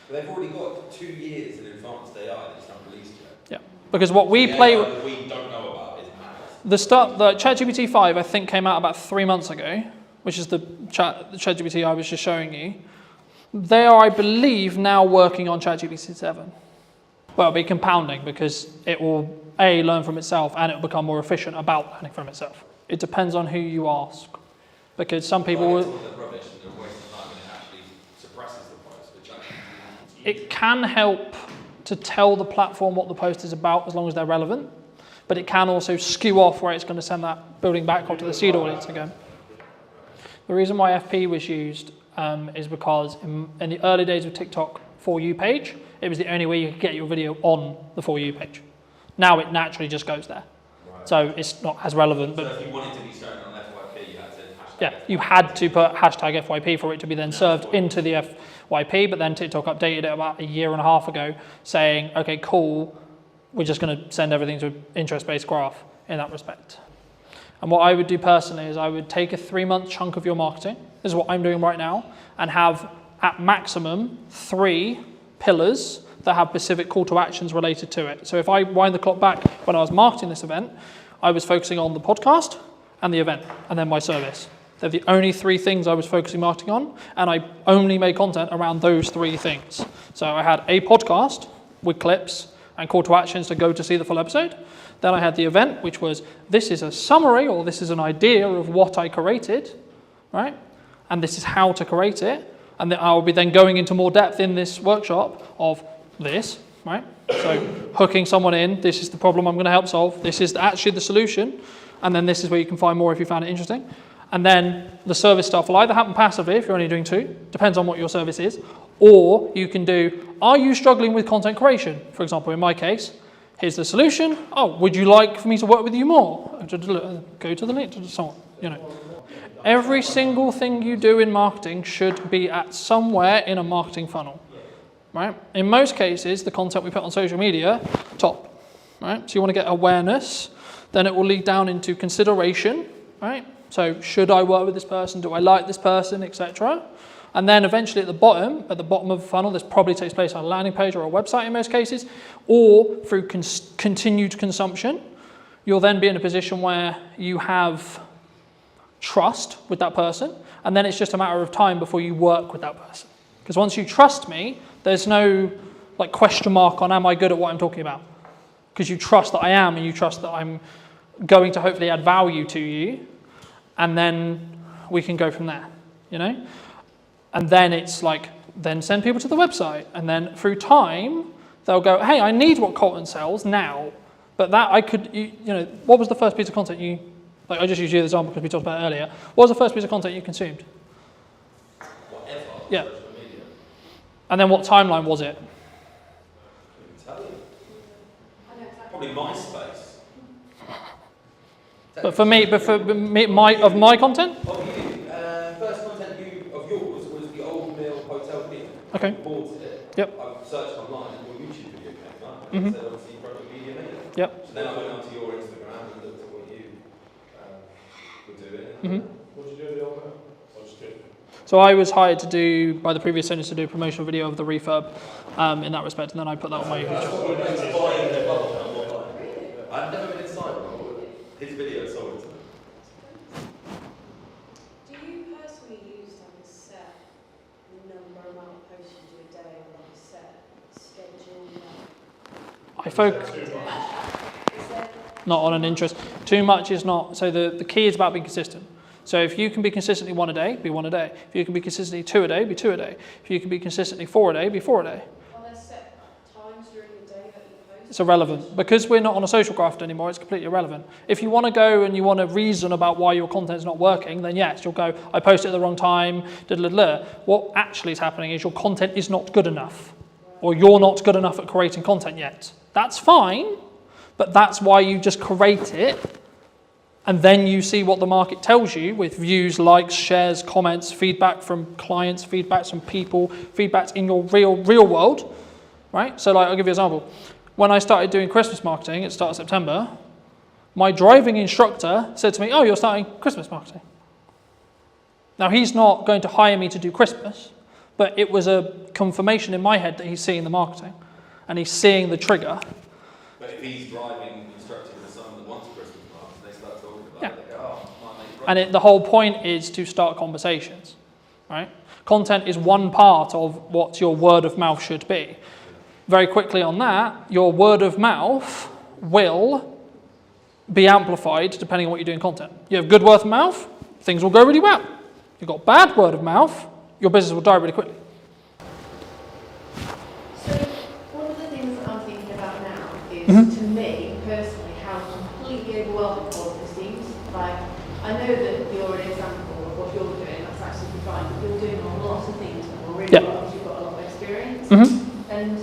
But they've already got 2 years in advanced AI that's not released yet. Yeah, because what we play with, that we don't know about is math. the ChatGPT 5 I think came out about 3 months ago, which is the ChatGPT I was just showing you. They are, I believe, now working on ChatGPT 7. Well, it'll be compounding because it will A, learn from itself, and it will become more efficient about learning from itself. It depends on who you ask, because some people will. It can help to tell the platform what the post is about as long as they're relevant, but it can also skew off where it's going to send that building back up to the seed audience again. The reason why FP was used is because in the early days of TikTok For You page, it was the only way you could get your video on the For You page. Now it naturally just goes there. Right. So it's not as relevant. But so if you wanted to be shown on FYP, you had to you had to put hashtag FYP for it to be then served into the FYP, but then TikTok updated it about 1.5 years ago saying, okay, cool, we're just going to send everything to an interest-based graph in that respect. And what I would do personally is I would take a 3-month chunk of your marketing, this is what I'm doing right now, and have at maximum 3 pillars that have specific call to actions related to it. So if I wind the clock back when I was marketing this event, I was focusing on the podcast and the event, and then my service. They're the only 3 things I was focusing marketing on, and I only made content around those 3 things. So I had a podcast with clips and call to actions to go to see the full episode. Then I had the event, which was, this is a summary, or this is an idea of what I created, right? And this is how to create it. And then I'll be then going into more depth in this workshop of this, right? So hooking someone in, this is the problem I'm going to help solve. This is actually the solution. And then this is where you can find more if you found it interesting. And then the service stuff will either happen passively if you're only doing 2, depends on what your service is, or you can do, are you struggling with content creation? For example, in my case, here's the solution. Oh, would you like for me to work with you more? Go to the link to someone, you know. Every single thing you do in marketing should be at somewhere in a marketing funnel, right? In most cases, the content we put on social media, top, right? So you want to get awareness, then it will lead down into consideration, right? So should I work with this person? Do I like this person, etc.? And then eventually at the bottom of the funnel, this probably takes place on a landing page or a website in most cases, or through continued consumption, you'll then be in a position where you have trust with that person, and then it's just a matter of time before you work with that person. Because once you trust me, there's no like question mark on am I good at what I'm talking about? Because you trust that I am, and you trust that I'm going to hopefully add value to you, and then we can go from there, you know? And then it's like, then send people to the website. And then through time, they'll go, hey, I need what Colton sells now. But that I could, you know, what was the first piece of content you, like I just used you as an example because we talked about it earlier. What was the first piece of content you consumed? Whatever. Yeah. And then what timeline was it? I couldn't tell you. Probably MySpace. But for me, of my content? Of you, first content of yours was the Old Mill Hotel video. Okay. I bought it. Yep. I searched online and your YouTube video came and said, obviously, you broke the media later. Yep. So then I went onto your Instagram and looked at what you were doing. What did you do the old man? Or just did? So I was hired to do, by the previous owners, to do a promotional video of the refurb in that respect, and then I put that on my YouTube channel. I've never been inside, but his video sold it to me. Do you personally use like a set number amount of posts you do a day or like a set schedule? I focus not on an interest. Too much is not. So the key is about being consistent. So if you can be consistently 1 a day, be 1 a day. If you can be consistently 2 a day, be 2 a day. If you can be consistently 4 a day, be 4 a day. Are there set times during the day that you post? It's irrelevant. Because we're not on a social graph anymore, it's completely irrelevant. If you want to go and you want to reason about why your content is not working, then yes, you'll go, I posted at the wrong time, What actually is happening is your content is not good enough. Or you're not good enough at creating content yet. That's fine, but that's why you just create it. And then you see what the market tells you with views, likes, shares, comments, feedback from clients, feedbacks from people, feedbacks in your real world, right? So like, I'll give you an example. When I started doing Christmas marketing at the start of September, my driving instructor said to me, oh, you're starting Christmas marketing. Now, he's not going to hire me to do Christmas, but it was a confirmation in my head that he's seeing the marketing and he's seeing the trigger. But if he's driving instructor with someone that wants Christmas marks, they start talking about it, they go, oh, might make And the whole point is to start conversations, right? Content is one part of what your word of mouth should be. Very quickly on that, your word of mouth will be amplified depending on what you do in content. You have good word of mouth, things will go really well. You've got bad word of mouth, your business will die really quickly. So one of the things that I'm thinking about now is, to me personally, how completely overwhelming all of this seems. Like, I know that you're an example of what you're doing, that's absolutely fine, but you're doing a lot of things that are really well because you've got a lot of experience. And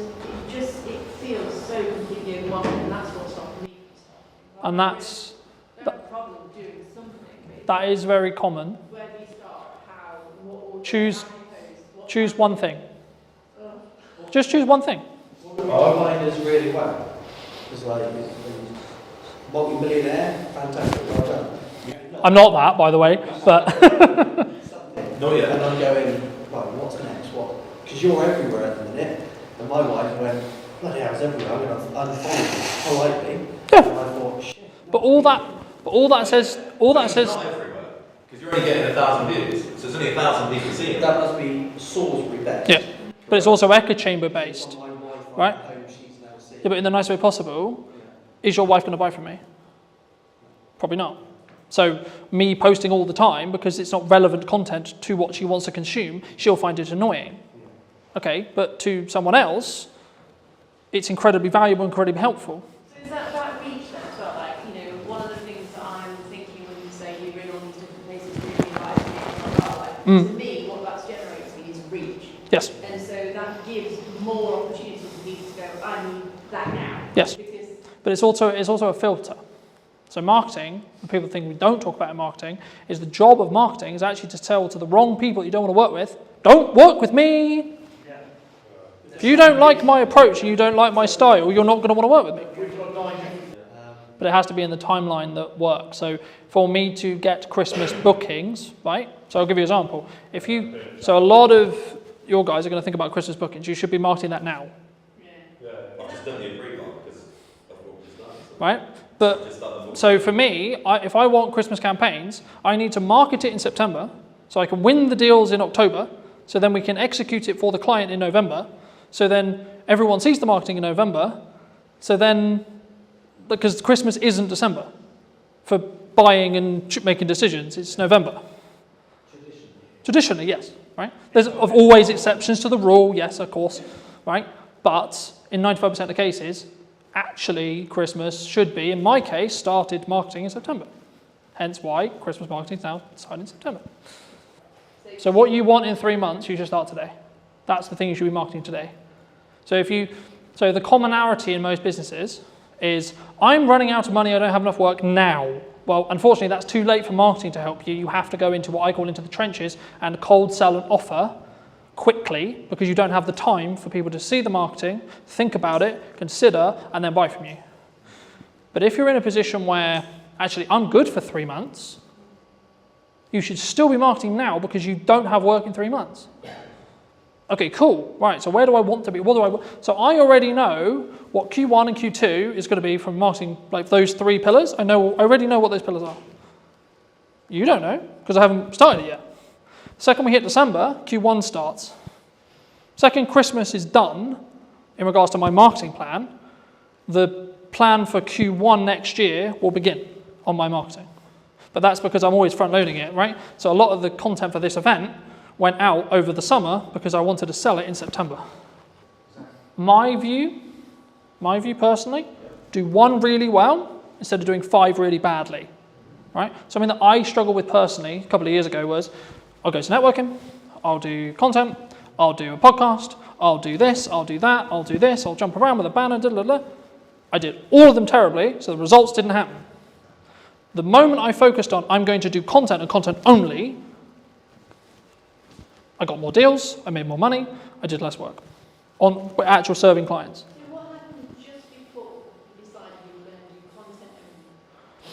it feels so completely overwhelming, and that's what's stopping me from starting. And that's, problem doing something. that is very common. Where do you start? How? What? Choose one thing. Just choose one thing. Our mind is really well. It's like multi-millionaire, fantastic, well done. I'm not that, by the way, but Not yet. And I'm going, right, what's next? What? Because you're everywhere at the minute. And my wife went, bloody hell, it's everywhere. I'm going to unfollow you politely. Yeah. And I thought, shit. But all that says. Because you're only getting 1,000 views, so there's only 1,000 people seeing it. That must be Salisbury based. Yeah, but it's also echo chamber based, right? Yeah, but in the nice way possible. Is your wife going to buy from me? Probably not. So me posting all the time because it's not relevant content to what she wants to consume, she'll find it annoying. Okay, but to someone else, it's incredibly valuable, incredibly helpful. So is that reach then as well? Like, one of the things that I'm thinking when you say you're in all these different places doing live streams, to me, what that's generating is reach. Yes. And so that gives more opportunity for people to go, I need that now. Yes. But it's also a filter. So marketing, what people think we don't talk about in marketing, is the job of marketing is actually to tell to the wrong people you don't want to work with, don't work with me. If you don't like my approach and you don't like my style, you're not going to want to work with me. But it has to be in the timeline that works. So for me to get Christmas bookings, right? So I'll give you an example. So a lot of your guys are going to think about Christmas bookings. You should be marketing that now. I've just done the pre-mark because of what was done. Right? But so for me, if I want Christmas campaigns, I need to market it in September so I can win the deals in October, so then we can execute it for the client in November, so then everyone sees the marketing in November, so then, because Christmas isn't December for buying and making decisions, it's November. Traditionally, yes, right? There's always exceptions to the rule, yes, of course, right? But in 95% of the cases, actually Christmas should be, in my case, started marketing in September. Hence why Christmas marketing is now started in September. So what you want in 3 months, you should start today. That's the thing you should be marketing today. So the commonality in most businesses is, I'm running out of money, I don't have enough work now. Well, unfortunately, that's too late for marketing to help you. You have to go into what I call into the trenches and cold sell an offer quickly because you don't have the time for people to see the marketing, think about it, consider, and then buy from you. But if you're in a position where, actually, I'm good for 3 months, you should still be marketing now because you don't have work in 3 months. Okay, cool. Right, so where do I want to be? What do I want? So I already know what Q1 and Q2 is going to be from marketing, like those 3 pillars. I already know what those pillars are. You don't know because I haven't started it yet. Second we hit December, Q1 starts. Second Christmas is done in regards to my marketing plan. The plan for Q1 next year will begin on my marketing. But that's because I'm always front loading it, right? So a lot of the content for this event went out over the summer because I wanted to sell it in September. My view personally, do 1 really well instead of doing 5 really badly, right? Something that I struggled with personally a couple of years ago was, I'll go to networking, I'll do content, I'll do a podcast, I'll do this, I'll do that, I'll do this, I'll jump around with a banner, I did all of them terribly, so the results didn't happen. The moment I focused on, I'm going to do content and content only, I got more deals, I made more money, I did less work on actual serving clients. So what happened just before you decided you were going to do content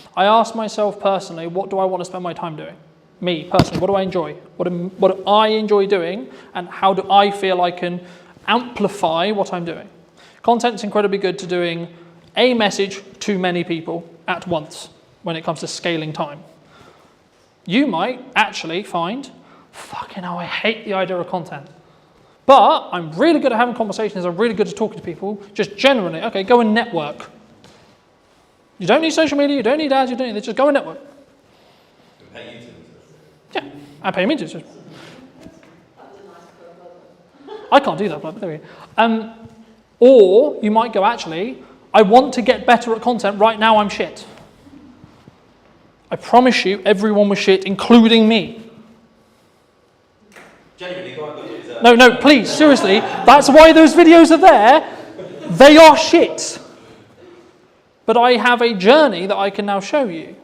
only? I asked myself personally, what do I want to spend my time doing? Me, personally, what do I enjoy? What do I enjoy doing? And how do I feel I can amplify what I'm doing? Content's incredibly good to doing a message to many people at once when it comes to scaling time. You might actually find, fucking hell, I hate the idea of content. But I'm really good at having conversations, I'm really good at talking to people, just generally, okay, go and network. You don't need social media, you don't need ads, you don't need this, just go and network. Pay you to. Yeah, and pay me to. I can't do that, but there we go. Or you might go, actually, I want to get better at content, right now I'm shit. I promise you, everyone was shit, including me. Genuinely, go on, look at No, please, seriously, that's why those videos are there. They are shit. But I have a journey that I can now show you.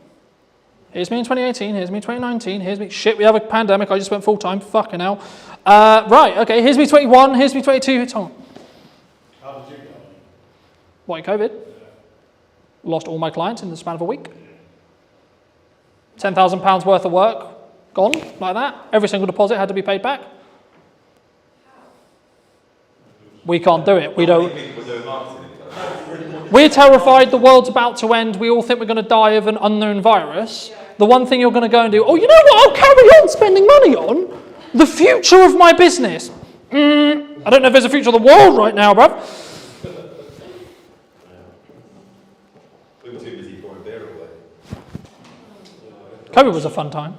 Here's me in 2018, here's me in 2019, here's me, shit, we have a pandemic, I just went full-time, fucking hell. Right, okay, here's me 21, here's me 22, it's on. How did you go? What, COVID? Lost all my clients in the span of a week. £10,000 worth of work, gone, like that. Every single deposit had to be paid back. We can't do it, we don't. We're terrified the world's about to end. We all think we're going to die of an unknown virus. The one thing you're going to go and do, oh, you know what I'll carry on spending money on? The future of my business. I don't know if there's a future of the world right now, bruv. We were too busy pouring beer away. COVID was a fun time.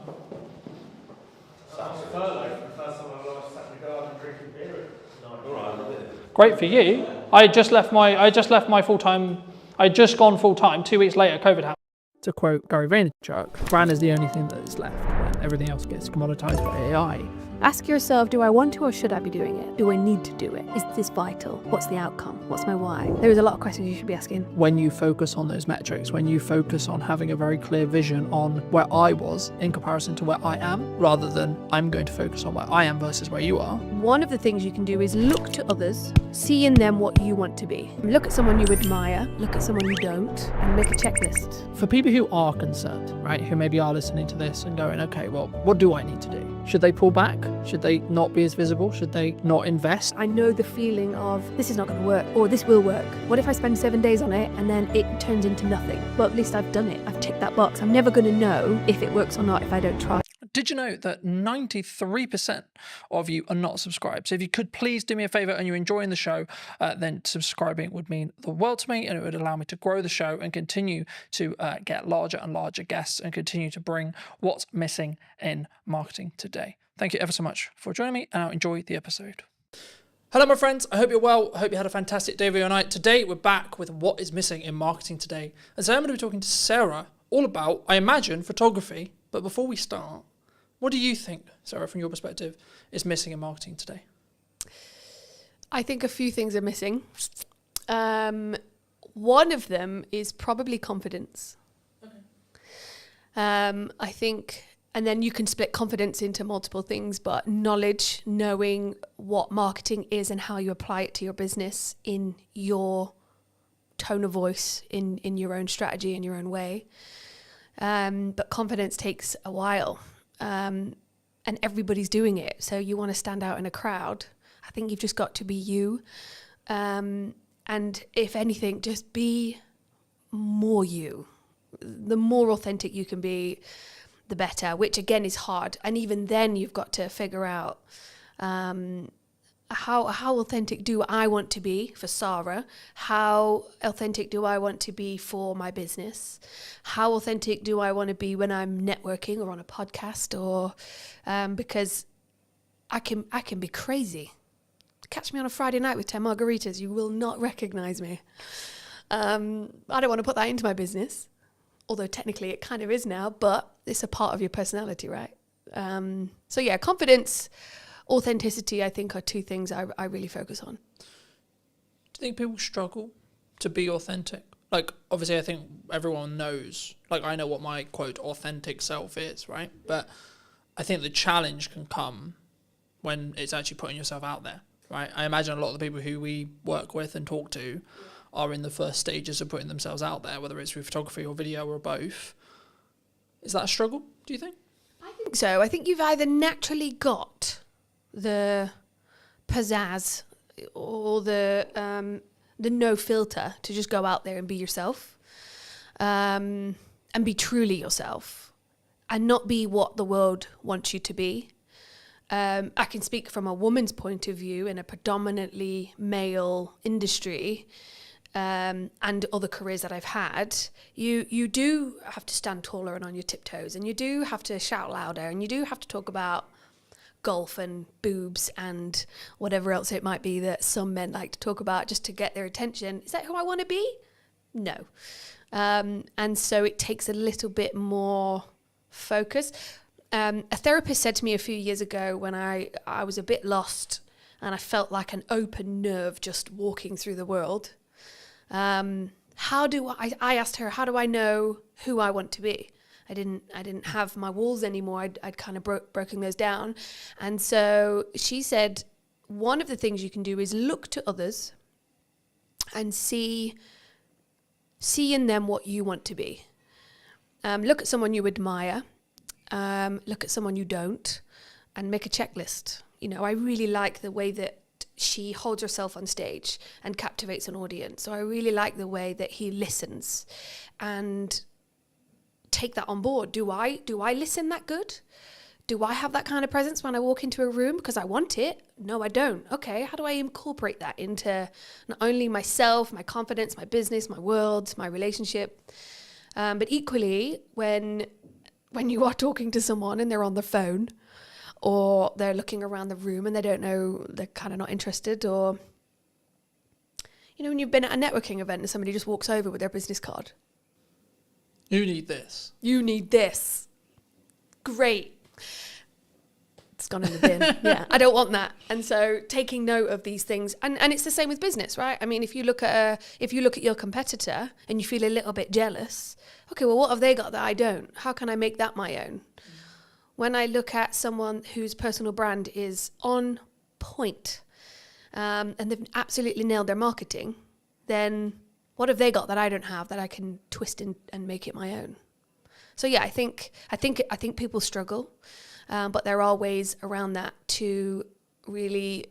Great for you. I just left my full-time, I'd just gone full-time, 2 weeks later, COVID happened. To quote Gary Vaynerchuk, brand is the only thing that is left when everything else gets commoditized by AI. Ask yourself, do I want to or should I be doing it? Do I need to do it? Is this vital? What's the outcome? What's my why? There is a lot of questions you should be asking. When you focus on those metrics, when you focus on having a very clear vision on where I was in comparison to where I am, rather than I'm going to focus on where I am versus where you are. One of the things you can do is look to others, see in them what you want to be. Look at someone you admire, look at someone you don't, and make a checklist. For people who are concerned, right, who maybe are listening to this and going, okay, well, what do I need to do? Should they pull back? Should they not be as visible? Should they not invest? I know the feeling of this is not going to work or this will work. What if I spend 7 days on it and then it turns into nothing? Well, at least I've done it. I've ticked that box. I'm never going to know if it works or not if I don't try. Did you know that 93% of you are not subscribed? So if you could please do me a favor and you're enjoying the show, then subscribing would mean the world to me, and it would allow me to grow the show and continue to get larger and larger guests and continue to bring what's missing in marketing today. Thank you ever so much for joining me, and I'll enjoy the episode. Hello, my friends. I hope you're well. I hope you had a fantastic day, video night. Today, we're back with what is missing in marketing today. And so I'm going to be talking to Sarah all about, I imagine, photography. But before we start, what do you think, Sarah, from your perspective, is missing in marketing today? I think a few things are missing. One of them is probably confidence. Okay. I think And then you can split confidence into multiple things, but knowledge, knowing what marketing is and how you apply it to your business in your tone of voice, in your own strategy, in your own way. But confidence takes a while, and everybody's doing it. So you want to stand out in a crowd. I think you've just got to be you. And if anything, just be more you. The more authentic you can be, the better, which again is hard. And even then you've got to figure out how authentic do I want to be for Sarah? How authentic do I want to be for my business? How authentic do I want to be when I'm networking or on a podcast? Or because I can be crazy. Catch me on a Friday night with 10 margaritas, you will not recognize me. I don't want to put that into my business. Although technically it kind of is now, but it's a part of your personality, right? So yeah, confidence, authenticity, I think are two things I really focus on. Do you think people struggle to be authentic? Like, obviously I think everyone knows, like I know what my quote authentic self is, right? But I think the challenge can come when it's actually putting yourself out there, right? I imagine a lot of the people who we work with and talk to are in the first stages of putting themselves out there, whether it's through photography or video or both. Is that a struggle, do you think? I think so. I think you've either naturally got the pizzazz or the no filter to just go out there and be yourself, and be truly yourself and not be what the world wants you to be. I can speak from a woman's point of view in a predominantly male industry, and other careers that I've had. You do have to stand taller and on your tiptoes, and you do have to shout louder, and you do have to talk about golf and boobs and whatever else it might be that some men like to talk about just to get their attention. Is that who I want to be? No. And so it takes a little bit more focus. A therapist said to me a few years ago when I was a bit lost and I felt like an open nerve just walking through the world. I asked her, how do I know who I want to be? I didn't have my walls anymore. I'd kind of broken those down. And so she said, one of the things you can do is look to others and see in them what you want to be. Look at someone you admire. Look at someone you don't, and make a checklist. You know, I really like the way that she holds herself on stage and captivates an audience. So I really like the way that he listens, and take that on board. Do I listen that good? Do I have that kind of presence when I walk into a room because I want it? No, I don't. Okay, how do I incorporate that into not only myself, my confidence, my business, my world, my relationship, but equally when you are talking to someone and they're on the phone or they're looking around the room and they don't know, they're kind of not interested, or, you know, when you've been at a networking event and somebody just walks over with their business card. You need this. You need this. Great. It's gone in the bin. Yeah, I don't want that. And so taking note of these things, and it's the same with business, right? I mean, if you look at your competitor and you feel a little bit jealous, okay, well, what have they got that I don't? How can I make that my own? When I look at someone whose personal brand is on point, and they've absolutely nailed their marketing, then what have they got that I don't have that I can twist in and make it my own? So yeah, I think people struggle, but there are ways around that to really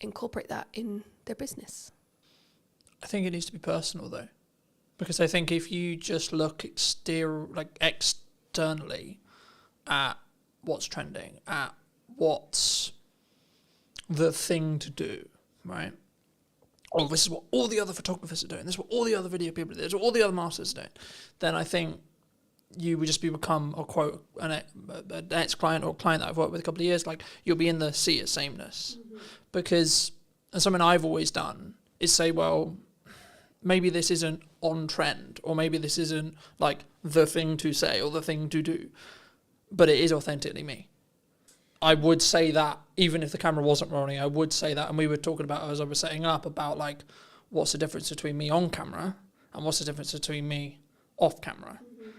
incorporate that in their business. I think it needs to be personal though, because I think if you just look externally at what's trending, at what's the thing to do, right? Oh, this is what all the other photographers are doing, this is what all the other video people are doing, this is what all the other masters are doing, then I think you would just become an ex-client or a client that I've worked with a couple of years, like you'll be in the sea of sameness. Mm-hmm. Because, and something I've always done is say, well, maybe this isn't on trend, or maybe this isn't like the thing to say or the thing to do, but it is authentically me. I would say that even if the camera wasn't rolling, I would say that. And we were talking about, as I was setting up, about like, what's the difference between me on camera and what's the difference between me off camera? Mm-hmm.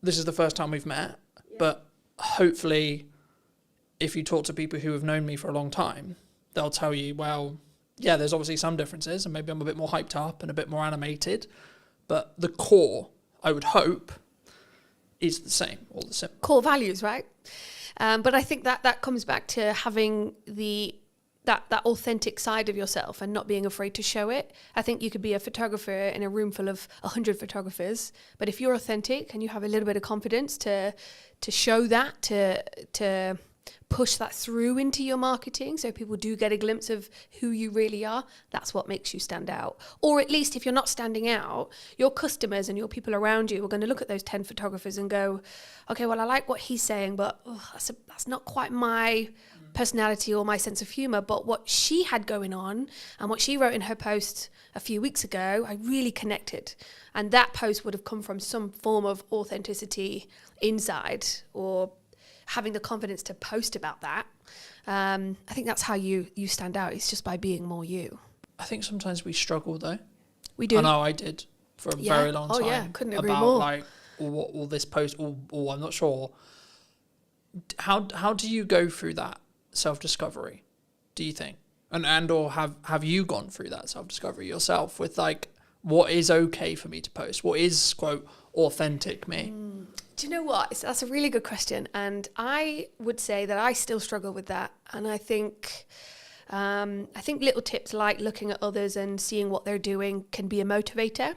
This is the first time we've met, But hopefully, if you talk to people who have known me for a long time, they'll tell you, well, yeah, there's obviously some differences, and maybe I'm a bit more hyped up and a bit more animated, but the core, I would hope, is the same, all the same. Core values, right? But I think that comes back to having that authentic side of yourself and not being afraid to show it. I think you could be a photographer in a room full of 100 photographers, but if you're authentic and you have a little bit of confidence to show that, to push that through into your marketing so people do get a glimpse of who you really are, that's what makes you stand out. Or at least if you're not standing out, your customers and your people around you are going to look at those 10 photographers and go, okay, well, I like what he's saying, but that's not quite my personality or my sense of humor. But what she had going on and what she wrote in her post a few weeks ago, I really connected. And that post would have come from some form of authenticity inside, or having the confidence to post about that. I think that's how you stand out. It's just by being more you. I think sometimes we struggle though. We do. I know I did for a very long time. Oh yeah, couldn't agree about more. Like, what will this post, or I'm not sure. How do you go through that self-discovery, do you think? And or have you gone through that self-discovery yourself with like, what is okay for me to post? What is, quote, authentic me? Do you know what? That's a really good question. And I would say that I still struggle with that. And I think little tips like looking at others and seeing what they're doing can be a motivator.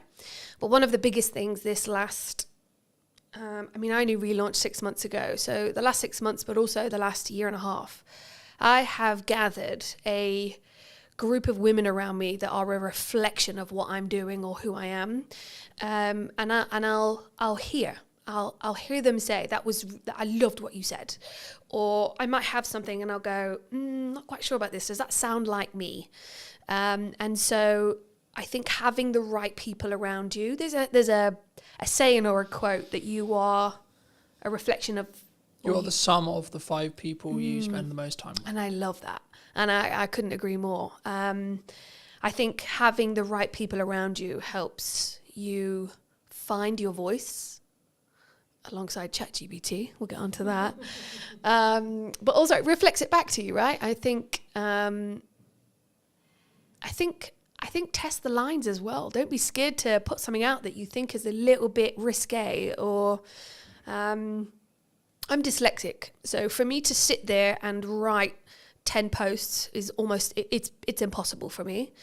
But one of the biggest things this last, I only relaunched 6 months ago. So the last 6 months, but also the last year and a half, I have gathered a group of women around me that are a reflection of what I'm doing or who I am. And I'll hear them say, I loved what you said. Or I might have something and I'll go, not quite sure about this. Does that sound like me? And so I think having the right people around you, there's a saying or a quote that you are a reflection of. You're the sum of the 5 people you spend the most time with. And I love that. And I couldn't agree more. I think having the right people around you helps you find your voice alongside ChatGPT. We'll get onto that. But also it reflects it back to you, right? I think test the lines as well. Don't be scared to put something out that you think is a little bit risque or I'm dyslexic. So for me to sit there and write 10 posts is almost, it's impossible for me.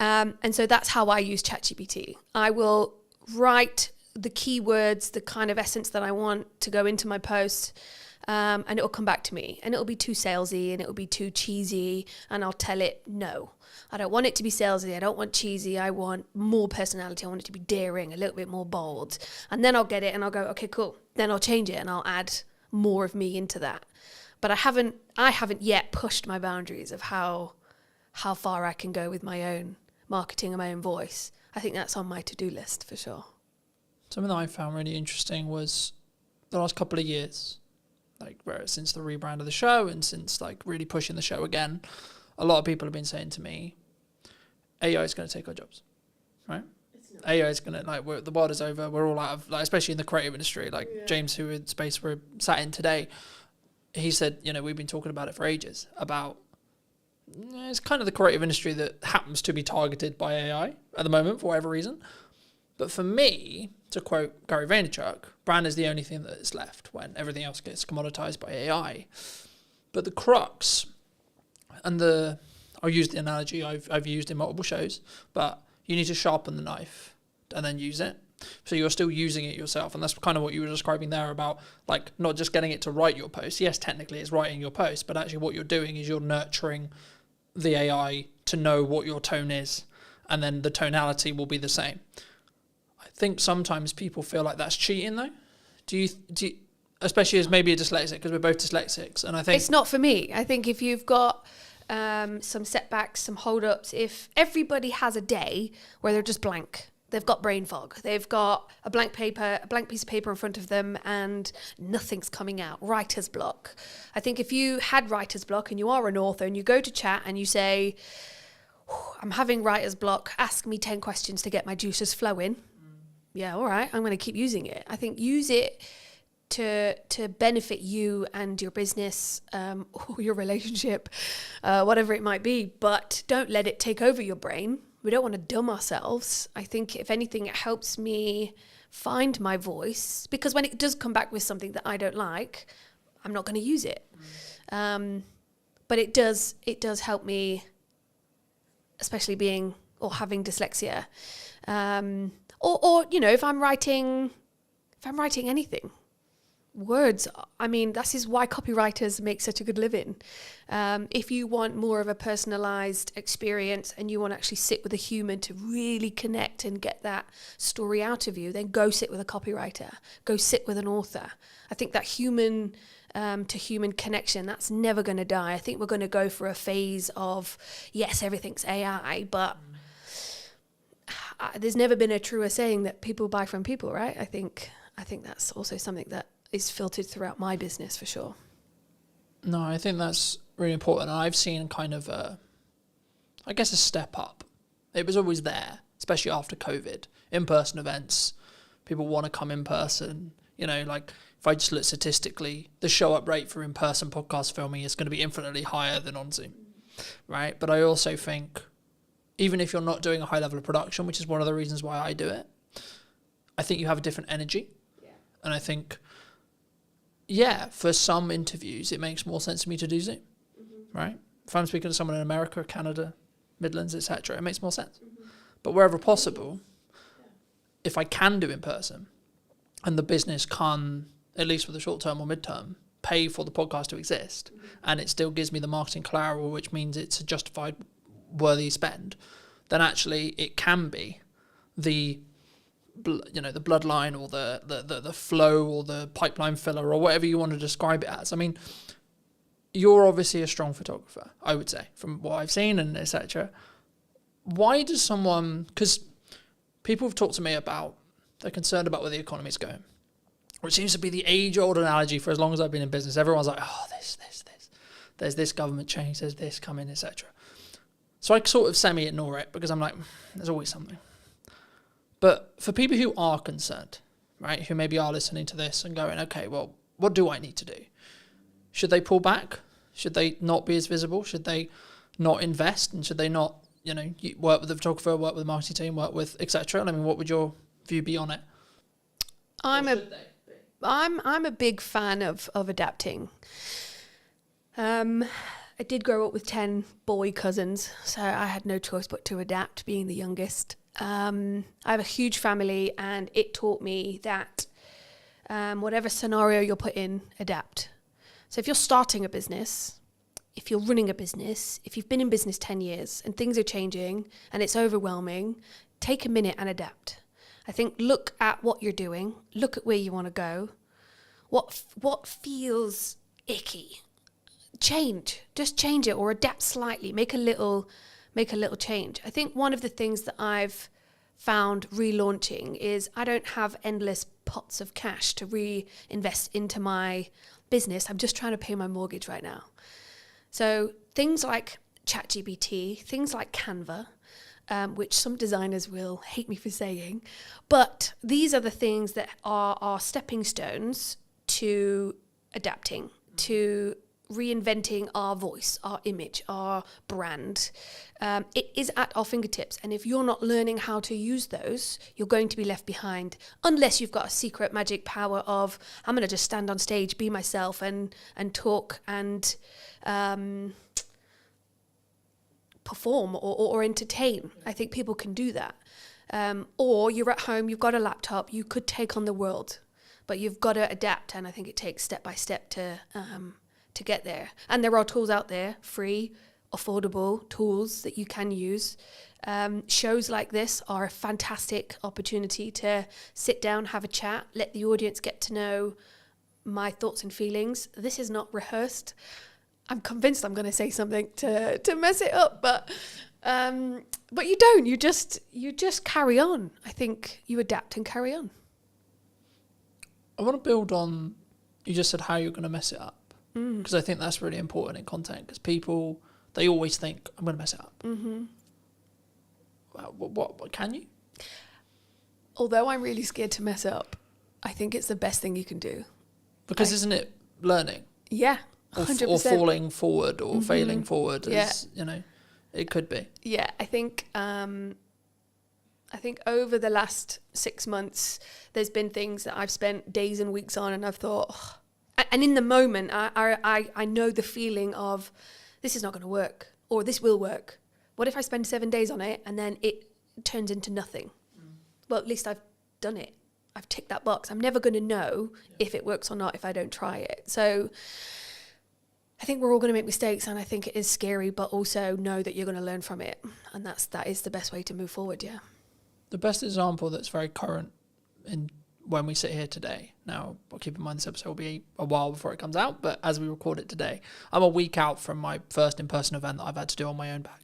And so that's how I use ChatGPT. I will write the keywords, the kind of essence that I want to go into my post, and it will come back to me. And it will be too salesy and it will be too cheesy. And I'll tell it, no, I don't want it to be salesy. I don't want cheesy. I want more personality. I want it to be daring, a little bit more bold. And then I'll get it and I'll go, okay, cool. Then I'll change it and I'll add more of me into that. But I haven't yet pushed my boundaries of how far I can go with my own marketing and my own voice. I think that's on my to-do list for sure. Something that I found really interesting was the last couple of years, like since the rebrand of the show and since like really pushing the show again, a lot of people have been saying to me, AI is going to take our jobs, right? AI is going to, the world is over. We're all out of, especially in the creative industry, James, who in space we're sat in today, he said, we've been talking about it for ages, about it's kind of the creative industry that happens to be targeted by AI at the moment for whatever reason. But for me, to quote Gary Vaynerchuk, brand is the only thing that is left when everything else gets commoditized by AI. But the crux, and I'll use the analogy I've used in multiple shows, but you need to sharpen the knife and then use it. So you're still using it yourself. And that's kind of what you were describing there about not just getting it to write your post. Yes, technically it's writing your post, but actually what you're doing is you're nurturing the AI to know what your tone is. And then the tonality will be the same. I think sometimes people feel like that's cheating though. Do you especially as maybe a dyslexic, because we're both dyslexics. And I think it's not for me. I think if you've got some setbacks, some hold-ups, if everybody has a day where they're just blank, they've got brain fog, they've got a blank piece of paper in front of them and nothing's coming out, writer's block. I think if you had writer's block and you are an author and you go to chat and you say, I'm having writer's block, ask me 10 questions to get my juices flowing. Yeah, all right, I'm going to keep using it. I think use it to benefit you and your business or your relationship, whatever it might be, but don't let it take over your brain. We don't want to dumb ourselves. I think if anything, it helps me find my voice, because when it does come back with something that I don't like, I'm not going to use it. But it does help me, especially being or having dyslexia, or you know, if I'm writing anything. Words, I mean, this is why copywriters make such a good living. If you want more of a personalized experience and you want to actually sit with a human to really connect and get that story out of you, then go sit with a copywriter, go sit with an author. I think that human to human connection, that's never going to die. I think we're going to go for a phase of, yes, everything's AI, but there's never been a truer saying that people buy from people, right? I think that's also something that is filtered throughout my business for sure. No, I think that's really important. I've seen kind of a step up. It was always there, especially after COVID. In-person events, people want to come in person. You know, like if I just look statistically, the show up rate for in-person podcast filming is going to be infinitely higher than on Zoom, right? But I also think even if you're not doing a high level of production, which is one of the reasons why I do it, I think you have a different energy. Yeah. And I think, yeah, for some interviews, it makes more sense to me to do Zoom, right? If I'm speaking to someone in America, Canada, Midlands, etc., it makes more sense. But wherever possible, if I can do in person, and the business can, at least for the short term or mid-term, pay for the podcast to exist, and it still gives me the marketing collateral, which means it's a justified, worthy spend, then actually it can be the bloodline or the flow or the pipeline filler or whatever you want to describe it as. I mean, you're obviously a strong photographer, I would say, from what I've seen and etc. Why does someone, because people have talked to me about, they're concerned about where the economy is going, which seems to be the age-old analogy for as long as I've been in business. Everyone's like, oh, this. There's this government change, there's this coming, etc. So I sort of semi-ignore it because I'm like, there's always something. But for people who are concerned, right, who maybe are listening to this and going, okay, well, what do I need to do? Should they pull back? Should they not be as visible? Should they not invest? And should they not, work with the photographer, work with the marketing team, work with etc.? I mean, what would your view be on it? I'm a big fan of adapting. I did grow up with 10 boy cousins, so I had no choice but to adapt, being the youngest. I have a huge family, and it taught me that whatever scenario you're put in, adapt. So if you're starting a business, if you're running a business, if you've been in business 10 years and things are changing and it's overwhelming, take a minute and adapt. I think look at what you're doing, look at where you want to go, what feels icky. Just change it or adapt slightly, make a little change. I think one of the things that I've found relaunching is I don't have endless pots of cash to reinvest into my business. I'm just trying to pay my mortgage right now. So things like ChatGPT, things like Canva, which some designers will hate me for saying, but these are the things that are stepping stones to adapting, to reinventing our voice, our image, our brand. It is at our fingertips, and if you're not learning how to use those, you're going to be left behind, unless you've got a secret magic power of, I'm going to just stand on stage, be myself, and talk and perform or entertain. I think people can do that. Or you're at home, you've got a laptop, you could take on the world, but you've got to adapt, and I think it takes step by step to get there. And there are tools out there, free, affordable tools that you can use. Shows like this are a fantastic opportunity to sit down, have a chat, let the audience get to know my thoughts and feelings. This is not rehearsed. I'm convinced I'm going to say something to mess it up, but you don't. You just carry on. I think you adapt and carry on. I want to build on, you just said how you're going to mess it up. Because I think that's really important in content, because people, they always think, I'm going to mess it up. Mm-hmm. What can you? Although I'm really scared to mess up, I think it's the best thing you can do. Because isn't it learning? Yeah, Or, 100%. or falling forward or failing forward, as you know, it could be. Yeah, I think over the last 6 months, there's been things that I've spent days and weeks on, and I've thought, and in the moment, I know the feeling of this is not going to work, or this will work. What if I spend 7 days on it and then it turns into nothing? Well, at least I've done it. I've ticked that box. I'm never going to know if it works or not if I don't try it. So I think we're all going to make mistakes, and I think it is scary, but also know that you're going to learn from it, and that is the best way to move forward. Yeah. The best example that's very current in when we sit here today. Now, keep in mind this episode will be a while before it comes out, but as we record it today, I'm a week out from my first in-person event that I've had to do on my own back.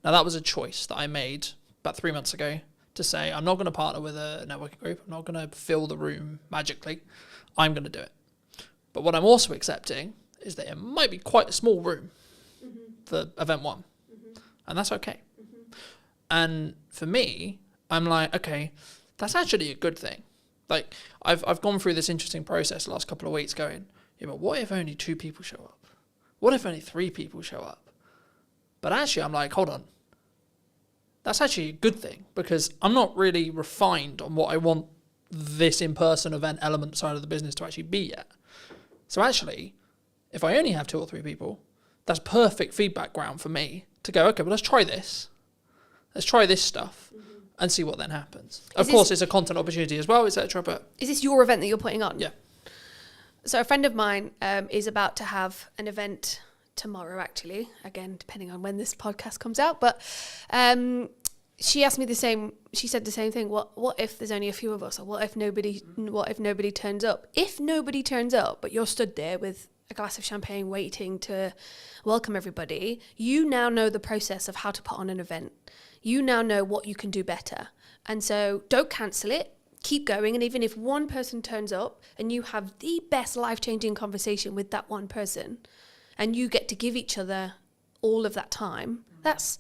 Now, that was a choice that I made about 3 months ago to say, I'm not going to partner with a networking group. I'm not going to fill the room magically. I'm going to do it. But what I'm also accepting is that it might be quite a small room for event one. And that's okay. And for me, I'm like, okay, that's actually a good thing. Like, I've gone through this interesting process the last couple of weeks going, yeah, but what if only 2 people show up? What if only 3 people show up? But actually, I'm like, hold on. That's actually a good thing, because I'm not really refined on what I want this in-person event element side of the business to actually be yet. So actually, if I only have 2 or 3 people, that's perfect feedback ground for me to go, okay, well, let's try this. Let's try this stuff and see what then happens. Of course, it's a content opportunity as well, etc. But is this your event that you're putting on? Yeah. So a friend of mine is about to have an event tomorrow, actually, again, depending on when this podcast comes out, but she asked me she said the same thing. What if there's only a few of us, or what if nobody turns up? If nobody turns up, but you're stood there with a glass of champagne waiting to welcome everybody, you now know the process of how to put on an event. You now know what you can do better. And so don't cancel it. Keep going. And even if one person turns up and you have the best life-changing conversation with that one person, and you get to give each other all of that time, that's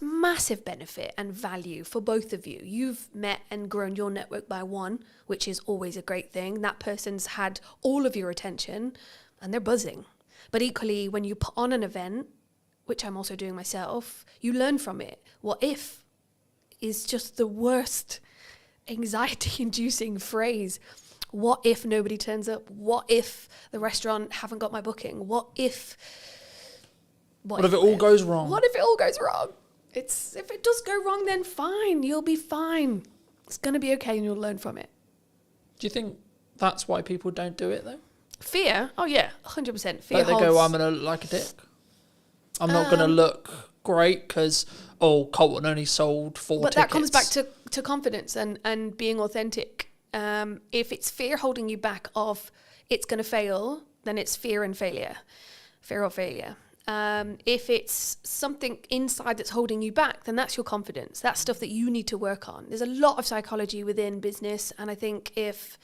massive benefit and value for both of you. You've met and grown your network by one, which is always a great thing. That person's had all of your attention and they're buzzing. But equally, when you put on an event, which I'm also doing myself, you learn from it. What if is just the worst anxiety-inducing phrase. What if nobody turns up? What if the restaurant haven't got my booking? What if it all goes wrong? What if it all goes wrong? If it does go wrong, then fine. You'll be fine. It's going to be okay and you'll learn from it. Do you think that's why people don't do it, though? Fear? Oh, yeah, 100%. Fear like they go, I'm going to look like a dick. I'm not going to look great because, Colton only sold 4 tickets. But that comes back to confidence and being authentic. If it's fear holding you back of it's going to fail, then it's fear and failure. Fear or failure. If it's something inside that's holding you back, then that's your confidence. That's stuff that you need to work on. There's a lot of psychology within business, and I think if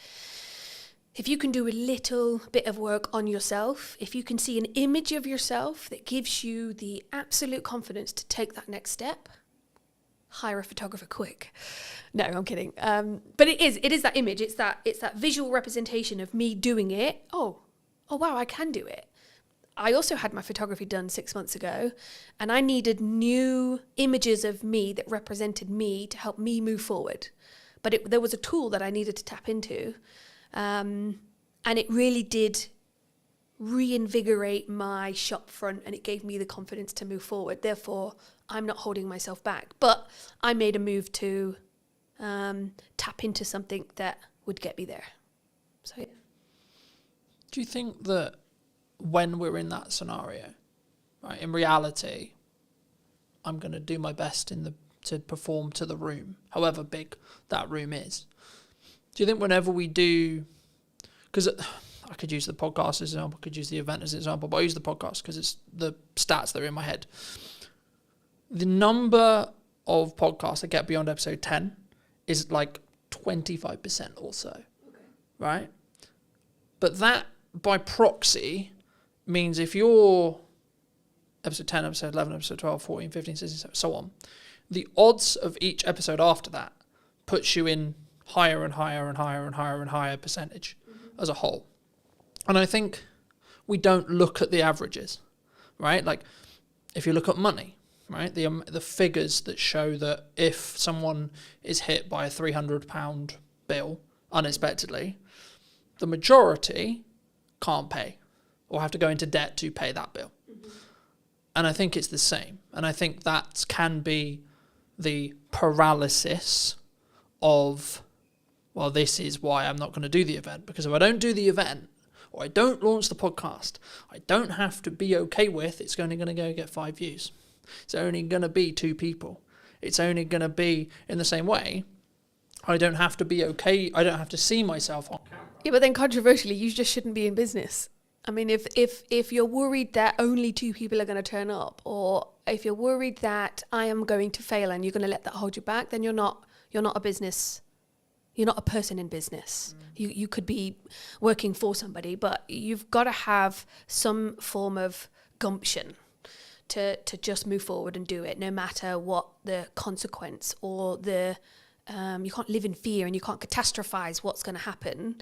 you can do a little bit of work on yourself, if you can see an image of yourself that gives you the absolute confidence to take that next step, hire a photographer quick. No, I'm kidding. But it is that image. It's that visual representation of me doing it. Oh wow, I can do it. I also had my photography done 6 months ago, and I needed new images of me that represented me to help me move forward. But there was a tool that I needed to tap into, and it really did reinvigorate my shop front, and it gave me the confidence to move forward. Therefore, I'm not holding myself back. But I made a move to tap into something that would get me there. So yeah. Do you think that when we're in that scenario, right, in reality, I'm going to do my best to perform to the room, however big that room is? Do you think whenever we do, because I could use the podcast as an example, I could use the event as an example, but I use the podcast because it's the stats that are in my head. The number of podcasts that get beyond episode 10 is like 25% or so, right? But that, by proxy, means if you're episode 10, episode 11, episode 12, 14, 15, 16, so on, the odds of each episode after that puts you in higher and higher and higher and higher and higher percentage as a whole. And I think we don't look at the averages, right? Like if you look at money, right, the figures that show that if someone is hit by a £300 bill unexpectedly, the majority can't pay or have to go into debt to pay that bill. And I think it's the same. And I think that can be the paralysis of, well, this is why I'm not going to do the event. Because if I don't do the event, or I don't launch the podcast, I don't have to be okay with it's only going to go get 5 views. It's only going to be 2 people. It's only going to be in the same way. I don't have to be okay. I don't have to see myself on camera. Yeah, but then controversially, you just shouldn't be in business. I mean, if you're worried that only 2 people are going to turn up, or if you're worried that I am going to fail and you're going to let that hold you back, then you're not a business. You're not a person in business. You could be working for somebody, but you've got to have some form of gumption to just move forward and do it, no matter what the consequence or the you can't live in fear and you can't catastrophize what's going to happen.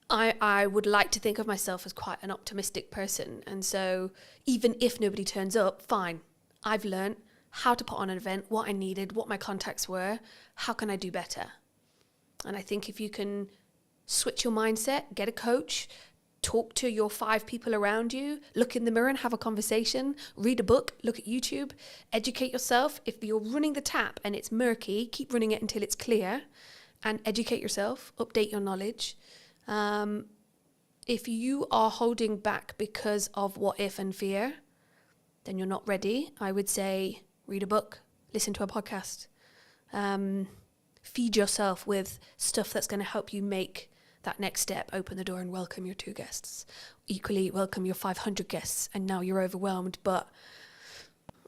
I would like to think of myself as quite an optimistic person, and so even if nobody turns up, fine. I've learned how to put on an event, what I needed, what my contacts were, how can I do better? And I think if you can switch your mindset, get a coach, talk to your 5 people around you, look in the mirror and have a conversation, read a book, look at YouTube, educate yourself. If you're running the tap and it's murky, keep running it until it's clear, and educate yourself, update your knowledge. If you are holding back because of what if and fear, then you're not ready. I would say read a book, listen to a podcast, feed yourself with stuff that's going to help you make that next step, open the door and welcome your 2 guests. Equally, welcome your 500 guests, and now you're overwhelmed, but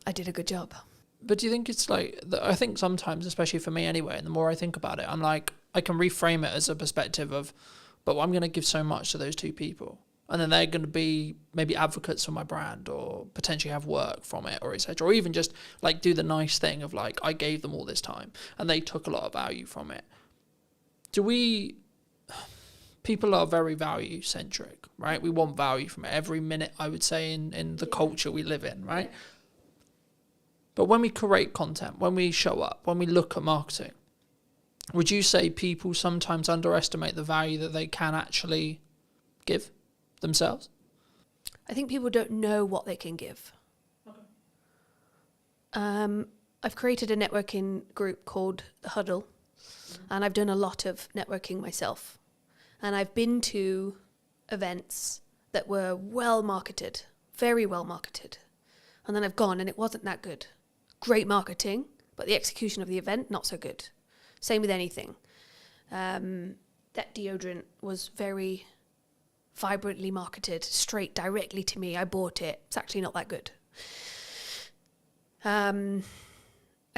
I did a good job. But do you think it's like, I think sometimes, especially for me anyway, and the more I think about it, I'm like, I can reframe it as a perspective of, but I'm going to give so much to those 2 people. And then they're going to be maybe advocates for my brand, or potentially have work from it, or etc. Or even just like do the nice thing of like, I gave them all this time and they took a lot of value from it. People are very value centric, right? We want value from it every minute, I would say, in the culture we live in, right? But when we create content, when we show up, when we look at marketing, would you say people sometimes underestimate the value that they can actually give themselves? I think people don't know what they can give. Okay. I've created a networking group called The Huddle, and I've done a lot of networking myself. And I've been to events that were well marketed, very well marketed. And then I've gone and it wasn't that good. Great marketing, but the execution of the event, not so good. Same with anything. That deodorant was very vibrantly marketed, straight directly to me. I bought it. It's actually not that good. I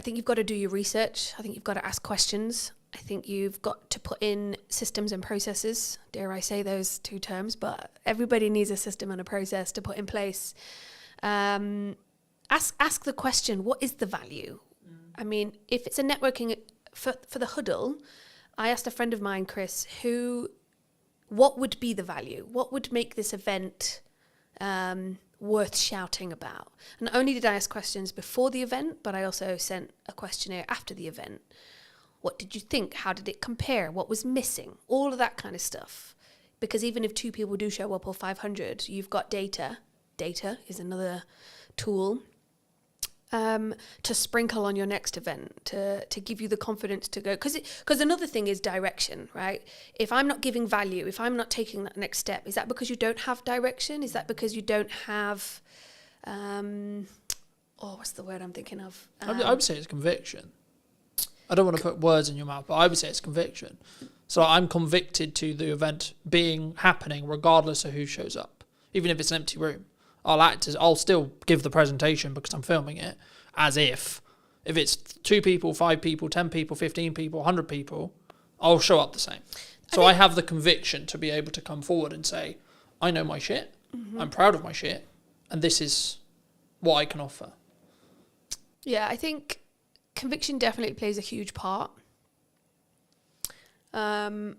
think you've got to do your research. I think you've got to ask questions. I think you've got to put in systems and processes. Dare I say those 2 terms, but everybody needs a system and a process to put in place. Ask the question, what is the value? I mean, if it's a networking for the huddle, I asked a friend of mine, Chris, what would be the value? What would make this event worth shouting about? And not only did I ask questions before the event, but I also sent a questionnaire after the event. What did you think? How did it compare? What was missing? All of that kind of stuff. Because even if 2 people do show up or 500, you've got data. Data is another tool to sprinkle on your next event, to give you the confidence to go. Because another thing is direction, right? If I'm not giving value, if I'm not taking that next step, is that because you don't have direction? Is that because you don't have, what's the word I'm thinking of? I would say it's conviction. I don't want to put words in your mouth, but I would say it's conviction. So I'm convicted to the event happening regardless of who shows up. Even if it's an empty room, I'll still give the presentation because I'm filming it, as if it's 2 people, 5 people, 10 people, 15 people, 100 people, I'll show up the same. So I have the conviction to be able to come forward and say, I know my shit, I'm proud of my shit, and this is what I can offer. Yeah, I think conviction definitely plays a huge part. I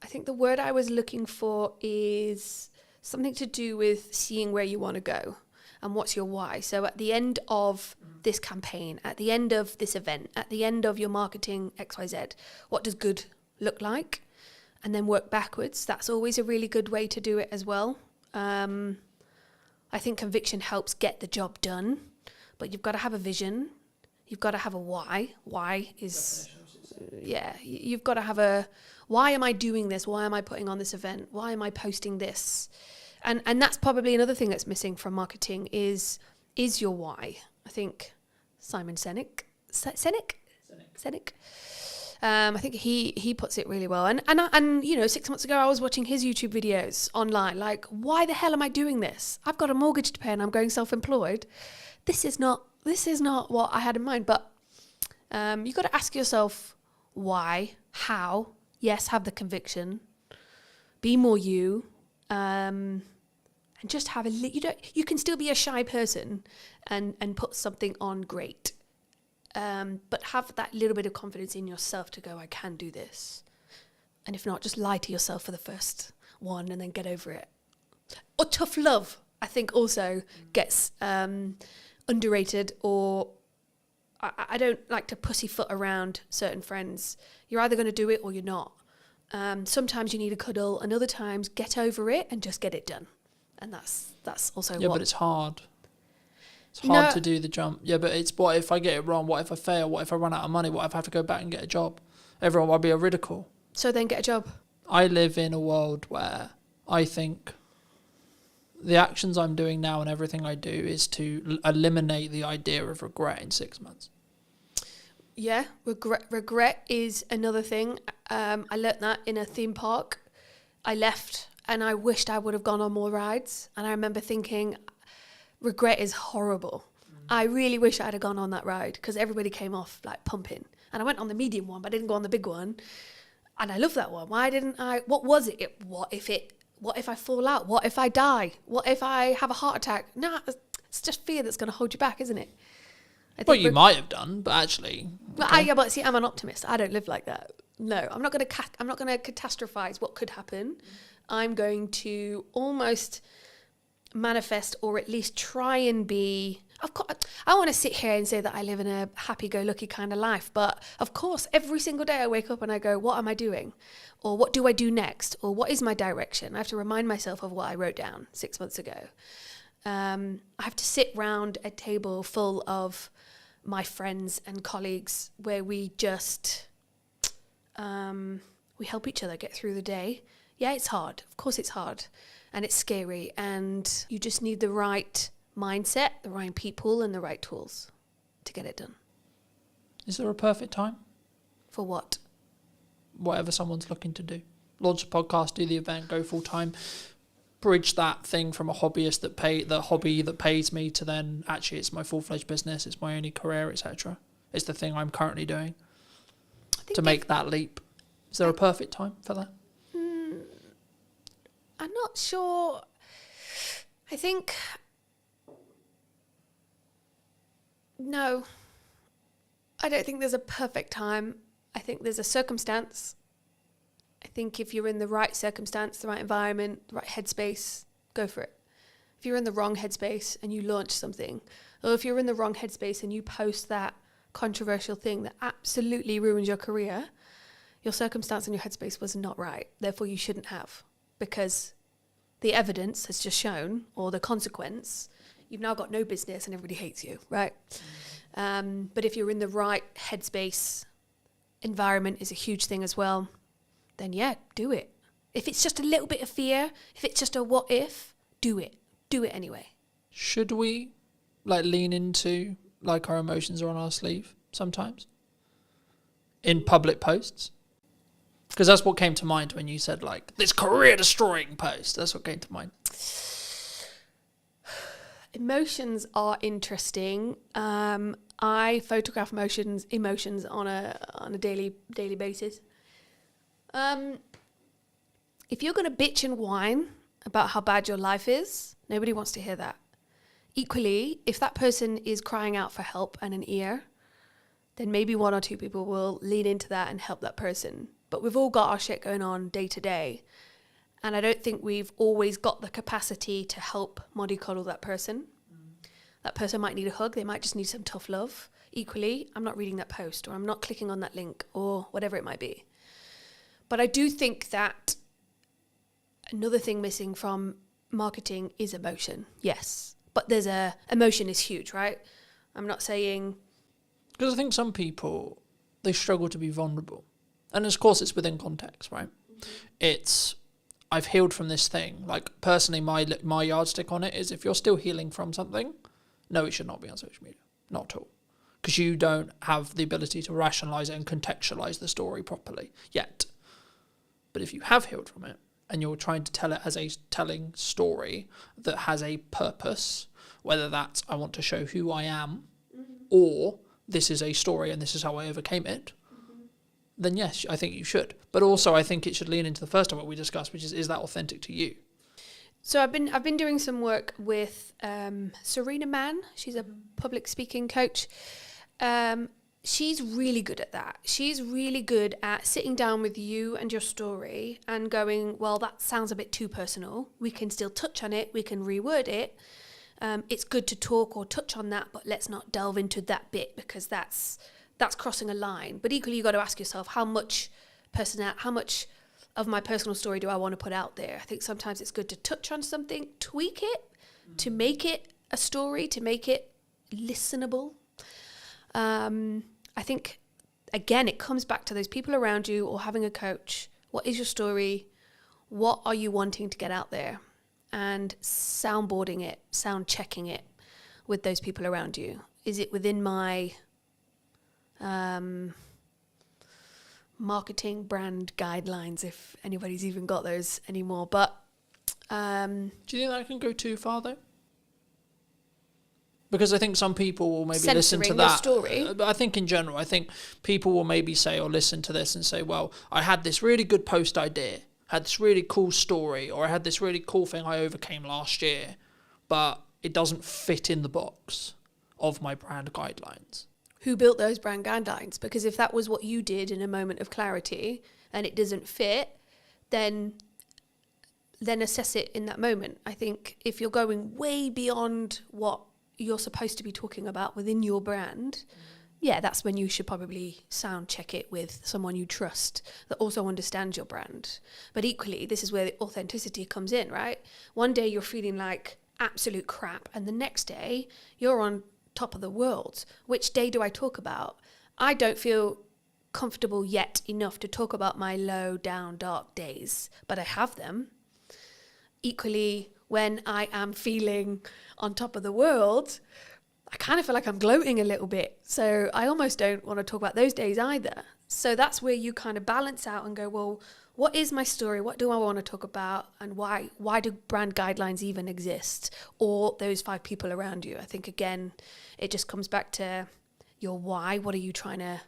I think the word I was looking for is something to do with seeing where you want to go and what's your why. So at the end of this campaign, at the end of this event, at the end of your marketing XYZ, what does good look like? And then work backwards. That's always a really good way to do it as well. I think conviction helps get the job done, but you've got to have a vision. You've got to have a why. Why is, you've got to have a, why am I doing this? Why am I putting on this event? Why am I posting this? And that's probably another thing that's missing from marketing is your why. I think Simon Sinek, I think he puts it really well. And you know, 6 months ago I was watching his YouTube videos online. Like, why the hell am I doing this? I've got a mortgage to pay and I'm going self-employed. This is not what I had in mind. But you got to ask yourself why, how. Yes, have the conviction. Be more you. And just have you can still be a shy person and put something on great. But have that little bit of confidence in yourself to go, I can do this. And if not, just lie to yourself for the first one and then get over it. Or tough love, I think also gets underrated, or I don't like to pussyfoot around certain friends. You're either going to do it or you're not. Sometimes you need a cuddle, and other times get over it and just get it done. And that's also but it's hard. It's hard to do the jump. Yeah, but it's what if I get it wrong? What if I fail? What if I run out of money? What if I have to go back and get a job? Everyone will be a ridicule. So then get a job. I live in a world where I think the actions I'm doing now and everything I do is to eliminate the idea of regret in 6 months. Yeah, regret is another thing. I learnt that in a theme park. I left and I wished I would have gone on more rides. And I remember thinking, regret is horrible. I really wish I'd have gone on that ride because everybody came off like pumping. And I went on the medium one, but I didn't go on the big one. And I love that one. Why didn't I? What was it? What if I fall out? What if I die? What if I have a heart attack? Nah, it's just fear that's going to hold you back, isn't it? Well, you might have done, but actually. Okay. But see, I'm an optimist. I don't live like that. No, I'm not going to catastrophize what could happen. I'm going to almost manifest, or at least try and be. Of course, I want to sit here and say that I live in a happy-go-lucky kind of life, but of course, every single day I wake up and I go, "What am I doing?" Or "What do I do next?" Or "What is my direction?" I have to remind myself of what I wrote down 6 months ago. I have to sit round a table full of my friends and colleagues where we just we help each other get through the day. Yeah, it's hard. Of course it's hard. And it's scary. And you just need the right mindset, the right people, and the right tools to get it done. Is there a perfect time? For what? Whatever someone's looking to do. Launch a podcast, do the event, go full time. Bridge that thing from a hobbyist the hobby that pays me to then actually it's my full-fledged business, it's my only career, etc. It's the thing I'm currently doing to make that leap. Is there a perfect time for that? I'm not sure. I think no. I don't think there's a perfect time. I think there's a circumstance. I think if you're in the right circumstance, the right environment, the right headspace, go for it. If you're in the wrong headspace and you launch something, or if you're in the wrong headspace and you post that controversial thing that absolutely ruins your career, your circumstance and your headspace was not right. Therefore, you shouldn't have, because the evidence has just shown, or the consequence, you've now got no business and everybody hates you, right? But if you're in the right headspace, environment is a huge thing as well, then yeah, do it. If it's just a little bit of fear, if it's just a what if, do it. Do it anyway. Should we lean into our emotions are on our sleeve sometimes? In public posts? Because that's what came to mind when you said this career-destroying post. That's what came to mind. Emotions are interesting. I photograph emotions on a daily basis. If you're going to bitch and whine about how bad your life is, nobody wants to hear that. Equally, if that person is crying out for help and an ear, then maybe one or two people will lean into that and help that person. but we've all got our shit going on day to day. And I don't think we've always got the capacity to help mollycoddle that person. That person might need a hug. They might just need some tough love. Equally, I'm not reading that post, or I'm not clicking on that link, or whatever it might be. But I do think that another thing missing from marketing is emotion. Yes. But emotion is huge, right? I'm not saying... Because I think some people, they struggle to be vulnerable. And of course it's within context, right? It's, I've healed from this thing. Like, personally, my yardstick on it is, if you're still healing from something, no, it should not be on social media. Not at all. Because you don't have the ability to rationalise it and contextualise the story properly yet. But if you have healed from it, and you're trying to tell it as a telling story that has a purpose, whether that's I want to show who I am, or this is a story and this is how I overcame it, then yes, I think you should. But also I think it should lean into the first of what we discussed, which is that authentic to you? So I've been doing some work with Serena Mann. She's a public speaking coach. She's really good at that. She's really good at sitting down with you and your story and going, well, that sounds a bit too personal. We can still touch on it. We can reword it. It's good to talk or touch on that, but let's not delve into that bit, because that's crossing a line. But equally, you got to ask yourself, how much of my personal story do I want to put out there? I think sometimes it's good to touch on something, tweak it, to make it a story, to make it listenable. I think, again, it comes back to those people around you or having a coach. What is your story? What are you wanting to get out there? And soundboarding it, sound checking it with those people around you. Is it within my marketing brand guidelines, if anybody's even got those anymore? But do you think that can go too far, though? Because I think some people will maybe listen to that. Story. But I think in general, I think people will maybe say or listen to this and say, well, I had this really good post idea, had this really cool story, or I had this really cool thing I overcame last year, but it doesn't fit in the box of my brand guidelines. Who built those brand guidelines? Because if that was what you did in a moment of clarity and it doesn't fit, then assess it in that moment. I think if you're going way beyond what you're supposed to be talking about within your brand, yeah, that's when you should probably sound check it with someone you trust that also understands your brand. But equally, this is where the authenticity comes in, right? One day you're feeling like absolute crap, and the next day you're on top of the world. Which day do I talk about? I don't feel comfortable yet enough to talk about my low, down, dark days, but I have them. Equally, when I am feeling on top of the world, I kind of feel like I'm gloating a little bit. So I almost don't want to talk about those days either. So that's where you kind of balance out and go, well, what is my story? What do I want to talk about? And why do brand guidelines even exist? Or those 5 people around you? I think, again, it just comes back to your why. What are you trying to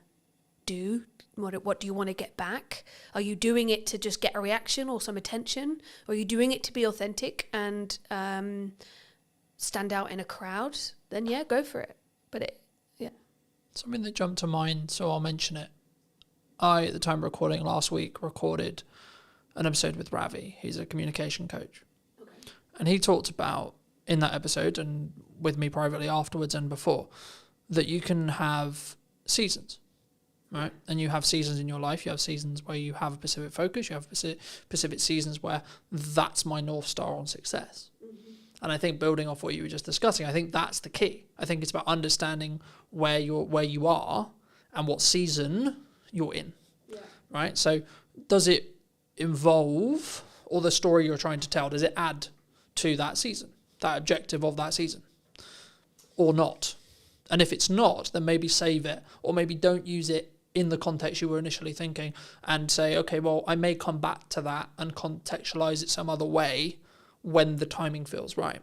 do? What do you want to get back? Are you doing it to just get a reaction or some attention? Or are you doing it to be authentic and stand out in a crowd? Then yeah, go for it. But something that jumped to mind, so I'll mention it. I, at the time of recording last week, recorded an episode with Ravi. He's a communication coach. Okay. And he talked about, in that episode, and with me privately afterwards and before, that you can have seasons, right? And you have seasons in your life. You have seasons where you have a specific focus. You have specific seasons where that's my North Star on success. Mm-hmm. And I think, building off what you were just discussing, I think that's the key. I think it's about understanding where you are and what season you're in, right? So does it involve, or the story you're trying to tell, does it add to that season, that objective of that season, or not? And if it's not, then maybe save it, or maybe don't use it in the context you were initially thinking, and say, okay, well, I may come back to that and contextualize it some other way when the timing feels right.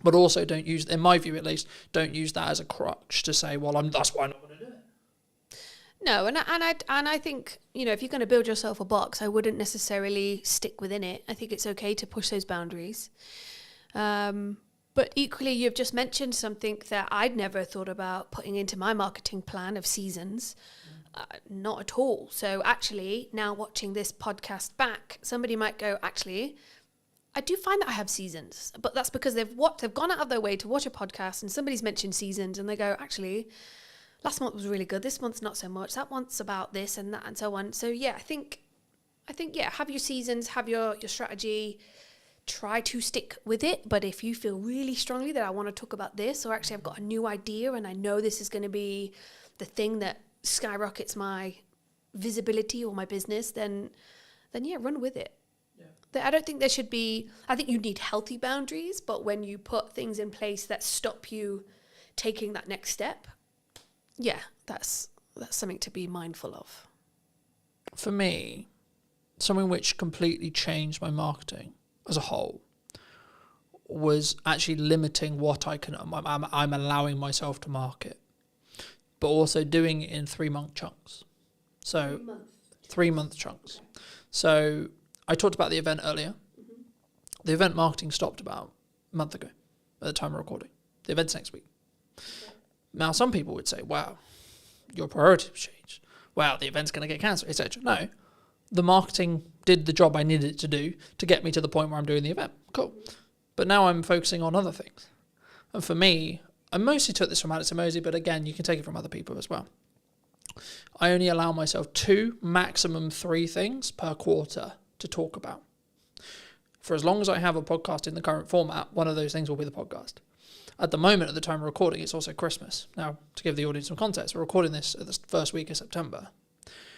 But also don't use, in my view at least, don't use that as a crutch to say, well, that's why I'm not going to do it. No, and I think, if you're going to build yourself a box, I wouldn't necessarily stick within it. I think it's okay to push those boundaries. But equally, you've just mentioned something that I'd never thought about putting into my marketing plan of seasons. Not at all. So actually, now watching this podcast back, somebody might go, actually, I do find that I have seasons, but that's because they've gone out of their way to watch a podcast and somebody's mentioned seasons and they go, actually, last month was really good. This month's not so much. That month's about this and that and so on. So yeah, I think yeah, have your seasons, have your strategy, try to stick with it. But if you feel really strongly that I want to talk about this, or actually I've got a new idea and I know this is going to be the thing that skyrockets my visibility or my business, then yeah, run with it. I don't think there should be, I think you need healthy boundaries, but when you put things in place that stop you taking that next step, yeah, that's something to be mindful of. For me, something which completely changed my marketing as a whole was actually limiting what I'm allowing myself to market, but also doing it in 3-month chunks. So 3-month chunks. So I talked about the event earlier. Mm-hmm. The event marketing stopped about a month ago at the time of recording. The event's next week. Okay. Now, some people would say, wow, your priorities changed. Wow, the event's going to get cancelled, etc. No, the marketing did the job I needed it to do to get me to the point where I'm doing the event. Cool. But now I'm focusing on other things. And for me, I mostly took this from Alex Emosi, but again, you can take it from other people as well. I only allow myself 2, maximum 3 things per quarter to talk about. For as long as I have a podcast in the current format, one of those things will be the podcast. At the moment, at the time of recording, it's also Christmas. Now, to give the audience some context, we're recording this at the first week of September.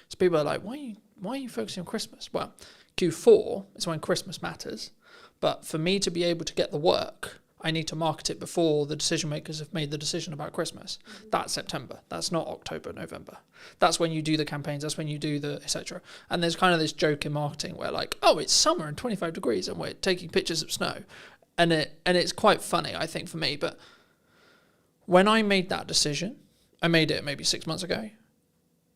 So people are like, why are you focusing on Christmas? Well, Q4 is when Christmas matters. But for me to be able to get the work, I need to market it before the decision makers have made the decision about Christmas. Mm-hmm. That's September. That's not October, November. That's when you do the campaigns. That's when you do the etc. And there's kind of this joke in marketing where like, oh, it's summer and 25 degrees and we're taking pictures of snow. And it's quite funny, I think, for me. But when I made that decision, I made it maybe 6 months ago,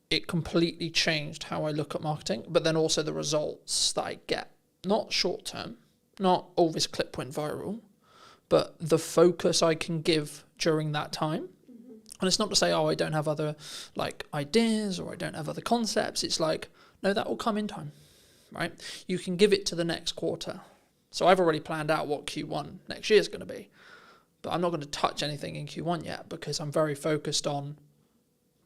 it completely changed how I look at marketing, but then also the results that I get. Not short term, not, oh, this clip went viral, but the focus I can give during that time. Mm-hmm. And it's not to say, oh, I don't have other like ideas or I don't have other concepts. It's like, no, that will come in time, right? You can give it to the next quarter. So I've already planned out what Q1 next year is going to be, but I'm not going to touch anything in Q1 yet because I'm very focused on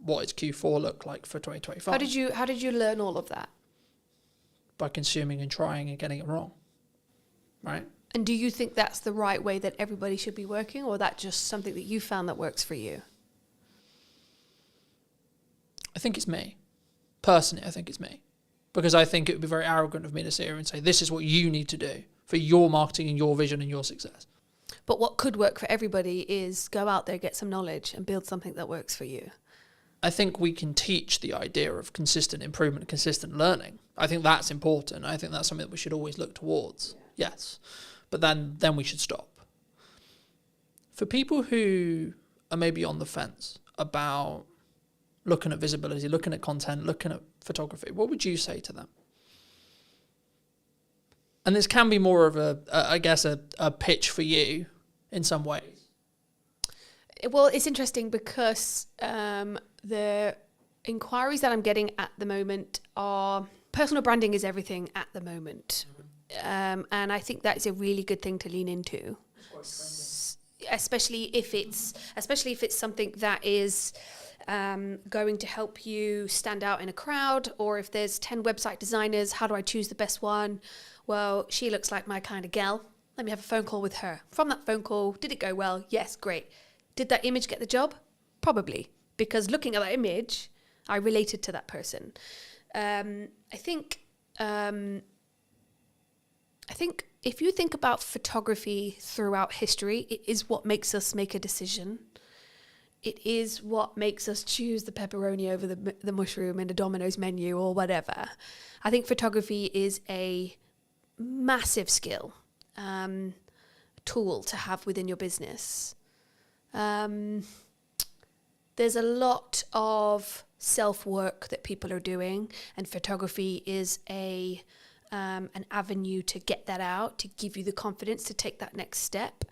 what does Q4 look like for 2025. How did you learn all of that? By consuming and trying and getting it wrong, right? And do you think that's the right way that everybody should be working, or that just something that you found that works for you? I think it's me. Personally, I think it's me. Because I think it would be very arrogant of me to sit here and say, this is what you need to do for your marketing and your vision and your success. But what could work for everybody is go out there, get some knowledge and build something that works for you. I think we can teach the idea of consistent improvement, consistent learning. I think that's important. I think that's something that we should always look towards. Yeah. Yes. But then we should stop. For people who are maybe on the fence about looking at visibility, looking at content, looking at photography, what would you say to them? And this can be more of a pitch for you in some ways. Well, it's interesting because the inquiries that I'm getting at the moment are personal branding is everything at the moment. And I think that is a really good thing to lean into, especially if it's something that is going to help you stand out in a crowd, or if there's 10 website designers, how do I choose the best one? Well, she looks like my kind of gal. Let me have a phone call with her. From that phone call, did it go well? Yes, great. Did that image get the job? Probably, because looking at that image, I related to that person. I think if you think about photography throughout history, it is what makes us make a decision. It is what makes us choose the pepperoni over the mushroom in a Domino's menu or whatever. I think photography is a massive skill, tool to have within your business. There's a lot of self-work that people are doing, and photography is an avenue to get that out, to give you the confidence to take that next step.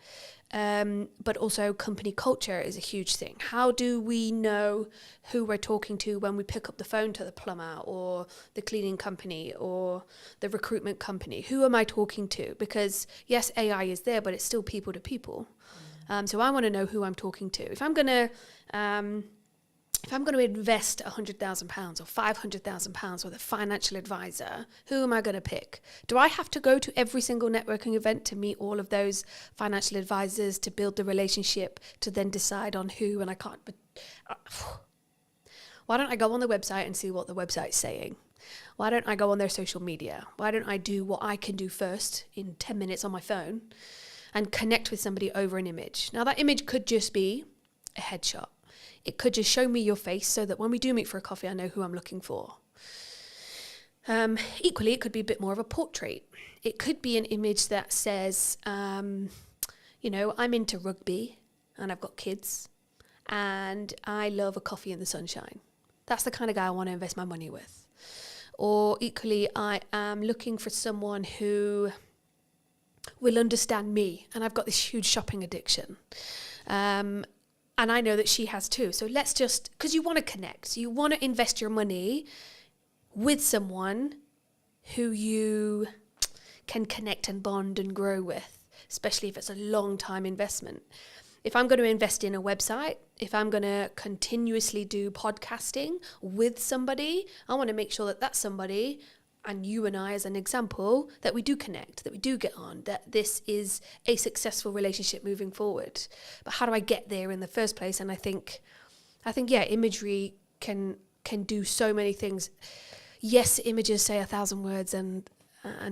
But also company culture is a huge thing. How do we know who we're talking to when we pick up the phone to the plumber or the cleaning company or the recruitment company? Who am I talking to? Because yes, AI is there, but it's still people to people. So I want to know who I'm talking to. If I'm going to invest £100,000 or £500,000 with a financial advisor, who am I going to pick? Do I have to go to every single networking event to meet all of those financial advisors to build the relationship to then decide on who? And I can't. But why don't I go on the website and see what the website's saying? Why don't I go on their social media? Why don't I do what I can do first in 10 minutes on my phone and connect with somebody over an image? Now, that image could just be a headshot. It could just show me your face so that when we do meet for a coffee, I know who I'm looking for. Equally, it could be a bit more of a portrait. It could be an image that says, I'm into rugby and I've got kids and I love a coffee in the sunshine. That's the kind of guy I want to invest my money with. Or equally, I am looking for someone who will understand me, and I've got this huge shopping addiction. And I know that she has too. So let's just, because you want to connect, you want to invest your money with someone who you can connect and bond and grow with, especially if it's a long time investment. If I'm going to invest in a website, if I'm going to continuously do podcasting with somebody, I want to make sure that that's somebody, and you and I as an example, that we do connect, that we do get on, that this is a successful relationship moving forward. But how do I get there in the first place? And I think imagery can do so many things. Yes, images say 1,000 words and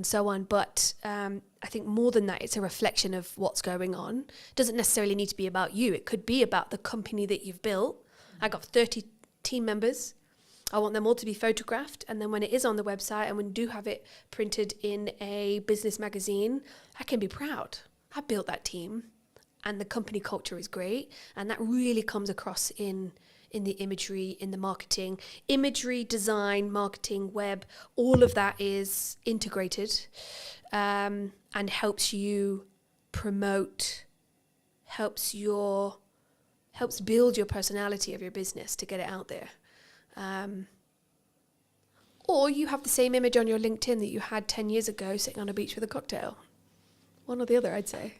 so on, but I think more than that, it's a reflection of what's going on. It doesn't necessarily need to be about you. It could be about the company that you've built. I got 30 team members. I want them all to be photographed, and then when it is on the website and when we do have it printed in a business magazine, I can be proud. I built that team, and the company culture is great, and that really comes across in the imagery, in the marketing. Imagery, design, marketing, web, all of that is integrated and helps you promote, helps build your personality of your business to get it out there. Or you have the same image on your LinkedIn that you had 10 years ago sitting on a beach with a cocktail. One or the other, I'd say.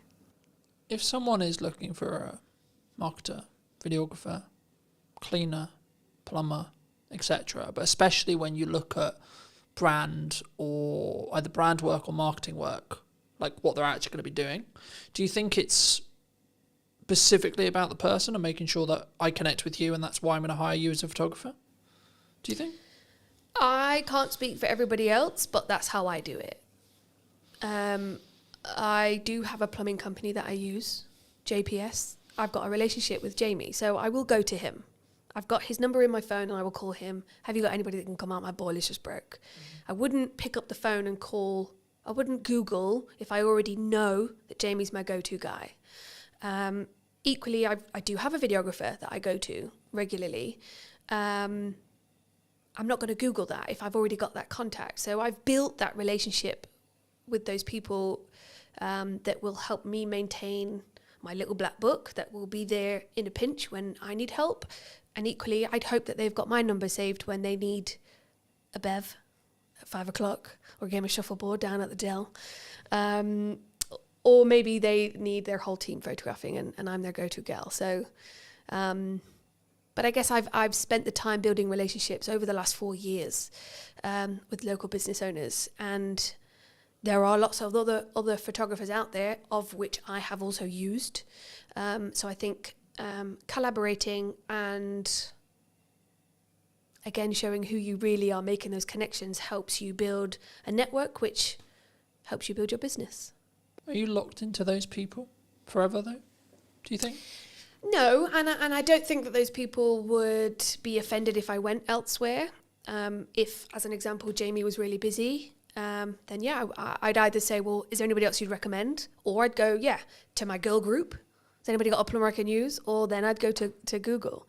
If someone is looking for a marketer, videographer, cleaner, plumber, etc., but especially when you look at brand or either brand work or marketing work, like what they're actually going to be doing, do you think it's specifically about the person and making sure that I connect with you and that's why I'm going to hire you as a photographer? Do you think? I can't speak for everybody else, but that's how I do it. I do have a plumbing company that I use, JPS. I've got a relationship with Jamie, so I will go to him. I've got his number in my phone and I will call him. Have you got anybody that can come out? My boiler's just broke. I wouldn't pick up the phone and call. I wouldn't Google if I already know that Jamie's my go-to guy. Equally, I do have a videographer that I go to regularly. I'm not going to Google that if I've already got that contact. So I've built that relationship with those people that will help me maintain my little black book, that will be there in a pinch when I need help. And equally, I'd hope that they've got my number saved when they need a bev at 5 o'clock or a game of shuffleboard down at the Dell. Or maybe they need their whole team photographing and I'm their go-to gal. So, but I guess I've spent the time building relationships over the last 4 years with local business owners. And there are lots of other photographers out there, of which I have also used. So I think collaborating and, again, showing who you really are, making those connections, helps you build a network, which helps you build your business. Are you locked into those people forever, though? Do you think? No, and I don't think that those people would be offended if I went elsewhere. If, as an example, Jamie was really busy, then yeah, I'd either say, well, is there anybody else you'd recommend? Or I'd go, yeah, to my girl group. Has anybody got a plumber I can use? Or then I'd go to Google.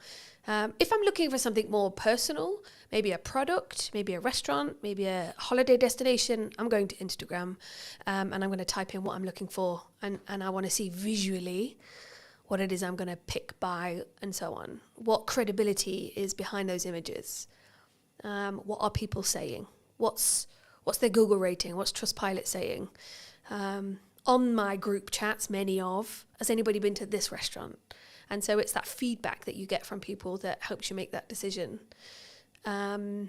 If I'm looking for something more personal, maybe a product, maybe a restaurant, maybe a holiday destination, I'm going to Instagram, and I'm going to type in what I'm looking for, and I want to see visually what it is I'm going to pick, buy, and so on. What credibility is behind those images? What are people saying? What's their Google rating? What's Trustpilot saying? On my group chats, has anybody been to this restaurant? And so it's that feedback that you get from people that helps you make that decision. So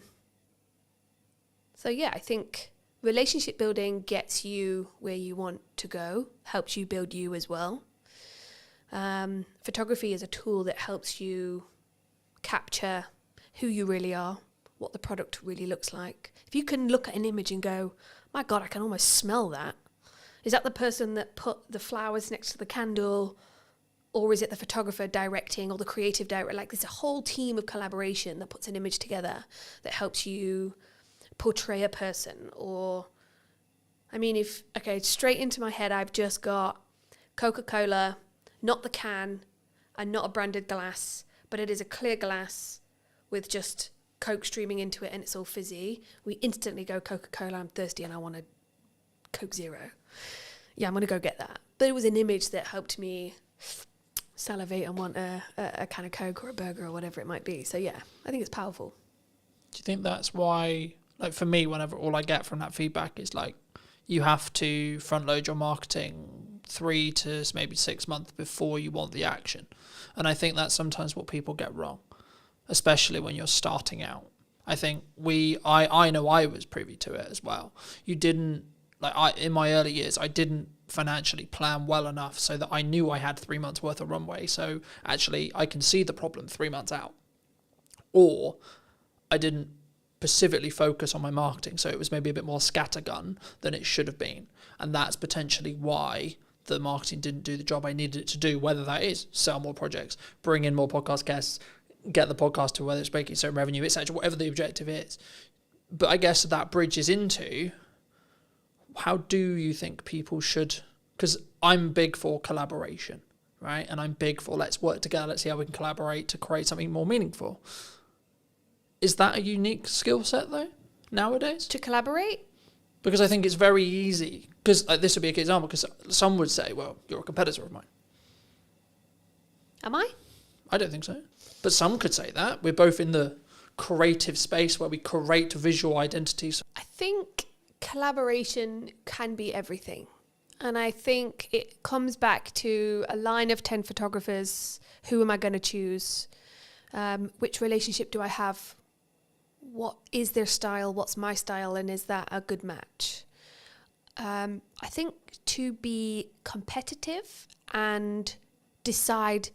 yeah, I think relationship building gets you where you want to go, helps you build you as well. Photography is a tool that helps you capture who you really are, what the product really looks like. If you can look at an image and go, my God, I can almost smell that. Is that the person that put the flowers next to the candle? Or is it the photographer directing, or the creative director? Like, there's a whole team of collaboration that puts an image together that helps you portray a person. Or, I mean, straight into my head, I've just got Coca-Cola, not the can, and not a branded glass, but it is a clear glass with just Coke streaming into it, and it's all fizzy. We instantly go, Coca-Cola, I'm thirsty and I want a Coke Zero. Yeah, I'm going to go get that. But it was an image that helped me salivate and want a can of Coke or a burger or whatever it might be. So yeah, I think it's powerful. Do you think that's why, like for me, whenever all I get from that feedback is like, you have to front load your marketing 3 to maybe 6 months before you want the action? And I think that's sometimes what people get wrong, especially when you're starting out. I think I know I was privy to it as well. You didn't, in my early years, I didn't financially plan well enough so that I knew I had 3 months worth of runway. So actually I can see the problem 3 months out. Or I didn't specifically focus on my marketing, so it was maybe a bit more scattergun than it should have been. And that's potentially why the marketing didn't do the job I needed it to do, whether that is sell more projects, bring in more podcast guests, get the podcast to whether it's making certain revenue, etc., whatever the objective is. But I guess that bridges into, how do you think people should, because I'm big for collaboration, right? And I'm big for let's work together, let's see how we can collaborate to create something more meaningful. Is that a unique skill set though, nowadays? To collaborate? Because I think it's very easy, because this would be a good example, because some would say, well, you're a competitor of mine. Am I? I don't think so. But some could say that. We're both in the creative space where we create visual identities. I think collaboration can be everything. And I think it comes back to a line of 10 photographers. Who am I going to choose? Which relationship do I have? What is their style? What's my style? And is that a good match? I think to be competitive and decide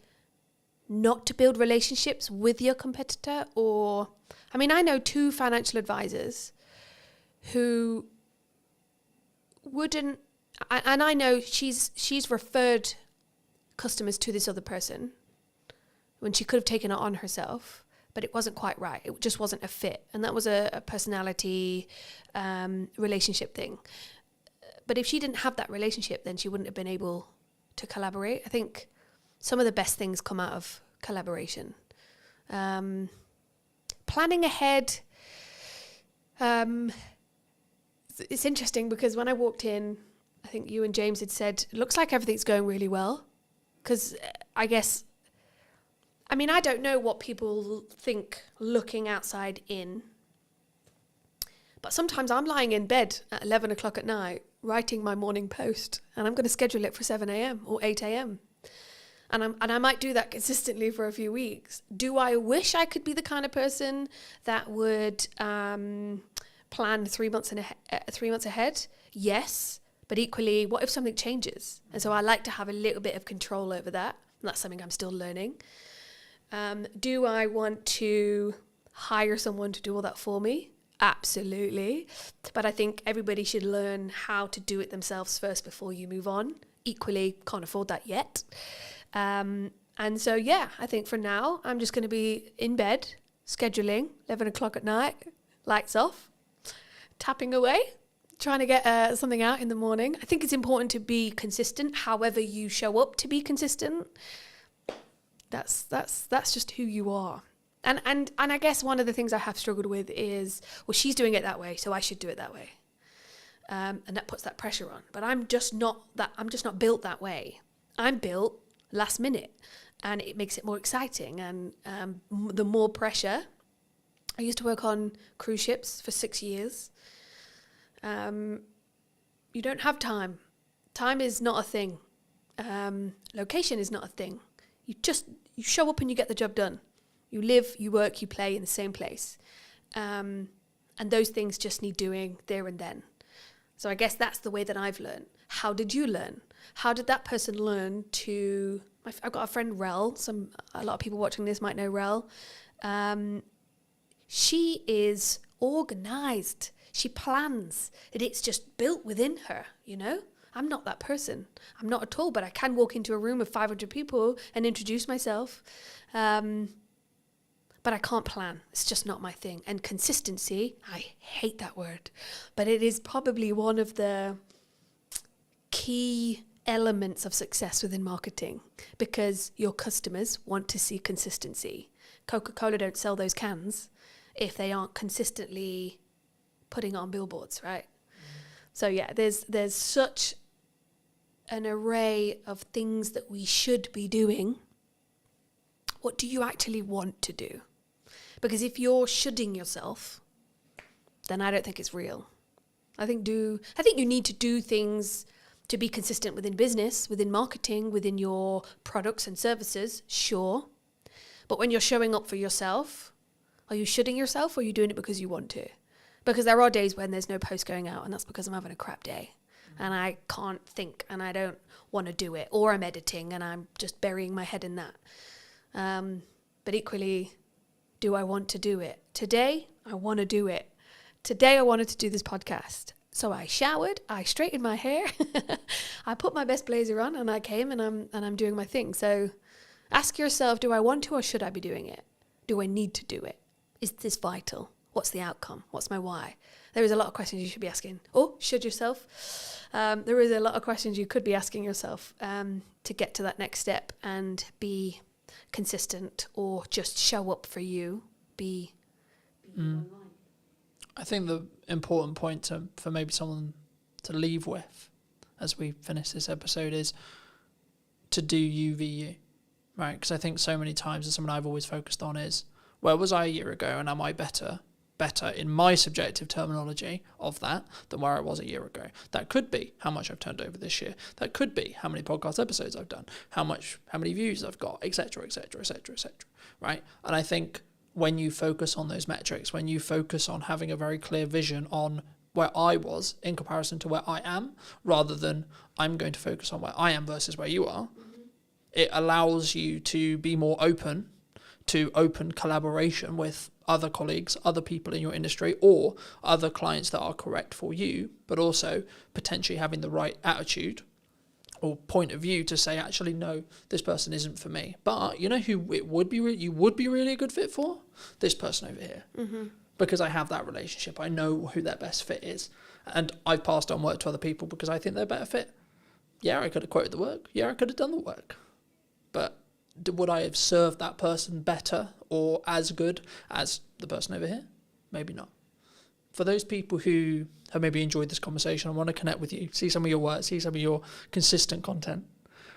not to build relationships with your competitor, or, I mean, I know 2 financial advisors who wouldn't, and I know she's referred customers to this other person when she could have taken it on herself, but it wasn't quite right. It just wasn't a fit. And that was a personality relationship thing. But if she didn't have that relationship, then she wouldn't have been able to collaborate. I think some of the best things come out of collaboration. Planning ahead. It's interesting because when I walked in, I think you and James had said, it looks like everything's going really well. Because I guess, I mean, I don't know what people think looking outside in. But sometimes I'm lying in bed at 11 o'clock at night writing my morning post, and I'm going to schedule it for 7 a.m. or 8 a.m. And I might do that consistently for a few weeks. Do I wish I could be the kind of person that would plan 3 months 3 months ahead? Yes. But equally, what if something changes? And so I like to have a little bit of control over that. And that's something I'm still learning. Do I want to hire someone to do all that for me? Absolutely. But I think everybody should learn how to do it themselves first before you move on. Equally, can't afford that yet. And so, yeah, I think for now, I'm just going to be in bed, scheduling, 11 o'clock at night, lights off, tapping away, trying to get something out in the morning. I think it's important to be consistent, however you show up to be consistent. That's just who you are. And I guess one of the things I have struggled with is, well, she's doing it that way, so I should do it that way. And that puts that pressure on. But I'm just not built that way. I'm built last minute, and it makes it more exciting. And the more pressure. I used to work on cruise ships for 6 years. You don't have time. Time is not a thing. Location is not a thing. You show up and you get the job done. You live, you work, you play in the same place. And those things just need doing there and then. So I guess that's the way that I've learned. How did you learn? How did that person learn to... I've got a friend, Rel. A lot of people watching this might know Rel. She is organised. She plans. It's just built within her, you know? I'm not that person. I'm not at all, but I can walk into a room of 500 people and introduce myself. But I can't plan. It's just not my thing. And consistency, I hate that word, but it is probably one of the key elements of success within marketing, because your customers want to see consistency. Coca-Cola don't sell those cans if they aren't consistently putting on billboards, right? So yeah, there's such an array of things that we should be doing. What do you actually want to do? Because if you're shoulding yourself, then I don't think it's real. I think you need to do things to be consistent within business, within marketing, within your products and services, sure. But when you're showing up for yourself, are you shoulding yourself, or are you doing it because you want to? Because there are days when there's no post going out, and that's because I'm having a crap day. And I can't think, and I don't want to do it. Or I'm editing, and I'm just burying my head in that. But equally, do I want to do it? Today, I want to do it. Today, I wanted to do this podcast. So I showered, I straightened my hair, I put my best blazer on, and I came, and I'm doing my thing. So ask yourself, do I want to, or should I be doing it? Do I need to do it? Is this vital? What's the outcome? What's my why? There is a lot of questions you should be asking. Or should yourself? There is a lot of questions you could be asking yourself to get to that next step and be consistent, or just show up for you. Be online. I think the important point for maybe someone to leave with as we finish this episode is to do you v you, right? Because I think so many times, and something I've always focused on is, where was I a year ago, and am I better in my subjective terminology of that than where I was a year ago? That could be how much I've turned over this year. That could be how many podcast episodes I've done, how many views I've got, etc., etc., etc., etc. Right? And I think when you focus on those metrics, when you focus on having a very clear vision on where I was in comparison to where I am, rather than I'm going to focus on where I am versus where you are, it allows you to be more open to open collaboration with other colleagues, other people in your industry, or other clients that are correct for you, but also potentially having the right attitude or point of view to say, actually, no, this person isn't for me. But you know who you would be really a good fit for? This person over here. Mm-hmm. Because I have that relationship. I know who their best fit is. And I've passed on work to other people because I think they're better fit. Yeah, I could have quoted the work. Yeah, I could have done the work. But would I have served that person better or as good as the person over here? Maybe not. For those people who have maybe enjoyed this conversation and want to connect with you, see some of your work, see some of your consistent content,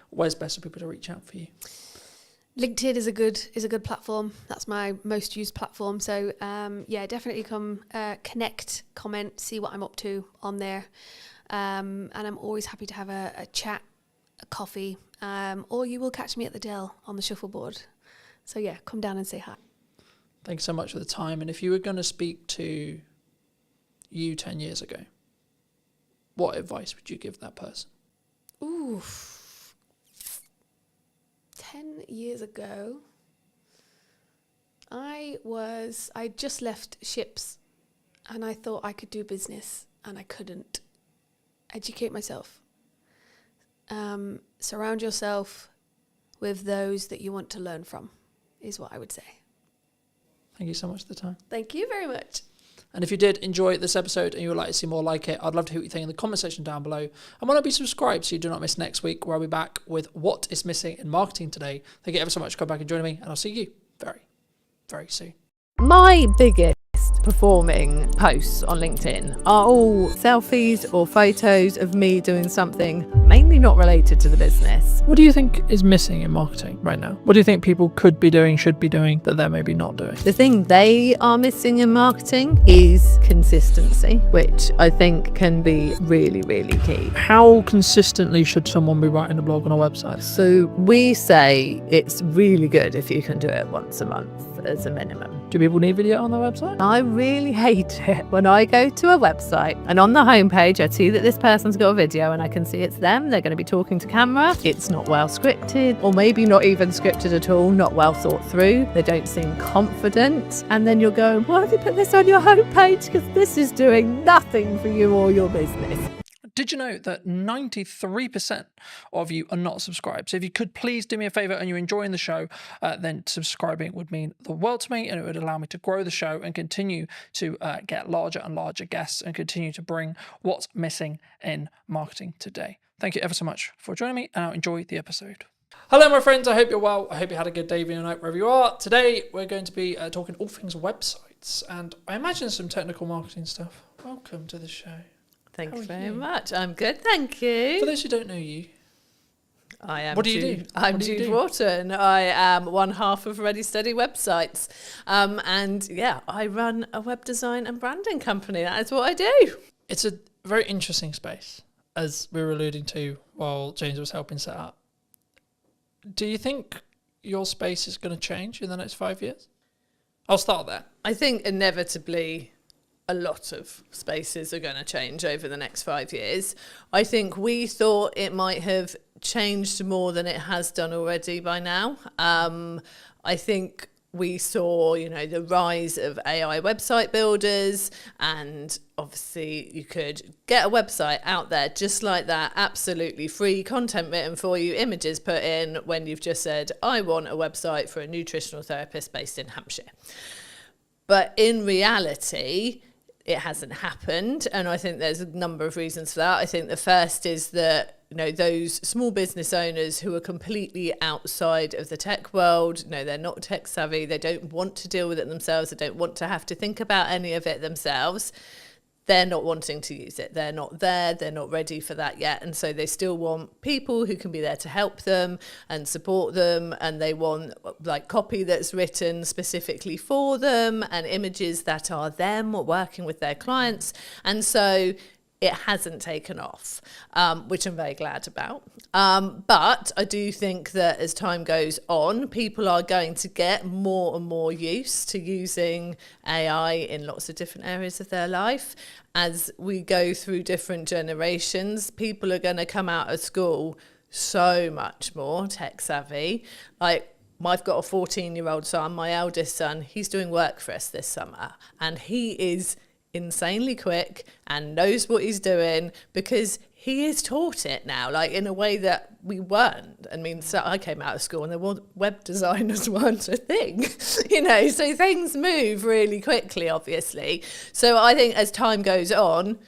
where's best for people to reach out for you? LinkedIn is a good platform. That's my most used platform. So yeah, definitely come connect, comment, see what I'm up to on there. And I'm always happy to have a chat, a coffee, or you will catch me at the Dell on the shuffleboard. So yeah, come down and say hi. Thanks so much for the time. And if you were going to speak to you 10 years ago, what advice would you give that person? Ooh, 10 years ago, I just left ships and I thought I could do business and I couldn't. Educate myself. Surround yourself with those that you want to learn from is what I would say. Thank you so much for the time. Thank you very much. And if you did enjoy this episode and you would like to see more like it, I'd love to hear what you think in the comment section down below. And why not be subscribed so you do not miss next week, where I'll be back with what is missing in marketing today. Thank you ever so much for coming back and joining me, and I'll see you very, very soon. My biggest performing posts on LinkedIn are all selfies or photos of me doing something mainly not related to the business. What do you think is missing in marketing right now? What do you think people could be doing, should be doing, that they're maybe not doing? The thing they are missing in marketing is consistency, which I think can be really, really key. How consistently should someone be writing a blog on a website? So we say it's really good if you can do it once a month as a minimum. Do people need video on their website? I really hate it when I go to a website and on the homepage I see that this person's got a video and I can see it's them, they're going to be talking to camera. It's not well scripted, or maybe not even scripted at all, not well thought through. They don't seem confident. And then you're going, why have you put this on your homepage? Because this is doing nothing for you or your business. Did you know that 93% of you are not subscribed? So if you could please do me a favor and you're enjoying the show, then subscribing would mean the world to me, and it would allow me to grow the show and continue to get larger and larger guests and continue to bring what's missing in marketing today. Thank you ever so much for joining me, and I'll enjoy the episode. Hello, my friends. I hope you're well. I hope you had a good day, evening, or night, wherever you are. Today, we're going to be talking all things websites, and I imagine some technical marketing stuff. Welcome to the show. Thank you very much. I'm good, thank you. For those who don't know you, I am. What do you do? I'm Jude Wharton. I am one half of Ready Steady Websites, and yeah, I run a web design and branding company. That is what I do. It's a very interesting space, as we were alluding to while James was helping set up. Do you think your space is going to change in the next 5 years? I'll start there. I think inevitably a lot of spaces are going to change over the next 5 years. I think we thought it might have changed more than it has done already by now. I think we saw, the rise of AI website builders, and obviously you could get a website out there just like that, absolutely free, content written for you, images put in, when you've just said, I want a website for a nutritional therapist based in Hampshire. But in reality, it hasn't happened, and I think there's a number of reasons for that. I think the first is that those small business owners who are completely outside of the tech world, they're not tech savvy, they don't want to deal with it themselves, they don't want to have to think about any of it themselves. They're not wanting to use it. They're not there. They're not ready for that yet. And so they still want people who can be there to help them and support them. And they want copy that's written specifically for them and images that are them working with their clients. And so it hasn't taken off, which I'm very glad about. But I do think that as time goes on, people are going to get more and more used to using AI in lots of different areas of their life. As we go through different generations, people are going to come out of school so much more tech savvy. I've got a 14-year-old son, my eldest son, he's doing work for us this summer, and he is insanely quick and knows what he's doing because he is taught it now, in a way that we weren't. So I came out of school and there were web designers weren't a thing, so things move really quickly, obviously. So I think as time goes on,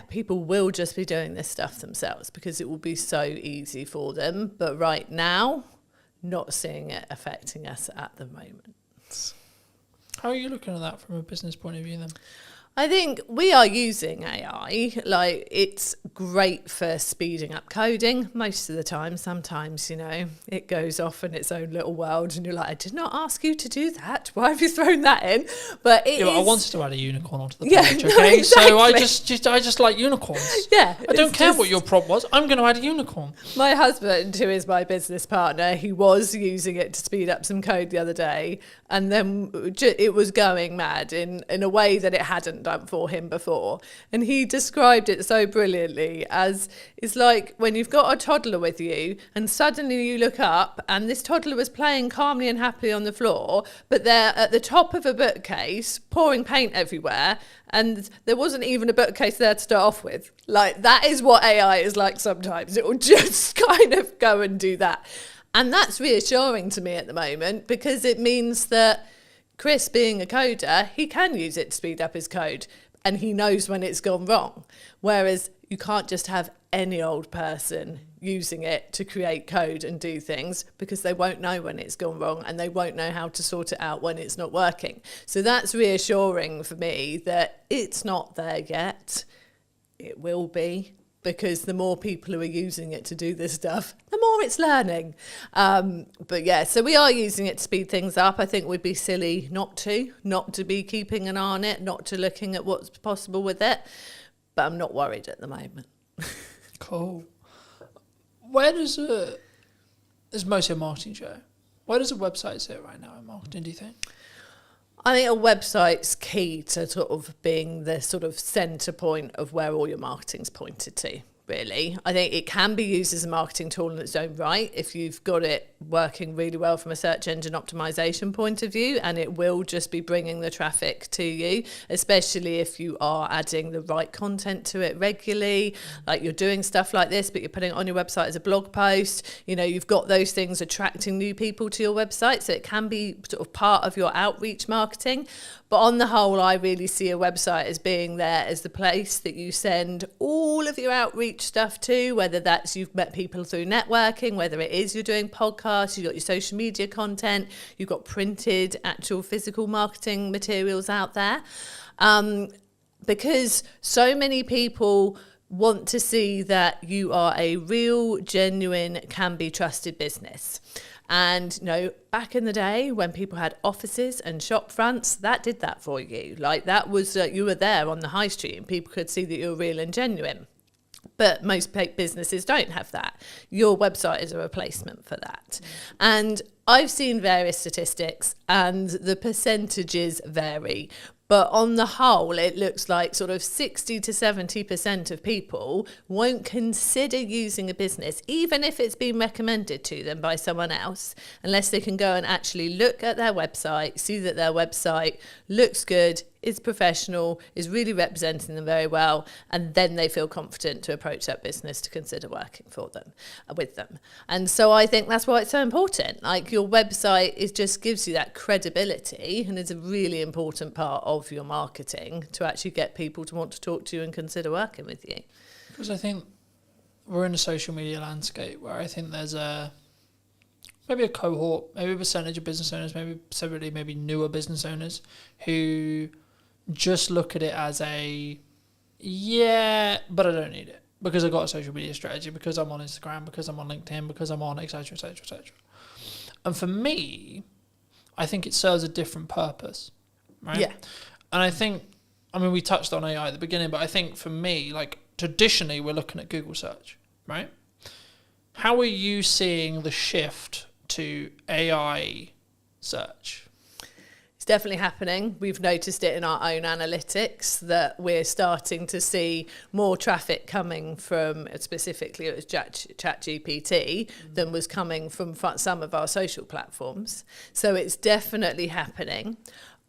people will just be doing this stuff themselves because it will be so easy for them. But right now, not seeing it affecting us at the moment. How are you looking at that from a business point of view then? I think we are using AI. It's great for speeding up coding most of the time. Sometimes, it goes off in its own little world and you're like, I did not ask you to do that. Why have you thrown that in? But I wanted to add a unicorn onto the page, okay? Exactly. So I just like unicorns. Yeah. I don't care what your prompt was. I'm going to add a unicorn. My husband, who is my business partner, he was using it to speed up some code the other day, and then it was going mad in a way that it hadn't done for him before. And he described it so brilliantly as, it's like when you've got a toddler with you and suddenly you look up and this toddler was playing calmly and happily on the floor, but they're at the top of a bookcase pouring paint everywhere, and there wasn't even a bookcase there to start off with. That is what AI is like sometimes. It will just kind of go and do that. And that's reassuring to me at the moment, because it means that Chris, being a coder, he can use it to speed up his code. and he knows when it's gone wrong. Whereas you can't just have any old person using it to create code and do things, because they won't know when it's gone wrong and they won't know how to sort it out when it's not working. So that's reassuring for me that it's not there yet. It will be, because the more people who are using it to do this stuff, the more it's learning. But yeah, so we are using it to speed things up. I think we'd be silly not to be keeping an eye on it, not to looking at what's possible with it. But I'm not worried at the moment. Cool. Where does it's mostly a marketing show. Where does a website sit right now in marketing, do you think? I think a website's key to sort of being the sort of centre point of where all your marketing's pointed to, really. I think it can be used as a marketing tool in its own right if you've got it working really well from a search engine optimization point of view, and it will just be bringing the traffic to you, especially if you are adding the right content to it regularly, like you're doing stuff like this, but you're putting it on your website as a blog post. You know, you've got those things attracting new people to your website, so it can be sort of part of your outreach marketing. But on the whole, I really see a website as being there as the place that you send all of your outreach stuff to, whether that's you've met people through networking, whether it is you're doing podcasts, you've got your social media content, you've got printed, actual physical marketing materials out there. Because so many people want to see that you are a real, genuine, can be trusted business. And, you know, back in the day when people had offices and shop fronts, that did that for you. Like that was, you were there on the high street and people could see that you were real and genuine. But most businesses don't have that. Your website is a replacement for that. And I've seen various statistics and the percentages vary. But on the whole, it looks like sort of 60 to 70% of people won't consider using a business, even if it's been recommended to them by someone else, unless they can go and actually look at their website, see that their website looks good, is professional, is really representing them very well, and then they feel confident to approach that business to consider working for them, with them. And so I think that's why it's so important. Like your website just gives you that credibility and is a really important part of your marketing to actually get people to want to talk to you and consider working with you. Because I think we're in a social media landscape where I think there's maybe a cohort, maybe a percentage of business owners, maybe newer business owners who just look at it as but I don't need it because I've got a social media strategy, because I'm on Instagram, because I'm on LinkedIn, because I'm on etc, etc, etc. And for me, I think it serves a different purpose, right? Yeah. And I think, we touched on AI at the beginning, but I think for me, like traditionally we're looking at Google search, right? How are you seeing the shift to AI search? It's definitely happening. We've noticed it in our own analytics that we're starting to see more traffic coming from, specifically it was ChatGPT, than was coming from some of our social platforms. So it's definitely happening.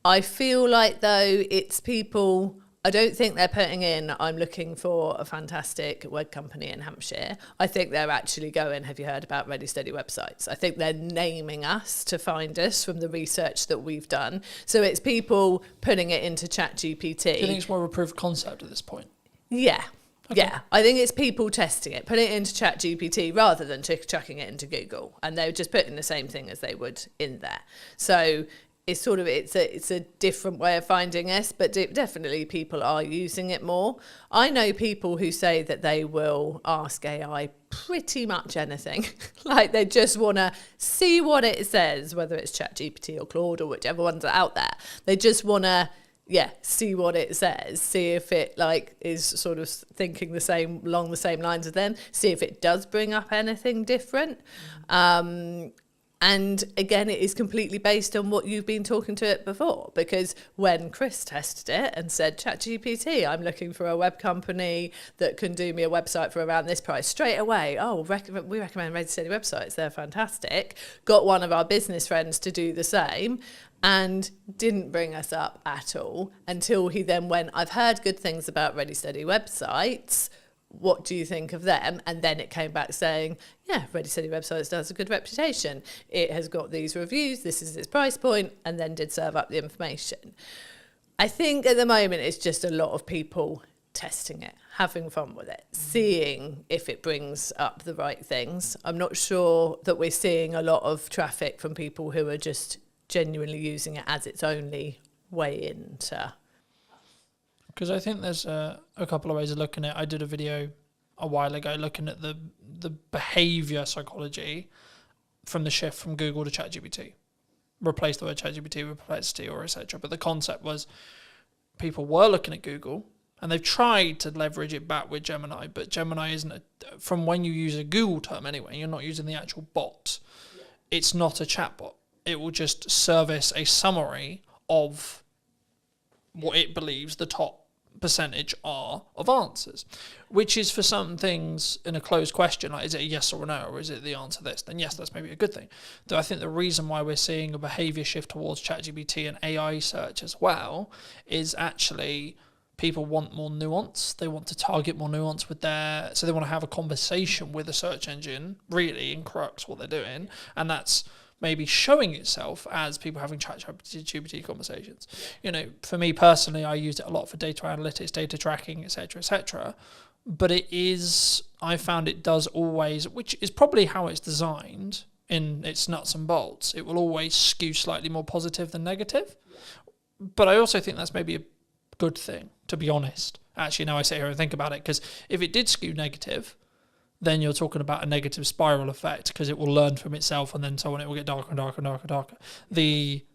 I feel like though it's people, I don't think they're putting in, I'm looking for a fantastic web company in Hampshire. I think they're actually going, have you heard about Ready Steady websites? I think they're naming us to find us from the research that we've done. So it's people putting it into ChatGPT. Do you think it's more of a proof of concept at this point? Yeah. Okay. Yeah, I think it's people testing it, putting it into ChatGPT rather than chucking it into Google. And they're just putting the same thing as they would in there. So it's sort of, it's a different way of finding us, but definitely people are using it more. I know people who say that they will ask AI pretty much anything. Like they just want to see what it says, whether it's ChatGPT or Claude or whichever ones are out there. They just want to, see what it says, see if it like is sort of thinking along the same lines as them, see if it does bring up anything different. And again, it is completely based on what you've been talking to it before, because when Chris tested it and said, ChatGPT, I'm looking for a web company that can do me a website for around this price, straight away, we recommend Ready Steady websites, they're fantastic. Got one of our business friends to do the same and didn't bring us up at all until he then went, I've heard good things about Ready Steady websites. What do you think of them? And then it came back saying, Ready Steady websites has a good reputation. It has got these reviews. This is its price point, and then did serve up the information. I think at the moment it's just a lot of people testing it, having fun with it, seeing if it brings up the right things. I'm not sure that we're seeing a lot of traffic from people who are just genuinely using it as its only way into. Because I think there's a couple of ways of looking at it. I did a video a while ago looking at the behavior psychology from the shift from Google to ChatGPT. Replace the word ChatGPT with Perplexity or etc. But the concept was people were looking at Google and they've tried to leverage it back with Gemini, but Gemini isn't from when you use a Google term anyway, you're not using the actual bot. Yeah. It's not a chatbot. It will just service a summary of what it believes the top percentage are of answers, which is for some things in a closed question, like is it a yes or a no, or is it the answer this, then yes, that's maybe a good thing. Though I think the reason why we're seeing a behavior shift towards ChatGPT and AI search as well is actually people want more nuance. They want to target more nuance with so they want to have a conversation with a search engine, really, in crux what they're doing, and that's maybe showing itself as people having ChatGPT conversations. You know, for me personally, I used it a lot for data analytics, data tracking, etc., etc. But I found it does always, which is probably how it's designed in its nuts and bolts, it will always skew slightly more positive than negative. But I also think that's maybe a good thing, to be honest. Actually, now I sit here and think about it, because if it did skew negative, then you're talking about a negative spiral effect, because it will learn from itself and then so on, it will get darker and darker and darker and darker.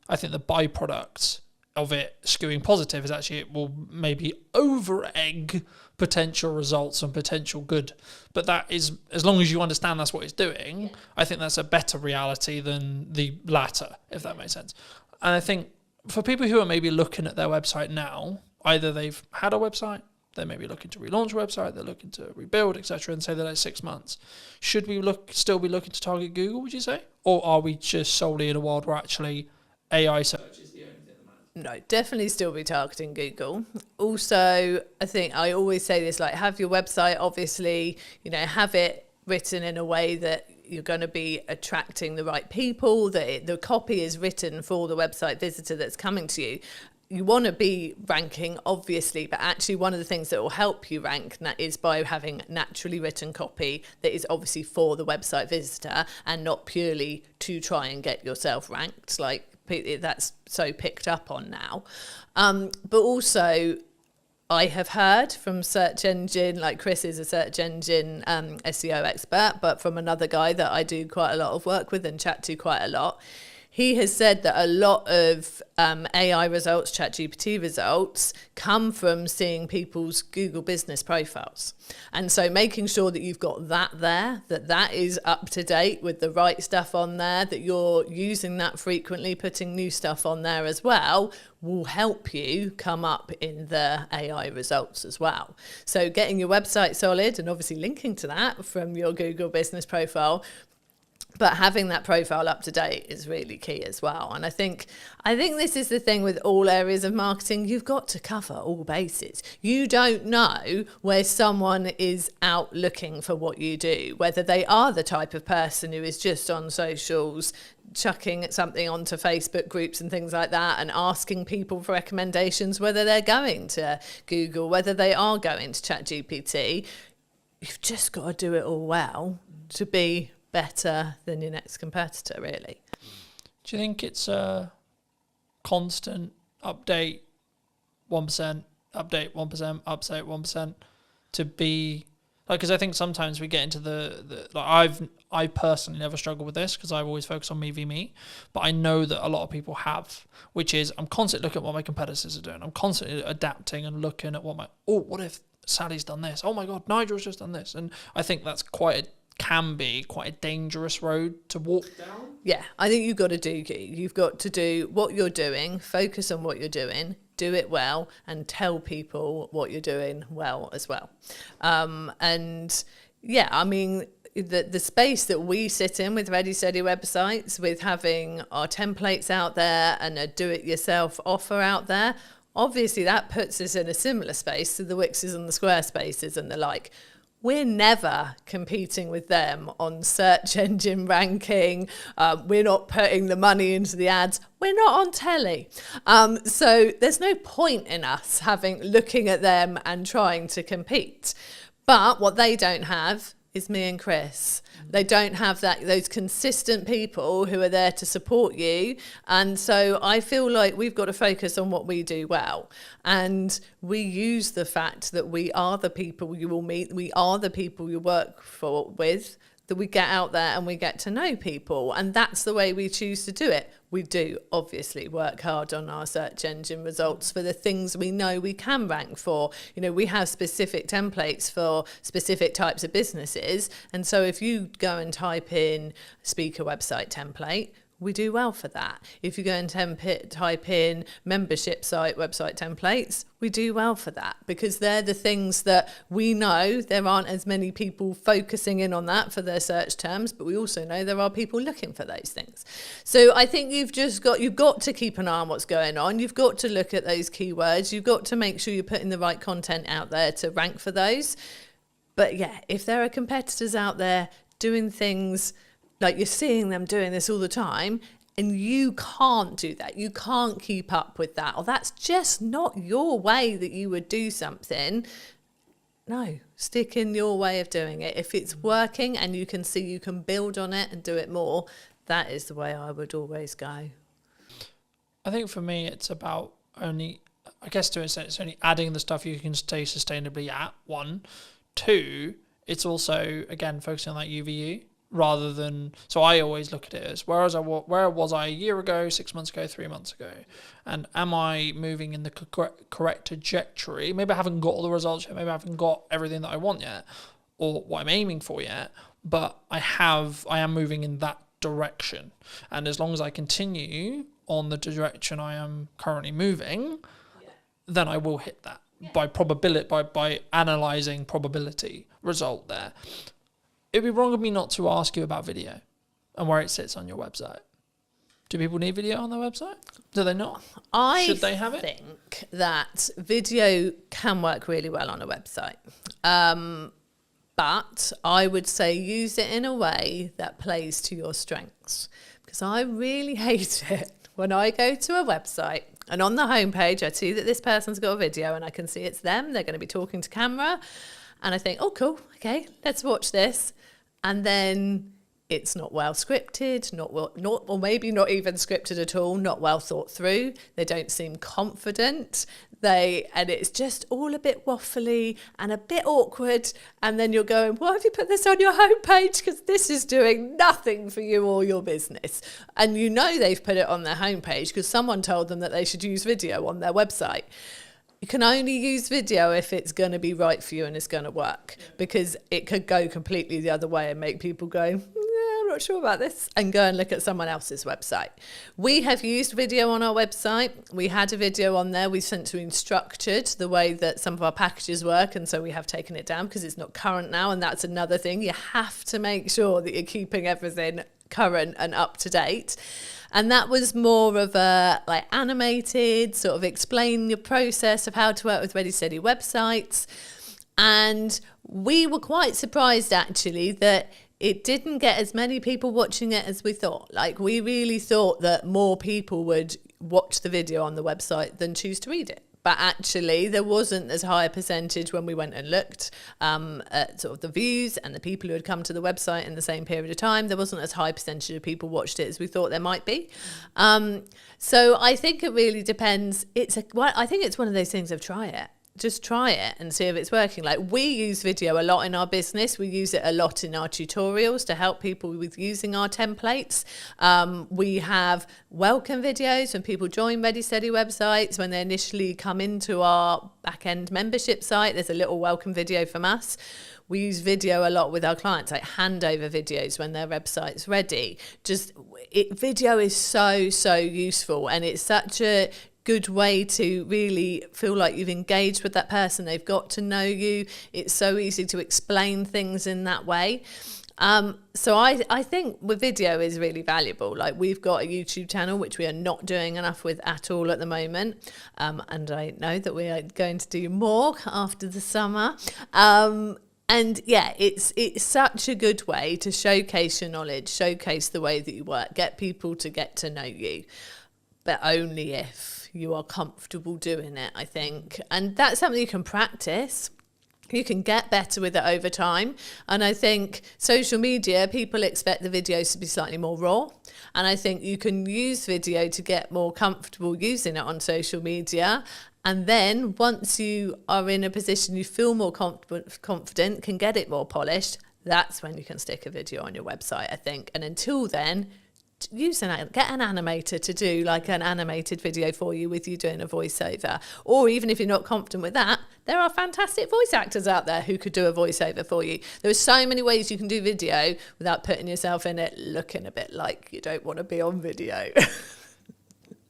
I think the byproduct of it skewing positive is actually it will maybe over-egg potential results and potential good. But that is, as long as you understand that's what it's doing, I think that's a better reality than the latter, if that makes sense. And I think for people who are maybe looking at their website now, either they've had a website, they're maybe looking to relaunch a website, they're looking to rebuild, etc., and say that it's 6 months. Should we still be looking to target Google, would you say? Or are we just solely in a world where actually AI search is the only thing that matters? No, definitely still be targeting Google. Also, I think I always say this, like, have your website, obviously, have it written in a way that you're going to be attracting the right people, that the copy is written for the website visitor that's coming to you. You want to be ranking, obviously, but actually one of the things that will help you rank is by having naturally written copy that is obviously for the website visitor and not purely to try and get yourself ranked, like that's so picked up on now. But also, I have heard from search engine, like Chris is a search engine SEO expert, but from another guy that I do quite a lot of work with and chat to quite a lot, he has said that a lot of AI results, ChatGPT results, come from seeing people's Google business profiles. And so making sure that you've got that there, that is up to date with the right stuff on there, that you're using that frequently, putting new stuff on there as well, will help you come up in the AI results as well. So getting your website solid and obviously linking to that from your Google business profile, but having that profile up to date is really key as well. And I think this is the thing with all areas of marketing. You've got to cover all bases. You don't know where someone is out looking for what you do, whether they are the type of person who is just on socials, chucking something onto Facebook groups and things like that and asking people for recommendations, whether they're going to Google, whether they are going to ChatGPT. You've just got to do it all well to be better than your next competitor, really. Do you think it's a constant update 1%, update 1%, update 1% to be like, because I think sometimes we get into the I personally never struggle with this because I've always focused on me v me, but I know that a lot of people have, which is I'm constantly looking at what my competitors are doing. I'm constantly adapting and looking at what if Sally's done this? Oh my God, Nigel's just done this. And I think that's can be quite a dangerous road to walk down. Yeah, I think you've got to do what you're doing, focus on what you're doing, do it well, and tell people what you're doing well as well. And yeah, I mean, the space that we sit in with Ready Steady websites, with having our templates out there and a do-it-yourself offer out there, obviously that puts us in a similar space to the Wixes and the Squarespaces and the like. we're never competing with them on search engine ranking. We're not putting the money into the ads. We're not on telly. So there's no point in us looking at them and trying to compete. But what they don't have is me and Chris. They don't have those consistent people who are there to support you. And so I feel like we've got to focus on what we do well. And we use the fact that we are the people you will meet, we are the people you work with, that we get out there and we get to know people. And that's the way we choose to do it. We do obviously work hard on our search engine results for the things we know we can rank for. You know, we have specific templates for specific types of businesses. And so if you go and type in speaker website template, we do well for that. If you go and type in membership site website templates, we do well for that, because they're the things that we know there aren't as many people focusing in on that for their search terms, but we also know there are people looking for those things. So I think you've got to keep an eye on what's going on. You've got to look at those keywords. You've got to make sure you're putting the right content out there to rank for those. But yeah, if there are competitors out there doing things like you're seeing them doing this all the time, and you can't do that, you can't keep up with that, or that's just not your way that you would do something, no, stick in your way of doing it. If it's working and you can see you can build on it and do it more, that is the way I would always go. I think for me, it's about only, I guess to an extent, it's only adding the stuff you can stay sustainably at, 1. 2, it's also, again, focusing on that UVU. Rather than, so I always look at it as where was I a year ago, 6 months ago, 3 months ago, and am I moving in the correct trajectory? Maybe I haven't got all the results yet, maybe I haven't got everything that I want yet, or what I'm aiming for yet, but I am moving in that direction. And as long as I continue on the direction I am currently moving, then I will hit that by probability, by analyzing probability result there. It'd be wrong of me not to ask you about video and where it sits on your website. Do people need video on their website? Do they not? Should they have it? I think that video can work really well on a website. But I would say use it in a way that plays to your strengths. Because I really hate it when I go to a website and on the homepage I see that this person's got a video and I can see it's them, they're going to be talking to camera. And I think, oh, cool, okay, let's watch this. And then it's not well scripted, or maybe not even scripted at all, not well thought through. They don't seem confident. And it's just all a bit waffly and a bit awkward. And then you're going, why have you put this on your homepage? Because this is doing nothing for you or your business. And you know they've put it on their homepage because someone told them that they should use video on their website. You can only use video if it's going to be right for you and it's going to work, because it could go completely the other way and make people go, I'm not sure about this, and go and look at someone else's website. We have used video on our website. We had a video on there. We sent to Instructured the way that some of our packages work, and so we have taken it down because it's not current now, and that's another thing. You have to make sure that you're keeping everything current and up to date. And that was more of a like animated, sort of explain your process of how to work with Ready Steady websites. And we were quite surprised actually that it didn't get as many people watching it as we thought. Like we really thought that more people would watch the video on the website than choose to read it. But actually, there wasn't as high a percentage when we went and looked at sort of the views and the people who had come to the website in the same period of time. There wasn't as high a percentage of people watched it as we thought there might be. So I think it really depends. I think it's one of those things of try it. Just try it and see if it's working. Like we use video a lot in our business. We use it a lot in our tutorials to help people with using our templates. We have welcome videos when people join Ready Steady websites. When they initially come into our back-end membership site, there's a little welcome video from us. We use video a lot with our clients, like handover videos when their website's ready. Video is so useful, and it's such a good way to really feel like you've engaged with that person. They've got to know you. It's so easy to explain things in that way. So I think with video is really valuable. Like we've got a YouTube channel, which we are not doing enough with at all at the moment. And I know that we are going to do more after the summer. And yeah, it's such a good way to showcase your knowledge, showcase the way that you work, get people to get to know you, but only if you are comfortable doing it, I think. And that's something you can practice. You can get better with it over time. And I think social media, people expect the videos to be slightly more raw. And I think you can use video to get more comfortable using it on social media. And then once you are in a position you feel more confident, can get it more polished, that's when you can stick a video on your website, I think. And until then, get an animator to do like an animated video for you with you doing a voiceover. Or even if you're not confident with that, there are fantastic voice actors out there who could do a voiceover for you. There are so many ways you can do video without putting yourself in it looking a bit like you don't want to be on video.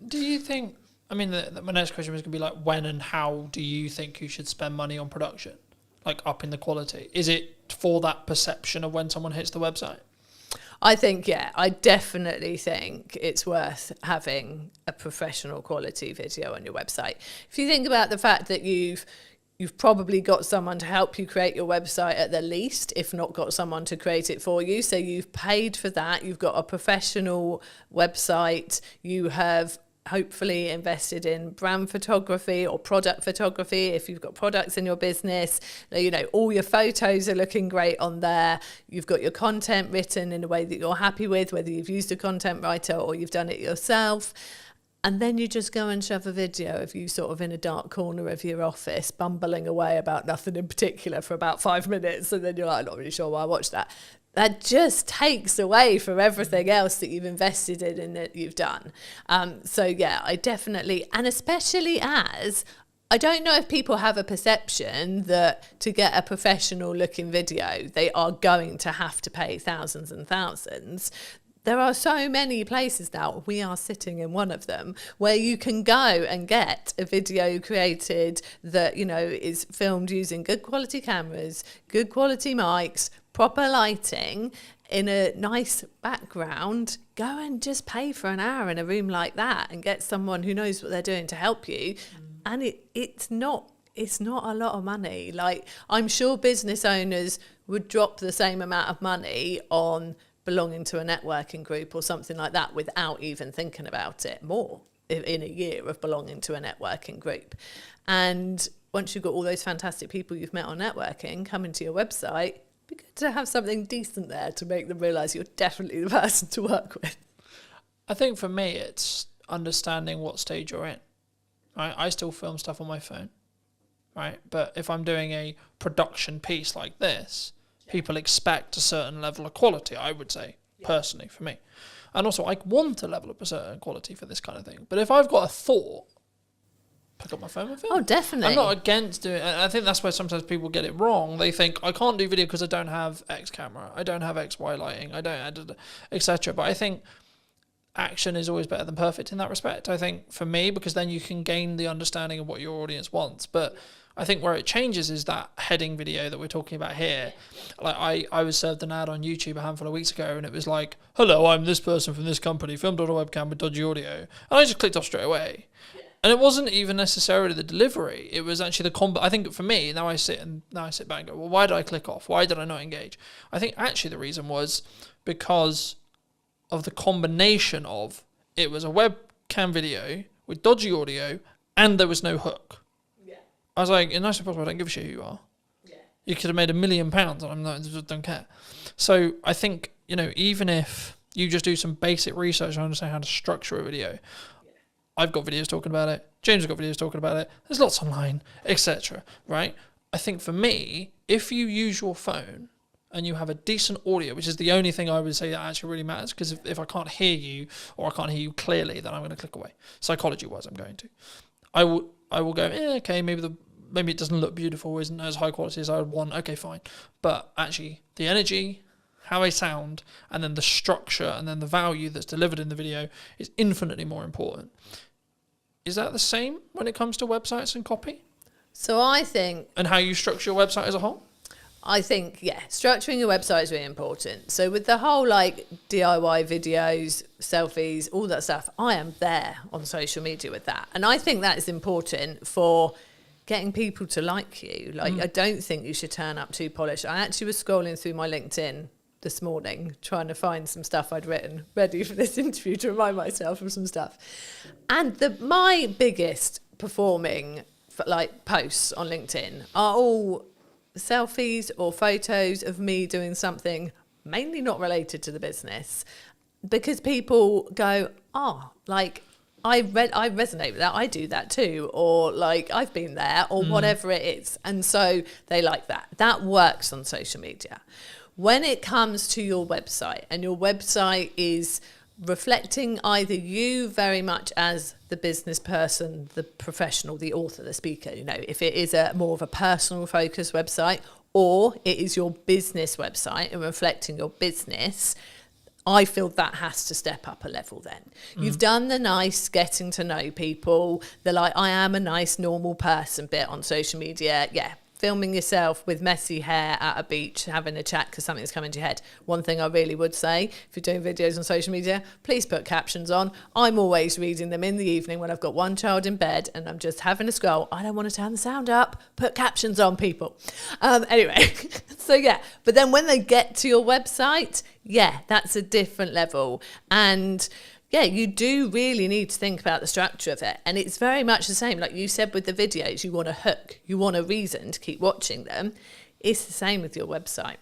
Do you think, I mean, my next question was going to be like, when and how do you think you should spend money on production? Like upping the quality? Is it for that perception of when someone hits the website? I think, yeah, I definitely think it's worth having a professional quality video on your website. If you think about the fact that you've probably got someone to help you create your website at the least, if not got someone to create it for you. So you've paid for that. You've got a professional website. You have hopefully invested in brand photography or product photography. If you've got products in your business, you know, all your photos are looking great on there. You've got your content written in a way that you're happy with, whether you've used a content writer or you've done it yourself. And then you just go and shove a video of you sort of in a dark corner of your office, bumbling away about nothing in particular for about 5 minutes. And then you're like, I'm not really sure why I watched that. That just takes away from everything else that you've invested in and that you've done. So yeah, I definitely, and especially as, I don't know if people have a perception that to get a professional looking video, they are going to have to pay thousands and thousands. There are so many places now, we are sitting in one of them, where you can go and get a video created that, you know, is filmed using good quality cameras, good quality mics, proper lighting, in a nice background. Go and just pay for an hour in a room like that and get someone who knows what they're doing to help you. And it's not a lot of money. Like, I'm sure business owners would drop the same amount of money on belonging to a networking group or something like that without even thinking about it more in a year of belonging to a networking group. And once you've got all those fantastic people you've met on networking coming to your website, it'd be good to have something decent there to make them realise you're definitely the person to work with. I think for me, it's understanding what stage you're in. Right? I still film stuff on my phone, right? But if I'm doing a production piece like this, people expect a certain level of quality, I would say, personally, for me. And also, I want a level of a certain quality for this kind of thing. But if I've got a thought, pick up my phone and film. Oh, definitely. I'm not against doing it. I think that's where sometimes people get it wrong. They think, I can't do video because I don't have X camera, I don't have X, Y lighting, I don't, etc. But I think action is always better than perfect in that respect. I think for me, because then you can gain the understanding of what your audience wants. But I think where it changes is that heading video that we're talking about here. Like I was served an ad on YouTube a handful of weeks ago, and it was like, hello, I'm this person from this company, filmed on a webcam with dodgy audio. And I just clicked off straight away. And it wasn't even necessarily the delivery. It was actually the I think for me, now I sit back and go, well, why did I click off? Why did I not engage? I think actually the reason was because of the combination of it was a webcam video with dodgy audio and there was no hook. I was like, in nice possible, I don't give a shit who you are. Yeah. You could have made £1 million and I'm not, just don't care. So I think, you know, even if you just do some basic research and understand how to structure a video, I've got videos talking about it, James has got videos talking about it, there's lots online, etc. Right? I think for me, if you use your phone and you have a decent audio, which is the only thing I would say that actually really matters, because if I can't hear you or I can't hear you clearly, then I'm going to click away. Psychology-wise, I'm going to. I will go, okay, maybe it doesn't look beautiful, isn't as high quality as I would want, okay, fine. But actually, the energy, how I sound, and then the structure, and then the value that's delivered in the video is infinitely more important. Is that the same when it comes to websites and copy? So I think... And how you structure your website as a whole? I think, yeah, structuring your website is really important. So with the whole like DIY videos, selfies, all that stuff, I am there on social media with that. And I think that is important for getting people to like you. Like, I don't think you should turn up too polished. I actually was scrolling through my LinkedIn this morning trying to find some stuff I'd written ready for this interview to remind myself of some stuff. And my biggest performing posts on LinkedIn are all selfies or photos of me doing something mainly not related to the business, because people go, oh, like, I resonate with that, I do that too, or like, I've been there, or whatever it is. And so they like that. That works on social media. When it comes to your website, and your website is reflecting either you very much as the business person, the professional, the author, the speaker, you know, if it is a more of a personal focused website, or it is your business website and reflecting your business, I feel that has to step up a level then. You've done the nice getting to know people, the like, I am a nice normal person bit on social media. Yeah, filming yourself with messy hair at a beach, having a chat because something's coming to your head. One thing I really would say, if you're doing videos on social media, please put captions on. I'm always reading them in the evening when I've got one child in bed and I'm just having a scroll. I don't want to turn the sound up. Put captions on, people. Anyway, so yeah. But then when they get to your website, yeah, that's a different level. And yeah, you do really need to think about the structure of it. And it's very much the same. Like you said with the videos, you want a hook, you want a reason to keep watching them. It's the same with your website.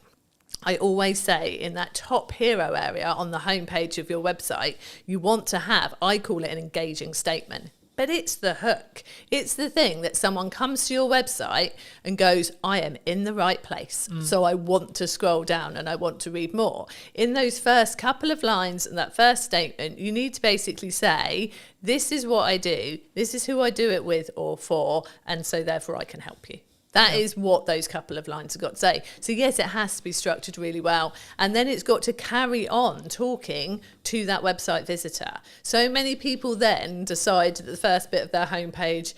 I always say in that top hero area on the homepage of your website, you want to have, I call it an engaging statement. But it's the hook. It's the thing that someone comes to your website and goes, I am in the right place. So I want to scroll down and I want to read more. In those first couple of lines and that first statement, you need to basically say, this is what I do. This is who I do it with or for. And so therefore I can help you. That is what those couple of lines have got to say. So yes, it has to be structured really well. And then it's got to carry on talking to that website visitor. So many people then decide that the first bit of their homepage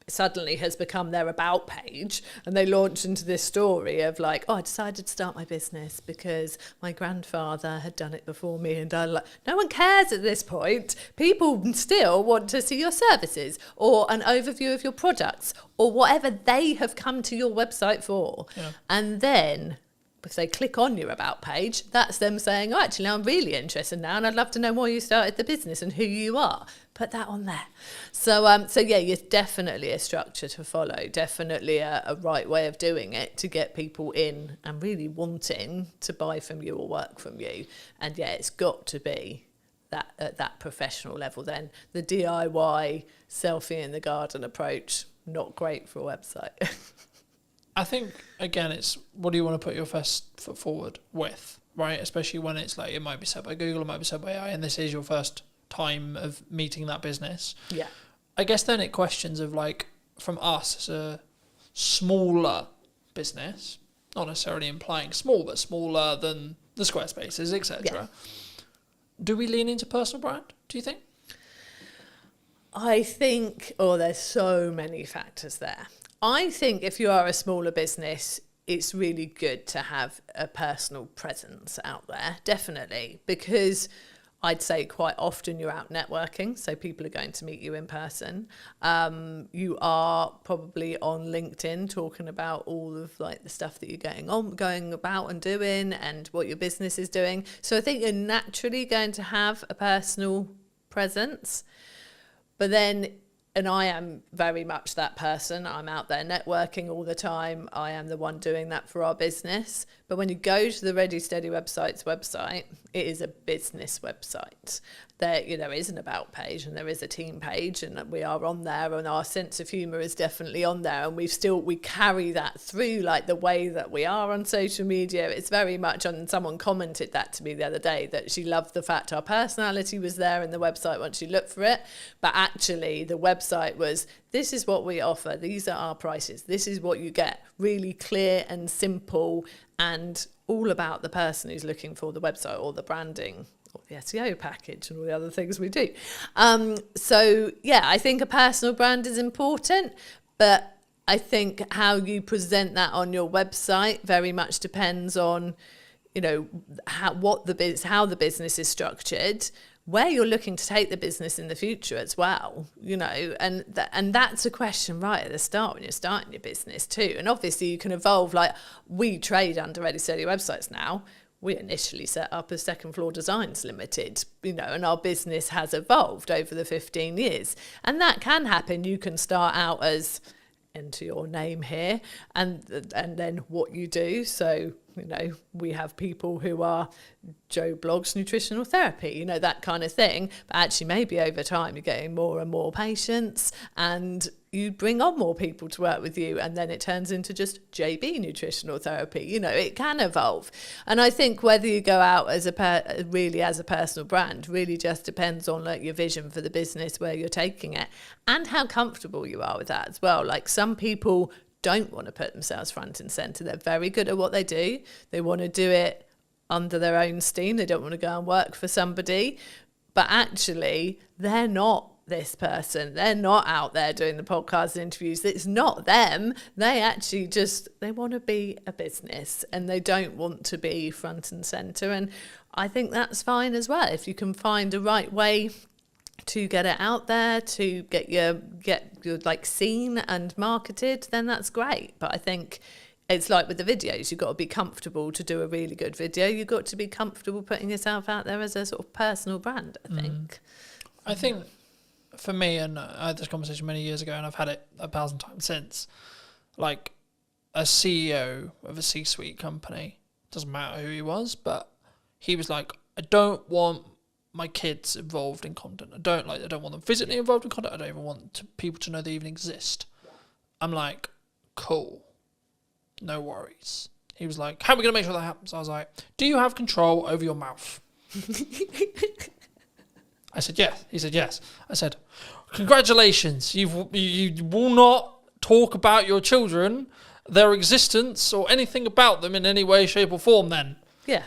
suddenly has become their about page, and they launch into this story of like, oh, I decided to start my business because my grandfather had done it before me, and no one cares at this point. People still want to see your services or an overview of your products or whatever they have come to your website for. And then if they click on your about page, that's them saying, oh, actually, I'm really interested now and I'd love to know why you started the business and who you are. Put that on there. So yeah, it's definitely a structure to follow, definitely a right way of doing it to get people in and really wanting to buy from you or work from you. And yeah, it's got to be that at that professional level then. The DIY selfie in the garden approach, not great for a website. I think, again, it's what do you want to put your first foot forward with, right? Especially when it's like, it might be said by Google, it might be said by AI, and this is your first time of meeting that business. Yeah. I guess then it questions of like, from us as a smaller business, not necessarily implying small, but smaller than the Squarespaces, etc. Yeah. Do we lean into personal brand, do you think? I think, there's so many factors there. I think if you are a smaller business, it's really good to have a personal presence out there, definitely, because I'd say quite often you're out networking, so people are going to meet you in person. You are probably on LinkedIn talking about all of like the stuff that you're going about and doing and what your business is doing. So I think you're naturally going to have a personal presence, but then, and I am very much that person. I'm out there networking all the time. I am the one doing that for our business. But when you go to the Ready Steady website's website, it is a business website. There is an about page and there is a team page, and we are on there, and our sense of humour is definitely on there, and we carry that through like the way that we are on social media. It's very much on. Someone commented that to me the other day, that she loved the fact our personality was there in the website once you look for it, but actually the website was, this is what we offer, these are our prices, this is what you get, really clear and simple, and all about the person who's looking for the website or the branding or the SEO package and all the other things we do. So yeah, I think a personal brand is important, but I think how you present that on your website very much depends on, how the business is structured, where you're looking to take the business in the future as well, and that's a question right at the start when you're starting your business too. And obviously you can evolve, like we trade under Ready Steady Websites now. We initially set up as Second Floor Designs Limited, and our business has evolved over the 15 years. And that can happen. You can start out as, enter your name here, and then what you do. So, we have people who are Joe Blogs Nutritional Therapy, that kind of thing. But actually maybe over time you're getting more and more patients and you bring on more people to work with you, and then it turns into just JB Nutritional Therapy. It can evolve. And I think whether you go out as a personal brand really just depends on like your vision for the business, where you're taking it, and how comfortable you are with that as well. Like some people don't want to put themselves front and center. They're very good at what they do. They want to do it under their own steam. They don't want to go and work for somebody. But actually, they're not this person. They're not out there doing the podcast and interviews. It's not them. They actually they want to be a business and they don't want to be front and center. And I think that's fine as well. If you can find the right way to get it out there, to get your like seen and marketed, then that's great. But I think it's like with the videos, you've got to be comfortable to do a really good video. You've got to be comfortable putting yourself out there as a sort of personal brand, I think. I think for me, and I had this conversation many years ago and I've had it 1,000 times since, like a CEO of a C-suite company, doesn't matter who he was, but he was like, I don't want my kids involved in content. I don't want them physically involved in content. I don't even want people to know they even exist. I'm like, cool, no worries. He was like, how are we going to make sure that happens? I was like, do you have control over your mouth? I said, yes. He said, yes. I said, congratulations. You will not talk about your children, their existence, or anything about them in any way, shape, or form then. Yeah.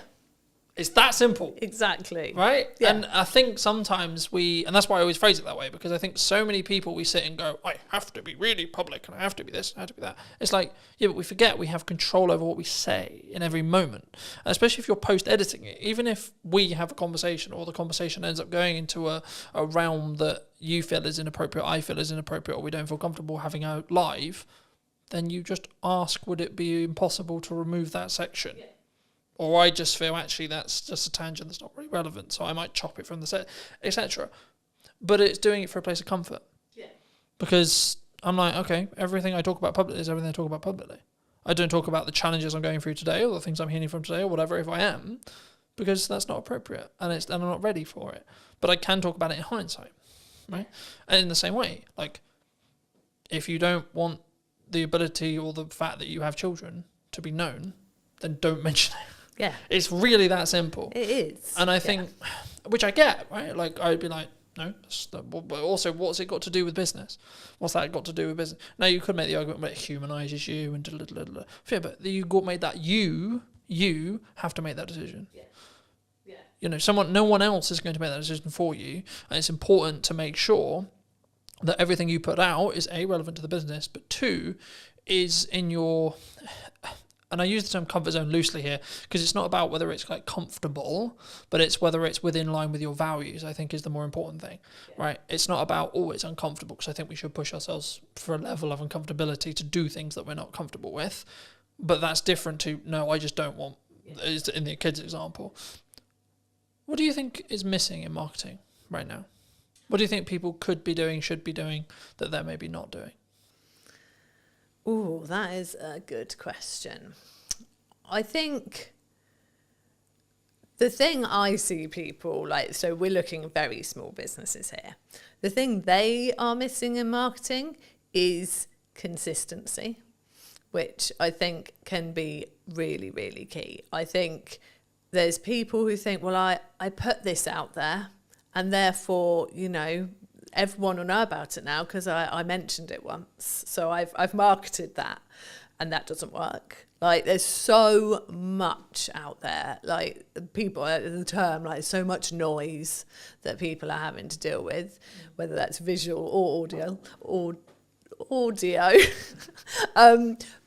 It's that simple. Exactly. Right? Yeah. And I think sometimes and that's why I always phrase it that way, because I think so many people, we sit and go, I have to be really public and I have to be this and I have to be that. It's like, yeah, but we forget we have control over what we say in every moment. And especially if you're post-editing it, even if we have a conversation or the conversation ends up going into a realm that you feel is inappropriate, I feel is inappropriate, or we don't feel comfortable having out live, then you just ask, would it be impossible to remove that section? Yeah. Or I just feel actually that's just a tangent that's not really relevant, so I might chop it from the set, etc. But it's doing it for a place of comfort. Yeah. Because I'm like, okay, everything I talk about publicly is everything I talk about publicly. I don't talk about the challenges I'm going through today or the things I'm hearing from today or whatever, if I am, because that's not appropriate and I'm not ready for it. But I can talk about it in hindsight, right? And in the same way, like, if you don't want the ability or the fact that you have children to be known, then don't mention it. Yeah. It's really that simple. It is. And I think, which I get, right? Like, I'd be like, no, but also, what's it got to do with business? What's that got to do with business? Now, you could make the argument that it humanises you and yeah, but you made that you have to make that decision. Yeah. Yeah. No one else is going to make that decision for you. And it's important to make sure that everything you put out is A, relevant to the business, but 2, is in your... And I use the term comfort zone loosely here because it's not about whether it's like comfortable, but it's whether it's within line with your values, I think is the more important thing, right? It's not about, it's uncomfortable, because I think we should push ourselves for a level of uncomfortability to do things that we're not comfortable with. But that's different to, no, I just don't want, in the kids example. What do you think is missing in marketing right now? What do you think people could be doing, should be doing, that they're maybe not doing? Oh, that is a good question. I think the thing I see people so we're looking at very small businesses here. The thing they are missing in marketing is consistency, which I think can be really, really key. I think there's people who think, well, I put this out there and therefore, everyone will know about it now because I mentioned it once. So I've marketed that, and that doesn't work. Like, there's so much out there. Like, people, the term, like, so much noise that people are having to deal with, whether that's visual or audio.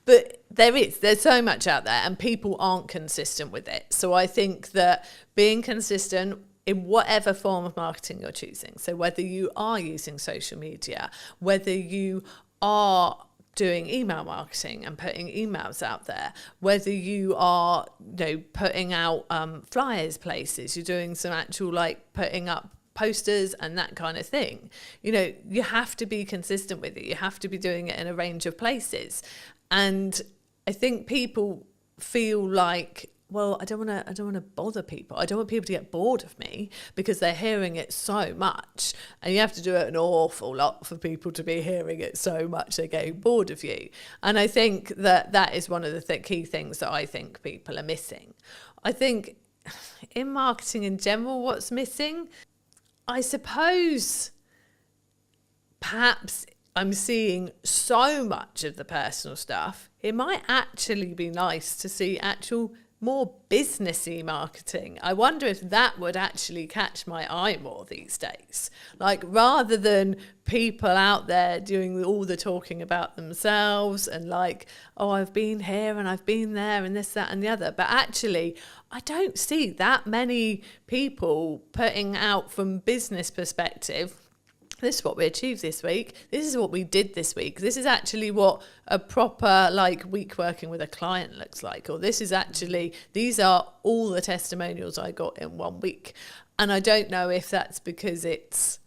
But there's so much out there, and people aren't consistent with it. So I think that being consistent in whatever form of marketing you're choosing. So whether you are using social media, whether you are doing email marketing and putting emails out there, whether you are, putting out flyers places, you're doing some actual like putting up posters and that kind of thing. You have to be consistent with it. You have to be doing it in a range of places. And I think people feel like, well, I don't want to bother people. I don't want people to get bored of me because they're hearing it so much. And you have to do it an awful lot for people to be hearing it so much they're getting bored of you. And I think that is one of the key things that I think people are missing. I think in marketing in general, what's missing, I suppose, perhaps I'm seeing so much of the personal stuff. It might actually be nice to see actual more businessy marketing. I wonder if that would actually catch my eye more these days. Like, rather than people out there doing all the talking about themselves and like, oh, I've been here and I've been there and this, that and the other. But actually, I don't see that many people putting out from business perspective, this is what we achieved this week. This is what we did this week. This is actually what a proper week working with a client looks like. Or this is actually, these are all the testimonials I got in 1 week. And I don't know if that's because it's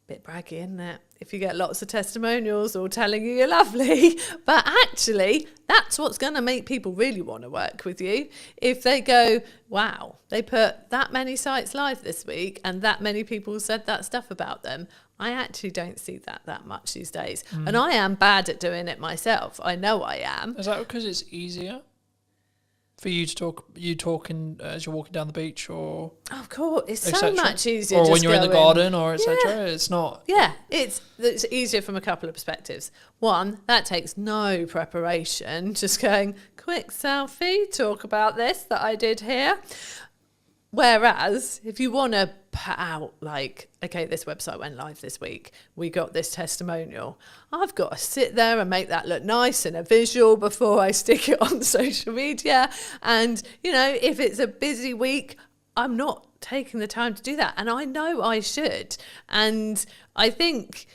a bit braggy, isn't it? If you get lots of testimonials all telling you you're lovely, but actually that's what's going to make people really want to work with you. If they go, wow, they put that many sites live this week and that many people said that stuff about them. I actually don't see that much these days. And I am bad at doing it myself. I know I am. Is that because it's easier for you to talk? You talking as you're walking down the beach, or of course, it's so much easier. Or just when you're in the garden, or etc. Yeah. It's not. Yeah, it's easier from a couple of perspectives. One, that takes no preparation. Just going quick selfie, talk about this that I did here. Whereas if you want to put out okay, this website went live this week, we got this testimonial, I've got to sit there and make that look nice in a visual before I stick it on social media. And, if it's a busy week, I'm not taking the time to do that. And I know I should. And I think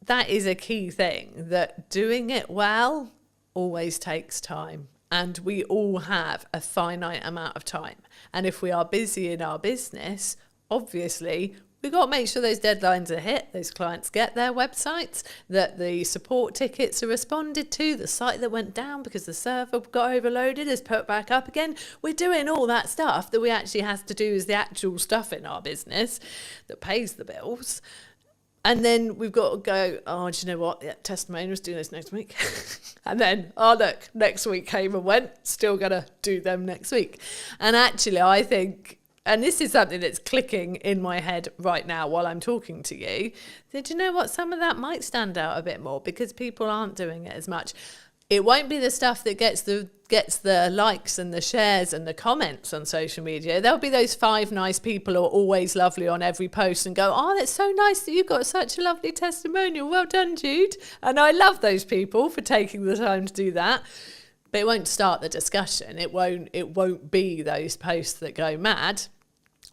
that is a key thing, that doing it well always takes time. And we all have a finite amount of time. And if we are busy in our business, obviously, we've got to make sure those deadlines are hit, those clients get their websites, that the support tickets are responded to, the site that went down because the server got overloaded is put back up again. We're doing all that stuff that we actually have to do as the actual stuff in our business that pays the bills. And then we've got to go, oh, do you know what? Yeah, testimonials, do this next week. And then, oh, look, next week came and went, still going to do them next week. And actually, I think, and this is something that's clicking in my head right now while I'm talking to you, that, you know what? Some of that might stand out a bit more because people aren't doing it as much. It won't be the stuff that gets the likes and the shares and the comments on social media. There'll be those 5 nice people who are always lovely on every post and go, oh, that's so nice that you've got such a lovely testimonial. Well done, Jude. And I love those people for taking the time to do that. But it won't start the discussion. It won't be those posts that go mad.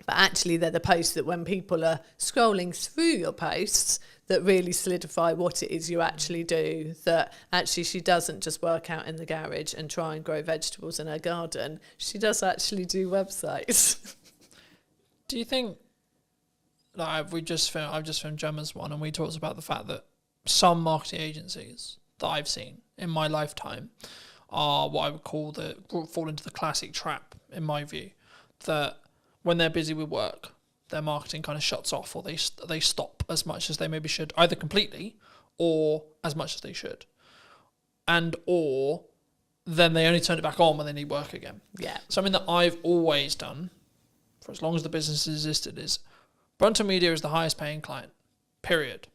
But actually, they're the posts that when people are scrolling through your posts, that really solidify what it is you actually do, that actually she doesn't just work out in the garage and try and grow vegetables in her garden. She does actually do websites. Do you think, I've just filmed Gemma's one, and we talked about the fact that some marketing agencies that I've seen in my lifetime are what I would call fall into the classic trap, in my view, that when they're busy with work, their marketing kind of shuts off, or they stop as much as they maybe should, either completely or as much as they should. Or then they only turn it back on when they need work again. Yeah. Something that I've always done for as long as the business has existed is Brunton Media is the highest paying client, period.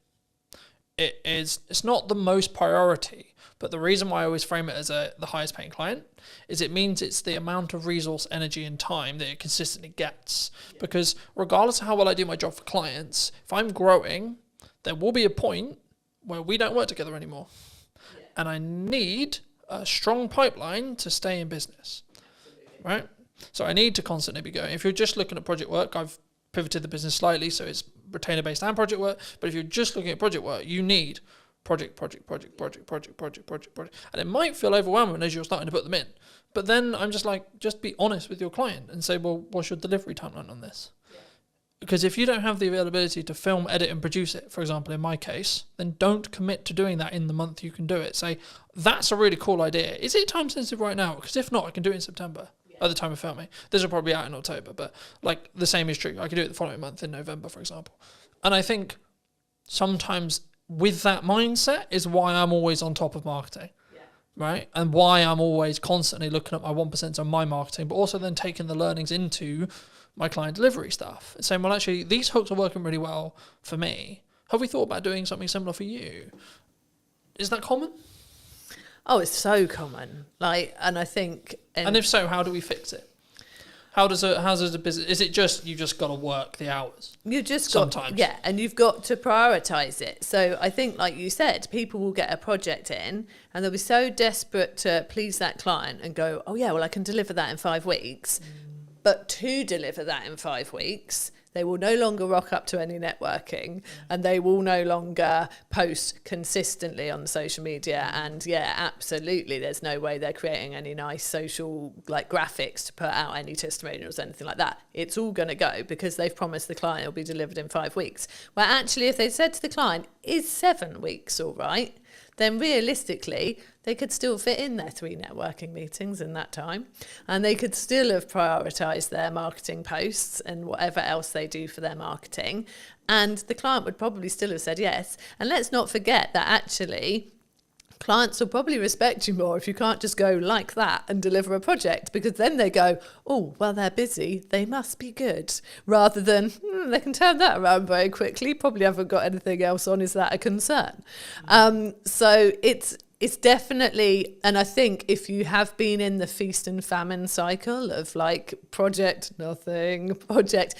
It's not the most priority, but the reason why I always frame it as the highest paying client is it means it's the amount of resource, energy and time that it consistently gets. Yeah. Because regardless of how well I do my job for clients, if I'm growing, there will be a point where we don't work together anymore. Yeah. And I need a strong pipeline to stay in business. Absolutely. Right? So I need to constantly be going. If you're just looking at project work, I've pivoted the business slightly, so it's retainer-based and project work. But if you're just looking at project work, you need project, and it might feel overwhelming as you're starting to put them in. But then I'm just like, just be honest with your client and say, well, what's your delivery timeline on this? Because if you don't have the availability to film, edit, and produce it, for example, in my case, then don't commit to doing that in the month you can do it. Say, that's a really cool idea. Is it time sensitive right now? Because if not, I can do it in September at the time of filming. This will probably be out in October, but like the same is true. I can do it the following month in November, for example. And I think sometimes with that mindset is why I'm always on top of marketing, right? And why I'm always constantly looking at my 1% on my marketing, but also then taking the learnings into my client delivery stuff and saying, well, actually, these hooks are working really well for me. Have we thought about doing something similar for you? Is that common? Oh, it's so common. Like, and I think... And if so, how do we fix it? How does a business... Is it just, you just got to work the hours? You just sometimes. Yeah, and you've got to prioritise it. So I think, like you said, people will get a project in and they'll be so desperate to please that client and go, oh yeah, well, I can deliver that in 5 weeks. But to deliver that in 5 weeks, they will no longer rock up to any networking and they will no longer post consistently on social media. And yeah, absolutely, there's no way they're creating any nice social like graphics to put out any testimonials, anything like that. It's all going to go because they've promised the client it'll be delivered in 5 weeks. Where actually, if they said to the client, is 7 weeks all right? Then realistically, they could still fit in their 3 networking meetings in that time. And they could still have prioritised their marketing posts and whatever else they do for their marketing. And the client would probably still have said yes. And let's not forget that actually, clients will probably respect you more if you can't just go like that and deliver a project, because then they go, oh, well, they're busy, they must be good, rather than they can turn that around very quickly, probably haven't got anything else on, is that a concern? So it's definitely, and I think if you have been in the feast and famine cycle of like project, nothing, project,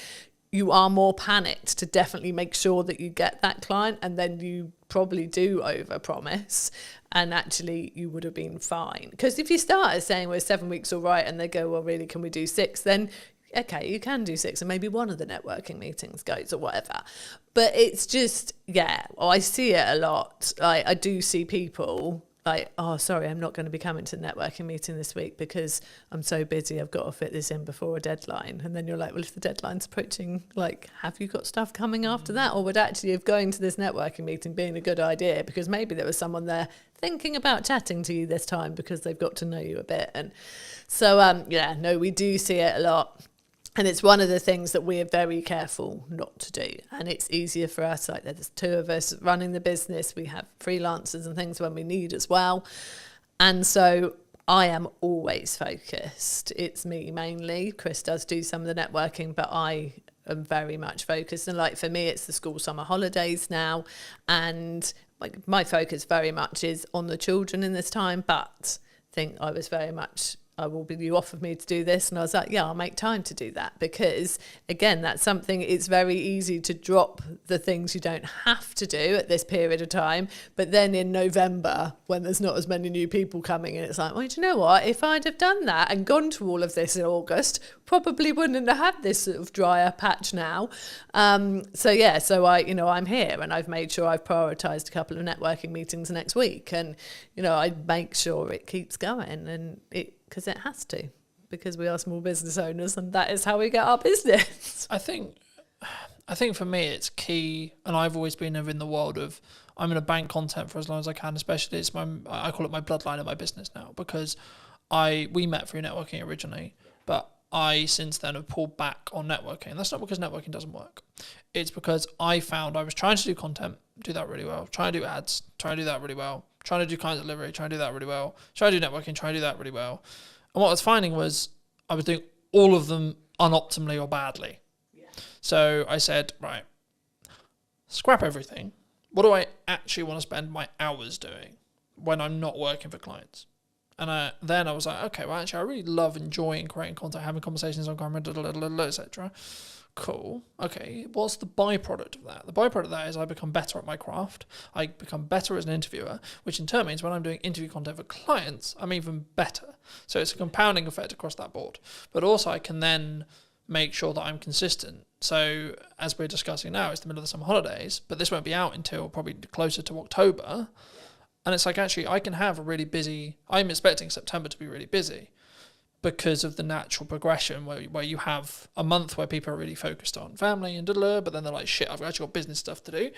you are more panicked to definitely make sure that you get that client, and then you probably do overpromise, and actually you would have been fine. Because if you start saying, well, 7 weeks all right, and they go, well, really, can we do 6? Then, okay, you can do 6, and maybe one of the networking meetings goes or whatever. But it's just, yeah, I see it a lot. I do see people like, oh, sorry, I'm not going to be coming to the networking meeting this week because I'm so busy, I've got to fit this in before a deadline. And then you're like, well, if the deadline's approaching, like, have you got stuff coming after that? Or would actually have going to this networking meeting being a good idea, because maybe there was someone there thinking about chatting to you this time because they've got to know you a bit. And so, yeah, no, we do see it a lot. And it's one of the things that we're very careful not to do. And it's easier for us, like there's 2 of us running the business. We have freelancers and things when we need as well. And so I am always focused. It's me mainly. Chris does do some of the networking, but I am very much focused. And like for me, it's the school summer holidays now. And like my focus very much is on the children in this time. But I think I was very much... you offered me to do this, and I was like, yeah, I'll make time to do that, because again, that's something, it's very easy to drop the things you don't have to do at this period of time, but then in November, when there's not as many new people coming in, it's like, well, do you know what, if I'd have done that and gone to all of this in August, probably wouldn't have had this sort of drier patch now. So yeah, so I'm here, and I've made sure I've prioritised a couple of networking meetings next week, and I make sure it keeps going, and because it has to, because we are small business owners, and that is how we get our business. I think for me it's key, and I've always been in the world of, I'm going to bank content for as long as I can, especially I call it my bloodline of my business now, because we met through networking originally, but I since then have pulled back on networking. And that's not because networking doesn't work. It's because I found I was trying to do content, do that really well, trying to do ads, trying to do that really well, trying to do client delivery, trying to do that really well, trying to do networking, trying to do that really well. And what I was finding was I was doing all of them unoptimally or badly. Yeah. So I said, right, scrap everything. What do I actually want to spend my hours doing when I'm not working for clients? And then I was like, okay, well, actually, I really love enjoying creating content, having conversations on camera, etc. Cool. Okay, what's the byproduct of that? The byproduct of that is I become better at my craft. I become better as an interviewer, which in turn means when I'm doing interview content for clients, I'm even better. So it's a compounding effect across that board. But also I can then make sure that I'm consistent. So as we're discussing now, it's the middle of the summer holidays, but this won't be out until probably closer to October. And it's like, actually, I can have a really busy, I'm expecting September to be really busy because of the natural progression where you have a month where people are really focused on family and but then they're like, shit, I've actually got business stuff to do.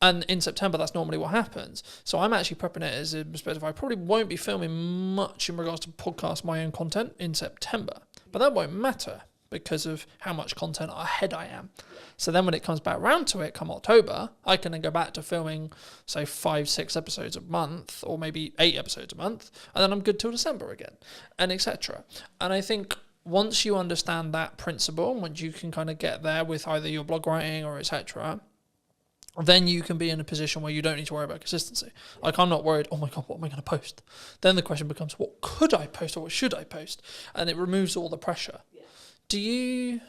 And in September, that's normally what happens. So I'm actually prepping it as a perspective. I probably won't be filming much in regards to podcast, my own content in September. But that won't matter because of how much content ahead I am. So then when it comes back around to it, come October, I can then go back to filming, say, 5-6 episodes a month, or maybe 8 episodes a month, and then I'm good till December again, and etc. And I think once you understand that principle, and once you can kind of get there with either your blog writing or etc., then you can be in a position where you don't need to worry about consistency. Like, I'm not worried, oh my God, what am I going to post? Then the question becomes, what could I post or what should I post? And it removes all the pressure. Yeah. Do you,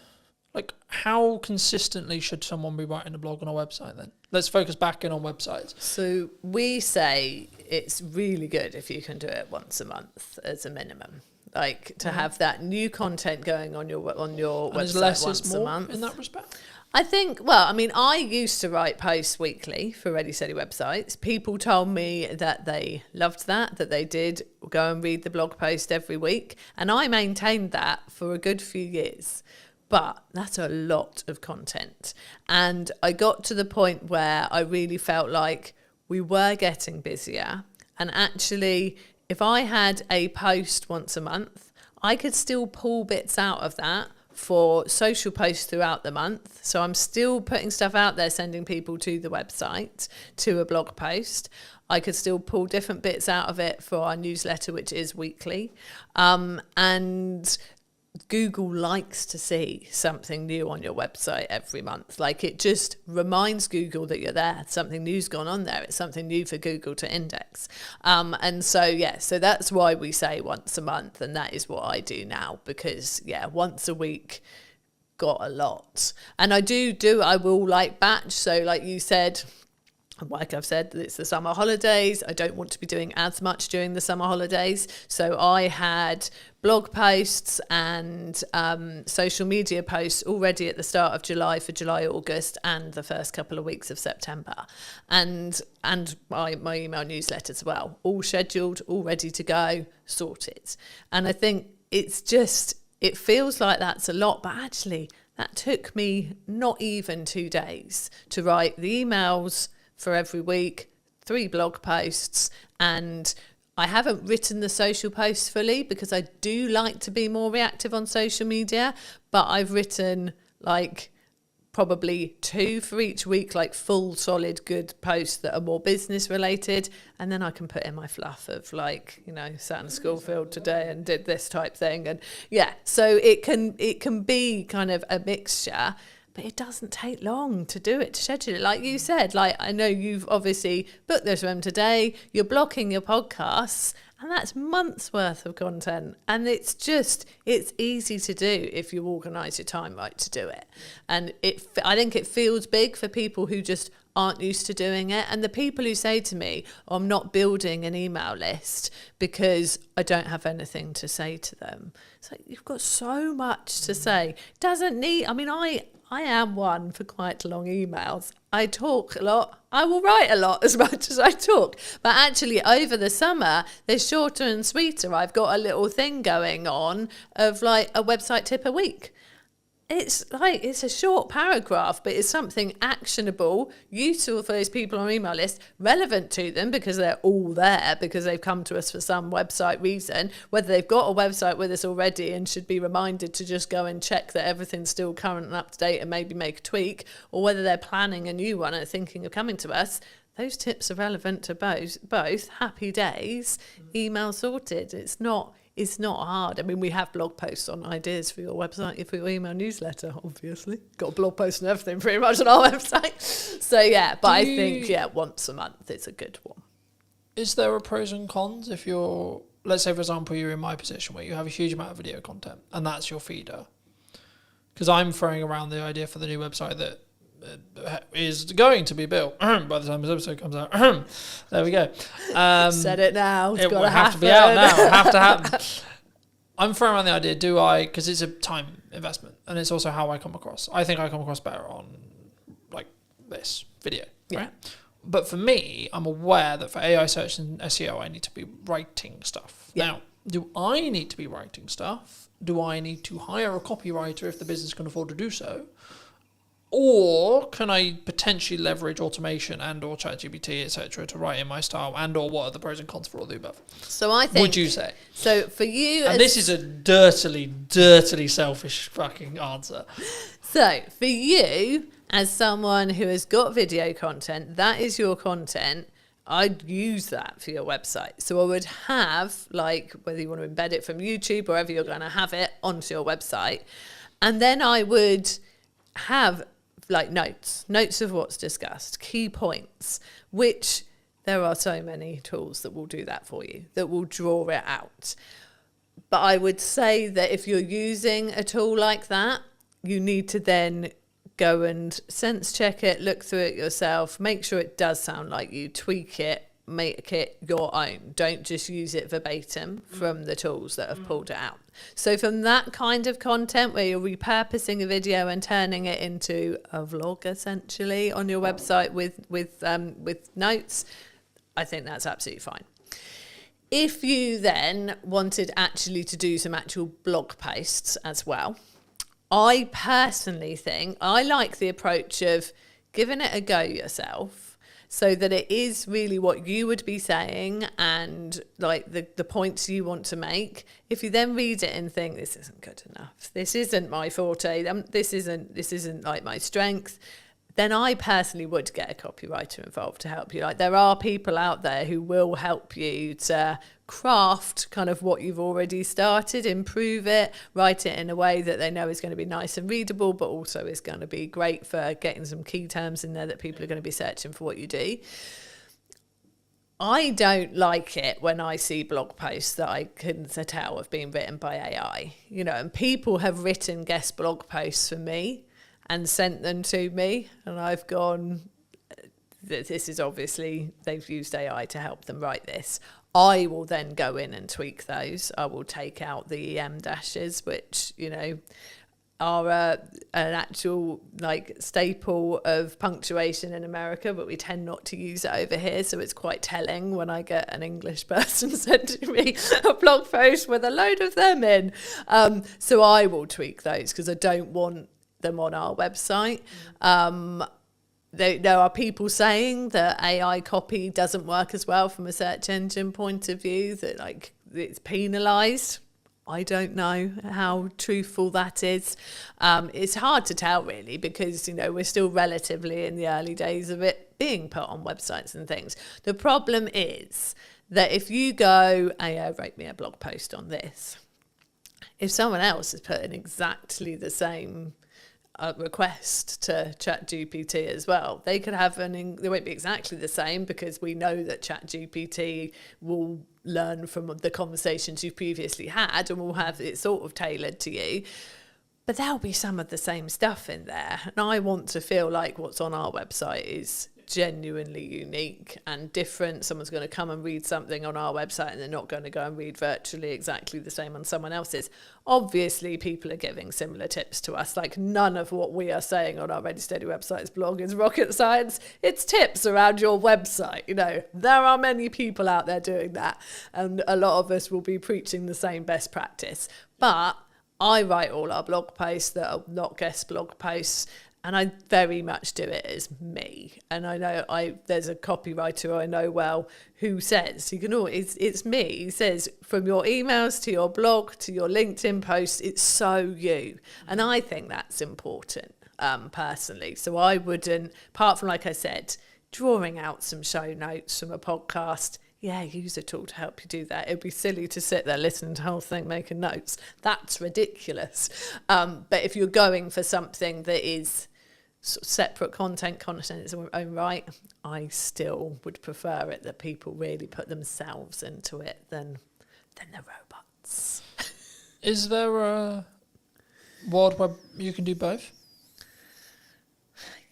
like, how consistently should someone be writing a blog on a website then? Let's focus back in on websites. So we say it's really good if you can do it once a month as a minimum. Like, to have that new content going on your website less once is a more month. in that respect? I think, well, I mean, I used to write posts weekly for Ready Steady websites. People told me that they loved that they did go and read the blog post every week. And I maintained that for a good few years. But that's a lot of content. And I got to the point where I really felt like we were getting busier. And actually, if I had a post once a month, I could still pull bits out of that for social posts throughout the month. So I'm still putting stuff out there, sending people to the website, to a blog post. I could still pull different bits out of it for our newsletter, which is weekly. And Google likes to see something new on your website every month. Like, it just reminds Google that you're there. Something new's gone on there. It's something new for Google to index. And so, yeah, so that's why we say once a month. And that is what I do now, because, yeah, once a week got a lot. And I will like batch. So like you said, like I've said, it's the summer holidays. I don't want to be doing as much during the summer holidays. So I had blog posts and social media posts already at the start of July for July, August, and the first couple of weeks of September. And my email newsletter as well, all scheduled, all ready to go, sorted. And I think it feels like that's a lot, but actually that took me not even 2 days to write the emails for every week, 3 blog posts, and I haven't written the social posts fully because I do like to be more reactive on social media, but I've written like probably 2 for each week, like full, solid, good posts that are more business related. And then I can put in my fluff of like, sat in the school field today and did this type thing. And yeah, so it can be kind of a mixture. But it doesn't take long to do it, to schedule it. Like you said, like I know you've obviously booked this room today, you're blocking your podcasts, and that's months worth of content. And it's easy to do if you organise your time right to do it. And I think it feels big for people who just aren't used to doing it. And the people who say to me, I'm not building an email list because I don't have anything to say to them. It's like, you've got so much to say. I am one for quite long emails. I talk a lot. I will write a lot as much as I talk. But actually, over the summer, they're shorter and sweeter. I've got a little thing going on of like a website tip a week. It's a short paragraph, but it's something actionable, useful for those people on our email list, relevant to them because they're all there, because they've come to us for some website reason, whether they've got a website with us already and should be reminded to just go and check that everything's still current and up to date and maybe make a tweak, or whether they're planning a new one and thinking of coming to us. Those tips are relevant to both. Happy days, email sorted. It's not hard. I mean, we have blog posts on ideas for your website, for your email newsletter, obviously. Got a blog post and everything pretty much on our website. So, yeah, but I think, once a month is a good one. Is there a pros and cons if you're, let's say, for example, you're in my position where you have a huge amount of video content and that's your feeder? Because I'm throwing around the idea for the new website that is going to be built by the time this episode comes out. There we go. Said it now. It's it got will to have to be out now. Have to happen. I'm throwing around the idea, do I, because it's a time investment and it's also how I come across. I think I come across better on like this video, right? But for me, I'm aware that for AI search and SEO, I need to be writing stuff. Now, do I need to be writing stuff? Do I need to hire a copywriter if the business can afford to do so? Or can I potentially leverage automation and or ChatGPT, etc., to write in my style, and or what are the pros and cons for all the above? So I think... Would you say? So for you... And this is a dirtily selfish fucking answer. So for you, as someone who has got video content, that is your content, I'd use that for your website. So I would have, like, whether you want to embed it from YouTube, or wherever you're going to have it, onto your website. And then I would have... like notes of what's discussed, key points, which there are so many tools that will do that for you, that will draw it out. But I would say that if you're using a tool like that, you need to then go and sense check it, look through it yourself, make sure it does sound like you, tweak it, make it your own. Don't just use it verbatim from the tools that have pulled it out. So from that kind of content where you're repurposing a video and turning it into a vlog essentially on your website with notes, I think that's absolutely fine. If you then wanted actually to do some actual blog posts as well, I personally think I like the approach of giving it a go yourself, so that it is really what you would be saying and like the points you want to make. If you then read it and think, this isn't good enough, this isn't my forte, this isn't like my strength, then I personally would get a copywriter involved to help you. Like, there are people out there who will help you to craft kind of what you've already started, improve it, write it in a way that they know is going to be nice and readable, but also is going to be great for getting some key terms in there that people are going to be searching for what you do. I don't like it when I see blog posts that I can tell have been written by AI, you know, and people have written guest blog posts for me and sent them to me, and I've gone, this is obviously, they've used AI to help them write this. I will then go in and tweak those. I will take out the EM dashes, which, you know, are an actual like staple of punctuation in America, but we tend not to use it over here. So it's quite telling when I get an English person sending me a blog post with a load of them in. So I will tweak those because I don't want them on our website. There are people saying that AI copy doesn't work as well from a search engine point of view, that like it's penalised. I don't know how truthful that is. It's hard to tell really, because, you know, we're still relatively in the early days of it being put on websites and things. The problem is that if you go, AI wrote me a blog post on this, if someone else is putting exactly the same request to ChatGPT as well, they could have they won't be exactly the same, because we know that ChatGPT will learn from the conversations you've previously had and will have it sort of tailored to you, but there'll be some of the same stuff in there, and I want to feel like what's on our website is genuinely unique and different. Someone's going to come and read something on our website and they're not going to go and read virtually exactly the same on someone else's. Obviously, people are giving similar tips to us. Like, none of what we are saying on our Ready Steady websites blog is rocket science. It's tips around your website. You know, there are many people out there doing that, and a lot of us will be preaching the same best practice. But I write all our blog posts that are not guest blog posts, and I very much do it as me. And I know there's a copywriter I know well who says, you can always, it's me. He says, from your emails to your blog to your LinkedIn posts, it's so you. And I think that's important, personally. So I wouldn't, apart from, like I said, drawing out some show notes from a podcast, yeah, use a tool to help you do that. It'd be silly to sit there listening to the whole thing, making notes. That's ridiculous. But if you're going for something that is sort of separate content in its own right, I still would prefer it that people really put themselves into it than the robots. Is there a world where you can do both?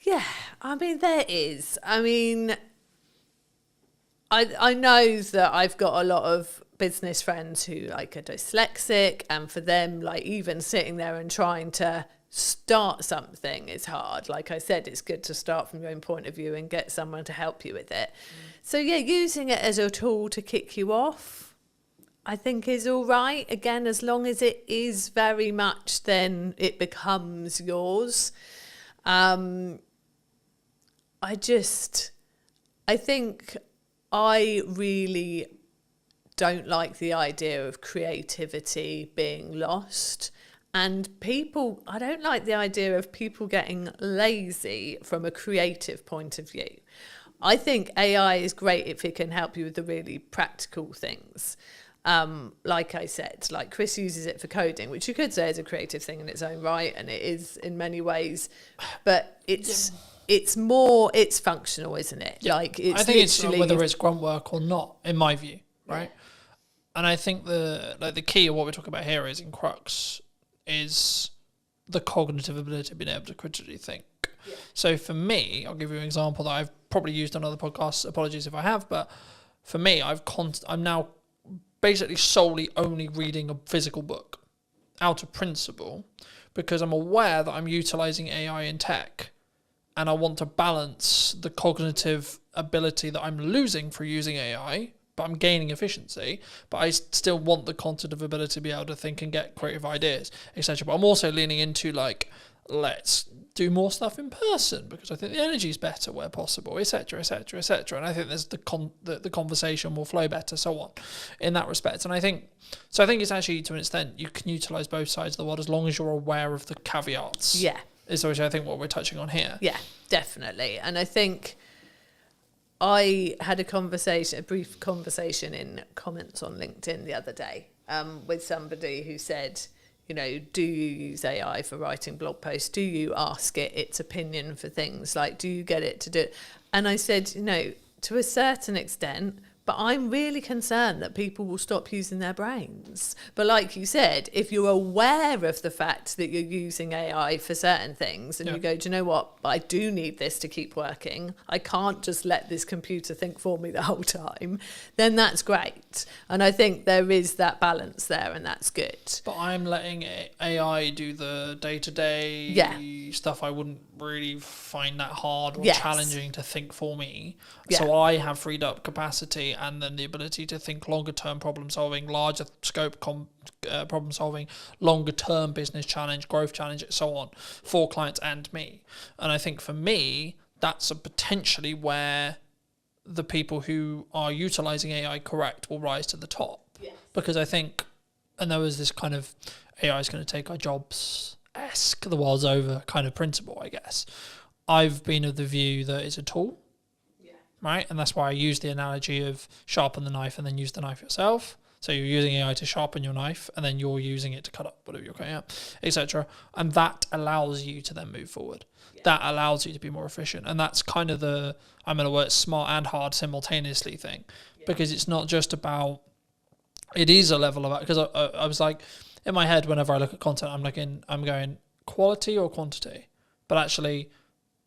Yeah, I mean, there is. I mean, I know that I've got a lot of business friends who like are dyslexic, and for them, like even sitting there and trying to start something is hard. Like I said, it's good to start from your own point of view and get someone to help you with it. So yeah, using it as a tool to kick you off, I think is all right. Again, as long as it is very much, then it becomes yours. I think I really don't like the idea of creativity being lost. And I don't like the idea of people getting lazy from a creative point of view. I think AI is great if it can help you with the really practical things. Like I said, like Chris uses it for coding, which you could say is a creative thing in its own right, and it is in many ways, but it's functional, isn't it? Yeah. Like it's I think it's whether it's grunt work or not, in my view, right? And I think the key of what we're talking about here is in crux is the cognitive ability of being able to critically think. Yeah. So for me, I'll give you an example that I've probably used on other podcasts. Apologies if I have, but for me, I'm now basically solely only reading a physical book out of principle, because I'm aware that I'm utilizing AI in tech, and I want to balance the cognitive ability that I'm losing through using AI, but I'm gaining efficiency, but I still want the cognitive ability to be able to think and get creative ideas, etc. But I'm also leaning into like, let's do more stuff in person because I think the energy is better where possible, etc., etc., etc. And I think there's the conversation will flow better, so on, in that respect. And I think it's actually, to an extent, you can utilize both sides of the world as long as you're aware of the caveats. Yeah, is which I think what we're touching on here. Yeah, definitely. And I think I had a brief conversation in comments on LinkedIn the other day with somebody who said, you know, do you use AI for writing blog posts? Do you ask it its opinion for things? Like, do you get it to do it? And I said, you know, to a certain extent, but I'm really concerned that people will stop using their brains. But like you said, if you're aware of the fact that you're using AI for certain things and you go, do you know what, I do need this to keep working, I can't just let this computer think for me the whole time, then that's great. And I think there is that balance there, and that's good. But I'm letting AI do the day-to-day stuff I wouldn't really find that hard or challenging to think for me. So I have freed up capacity and then the ability to think longer term problem solving, larger scope problem solving, longer term business challenge, growth challenge, and so on, for clients and me. And I think for me, that's potentially where the people who are utilizing AI correct will rise to the top. Because I think, and there was this kind of AI is going to take our jobs-esque, the world's over kind of principle, I guess. I've been of the view that it's a tool. Right, and that's why I use the analogy of sharpen the knife and then use the knife yourself. So you're using AI to sharpen your knife, and then you're using it to cut up whatever you're cutting up, etc. And that allows you to then move forward. That allows you to be more efficient, and that's kind of the, I'm going to work smart and hard simultaneously thing, because it's not just about. It is a level of, because I was like, in my head, whenever I look at content, I'm going quality or quantity, but actually,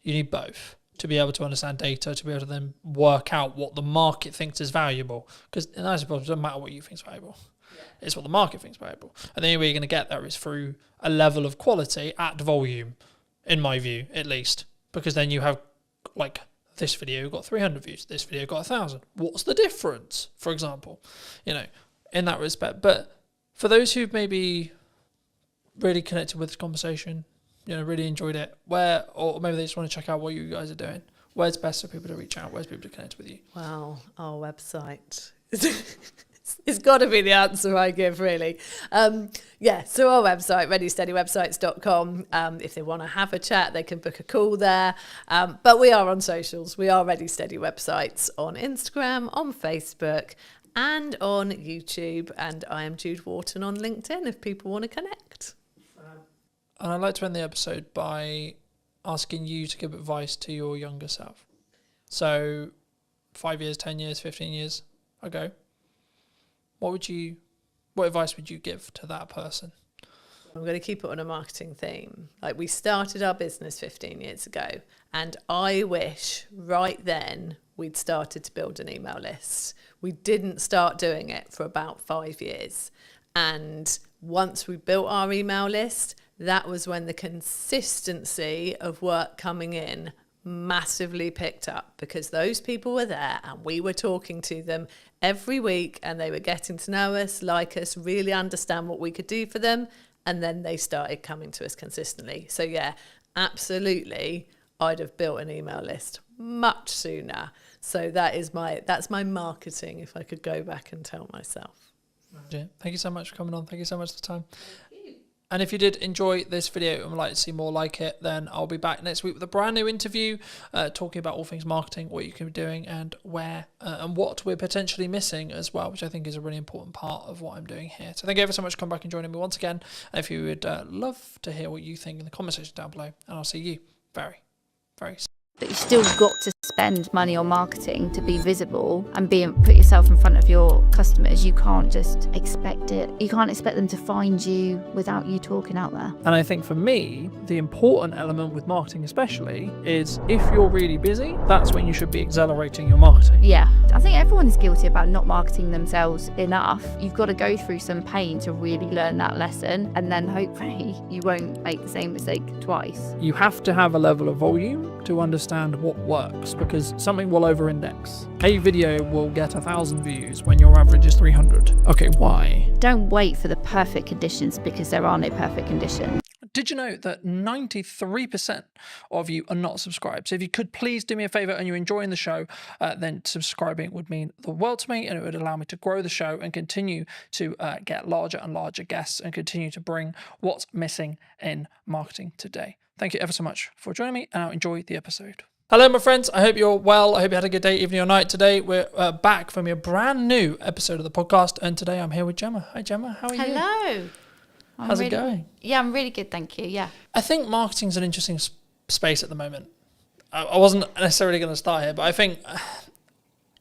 you need both to be able to understand data, to be able to then work out what the market thinks is valuable. Because in that suppose it doesn't matter what you think is valuable. It's what the market thinks is valuable. And the only way you're going to get there is through a level of quality at volume, in my view, at least. Because then you have, like, this video got 300 views, this video got 1,000. What's the difference, for example? You know, in that respect. But for those who've maybe really connected with this conversation, you know, really enjoyed it, or maybe they just want to check out what you guys are doing, where's best for people to reach out? Where's people to connect with you? Well, our website. It's got to be the answer I give, really. So our website, readysteadywebsites.com. If they want to have a chat, they can book a call there. But we are on socials. We are Ready Steady Websites on Instagram, on Facebook, and on YouTube. And I am Jude Wharton on LinkedIn if people want to connect. And I'd like to end the episode by asking you to give advice to your younger self. So 5 years, 10 years, 15 years ago, what advice would you give to that person? I'm going to keep it on a marketing theme. Like, we started our business 15 years ago, and I wish right then we'd started to build an email list. We didn't start doing it for about 5 years. And once we built our email list, that was when the consistency of work coming in massively picked up, because those people were there and we were talking to them every week and they were getting to know us, like us, really understand what we could do for them. And then they started coming to us consistently. So yeah, absolutely, I'd have built an email list much sooner. So that's my marketing, if I could go back and tell myself. Yeah. Thank you so much for coming on. Thank you so much for the time. And if you did enjoy this video and would like to see more like it, then I'll be back next week with a brand new interview talking about all things marketing, what you can be doing and where and what we're potentially missing as well, which I think is a really important part of what I'm doing here. So thank you ever so much for coming back and joining me once again. And if you would love to hear what you think in the comment section down below, and I'll see you very, very soon. But you still got to spend money on marketing to be visible and put yourself in front of your customers. You can't just expect it. You can't expect them to find you without you talking out there. And I think for me, the important element with marketing especially is if you're really busy, that's when you should be accelerating your marketing. Yeah, I think everyone is guilty about not marketing themselves enough. You've got to go through some pain to really learn that lesson, and then hopefully you won't make the same mistake twice. You have to have a level of volume to understand what works, because something will over-index. A video will get 1,000 views when your average is 300. Okay, why? Don't wait for the perfect conditions, because there are no perfect conditions. Did you know that 93% of you are not subscribed? So if you could please do me a favor and you're enjoying the show, then subscribing would mean the world to me, and it would allow me to grow the show and continue to get larger and larger guests and continue to bring what's missing in marketing today. Thank you ever so much for joining me, and I'll enjoy the episode. Hello, my friends. I hope you're well. I hope you had a good day, evening, or night. Today, we're back from a brand new episode of the podcast, and today I'm here with Gemma. Hi, Gemma. How are you? Hello. How's it going? Yeah, I'm really good, thank you. Yeah. I think marketing's an interesting space at the moment. I wasn't necessarily going to start here, but I think,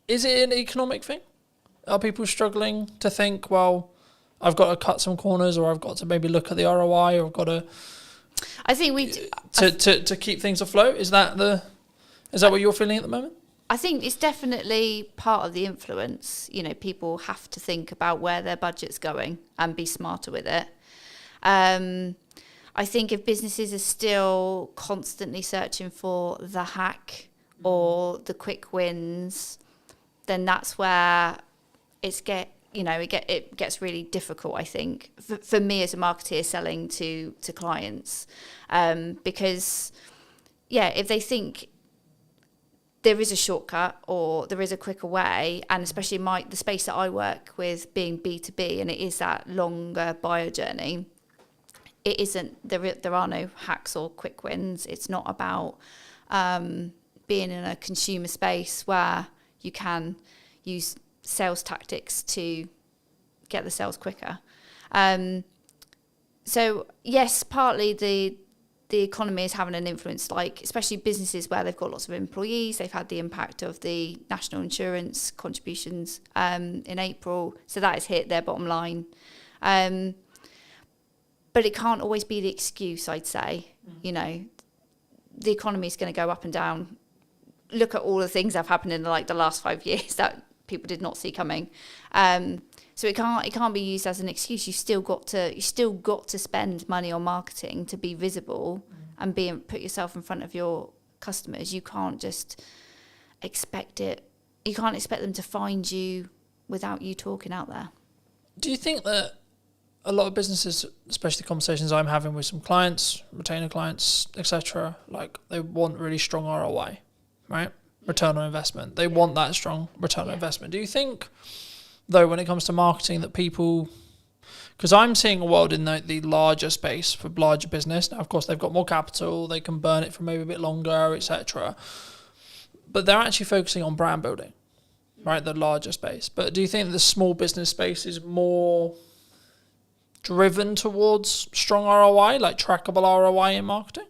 is it an economic thing? Are people struggling to think, well, I've got to cut some corners, or I've got to maybe look at the ROI, or I've got to... I think to keep things afloat? Is that what you're feeling at the moment? I think it's definitely part of the influence. You know, people have to think about where their budget's going and be smarter with it. I think if businesses are still constantly searching for the hack or the quick wins, then that's where it gets really difficult, I think, for me as a marketer selling to clients, because if they think there is a shortcut or there is a quicker way, and especially the space that I work with being B2B, and it is that longer buyer journey, it isn't, there are no hacks or quick wins. It's not about being in a consumer space where you can use sales tactics to get the sales quicker. So yes, partly the economy is having an influence, like especially businesses where they've got lots of employees. They've had the impact of the national insurance contributions in April, so that has hit their bottom line. But it can't always be the excuse, I'd say. You know, the economy is going to go up and down. Look at all the things that have happened in the last 5 years that people did not see coming. So it can't be used as an excuse. You still got to spend money on marketing to be visible and put yourself in front of your customers. You can't just expect it. You can't expect them to find you without you talking out there. Do you think that a lot of businesses, especially conversations I'm having with some clients, retainer clients, etc., like they want really strong ROI, right? Return on investment. They want that strong return on investment. Do you think, though, when it comes to marketing, that people, because I'm seeing a world in the larger space for larger business. Now, of course, they've got more capital, they can burn it for maybe a bit longer, etc. But they're actually focusing on brand building, right? The larger space. But do you think the small business space is more driven towards strong ROI, like trackable ROI in marketing?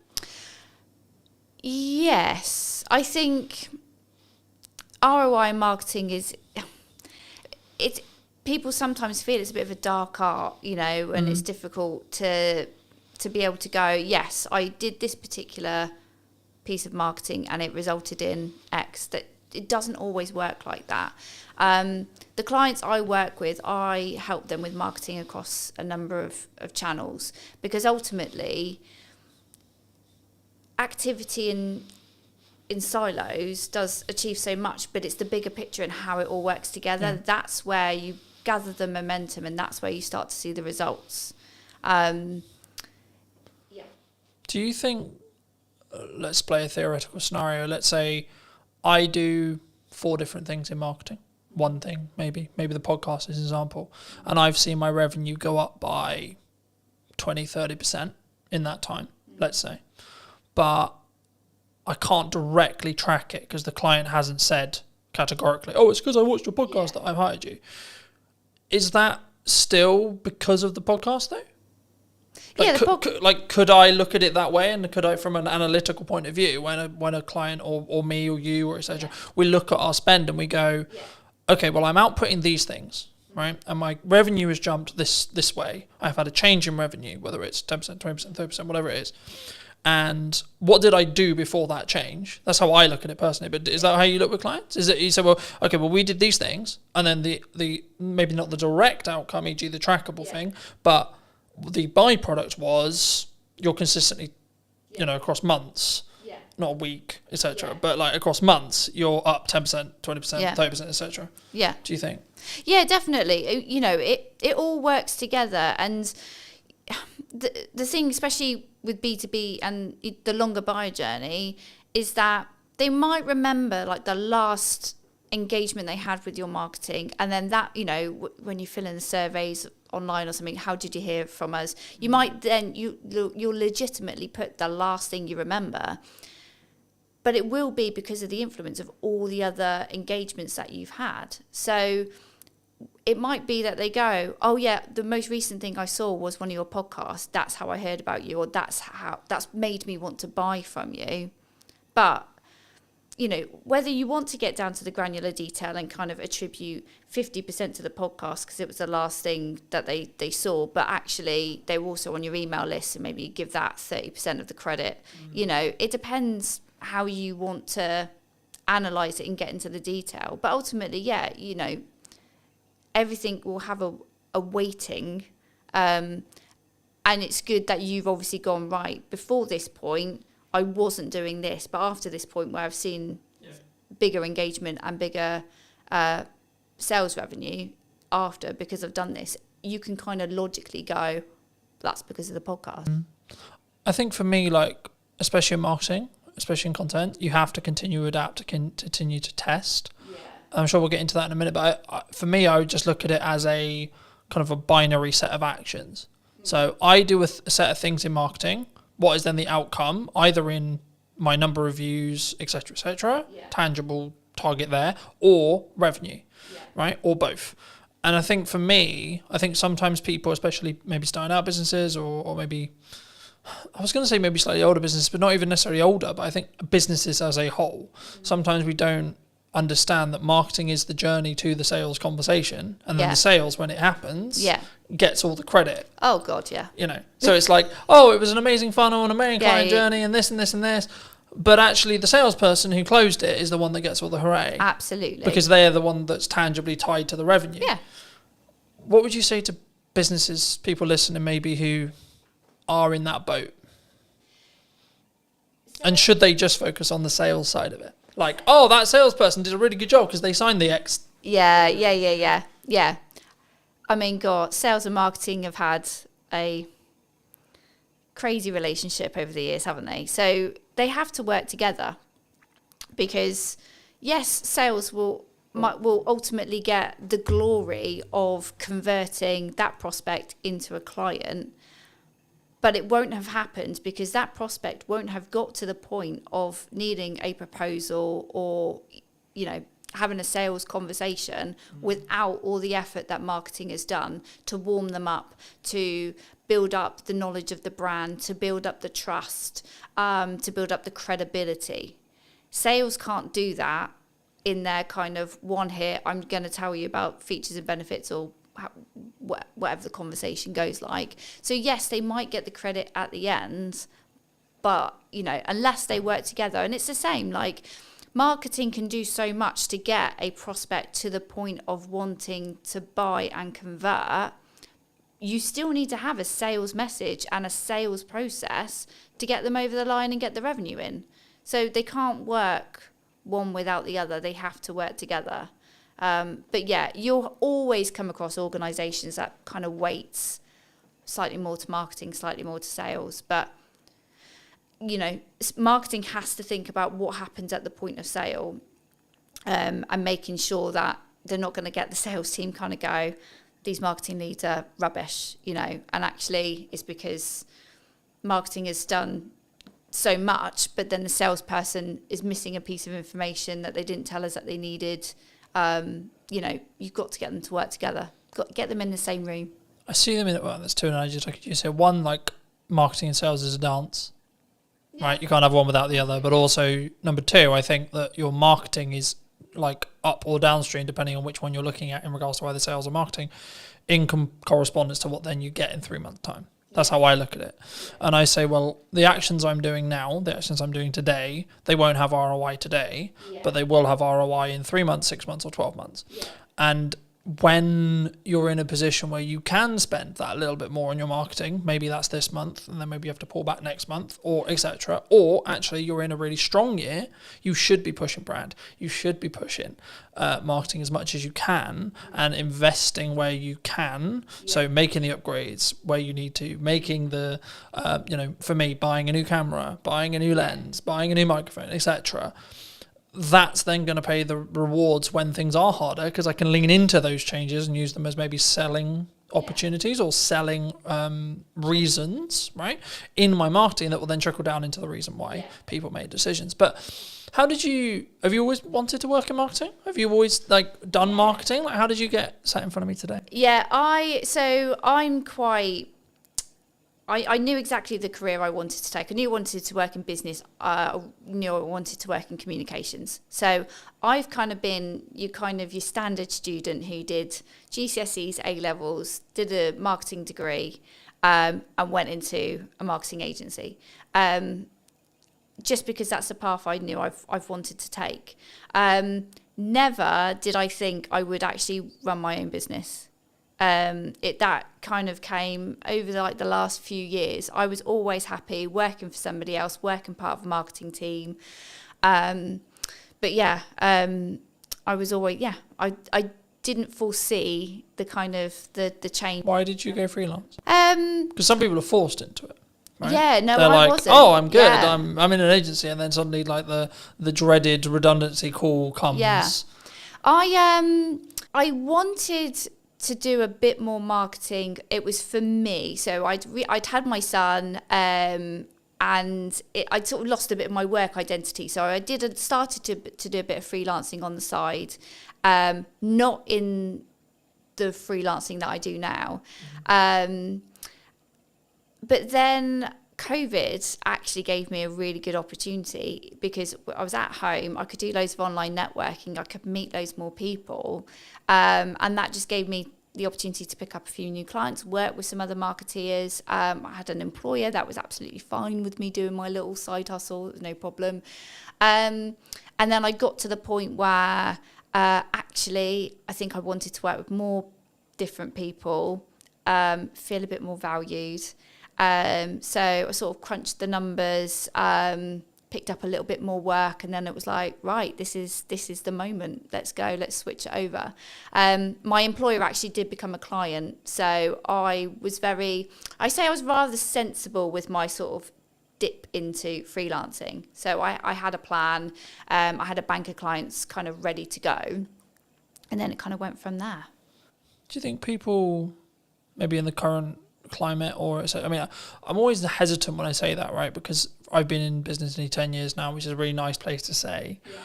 Yes, I think ROI in marketing people sometimes feel it's a bit of a dark art, you know, and it's difficult to be able to go, yes, I did this particular piece of marketing and it resulted in X. That it doesn't always work like that. The clients I work with, I help them with marketing across a number of channels, because ultimately activity in silos does achieve so much, but it's the bigger picture and how it all works together. That's where you gather the momentum, and that's where you start to see the results. Do you think, let's play a theoretical scenario, let's say I do 4 different things in marketing, one thing maybe the podcast is an example, and I've seen my revenue go up by 20-30% in that time, let's say, but I can't directly track it because the client hasn't said categorically, oh, it's because I watched your podcast that I've hired you. Is that still because of the podcast though? Could I look at it that way, and could I, from an analytical point of view, when a client or me or you or etc., we look at our spend and we go, okay, well, I'm outputting these things, right, and my revenue has jumped this way. I've had a change in revenue, whether it's 10%, 20%, 30%, whatever it is. And what did I do before that change? That's how I look at it personally. But is that how you look with clients? Is it you say, well, okay, well, we did these things, and then the maybe not the direct outcome, e.g. the trackable thing, but the byproduct was you're consistently, across months, not a week, etc., but like across months, you're up 10%, 20%, 30%, etc. Yeah. Do you think? Yeah, definitely. It all works together, and the thing, especially with B2B and the longer buyer journey, is that they might remember like the last engagement they had with your marketing, and then that, when you fill in the surveys online or something, how did you hear from us? You might then, you'll legitimately put the last thing you remember, but it will be because of the influence of all the other engagements that you've had. So it might be that they go, oh yeah, the most recent thing I saw was one of your podcasts. That's how I heard about you, or that's made me want to buy from you. But, whether you want to get down to the granular detail and kind of attribute 50% to the podcast because it was the last thing that they saw, but actually they were also on your email list, and maybe you give that 30% of the credit. It depends how you want to analyze it and get into the detail. But ultimately, everything will have a weighting, and it's good that you've obviously gone, right, before this point I wasn't doing this, but after this point where I've seen bigger engagement and bigger sales revenue after, because I've done this, you can kind of logically go, that's because of the podcast. I think for me, like, especially in marketing, especially in content, you have to continue to adapt, to continue to test. I'm sure we'll get into that in a minute, but for me, I would just look at it as a kind of a binary set of actions. So I do a set of things in marketing. What is then the outcome, either in my number of views, etc., tangible target there, or revenue, right, or both. And I think for me, sometimes people, especially maybe starting out businesses, or maybe, I was going to say maybe slightly older businesses, but not even necessarily older, but I think businesses as a whole, sometimes we don't understand that marketing is the journey to the sales conversation, and then the sales, when it happens, gets all the credit. Oh God, yeah. So it's like, oh, it was an amazing funnel, an amazing client journey, and this and this and this, but actually the salesperson who closed it is the one that gets all the hooray. Absolutely. Because they're the one that's tangibly tied to the revenue. Yeah. What would you say to businesses, people listening maybe who are in that boat? And should they just focus on the sales side of it? Like, oh, that salesperson did a really good job because they signed the X. Yeah. I mean, God, sales and marketing have had a crazy relationship over the years, haven't they? So they have to work together, because, yes, sales will ultimately get the glory of converting that prospect into a client, but it won't have happened because that prospect won't have got to the point of needing a proposal or, having a sales conversation without all the effort that marketing has done to warm them up, to build up the knowledge of the brand, to build up the trust, to build up the credibility. Sales can't do that in their kind of one hit, I'm going to tell you about features and benefits, or whatever the conversation goes like. So yes, they might get the credit at the end, but unless they work together. And it's the same, like, marketing can do so much to get a prospect to the point of wanting to buy and convert. You still need to have a sales message and a sales process to get them over the line and get the revenue in. So they can't work one without the other. They have to work together. But yeah, you'll always come across organisations that kind of weights slightly more to marketing, slightly more to sales. But, you know, marketing has to think about what happens at the point of sale, and making sure that they're not going to get the sales team kind of go, these marketing leads are rubbish, you know, and actually it's because marketing has done so much, but then the salesperson is missing a piece of information that they didn't tell us that they needed. You know, you've got to get them to work together. Got to get them in the same room. I see them in, well, there's two analogies. Like you said, one, like marketing and sales is a dance, right? You can't have one without the other. But also, number two, I think that your marketing is like up or downstream, depending on which one you're looking at in regards to either sales or marketing, in correspondence to what then you get in 3 months' time. That's how I look at it. And I say, well, the actions I'm doing now, the actions I'm doing today, they won't have ROI today, but they will have ROI in 3 months, 6 months, or 12 months. And when you're in a position where you can spend that a little bit more on your marketing, maybe that's this month, and then maybe you have to pull back next month, or etc. Or actually you're in a really strong year, you should be pushing brand, you should be pushing marketing as much as you can, and investing where you can. So making the upgrades where you need to, making the, you know, for me, buying a new camera, buying a new lens, buying a new microphone, etc. That's then going to pay the rewards when things are harder, because I can lean into those changes and use them as maybe selling opportunities or selling reasons, right, in my marketing that will then trickle down into the reason why people made decisions. But have you always wanted to work in marketing? Have you always like done marketing? Like, how did you get sat in front of me today? Yeah, I knew exactly the career I wanted to take. I knew I wanted to work in business. I knew I wanted to work in communications. So I've kind of been your standard student who did GCSEs, A-levels, did a marketing degree, and went into a marketing agency. Just because that's the path I knew I've wanted to take. Never did I think I would actually run my own business. That kind of came over the last few years. I was always happy working for somebody else, working part of a marketing team. But yeah, I was always, I didn't foresee the kind of the change. Why did you go freelance? Because some people are forced into it. Right? Yeah, no, they're I like, wasn't. oh, I'm good. Yeah. I'm in an agency, and then suddenly like the dreaded redundancy call comes. Yeah, I wanted to do a bit more marketing. It was for me. So I'd had my son, and I'd sort of lost a bit of my work identity. So I started to do a bit of freelancing on the side, not in the freelancing that I do now. But then COVID actually gave me a really good opportunity, because I was at home, I could do loads of online networking, I could meet loads more people, and that just gave me the opportunity to pick up a few new clients, work with some other marketeers. I had an employer that was absolutely fine with me doing my little side hustle, it was no problem. And then I got to the point where actually I think I wanted to work with more different people, feel a bit more valued. So I sort of crunched the numbers, picked up a little bit more work, and then it was like, right, this is the moment. Let's go. Let's switch it over. My employer actually did become a client, so I was rather sensible with my sort of dip into freelancing. So I had a plan. I had a bank of clients kind of ready to go, and then it kind of went from there. Do you think people, maybe in the current climate, or I mean, I'm always hesitant when I say that, right? Because I've been in business nearly 10 years now, which is a really nice place to say. Yeah.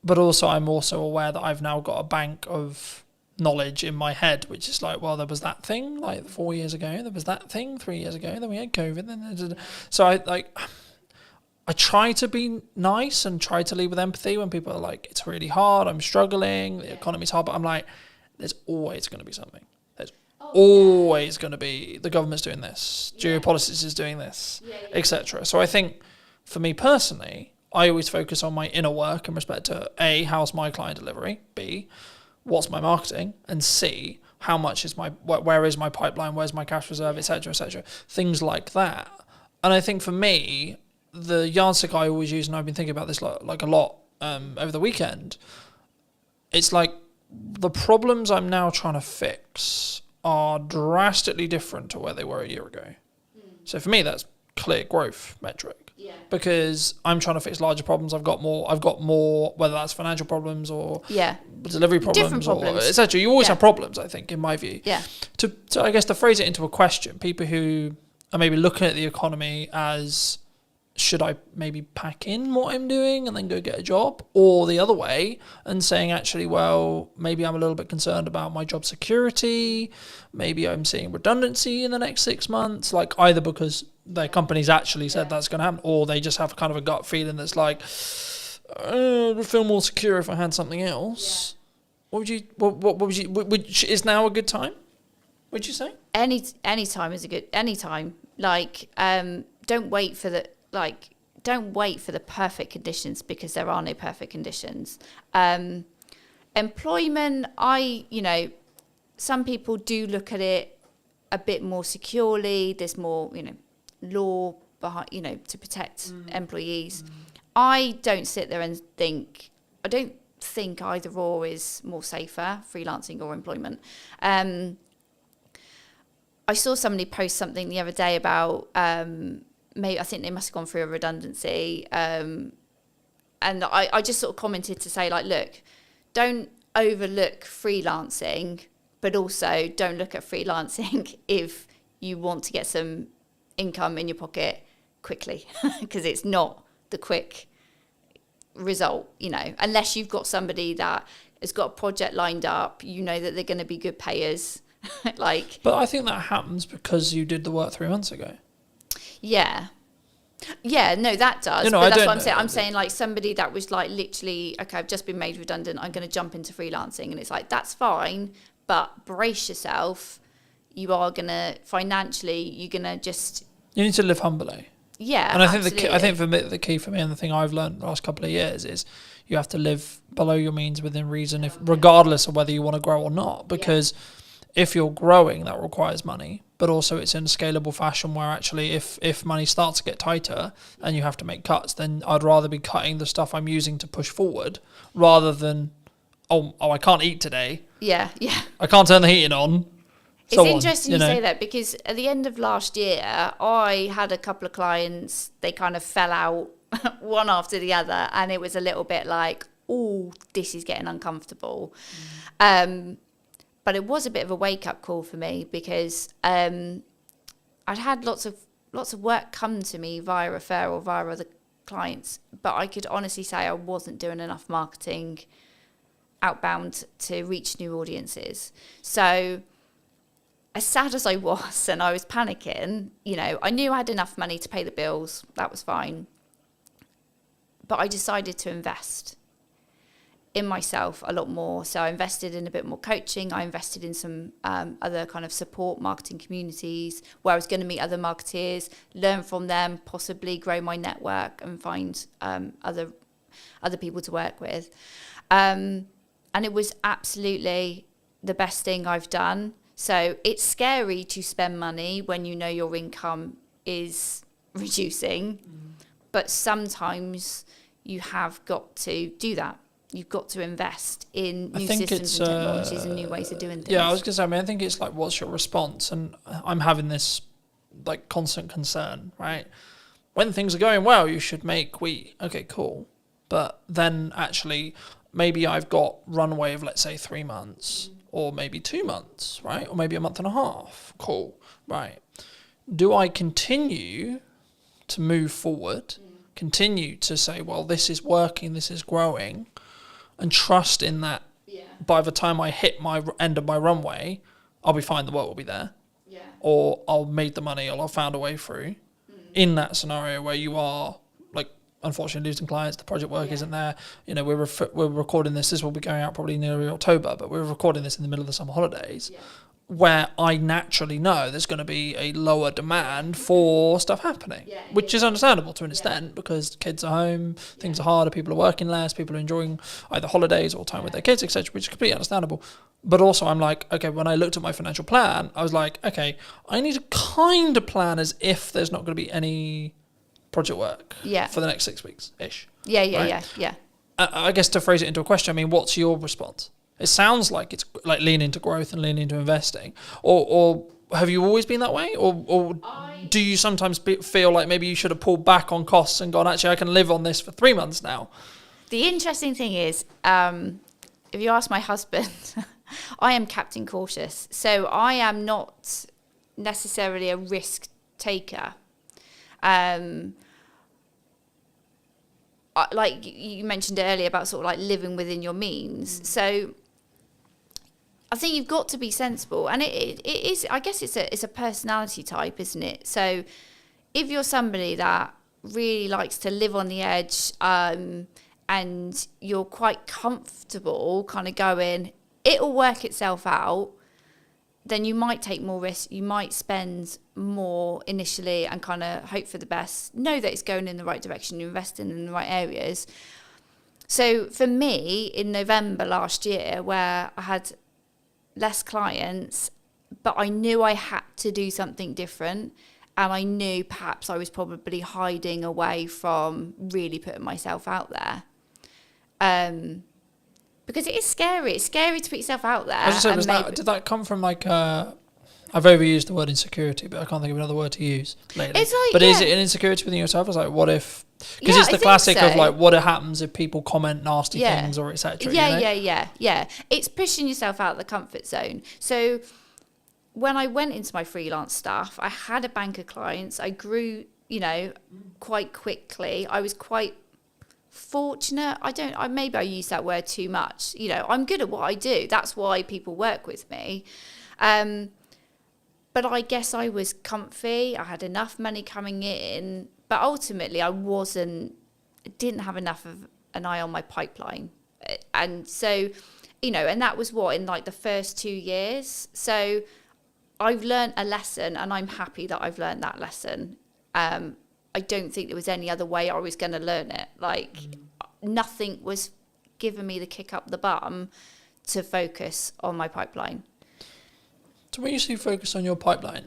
But also, I'm also aware that I've now got a bank of knowledge in my head, which is like, well, there was that thing like 4 years ago, there was that thing 3 years ago, then we had COVID, so I try to be nice and try to lead with empathy when people are like, it's really hard, I'm struggling, the economy's hard, but I'm like, there's always going to be something. Always going to be, the government's doing this, geopolitics is doing this, etc. So I think for me personally, I always focus on my inner work in respect to A, how's my client delivery, B, what's my marketing, and C, how much is where is my pipeline, where's my cash reserve, etc., etc. Things like that. And I think for me, the yardstick I always use, and I've been thinking about this like a lot over the weekend, it's like the problems I'm now trying to fix are drastically different to where they were a year ago. So for me, that's clear growth metric. Yeah. Because I'm trying to fix larger problems. I've got more, whether that's financial problems or delivery problems, or etc. You always have problems, I think, in my view. Yeah. To I guess to phrase it into a question, people who are maybe looking at the economy as, should I maybe pack in what I'm doing and then go get a job, or the other way and saying, actually, well, maybe I'm a little bit concerned about my job security. Maybe I'm seeing redundancy in the next 6 months, like either because their company's actually said that's going to happen, or they just have kind of a gut feeling that's like, I would feel more secure if I had something else. What would you, is now a good time? Would you say? Any time is a good, any time. Like, don't wait for the perfect conditions, because there are no perfect conditions. Employment, some people do look at it a bit more securely. There's more, law behind, to protect employees. I don't sit there and think, I don't think either or is more safer, freelancing or employment. I saw somebody post something the other day about, maybe I think they must have gone through a redundancy. And I just sort of commented to say, like, look, don't overlook freelancing, but also don't look at freelancing if you want to get some income in your pocket quickly, because it's not the quick result, unless you've got somebody that has got a project lined up, that they're going to be good payers. But I think that happens because you did the work 3 months ago. Yeah, no, that does. But that's what I'm saying. I'm saying, like, somebody that was like literally, okay, I've just been made redundant, I'm going to jump into freelancing, and it's like, that's fine, but brace yourself. You are going to financially, you're going to just. You need to live humbly. Yeah, and I think for me, the key for me, and the thing I've learned the last couple of years, is you have to live below your means within reason, regardless of whether you want to grow or not, because. If you're growing, that requires money, but also it's in a scalable fashion where actually if money starts to get tighter and you have to make cuts, then I'd rather be cutting the stuff I'm using to push forward rather than, oh, I can't eat today. Yeah. I can't turn the heating on. It's interesting you say that, because at the end of last year, I had a couple of clients, they kind of fell out one after the other, and it was a little bit like, oh, this is getting uncomfortable. But it was a bit of a wake-up call for me, because I'd had lots of work come to me via referral, via other clients, but I could honestly say I wasn't doing enough marketing outbound to reach new audiences. So as sad as I was, and I was panicking, I knew I had enough money to pay the bills. That was fine. But I decided to invest in myself a lot more. So I invested in a bit more coaching. I invested in some other kind of support marketing communities where I was going to meet other marketeers, learn from them, possibly grow my network and find other people to work with. And it was absolutely the best thing I've done. So it's scary to spend money when you know your income is reducing, but sometimes you have got to do that. You've got to invest in new systems and technologies and new ways of doing things. Yeah, I was going to say, I think it's like, what's your response? And I'm having this like constant concern, right? When things are going well, you should make wheat. Okay, cool. But then actually, maybe I've got runway of, let's say, 3 months or maybe 2 months, right? Or maybe a month and a half. Cool, right. Do I continue to move forward, continue to say, well, this is working, this is growing, and trust in that by the time I hit my end of my runway, I'll be fine, the work will be there. Yeah. Or I'll make the money, or I'll found a way through. In that scenario where you are, like, unfortunately losing clients, the project work isn't there. We're recording this will be going out probably nearly October, but we're recording this in the middle of the summer holidays. Yeah. where I naturally know there's going to be a lower demand for stuff happening, which is understandable to an extent because kids are home, things are harder, people are working less, people are enjoying either holidays or time with their kids, etc., which is completely understandable. But also I'm like, okay, when I looked at my financial plan, I was like, okay, I need to kind of plan as if there's not going to be any project work for the next 6 weeks-ish. Yeah. I guess to phrase it into a question, I mean, what's your response? It sounds like it's like lean into growth and lean into investing. Or have you always been that way? Or do you sometimes feel like maybe you should have pulled back on costs and gone, actually, I can live on this for 3 months now? The interesting thing is, if you ask my husband, I am captain cautious. So I am not necessarily a risk taker. Like you mentioned earlier about sort of like living within your means. So I think you've got to be sensible, and it is. I guess it's a personality type, isn't it? So if you're somebody that really likes to live on the edge, and you're quite comfortable, kind of going, it'll work itself out, then you might take more risk. You might spend more initially and kind of hope for the best. Know that it's going in the right direction. You're investing in the right areas. So for me, in November last year, where I had less clients, but I knew I had to do something different, and I knew perhaps I was probably hiding away from really putting myself out there. Because it is scary. It's scary to put yourself out there. Did that come from like I've overused the word insecurity, but I can't think of another word to use lately. It's like, but is it an insecurity within yourself? It's like, what if? Because it's the classic of like, what happens if people comment nasty things or etc. Yeah. It's pushing yourself out of the comfort zone. So when I went into my freelance stuff, I had a bank of clients. I grew, quite quickly. I was quite fortunate. Maybe I use that word too much. I'm good at what I do. That's why people work with me. But I guess I was comfy. I had enough money coming in, but ultimately I didn't have enough of an eye on my pipeline. And so, and that was in like the first 2 years. So I've learned a lesson, and I'm happy that I've learned that lesson. I don't think there was any other way I was going to learn it. Like nothing was giving me the kick up the bum to focus on my pipeline. So when you say focus on your pipeline,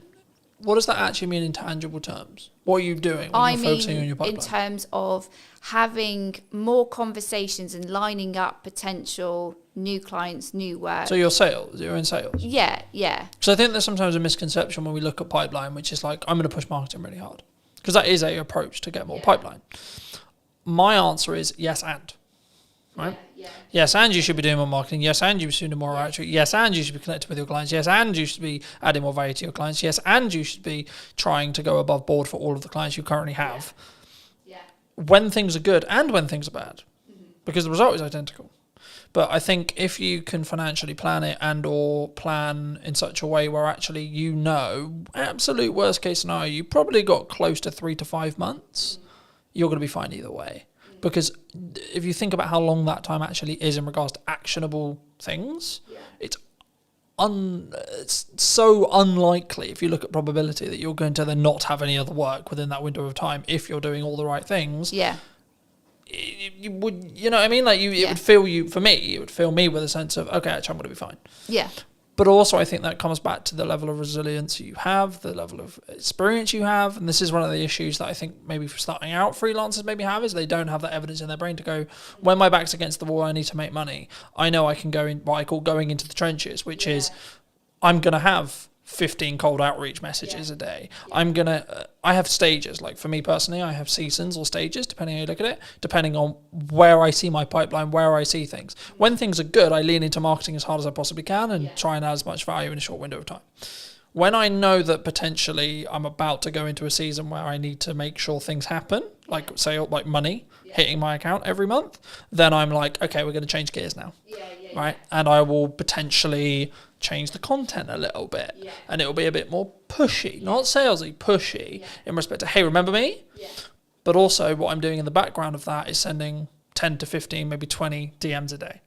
what does that actually mean in tangible terms? What are you doing when you're focusing on your pipeline? In terms of having more conversations and lining up potential new clients, new work. So you're in sales? Yeah. So I think there's sometimes a misconception when we look at pipeline, which is like, I'm going to push marketing really hard. Because that is a approach to get more pipeline. My answer is yes and. Right? Yes, and you should be doing more marketing. Yes, and you should be doing more outreach. Yes, and you should be connected with your clients. Yes, and you should be adding more value to your clients. Yes, and you should be trying to go above board for all of the clients you currently have. When things are good and when things are bad. Because the result is identical. But I think if you can financially plan it and or plan in such a way where actually absolute worst case scenario, you probably got close to 3 to 5 months, you're going to be fine either way. Because if you think about how long that time actually is in regards to actionable things, it's so unlikely, if you look at probability, that you're going to then not have any other work within that window of time if you're doing all the right things. You would, what I mean? Like it would fill you, for me, it would fill me with a sense of, okay, actually, I'm going to be fine. Yeah. But also I think that comes back to the level of resilience you have, the level of experience you have. And this is one of the issues that I think maybe for starting out freelancers maybe have, is they don't have that evidence in their brain to go, when my back's against the wall, I need to make money. I know I can go in what I call going into the trenches, which is I'm going to have 15 cold outreach messages a day. I have stages. Like for me personally, I have seasons or stages, depending how you look at it, depending on where I see my pipeline, where I see things. When things are good, I lean into marketing as hard as I possibly can and try and add as much value in a short window of time. When I know that potentially I'm about to go into a season where I need to make sure things happen, like say like money hitting my account every month, then I'm like, okay, we're going to change gears now. Right? And I will potentially change the content a little bit, and it'll be a bit more pushy, not salesy, pushy in respect to, hey, remember me? But also what I'm doing in the background of that is sending 10 to 15, maybe 20 DMs a day.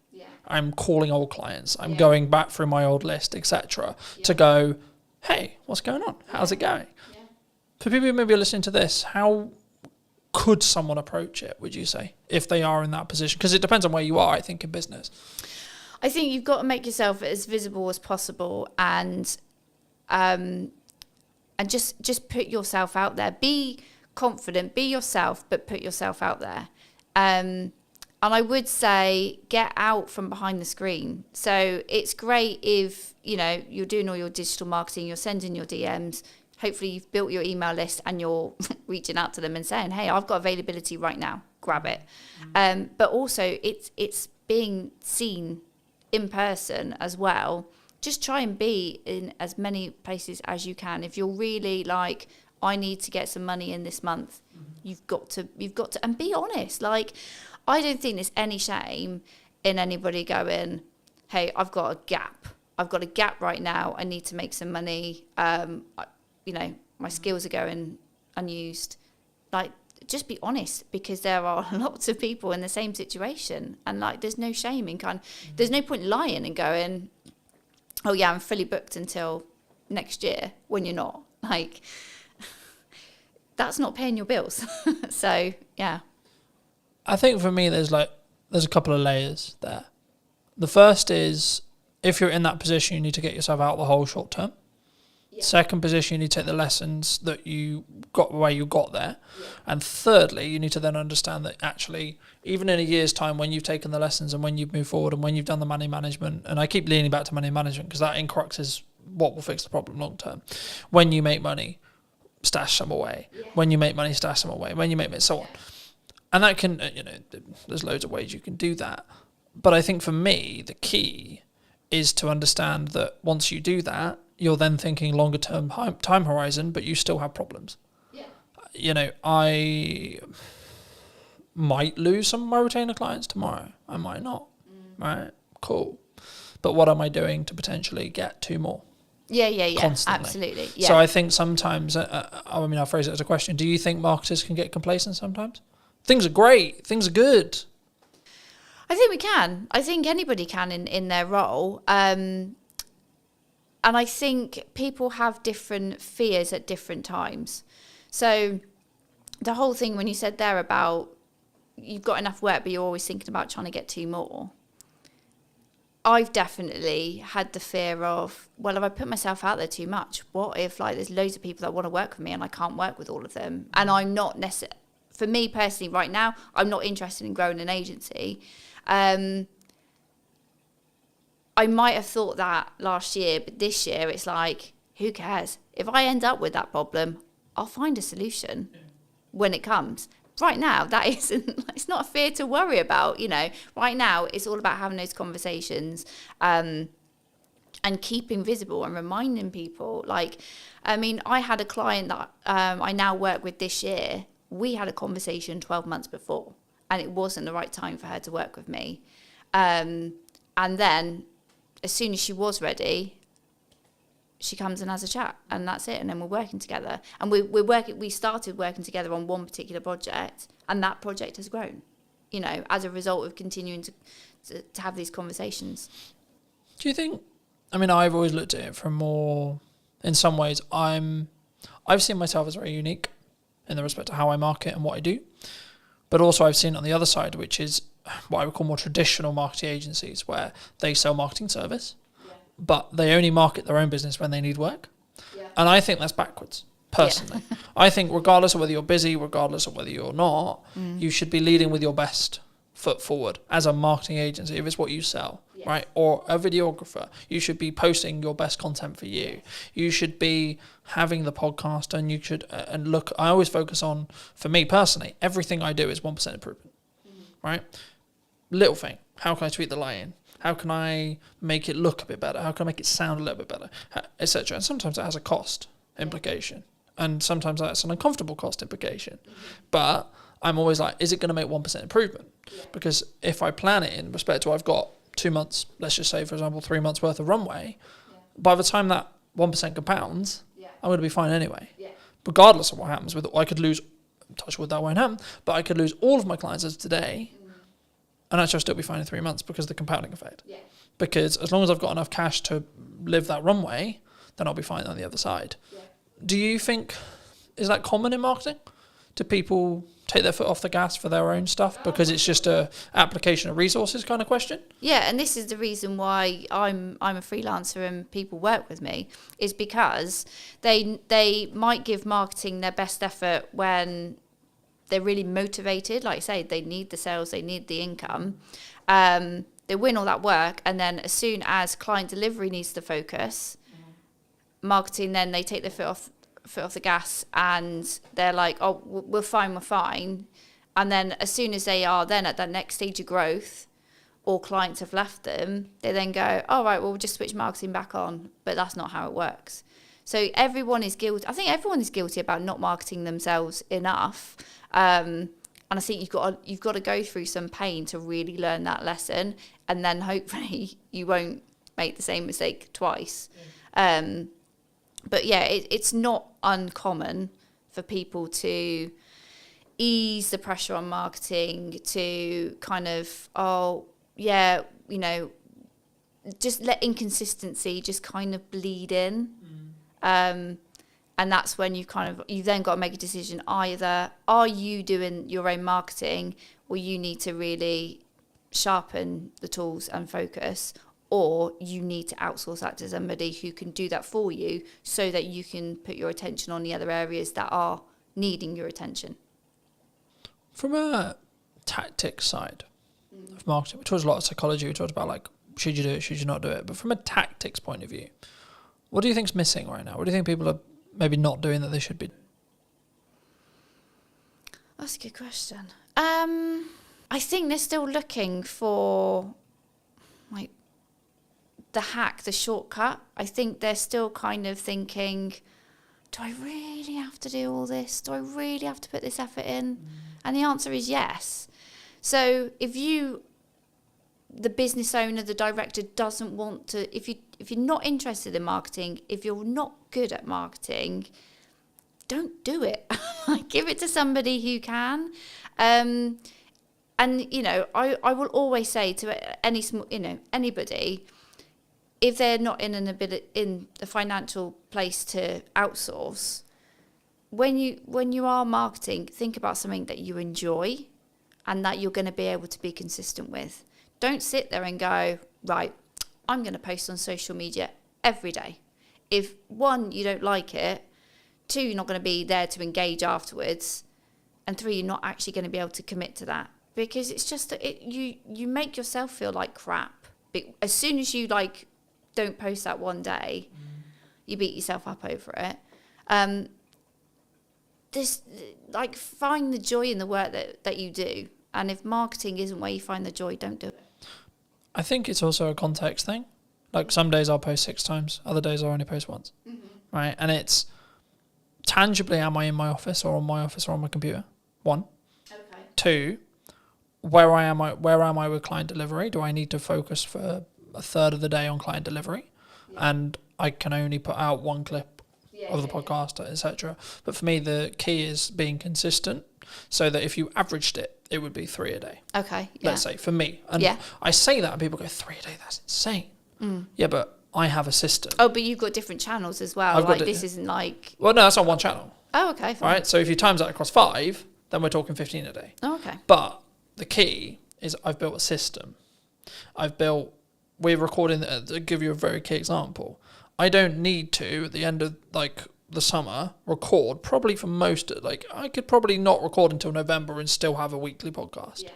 I'm calling old clients, I'm going back through my old list, etc., to go, hey, what's going on? How's it going? For people who maybe are listening to this, how could someone approach it, would you say, if they are in that position? Because it depends on where you are, I think, in business. I think you've got to make yourself as visible as possible, and just put yourself out there. Be confident, be yourself, but put yourself out there. And I would say get out from behind the screen. So it's great if, you know, you're doing all your digital marketing, you're sending your DMs, hopefully you've built your email list and you're reaching out to them and saying, hey, I've got availability right now, grab it. But also it's being seen in person as well. Just try and be in as many places as you can. If you're really like, I need to get some money in this month, you've got to, and be honest. Like, I don't think there's any shame in anybody going, hey, I've got a gap. I've got a gap right now. I need to make some money. You know, my skills are going unused. Like, just be honest, because there are lots of people in the same situation. And like, there's no shame in there's no point lying and going, oh yeah, I'm fully booked until next year, when you're not. Like, that's not paying your bills. So yeah. I think for me, there's a couple of layers there. The first is, if you're in that position, you need to get yourself out of the hole short term. Yeah. Second position, you need to take the lessons that you got where you got there. Yeah. And thirdly, you need to then understand that actually, even in a year's time, when you've taken the lessons and when you've moved forward and when you've done the money management, and I keep leaning back to money management because that in crux is what will fix the problem long term. When you make money, stash some away. Yeah. When you make money, stash some away. When you make money, so on. And that can, you know, there's loads of ways you can do that. But I think for me, the key is to understand that once you do that, you're then thinking longer term time horizon, but you still have problems. Yeah. You know, I might lose some of my retainer clients tomorrow. I might not. Right? Cool. But what am I doing to potentially get 2 more? Yeah. Constantly. Absolutely. Yeah. So I think sometimes, I mean, I'll phrase it as a question. Do you think marketers can get complacent sometimes? Things are great. Things are good. I think we can. I think anybody can in their role. And I think people have different fears at different times. So the whole thing when you said there about you've got enough work, but you're always thinking about trying to get 2 more. I've definitely had the fear of, well, if I put myself out there too much, what if like there's loads of people that want to work with me and I can't work with all of them? And I'm not necessarily, for me personally right now, I'm not interested in growing an agency. I might have thought that last year, but this year it's like, who cares? If I end up with that problem, I'll find a solution when it comes. Right now, that isn't, it's not a fear to worry about, you know. Right now, it's all about having those conversations and keeping visible and reminding people. Like, I mean, I had a client that I now work with this year. We had a conversation 12 months before, and it wasn't the right time for her to work with me. And then, as soon as she was ready, she comes and has a chat, and that's it. And then we're working together, and we started working together on one particular project, and that project has grown, you know, as a result of continuing to have these conversations. Do you think? I mean, I've always looked at it from more. In some ways, I've seen myself as very unique in the respect to how I market and what I do, but also I've seen it on the other side, which is what I would call more traditional marketing agencies, where they sell marketing service, but they only market their own business when they need work. Yeah. And I think that's backwards, personally. Yeah. I think regardless of whether you're busy, regardless of whether you're not, you should be leading with your best foot forward as a marketing agency, if it's what you sell, right? Or a videographer, you should be posting your best content for you. You should be having the podcast, and you should, and look, I always focus on, for me personally, everything I do is 1% improvement, right? Little thing, how can I tweak the line? How can I make it look a bit better? How can I make it sound a little bit better, etc. And sometimes it has a cost implication, and sometimes that's an uncomfortable cost implication. But I'm always like, is it going to make 1% improvement? Because if I plan it in respect to I've got 2 months, let's just say, for example, 3 months worth of runway, by the time that 1% compounds, I'm going to be fine anyway. Regardless of what happens with it, I could lose, touch wood, that won't happen, but I could lose all of my clients as of today, And actually I'll still be fine in 3 months because of the compounding effect. Yeah. Because as long as I've got enough cash to live that runway, then I'll be fine on the other side. Yeah. Do you think, is that common in marketing? Do people take their foot off the gas for their own stuff because it's just a application of resources kind of question? Yeah, and this is the reason why I'm a freelancer and people work with me, is because they might give marketing their best effort when they're really motivated. Like I say, they need the sales, they need the income. They win all that work, and then as soon as client delivery needs to focus, marketing, then they take their foot off the gas and they're like, oh, we're fine. And then as soon as they are then at that next stage of growth, or clients have left them, they then go, all right, well, we'll just switch marketing back on. But that's not how it works. So everyone is guilty. I think everyone is guilty about not marketing themselves enough. And I think you've got to go through some pain to really learn that lesson. And then hopefully you won't make the same mistake twice. But yeah, it's not uncommon for people to ease the pressure on marketing, to kind of, just let inconsistency just kind of bleed in. And that's when you've then got to make a decision. Either are you doing your own marketing, or you need to really sharpen the tools and focus, or you need to outsource that to somebody who can do that for you so that you can put your attention on the other areas that are needing your attention. From a tactics side of marketing, we talked a lot of psychology, we talked about like, should you do it, should you not do it? But from a tactics point of view, what do you think's missing right now? What do you think people are maybe not doing that they should be? That's a good question. I think they're still looking for like the hack, the shortcut. I think they're still kind of thinking, do I really have to do all this? Do I really have to put this effort in? And the answer is yes. So if the business owner, the director doesn't want to, if you're not interested in marketing, if you're not good at marketing, don't do it. Give it to somebody who can. And I will always say to anybody, if they're not in a financial place to outsource, when you are marketing, think about something that you enjoy and that you're going to be able to be consistent with. Don't sit there and go, right, I'm going to post on social media every day. If 1, you don't like it, 2, you're not going to be there to engage afterwards, and 3, you're not actually going to be able to commit to that, because it's just that you make yourself feel like crap. As soon as you don't post that one day, you beat yourself up over it. Find the joy in the work that you do, and if marketing isn't where you find the joy, don't do it. I think it's also a context thing. Like some days I'll post 6 times, other days I'll only post once. Right? And it's tangibly, am I in my office or on my office or on my computer? 1. Okay. 2, where am I with client delivery? Do I need to focus for a third of the day on client delivery? Yeah. And I can only put out 1 clip of the podcast, etc. But for me, the key is being consistent, so that if you averaged it, it would be 3 a day. Okay. Yeah. Let's say for me. And I say that and people go, 3 a day, that's insane. Yeah, but I have a system. Oh, but you've got different channels as well. This isn't like... Well, no, that's on 1 channel. Oh, okay. Fine. Right, so if you times that across 5, then we're talking 15 a day. Oh, okay. But the key is I've built a system. We're recording, to give you a very key example, I don't need to, at the end of the summer, record, probably for most, I could probably not record until November and still have a weekly podcast. Yeah.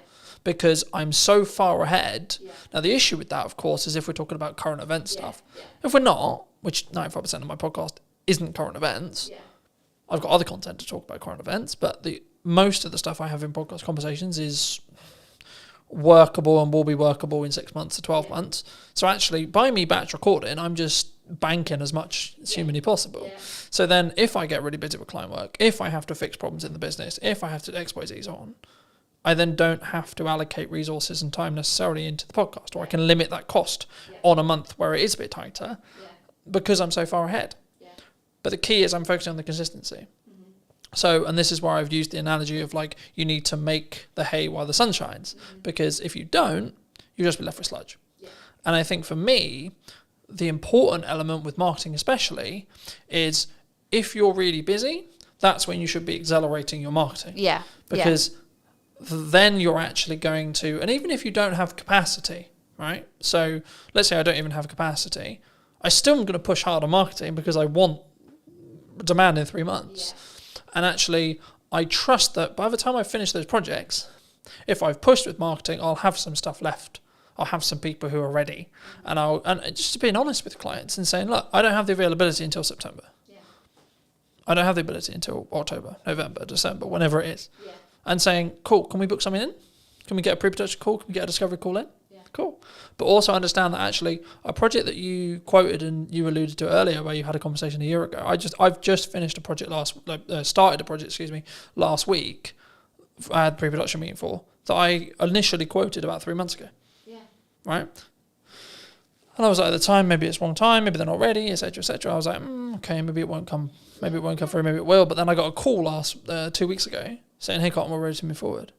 Because I'm so far ahead. Yeah. Now, the issue with that, of course, is if we're talking about current event stuff. Yeah. If we're not, which 95% of my podcast isn't current events, I've got other content to talk about current events, but most of the stuff I have in podcast conversations is workable and will be workable in 6 months to 12 months. So actually, by me batch recording, I'm just banking as much as humanly possible. Yeah. So then if I get really busy with client work, if I have to fix problems in the business, if I have to expose these on, I then don't have to allocate resources and time necessarily into the podcast, or I can limit that cost on a month where it is a bit tighter because I'm so far ahead. Yeah. But the key is I'm focusing on the consistency. So, and this is where I've used the analogy of like, you need to make the hay while the sun shines, because if you don't, you'll just be left with sludge. And I think for me, the important element with marketing especially is if you're really busy, that's when you should be accelerating your marketing. Yeah. Because then you're actually going to, and even if you don't have capacity, right? So let's say I don't even have capacity, I still am going to push hard on marketing because I want demand in 3 months. And actually, I trust that by the time I finish those projects, if I've pushed with marketing, I'll have some stuff left. I'll have some people who are ready. And just being honest with clients and saying, look, I don't have the availability until September. I don't have the ability until October, November, December, whenever it is. And saying, cool, can we book something in? Can we get a pre-production call? Can we get a discovery call in? Cool. But also understand that actually a project that you quoted and you alluded to earlier, where you had a conversation a year ago, I've just finished a project started a project, last week. I had a pre-production meeting for that I initially quoted about 3 months ago. Right? And I was like, at the time, maybe it's wrong time, maybe they're not ready, etc., etc. I was like, okay, maybe it won't come through, maybe it will. But then I got a call 2 weeks ago saying, hey, Cotton, we're ready to move forward.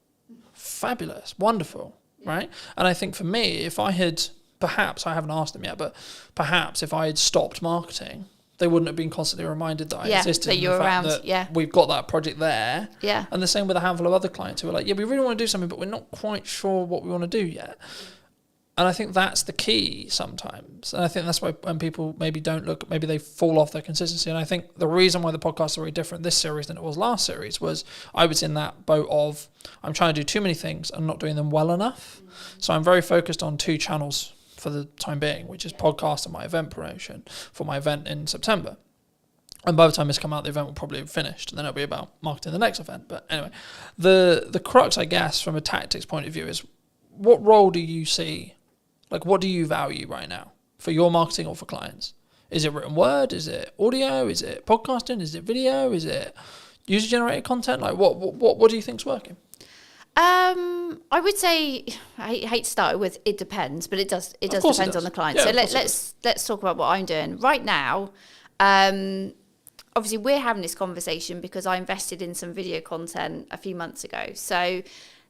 Fabulous, wonderful, right? And I think for me, if I had, perhaps, I haven't asked them yet, but perhaps if I had stopped marketing, they wouldn't have been constantly reminded that I existed. That you're around, that we've got that project there. Yeah. And the same with a handful of other clients who are like, yeah, we really want to do something, but we're not quite sure what we want to do yet. And I think that's the key sometimes. And I think that's why when people maybe don't look, maybe they fall off their consistency. And I think the reason why the podcasts are very different this series than it was last series was I was in that boat of I'm trying to do too many things and not doing them well enough. So I'm very focused on 2 channels for the time being, which is podcast and my event promotion for my event in September. And by the time this come out, the event will probably have finished, and then it'll be about marketing the next event. But anyway, the crux, I guess, from a tactics point of view is what role do you see? Like, what do you value right now for your marketing or for clients? Is it written word? Is it audio? Is it podcasting? Is it video? Is it user-generated content? Like, what do you think's working? I would say I hate to start with it depends, but it does depend on the client. So let's talk about what I'm doing right now. Obviously, we're having this conversation because I invested in some video content a few months ago. So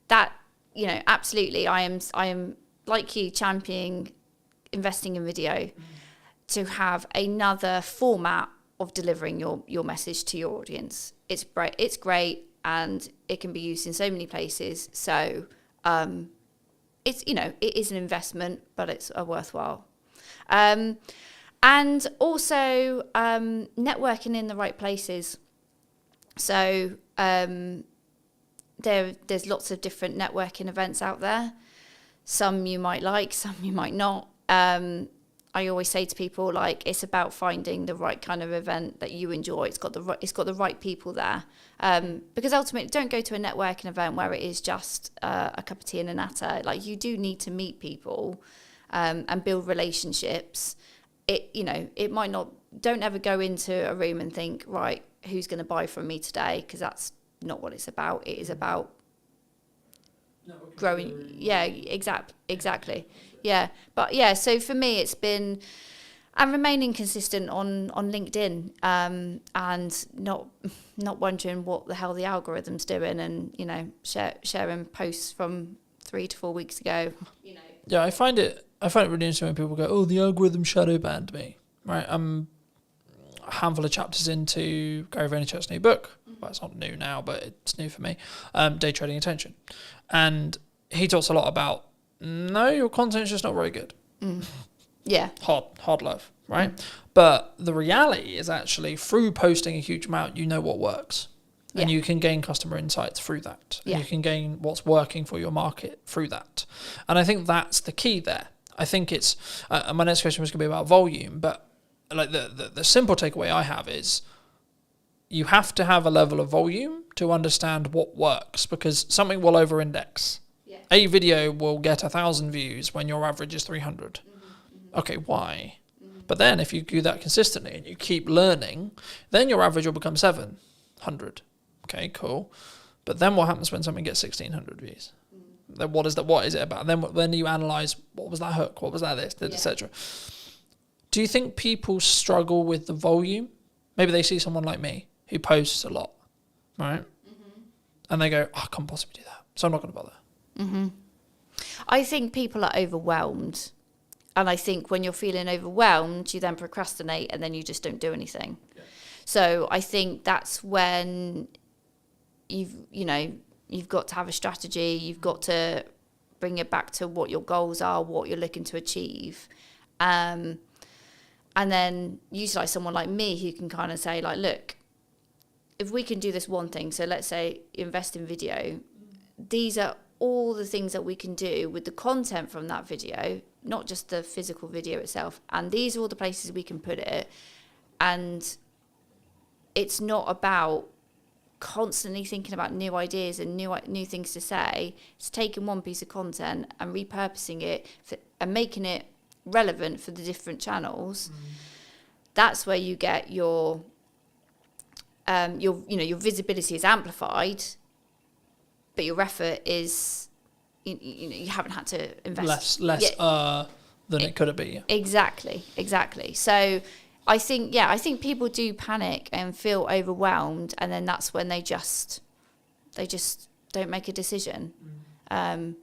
that, absolutely, I am like you, championing investing in video to have another format of delivering your message to your audience. It's great, and it can be used in so many places. So it's it is an investment, but it's a worthwhile. And also networking in the right places. So there's lots of different networking events out there. Some you might like, some you might not. I always say to people, like, it's about finding the right kind of event that you enjoy. It's got the right people there. Because ultimately, don't go to a networking event where it is just a cup of tea and a natter. Like, you do need to meet people and build relationships. It might not. Don't ever go into a room and think, right, who's going to buy from me today? Because that's not what it's about. It is about growing. Yeah, exactly. Yeah, but yeah. So for me, it's been and remaining consistent on LinkedIn, and not wondering what the hell the algorithm's doing, and sharing posts from 3 to 4 weeks ago. Yeah, I find it really interesting when people go, "Oh, the algorithm shadow banned me." Right, I'm a handful of chapters into Gary Vaynerchuk's new book. Well, it's not new now, but it's new for me. Day Trading Attention, and he talks a lot about your content's just not very good. Yeah, hard love, right? But the reality is actually through posting a huge amount, you know what works. And you can gain customer insights through that. Yeah. You can gain what's working for your market through that. And I think that's the key there. I think it's, my next question was going to be about volume, but like the simple takeaway I have is you have to have a level of volume to understand what works, because something will over-index. Yeah. A video will get 1,000 views when your average is 300. Okay, why? But then if you do that consistently and you keep learning, then your average will become 700. Okay, cool. But then what happens when something gets 1,600 views? Then what is it about? And then when you analyze, what was that hook? What was that this, etc. Do you think people struggle with the volume? Maybe they see someone like me who posts a lot. right? And they go, oh, I can't possibly do that, so I'm not going to bother. I think people are overwhelmed. And I think when you're feeling overwhelmed, you then procrastinate and then you just don't do anything. Yeah. So I think that's when you've got to have a strategy. You've got to bring it back to what your goals are, what you're looking to achieve. And then utilize someone like me who can kind of say, like, look, if we can do this one thing, so let's say invest in video, these are all the things that we can do with the content from that video, not just the physical video itself. And these are all the places we can put it. And it's not about constantly thinking about new ideas and new things to say. It's taking one piece of content and repurposing it and making it relevant for the different channels. That's where you get your visibility is amplified, but your effort is you haven't had to invest less than it could have been. Exactly. So I think people do panic and feel overwhelmed, and then that's when they just don't make a decision. And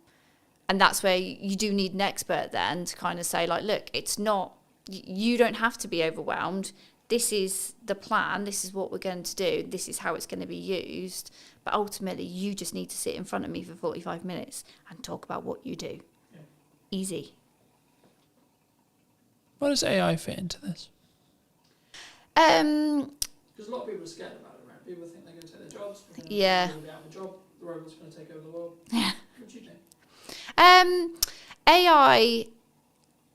that's where you do need an expert then to kind of say, like, look, it's not, you don't have to be overwhelmed. This is the plan. This is what we're going to do. This is how it's going to be used. But ultimately, you just need to sit in front of me for 45 minutes and talk about what you do. Yeah. Easy. Where does AI fit into this? Because a lot of people are scared about it, right? People think they're going to take their jobs. Yeah. They're going to be out of a job. The robots are going to take over the world. Yeah. What do you think? AI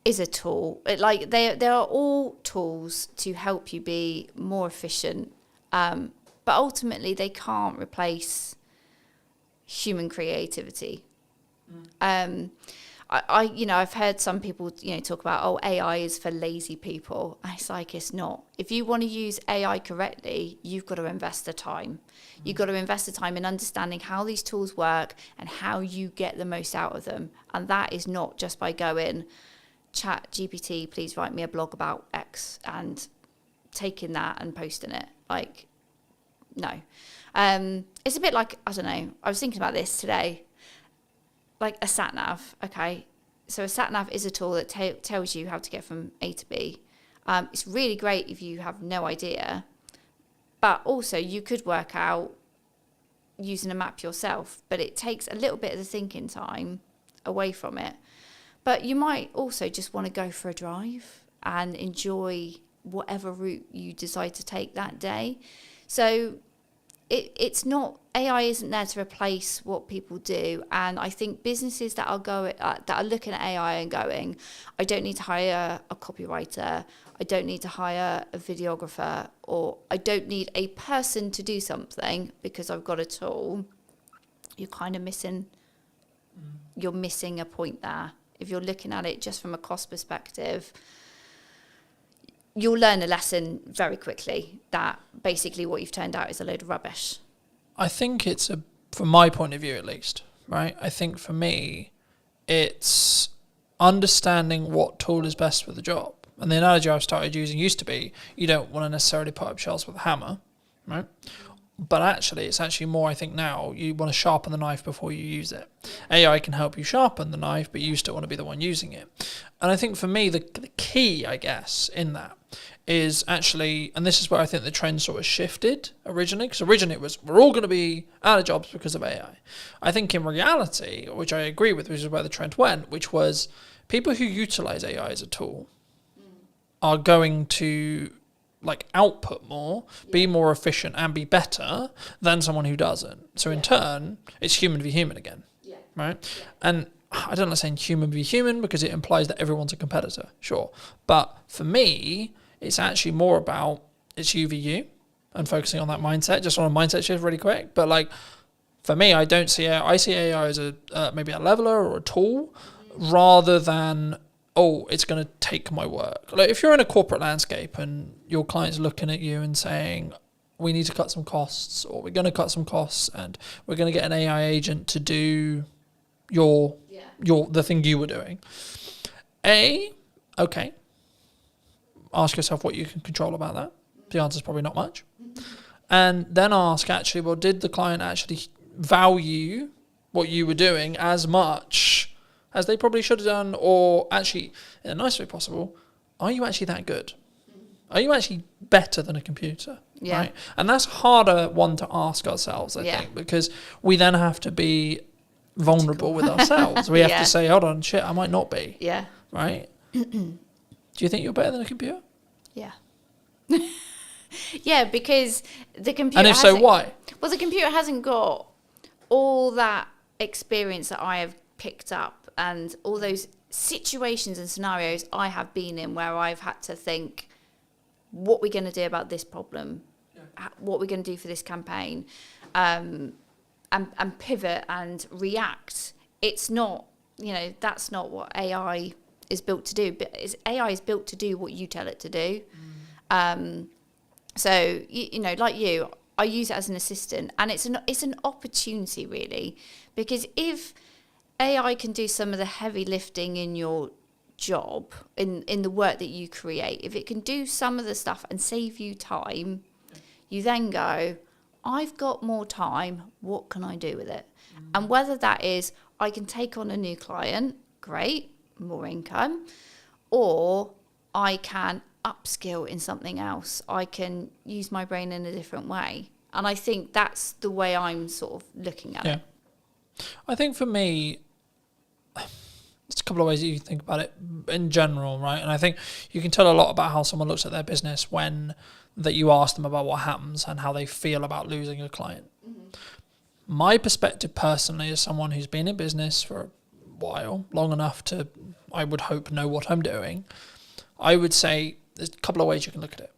is a tool. They are all tools to help you be more efficient, but ultimately they can't replace human creativity. I've heard some people talk about, AI is for lazy people. It's like, it's not. If you want to use AI correctly, you've got to invest the time. You've got to invest the time in understanding how these tools work and how you get the most out of them. And that is not just by going, Chat GPT, please write me a blog about X, and taking that and posting it. Like, no. It's a bit like, I don't know, I was thinking about this today. Like a sat nav, okay? So a sat nav is a tool that tells you how to get from A to B. It's really great if you have no idea, but also you could work out using a map yourself, but it takes a little bit of the thinking time away from it. But you might also just want to go for a drive and enjoy whatever route you decide to take that day. So it's not, AI isn't there to replace what people do. And I think businesses that are looking at AI and going, I don't need to hire a copywriter, I don't need to hire a videographer, or I don't need a person to do something because I've got a tool, you're kind of missing a point there. If you're looking at it just from a cost perspective, you'll learn a lesson very quickly that basically what you've turned out is a load of rubbish. I think it's from my point of view at least, right? I think for me, it's understanding what tool is best for the job. And the analogy I've started using used to be, you don't want to necessarily put up shelves with a hammer, right? But actually, it's actually more, I think now, you want to sharpen the knife before you use it. AI can help you sharpen the knife, but you still want to be the one using it. And I think for me, the key, I guess, in that is actually, and this is where I think the trend sort of shifted originally, because originally it was, we're all going to be out of jobs because of AI. I think in reality, which I agree with, which is where the trend went, which was people who utilize AI as a tool are going to output more, be more efficient and be better than someone who doesn't. So in turn, it's human v human again, right? And I don't like saying human v human because it implies that everyone's a competitor, sure. But for me, it's actually more about it's you v you and focusing on that mindset, just on a mindset shift really quick. But for me, I don't see AI, I see AI as maybe a leveler or a tool rather than, it's going to take my work. If you're in a corporate landscape and your client's looking at you and saying, we need to cut some costs, or we're going to cut some costs and we're going to get an AI agent to do the thing you were doing. Ask yourself what you can control about that. The answer is probably not much. and then ask, actually, well, did the client actually value what you were doing as much as they probably should have done? Or actually, in the nicest way possible, are you actually that good? Are you actually better than a computer? Yeah. Right? And that's harder one to ask ourselves, I think, because we then have to be vulnerable with ourselves. We have to say, hold on, shit, I might not be. Yeah. Right? Do you think you're better than a computer? Yeah. Yeah, because the computer. And if so, why? Well, the computer hasn't got all that experience that I have picked up and all those situations and scenarios I have been in where I've had to think, what we're going to do about this problem, what we're going to do for this campaign, and pivot and react. It's not, that's not what AI is built to do. But AI is built to do what you tell it to do. So, like you, I use it as an assistant, and it's an opportunity, really, because if AI can do some of the heavy lifting in your job, in the work that you create, if it can do some of the stuff and save you time, you then go, I've got more time, what can I do with it? And whether that is I can take on a new client, great, more income, or I can upskill in something else. I can use my brain in a different way. And I think that's the way I'm sort of looking at it. I think for me, there's a couple of ways that you can think about it in general, right? And I think you can tell a lot about how someone looks at their business when that you ask them about what happens and how they feel about losing a client. My perspective personally, as someone who's been in business for a while, long enough to, I would hope, know what I'm doing, I would say there's a couple of ways you can look at it.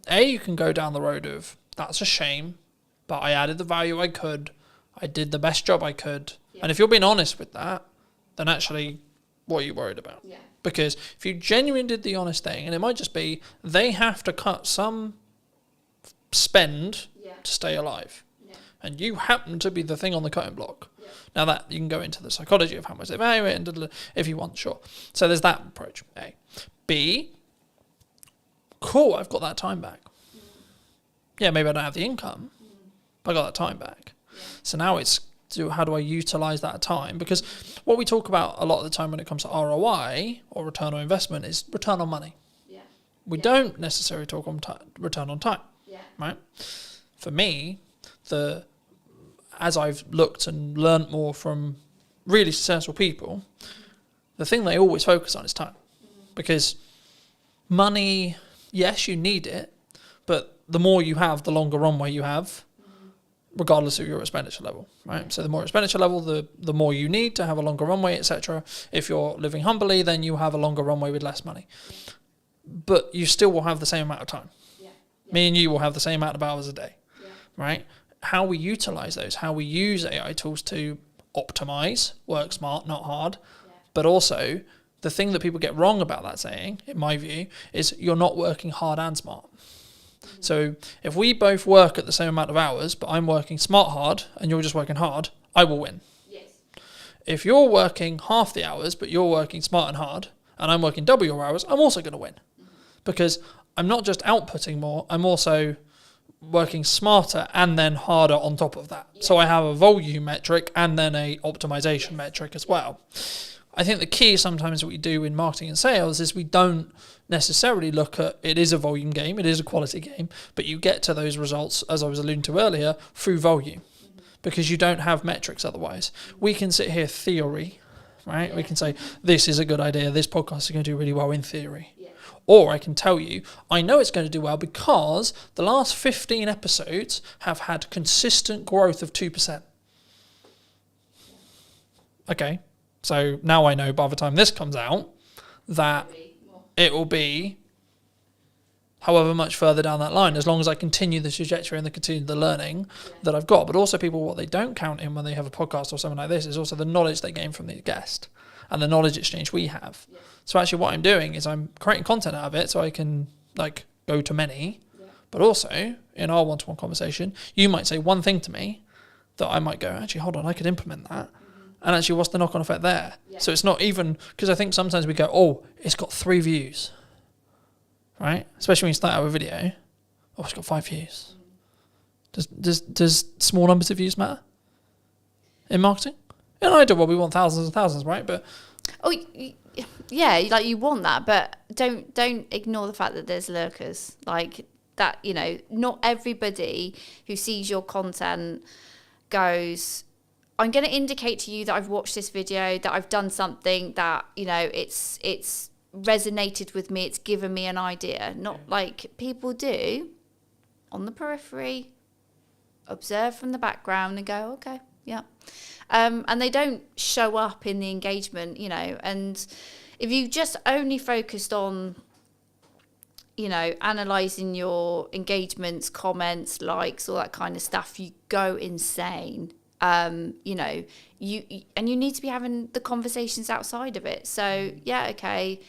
A, you can go down the road of, that's a shame, but I added the value I could, I did the best job I could. And if you're being honest with that, then actually, what are you worried about? Because if you genuinely did the honest thing, and it might just be they have to cut some spend to stay alive, and you happen to be the thing on the cutting block. Now that you can go into the psychology of how much they value it, and if you want, sure. So there's that approach. A. B. Cool, I've got that time back. Yeah, maybe I don't have the income, but I got that time back. So now it's, how do I utilize that time? Because what we talk about a lot of the time when it comes to ROI or return on investment is return on money. We don't necessarily talk on return on time, right? For me, as I've looked and learnt more from really successful people, the thing they always focus on is time. Because money, yes, you need it, but the more you have, the longer runway you have, regardless of your expenditure level, right? So the more expenditure level, the more you need to have a longer runway, etc. If you're living humbly, then you have a longer runway with less money. But you still will have the same amount of time. Me and you will have the same amount of hours a day, right? How we utilize those, how we use AI tools to optimize, work smart, not hard, but also the thing that people get wrong about that saying, in my view, is you're not working hard and smart. So if we both work at the same amount of hours, but I'm working smart hard and you're just working hard, I will win. If you're working half the hours, but you're working smart and hard, and I'm working double your hours, I'm also going to win. Because I'm not just outputting more, I'm also working smarter and then harder on top of that. So I have a volume metric and then a optimization metric as well. I think the key sometimes that we do in marketing and sales is we don't necessarily look at, it is a volume game, it is a quality game, but you get to those results, as I was alluding to earlier, through volume, because you don't have metrics otherwise. We can sit here theory, right? We can say, this is a good idea, this podcast is going to do really well in theory. Or I can tell you, I know it's going to do well because the last 15 episodes have had consistent growth of 2%. Okay. So now I know by the time this comes out that it will be however much further down that line, as long as I continue the trajectory and continue the learning that I've got. But also people, what they don't count in when they have a podcast or something like this is also the knowledge they gain from the guest and the knowledge exchange we have. So actually what I'm doing is I'm creating content out of it so I can go to many, but also in our one-to-one conversation, you might say one thing to me that I might go, actually, hold on, I could implement that. And actually, what's the knock-on effect there? So it's not even, because I think sometimes we go, oh, it's got 3 views, right? Especially when you start out a video. Oh, it's got 5 views. Does small numbers of views matter in marketing? In an ideal world, we want thousands and thousands, right? But yeah, like you want that, but don't ignore the fact that there's lurkers. Like that, you know, not everybody who sees your content goes, I'm going to indicate to you that I've watched this video, that I've done something that, you know, it's resonated with me, it's given me an idea. Not like people do on the periphery, observe from the background and go, okay, yeah. And they don't show up in the engagement, you know. And if you just only focused on, you know, analysing your engagements, comments, likes, all that kind of stuff, you go insane. You know, you need to be having the conversations outside of it. So yeah, okay,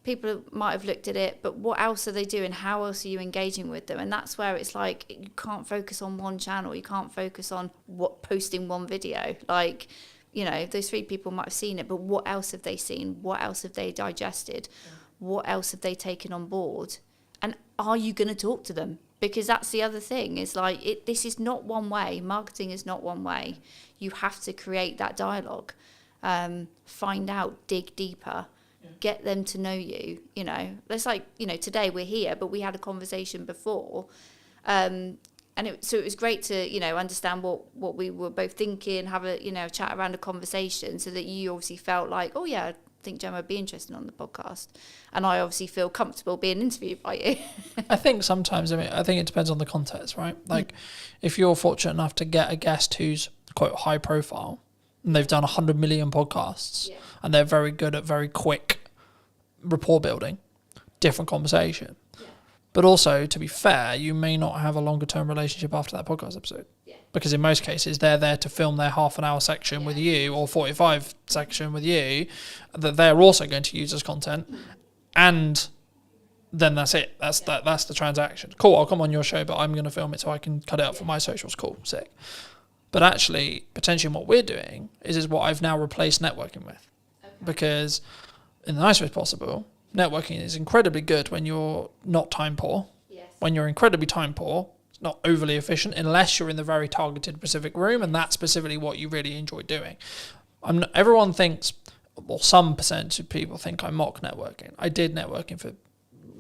people might have looked at it, but what else are they doing? How else are you engaging with them? And that's where it's like, you can't focus on one channel. You can't focus on posting one video. Like, you know, those 3 people might have seen it, but what else have they seen? What else have they digested? What else have they taken on board? And are you going to talk to them? Because that's the other thing, is like, this is not one way. Marketing is not one way. You have to create that dialogue, find out, dig deeper, get them to know you, you know. It's like, you know, today we're here, but we had a conversation before. So it was great to, you know, understand what we were both thinking, have a, you know, chat around a conversation, so that you obviously felt like, oh yeah, I think Gemma would be interested on the podcast. And I obviously feel comfortable being interviewed by you. I think sometimes, I think it depends on the context, right? Like if you're fortunate enough to get a guest who's quote high profile and they've done 100 million podcasts and they're very good at very quick rapport building, different conversation. But also, to be fair, you may not have a longer term relationship after that podcast episode. Because in most cases, they're there to film their half an hour section with you, or 45 section with you, that they're also going to use as content. And then that's it. That's the transaction. Cool, I'll come on your show, but I'm going to film it so I can cut it up for my socials. Cool, sick. But actually, potentially what we're doing is what I've now replaced networking with. Because in the nicest way possible, networking is incredibly good when you're not time poor. When you're incredibly time poor, it's not overly efficient unless you're in the very targeted specific room, and that's specifically what you really enjoy doing. Everyone thinks, well, some percentage of people think I mock networking. I did networking for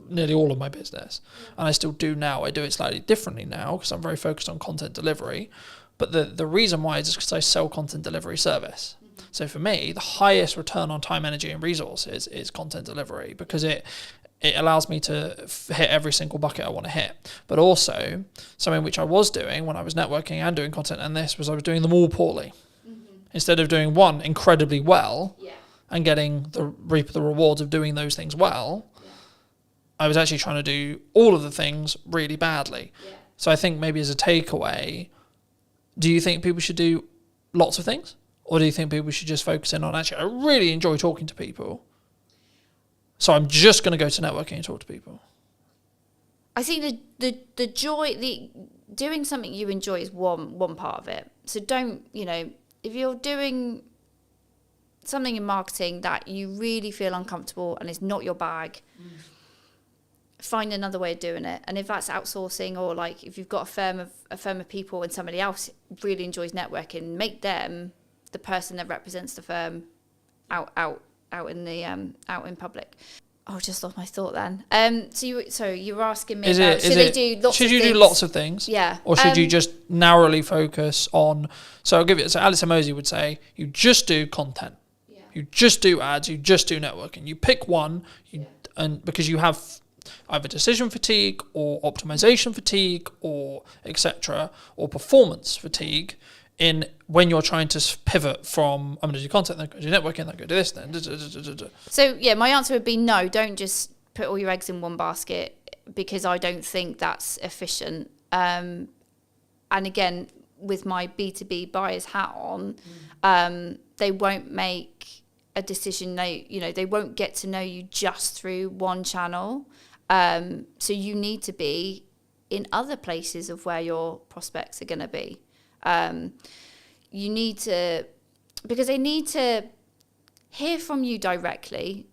nearly all of my business, and I still do now. I do it slightly differently now because I'm very focused on content delivery. But the reason why is just because I sell content delivery service. So for me, the highest return on time, energy, and resources is content delivery, because it allows me to hit every single bucket I want to hit. But also, something which I was doing when I was networking and doing content, and this was I was doing them all poorly. Instead of doing one incredibly well and getting reap the rewards of doing those things well, I was actually trying to do all of the things really badly. So I think maybe as a takeaway, do you think people should do lots of things? Or do you think people should just focus in on, actually, I really enjoy talking to people, so I'm just going to go to networking and talk to people? I think the joy, doing something you enjoy is one part of it. So don't, you know, if you're doing something in marketing that you really feel uncomfortable and it's not your bag, find another way of doing it. And if that's outsourcing, or like if you've got a firm of people and somebody else really enjoys networking, make them the person that represents the firm out in public. Oh, just lost my thought then. So you were asking me about should you do lots of things? Yeah. Or should you just narrowly focus on? So I'll give it. So Alice Emosi would say you just do content. Yeah. You just do ads. You just do networking. You pick one, and because you have either decision fatigue or optimization fatigue or etc. or performance fatigue. In when you're trying to pivot from I'm going to do content, then go do networking, then go do this, then. So yeah, my answer would be no. Don't just put all your eggs in one basket, because I don't think that's efficient. And again, with my B2B buyer's hat on, they won't make a decision. They won't get to know you just through one channel. So you need to be in other places of where your prospects are going to be. You need to, because they need to hear from you directly,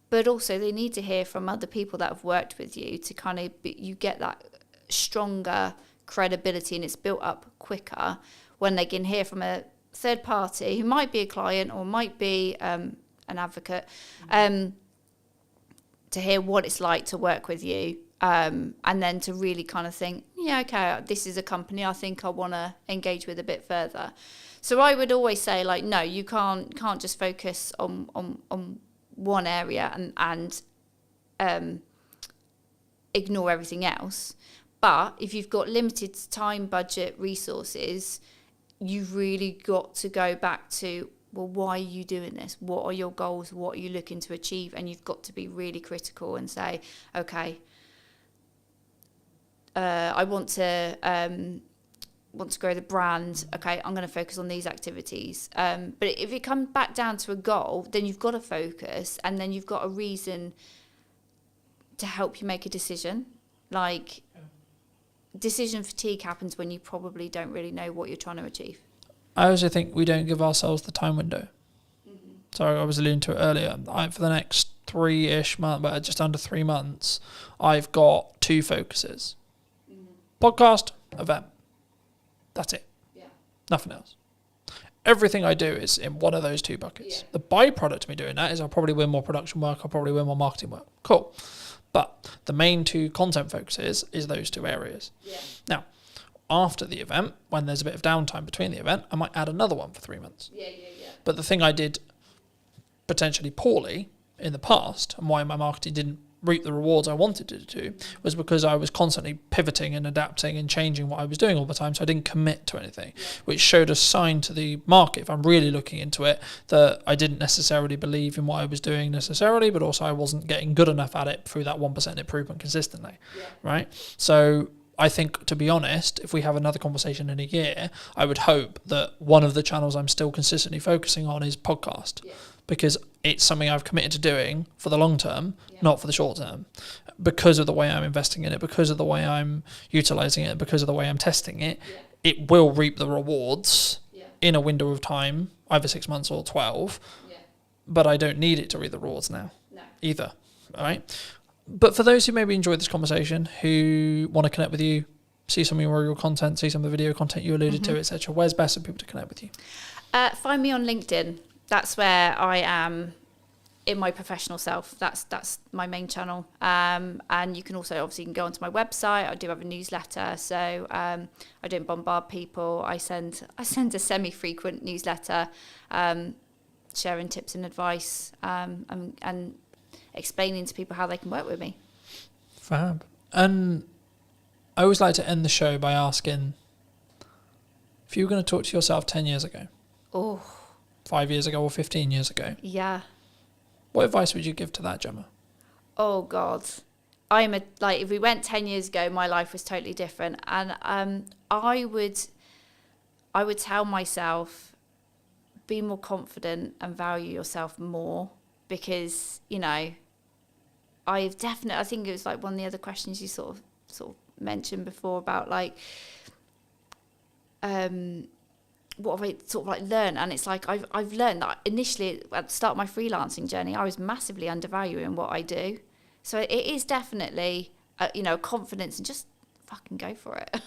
but also they need to hear from other people that have worked with you to kind of you get that stronger credibility and it's built up quicker when they can hear from a third party who might be a client or might be an advocate, to hear what it's like to work with you, and then to really kind of think, yeah, okay, this is a company I think I want to engage with a bit further. So I would always say, like, no, you can't just focus on one area and ignore everything else. But if you've got limited time, budget, resources, you've really got to go back to, well, why are you doing this? What are your goals? What are you looking to achieve? And you've got to be really critical and say, okay, I want to grow the brand. Okay, I'm going to focus on these activities. But if it comes back down to a goal, then you've got to focus, and then you've got a reason to help you make a decision. Like, decision fatigue happens when you probably don't really know what you're trying to achieve. I also think we don't give ourselves the time window. So I was alluding to it earlier. For the next 3-ish months, but just under 3 months, I've got 2 focuses. Podcast, event. That's it. Yeah. Nothing else. Everything I do is in one of those 2 buckets. Yeah. The byproduct of me doing that is I'll probably win more production work, I'll probably win more marketing work. Cool. But the main 2 content focuses is those 2 areas. Yeah. Now, after the event, when there's a bit of downtime between the event, I might add another one for 3 months. Yeah. But the thing I did potentially poorly in the past, and why my marketing didn't reap the rewards I wanted it to, was because I was constantly pivoting and adapting and changing what I was doing all the time, so I didn't commit to anything, which showed a sign to the market, if I'm really looking into it, that I didn't necessarily believe in what I was doing necessarily, but also I wasn't getting good enough at it through that 1% improvement consistently, right? So I think, to be honest, if we have another conversation in a year, I would hope that one of the channels I'm still consistently focusing on is podcast, because it's something I've committed to doing for the long term, not for the short term, because of the way I'm investing in it, because of the way I'm utilizing it, because of the way I'm testing it. It will reap the rewards in a window of time, either 6 months or 12, but I don't need it to reap the rewards now either, all right? But for those who maybe enjoyed this conversation, who want to connect with you, see some of your content, see some of the video content you alluded to, etc., where's best for people to connect with you? Find me on LinkedIn. That's where I am in my professional self. That's my main channel. And you can also obviously go onto my website. I do have a newsletter, so I don't bombard people. I send a semi-frequent newsletter, sharing tips and advice, and explaining to people how they can work with me. Fab. And I always like to end the show by asking, if you were going to talk to yourself 10 years ago, 5 years ago or 15 years ago, what advice would you give to that, Gemma? Oh God, if we went 10 years ago, my life was totally different, and I would tell myself, be more confident and value yourself more, because I think it was like one of the other questions you sort of mentioned before about like what have I sort of like learned, and it's like I've learned that initially at the start of my freelancing journey I was massively undervaluing what I do, so it is definitely confidence and just fucking go for it.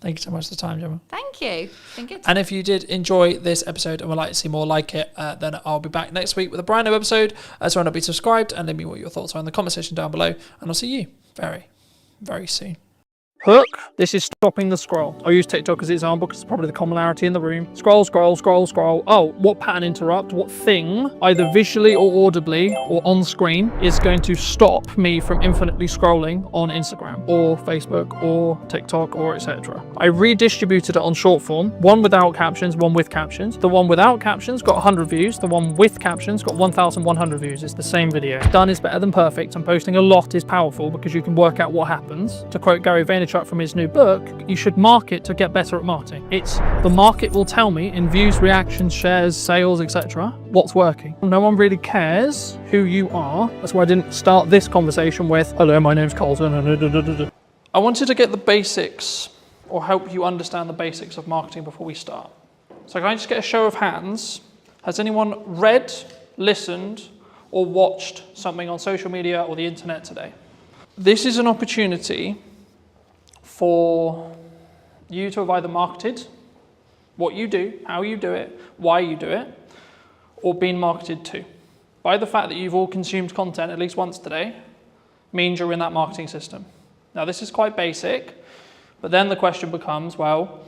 Thank you so much for the time, Gemma. Thank you. It's been good. And if you did enjoy this episode and would like to see more like it, then I'll be back next week with a brand new episode. So why not be subscribed and let me know what your thoughts are in the comment section down below. And I'll see you very, very soon. Hook. This is stopping the scroll. I'll use TikTok as an example because it's probably the commonality in the room. Scroll, scroll, scroll, scroll. Oh, what pattern interrupt? What thing, either visually or audibly or on screen, is going to stop me from infinitely scrolling on Instagram or Facebook or TikTok or etc. I redistributed it on short form. One without captions, one with captions. The one without captions got 100 views. The one with captions got 1,100 views. It's the same video. Done is better than perfect, and posting a lot is powerful because you can work out what happens. To quote Gary Vaynerchuk from his new book, you should market to get better at marketing. It's the market will tell me in views, reactions, shares, sales, etc. what's working. No one really cares who you are. That's why I didn't start this conversation with, hello, my name's Colton. I wanted to get the basics, or help you understand the basics of marketing before we start. So can I just get a show of hands? Has anyone read, listened, or watched something on social media or the internet today? This is an opportunity for you to have either marketed what you do, how you do it, why you do it, or been marketed to. By the fact that you've all consumed content at least once today means you're in that marketing system. Now this is quite basic, but then the question becomes, well,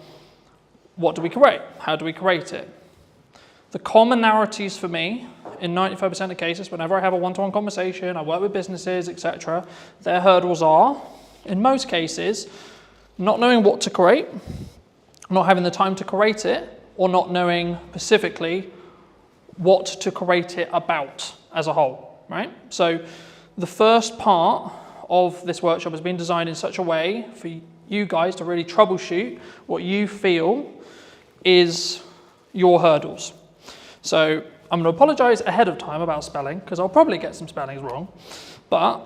what do we create? How do we create it? The commonalities for me, in 95% of cases, whenever I have a one-to-one conversation, I work with businesses, etc., their hurdles are, in most cases, not knowing what to create, not having the time to create it, or not knowing specifically what to create it about as a whole, right? So the first part of this workshop has been designed in such a way for you guys to really troubleshoot what you feel is your hurdles. So I'm going to apologize ahead of time about spelling, because I'll probably get some spellings wrong, but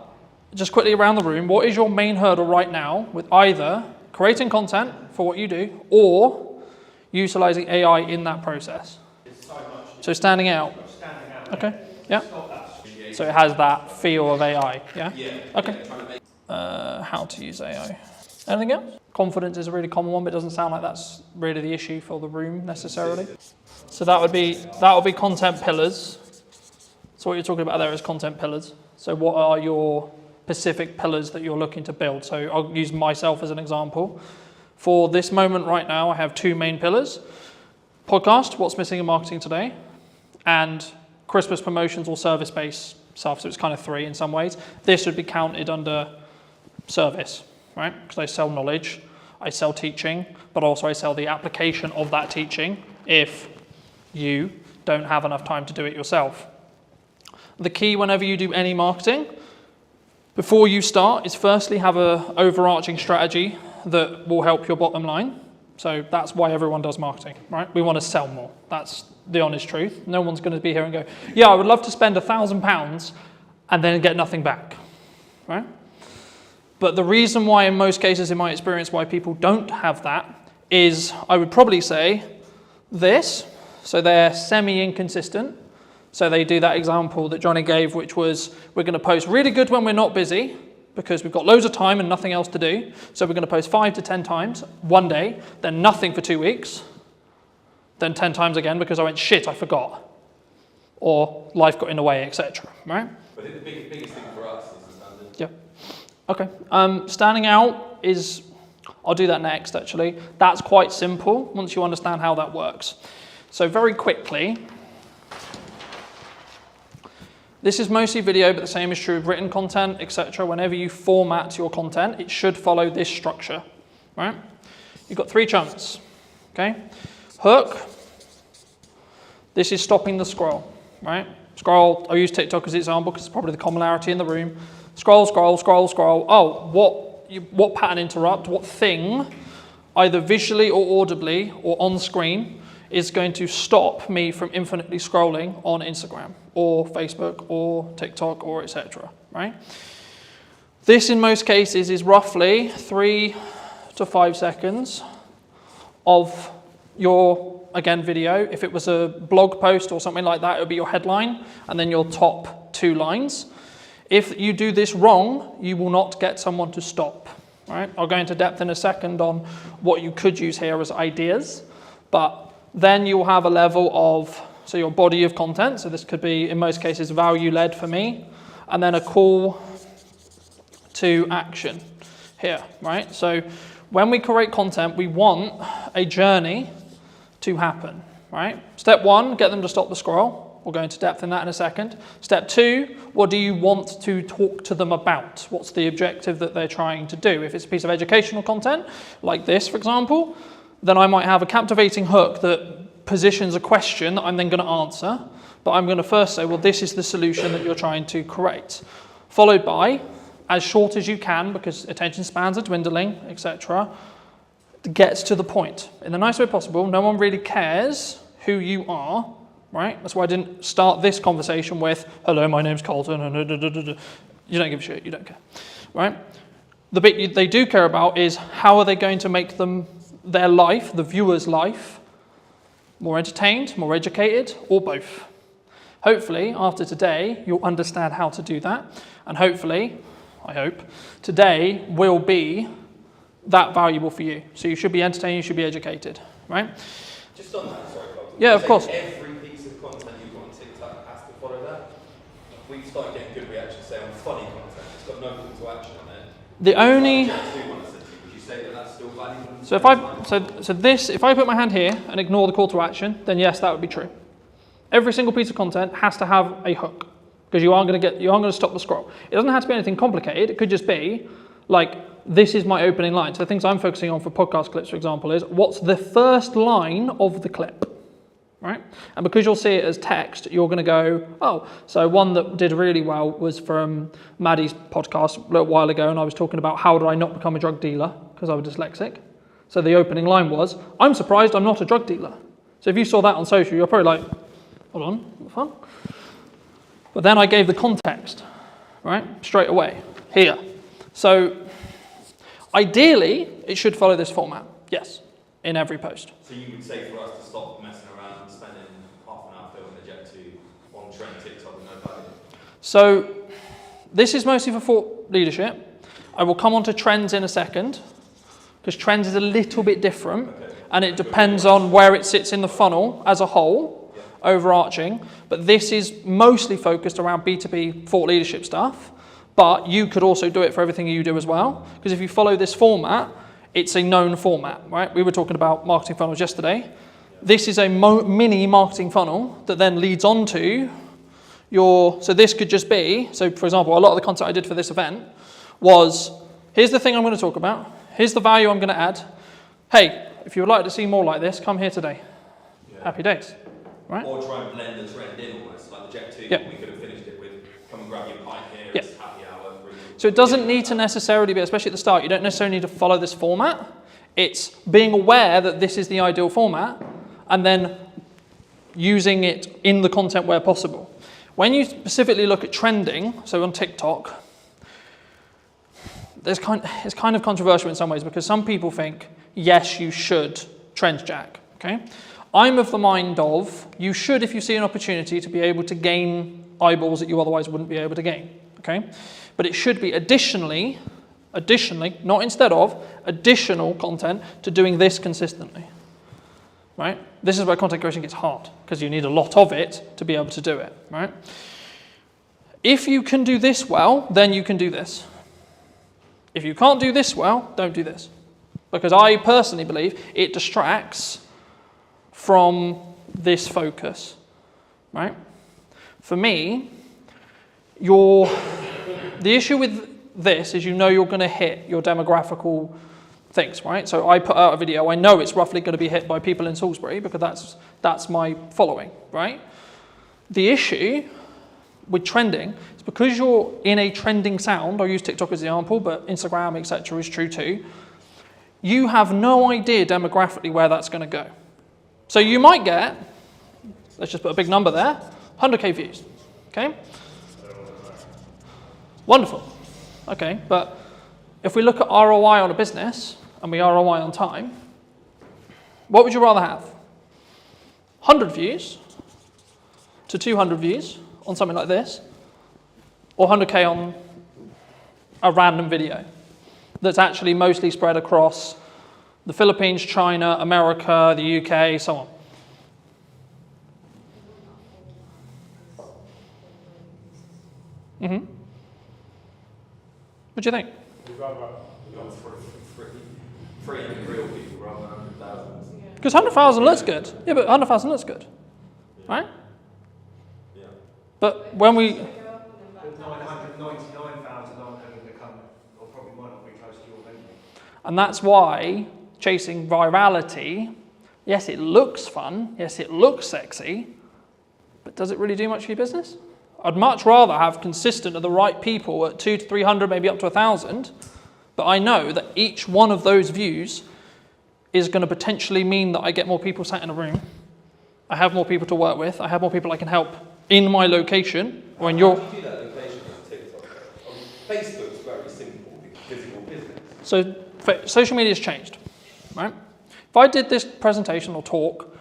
just quickly around the room, what is your main hurdle right now with either creating content for what you do or utilizing AI in that process? So standing out. Okay, yeah. So it has that feel of AI, yeah? Okay. How to use AI. Anything else? Confidence is a really common one, but it doesn't sound like that's really the issue for the room necessarily. So that would be content pillars. So what you're talking about there is content pillars. So what are your specific pillars that you're looking to build? So I'll use myself as an example. For this moment right now, I have two main pillars. Podcast, what's missing in marketing today, and Christmas promotions or service-based stuff. So it's kind of three in some ways. This would be counted under service, right? Because I sell knowledge, I sell teaching, but also I sell the application of that teaching if you don't have enough time to do it yourself. The key whenever you do any marketing, before you start, is firstly have an overarching strategy that will help your bottom line. So that's why everyone does marketing, right? We want to sell more. That's the honest truth. No one's going to be here and go, yeah, I would love to spend £1,000 and then get nothing back, right? But the reason why in most cases, in my experience, why people don't have that is, I would probably say, this. So they're semi-inconsistent. So they do that example that Johnny gave, which was, we're going to post really good when we're not busy, because we've got loads of time and nothing else to do. So we're going to post 5 to 10 times one day, then nothing for 2 weeks, then 10 times again because I went, shit, I forgot. Or life got in the way, etc. Right? But I think the biggest thing for us is the standard. Yeah. Okay. Standing out is, I'll do that next actually. That's quite simple once you understand how that works. So very quickly, this is mostly video, but the same is true of written content, etc. Whenever you format your content, it should follow this structure, right? You've got 3 chunks, okay? Hook, this is stopping the scroll, right? Scroll, I'll use TikTok as an example because it's probably the commonality in the room. Scroll, scroll, scroll, scroll. Oh, what pattern interrupt, what thing, either visually or audibly or on screen, is going to stop me from infinitely scrolling on Instagram or Facebook or TikTok or etc. Right? This in most cases is roughly 3 to 5 seconds of your, again, video. If it was a blog post or something like that, it would be your headline and then your top 2 lines. If you do this wrong, you will not get someone to stop. Right? I'll go into depth in a second on what you could use here as ideas, but then you'll have a level of, so your body of content, so this could be, in most cases, value-led for me, and then a call to action here, right? So when we create content, we want a journey to happen, right? Step 1, get them to stop the scroll. We'll go into depth in that in a second. Step 2, what do you want to talk to them about? What's the objective that they're trying to do? If it's a piece of educational content, like this, for example, then I might have a captivating hook that positions a question that I'm then going to answer, but I'm going to first say, well, this is the solution that you're trying to create, followed by, as short as you can, because attention spans are dwindling, etc., gets to the point. In the nicest way possible, no one really cares who you are, right? That's why I didn't start this conversation with, hello, my name's Colton, and you don't give a shit, you don't care, right? The bit they do care about is how are they going to make their life, the viewer's life, more entertained, more educated, or both. Hopefully, after today, you'll understand how to do that. And hopefully, I hope, today will be that valuable for you. So you should be entertained, you should be educated, right? Just on that, sorry, Bob. Yeah, of course. Every piece of content you've got on TikTok has to follow that. We've started getting good reactions, say, on funny content. It's got no call to action on it. The only... Would you say that that's still valuable? So if I put my hand here and ignore the call to action, then yes, that would be true. Every single piece of content has to have a hook, because you aren't going to stop the scroll. It doesn't have to be anything complicated. It could just be like, this is my opening line. So the things I'm focusing on for podcast clips, for example, is what's the first line of the clip, right? And because you'll see it as text, you're going to go, oh, so one that did really well was from Maddie's podcast a little while ago, and I was talking about how did I not become a drug dealer because I was dyslexic. So the opening line was, I'm surprised I'm not a drug dealer. So if you saw that on social, you're probably like, hold on, what the fuck? But then I gave the context, right, straight away, here. So ideally, it should follow this format, yes, in every post. So you would say for us to stop messing around and spending half an hour filming the Jet 2 on trend TikTok with no value? So this is mostly for thought leadership. I will come on to trends in a second, because trends is a little bit different, and it depends on where it sits in the funnel as a whole, overarching. But this is mostly focused around B2B thought leadership stuff. But you could also do it for everything you do as well. Because if you follow this format, it's a known format, right? We were talking about marketing funnels yesterday. This is a mini marketing funnel that then leads on to your, so this could just be, so for example, a lot of the content I did for this event was, here's the thing I'm going to talk about. Here's the value I'm going to add. Hey, if you would like to see more like this, come here today. Yeah. Happy days, right? Or try and blend the trend in almost, like the Jet 2, yeah. We could have finished it with, come and grab your pint here, yeah. It's happy hour. So it doesn't need to necessarily be, especially at the start, you don't necessarily need to follow this format. It's being aware that this is the ideal format and then using it in the content where possible. When you specifically look at trending, so on TikTok, it's kind of controversial in some ways because some people think, yes, you should trend jack, okay? I'm of the mind of, you should if you see an opportunity to be able to gain eyeballs that you otherwise wouldn't be able to gain, okay? But it should be additionally, not instead of, additional content to doing this consistently, right? This is where content creation gets hard because you need a lot of it to be able to do it, right? If you can do this well, then you can do this. If you can't do this well, don't do this. Because I personally believe it distracts from this focus, right? For me, the issue with this is you know you're going to hit your demographical things, right? So I put out a video, I know it's roughly going to be hit by people in Salisbury because that's my following, right? The issue with trending is because you're in a trending sound, I'll use TikTok as an example, but Instagram, etc. is true too, you have no idea demographically where that's going to go. So you might get, let's just put a big number there, 100k views, okay? Wonderful. Okay, but if we look at ROI on a business and we ROI on time, what would you rather have? 100 views to 200 views on something like this, or 100k on a random video that's actually mostly spread across the Philippines, China, America, the UK, so on. Mm-hmm. What do you think? Because 100,000 looks good. Yeah, but 100,000 looks good, right? Yeah. But when we... 999,000 aren't going to become, or probably might not be close to your venue. And that's why chasing virality, yes, it looks fun, yes, it looks sexy, but does it really do much for your business? I'd much rather have consistent of the right people at 200 to 300, maybe up to 1,000, but I know that each one of those views is going to potentially mean that I get more people sat in a room, I have more people to work with, I have more people I can help in my location, or in your... How do you do that location on TikTok? Facebook's very simple, physical business. So social media has changed, right? If I did this presentation or talk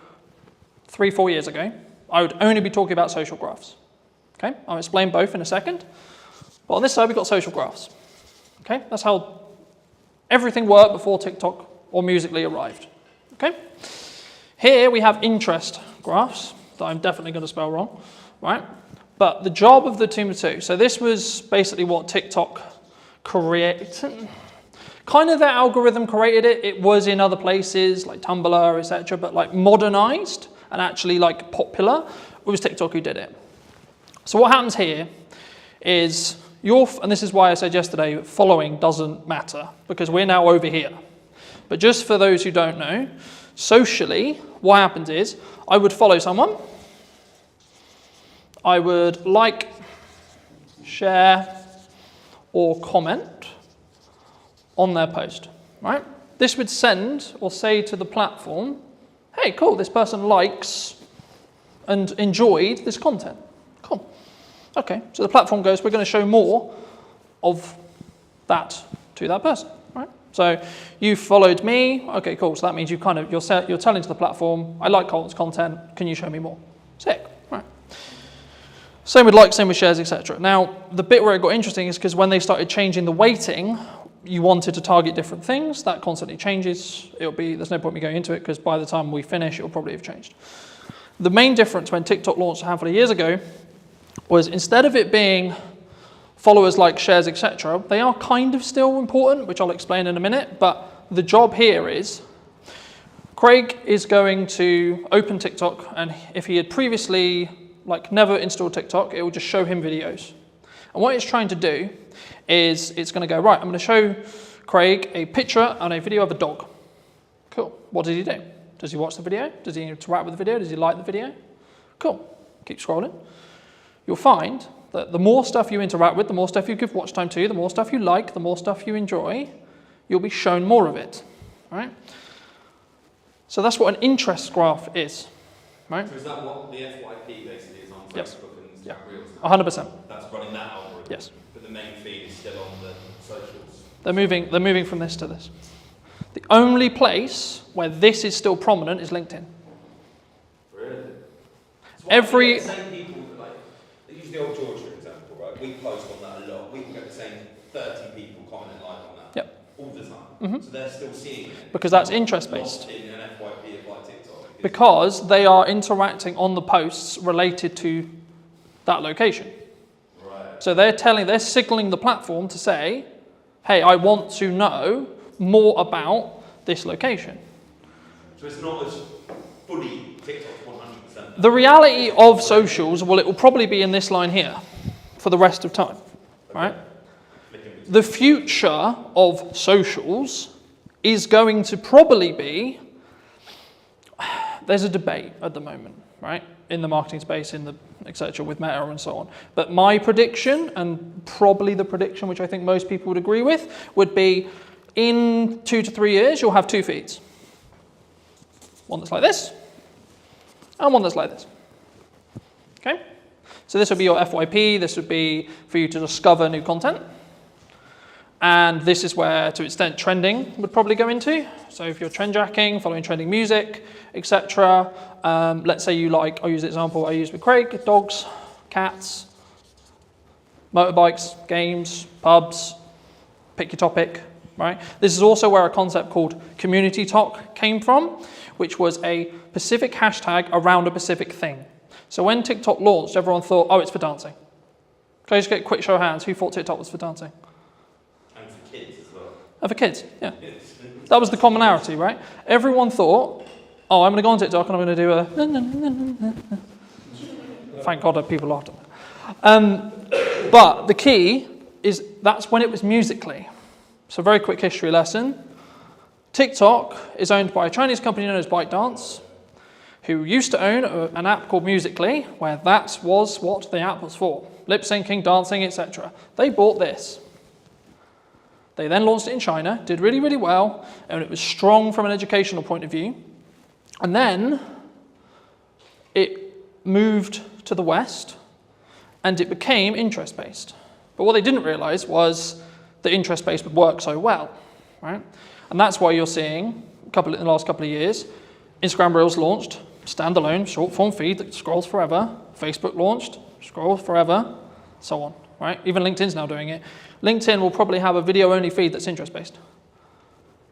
3-4 years ago, I would only be talking about social graphs. Okay, I'll explain both in a second. But on this side, we've got social graphs. Okay, that's how Everything worked before TikTok or Musical.ly arrived. Okay? Here we have interest graphs that I'm definitely going to spell wrong, right? But the job of the team of two. So this was basically what TikTok created. Kind of their algorithm created it. It was in other places like Tumblr, etc. But like modernized and actually like popular, it was TikTok who did it. So what happens here is and this is why I said yesterday, following doesn't matter because we're now over here. But just for those who don't know, socially, what happens is I would follow someone. I would like, share, or comment on their post, right? This would send or say to the platform, hey, cool, this person likes and enjoyed this content. Cool. Okay, so the platform goes, we're going to show more of that to that person, right? So you followed me. Okay, cool. So that means you're telling to the platform, I like Colton's content. Can you show me more? Sick, right? Same with likes, same with shares, etc. Now, the bit where it got interesting is because when they started changing the weighting, you wanted to target different things. That constantly changes. There's no point me going into it because by the time we finish, it'll probably have changed. The main difference when TikTok launched a handful of years ago was instead of it being followers, like, shares, etc., they are kind of still important, which I'll explain in a minute, but the job here is Craig is going to open TikTok, and if he had previously never installed TikTok, it will just show him videos. And what it's trying to do is it's going to go, right, I'm going to show Craig a picture and a video of a dog. Cool. What does he do? Does he watch the video? Does he interact with the video? Does he like the video? Cool. Keep scrolling. You'll find that the more stuff you interact with, the more stuff you give watch time to, the more stuff you like, the more stuff you enjoy, you'll be shown more of it, right? So that's what an interest graph is, right? So is that what the FYP basically is on Facebook Yes. and Instagram Reels? 100%. That's running that algorithm? Yes. But the main feed is still on the socials? They're moving from this to this. The only place where this is still prominent is LinkedIn. Really? So Every... the same people, use the old Georgia example, right? We post on that a lot. We can get the same 30 people commenting like on that all the time. Mm-hmm. So they're still seeing it. Because that's interest-based. In an FYP of like TikTok. Because they are interacting on the posts related to that location. Right. So they're signaling the platform to say, hey, I want to know more about this location. So it's not as fully TikTok's 100%. The reality of socials, well, it will probably be in this line here for the rest of time, right? The future of socials is going to probably be, there's a debate at the moment, right? In the marketing space, in the etc. with Meta and so on. But my prediction, and probably the prediction which I think most people would agree with, would be in 2 to 3 years, you'll have two feeds. One that's like this, and one that's like this. Okay? So this would be your FYP, this would be for you to discover new content. And this is where, to an extent, trending would probably go into. So if you're trend jacking, following trending music, etc. Let's say you like, I'll use the example I used with Craig, dogs, cats, motorbikes, games, pubs, pick your topic, right? This is also where a concept called community talk came from, which was a specific hashtag around a specific thing. So when TikTok launched, everyone thought, oh, it's for dancing. Can I just get a quick show of hands? Who thought TikTok was for dancing? And for kids as well. Oh, for kids, yeah. That was the commonality, right? Everyone thought, oh, I'm going to go on TikTok and I'm going to do a... Thank God that people laughed at that. But the key is that's when it was Musical.ly. So very quick history lesson. TikTok is owned by a Chinese company known as ByteDance, who used to own an app called Musical.ly, where that was what the app was for. Lip syncing, dancing, etc. They bought this. They then launched it in China, did really, really well, and it was strong from an educational point of view. And then it moved to the West, and it became interest-based. But what they didn't realize was that interest-based would work so well, right? And that's why you're seeing, in the last couple of years, Instagram Reels launched, standalone, short-form feed that scrolls forever. Facebook launched, scrolls forever, so on, right? Even LinkedIn's now doing it. LinkedIn will probably have a video-only feed that's interest-based.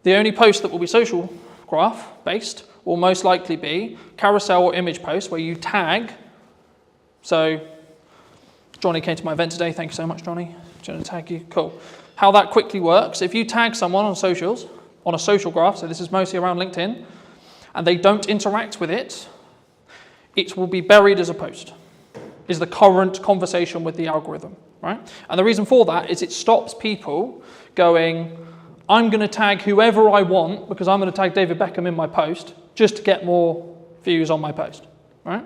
The only post that will be social graph based will most likely be carousel or image posts where you tag. So Johnny came to my event today. Thank you so much, Johnny. Going to tag you. Cool. How that quickly works, if you tag someone on socials, on a social graph, so this is mostly around LinkedIn, and they don't interact with it, it will be buried as a post, is the current conversation with the algorithm, right? And the reason for that is it stops people going, I'm going to tag whoever I want because I'm going to tag David Beckham in my post just to get more views on my post, right?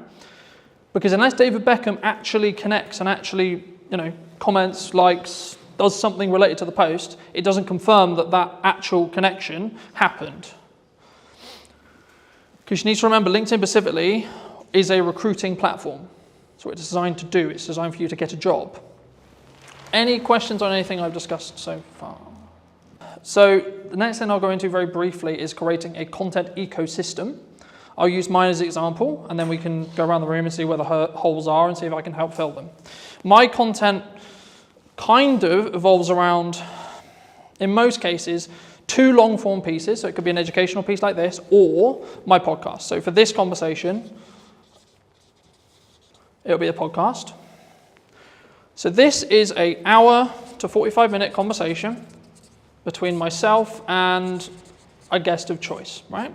Because unless David Beckham actually connects and actually, comments, likes, does something related to the post, it doesn't confirm that that actual connection happened. Because you need to remember, LinkedIn specifically is a recruiting platform. That's what it's designed to do. It's designed for you to get a job. Any questions on anything I've discussed so far? So the next thing I'll go into very briefly is creating a content ecosystem. I'll use mine as an example, and then we can go around the room and see where the holes are and see if I can help fill them. My content kind of evolves around, in most cases, 2 long-form pieces. So it could be an educational piece like this, or my podcast. So for this conversation, it'll be a podcast. So this is an hour to 45-minute conversation between myself and a guest of choice, right?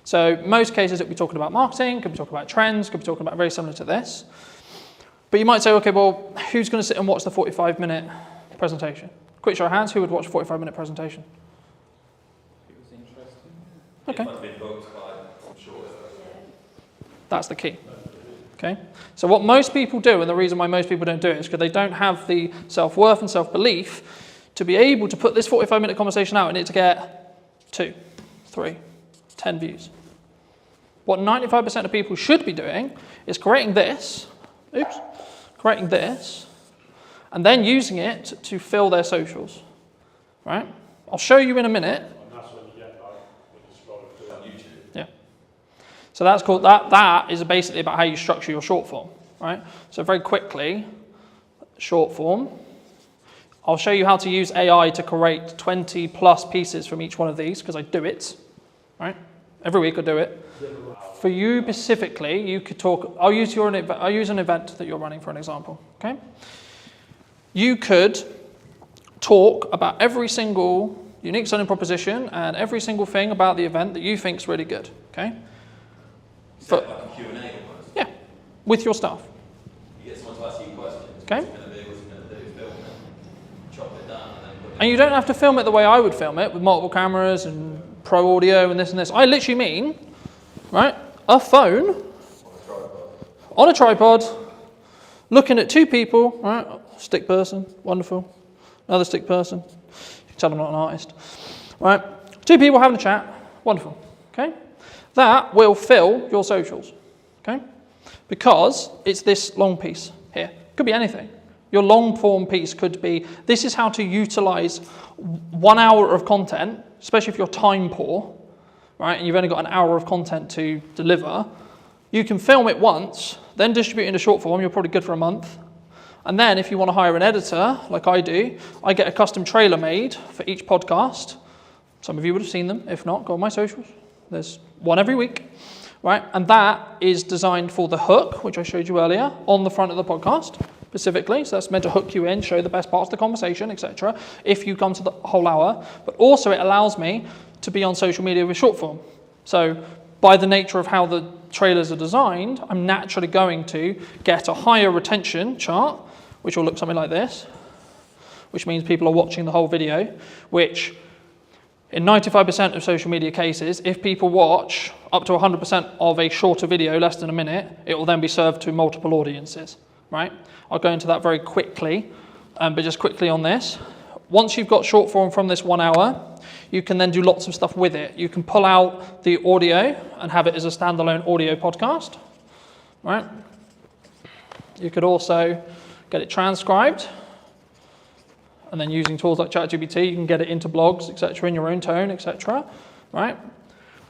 So most cases it'll be talking about marketing, could be talking about trends, could be talking about very similar to this. But you might say, okay, well, who's going to sit and watch the 45-minute presentation? Quick show of hands, who would watch a 45-minute presentation? Okay. That's the key. Okay. So what most people do, and the reason why most people don't do it, is because they don't have the self-worth and self-belief to be able to put this 45-minute conversation out and it to get 2, 3, 10 views. What 95% of people should be doing is creating this, and then using it to fill their socials, right? I'll show you in a minute. Yeah. So that's called, that is basically about how you structure your short form, right? So very quickly, short form. I'll show you how to use AI to create 20 plus pieces from each one of these, because I do it, right? Every week I do it. For you specifically, you could talk, I'll use an event that you're running for an example, okay? You could talk about every single unique selling proposition and every single thing about the event that you think is really good, okay? Like a Q&A almost? Yeah, with your staff. You get someone to ask you questions. Okay. What's it going to do? Film it, chop it down, and then put it. And you don't have to film it the way I would film it, with multiple cameras and pro audio and this and this. I literally mean, right, a phone on a tripod, looking at 2 people, right, stick person, wonderful, another stick person, you can tell I'm not an artist, right, 2 people having a chat, wonderful, okay? That will fill your socials, okay? Because it's this long piece here. Could be anything. Your long form piece could be, this is how to utilize 1 hour of content, especially if you're time poor, right, and you've only got an hour of content to deliver. You can film it once, then distribute it into short form. You're probably good for a month. And then if you want to hire an editor, like I do, I get a custom trailer made for each podcast. Some of you would have seen them. If not, go on my socials. There's one every week, right? And that is designed for the hook, which I showed you earlier, on the front of the podcast specifically. So that's meant to hook you in, show the best parts of the conversation, etc. if you come to the whole hour. But also it allows me to be on social media with short form. So by the nature of how the trailers are designed, I'm naturally going to get a higher retention chart, which will look something like this, which means people are watching the whole video, which in 95% of social media cases, if people watch up to 100% of a shorter video, less than a minute, it will then be served to multiple audiences, right? I'll go into that very quickly, but just quickly on this. Once you've got short form from this 1 hour, you can then do lots of stuff with it. You can pull out the audio and have it as a standalone audio podcast, right? You could also get it transcribed, and then using tools like ChatGPT, you can get it into blogs, etc., in your own tone, etc., right?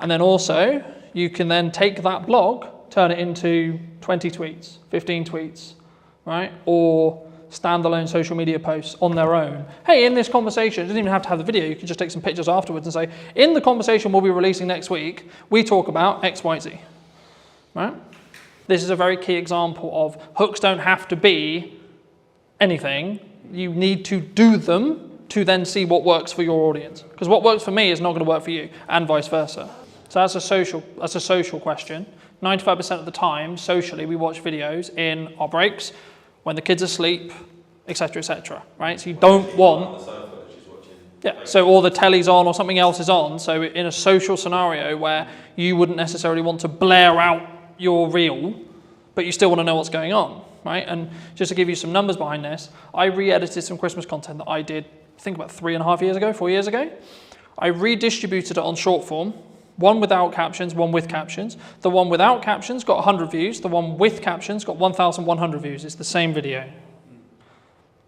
And then also, you can then take that blog, turn it into 20 tweets, 15 tweets, right? Or standalone social media posts on their own. Hey, in this conversation, it doesn't even have to have the video, you can just take some pictures afterwards and say, in the conversation we'll be releasing next week, we talk about X, Y, Z, right? This is a very key example of hooks don't have to be anything. You need to do them to then see what works for your audience. Because what works for me is not going to work for you, and vice versa. So that's a social question. 95% of the time, socially, we watch videos in our breaks, when the kids are asleep, etc., right? So you don't want... Yeah, so or the telly's on or something else is on. So in a social scenario where you wouldn't necessarily want to blare out your reel, but you still want to know what's going on, right? And just to give you some numbers behind this, I re-edited some Christmas content that I did, I think about 4 years ago. I redistributed it on short form, one without captions, one with captions. The one without captions got 100 views. The one with captions got 1,100 views. It's the same video.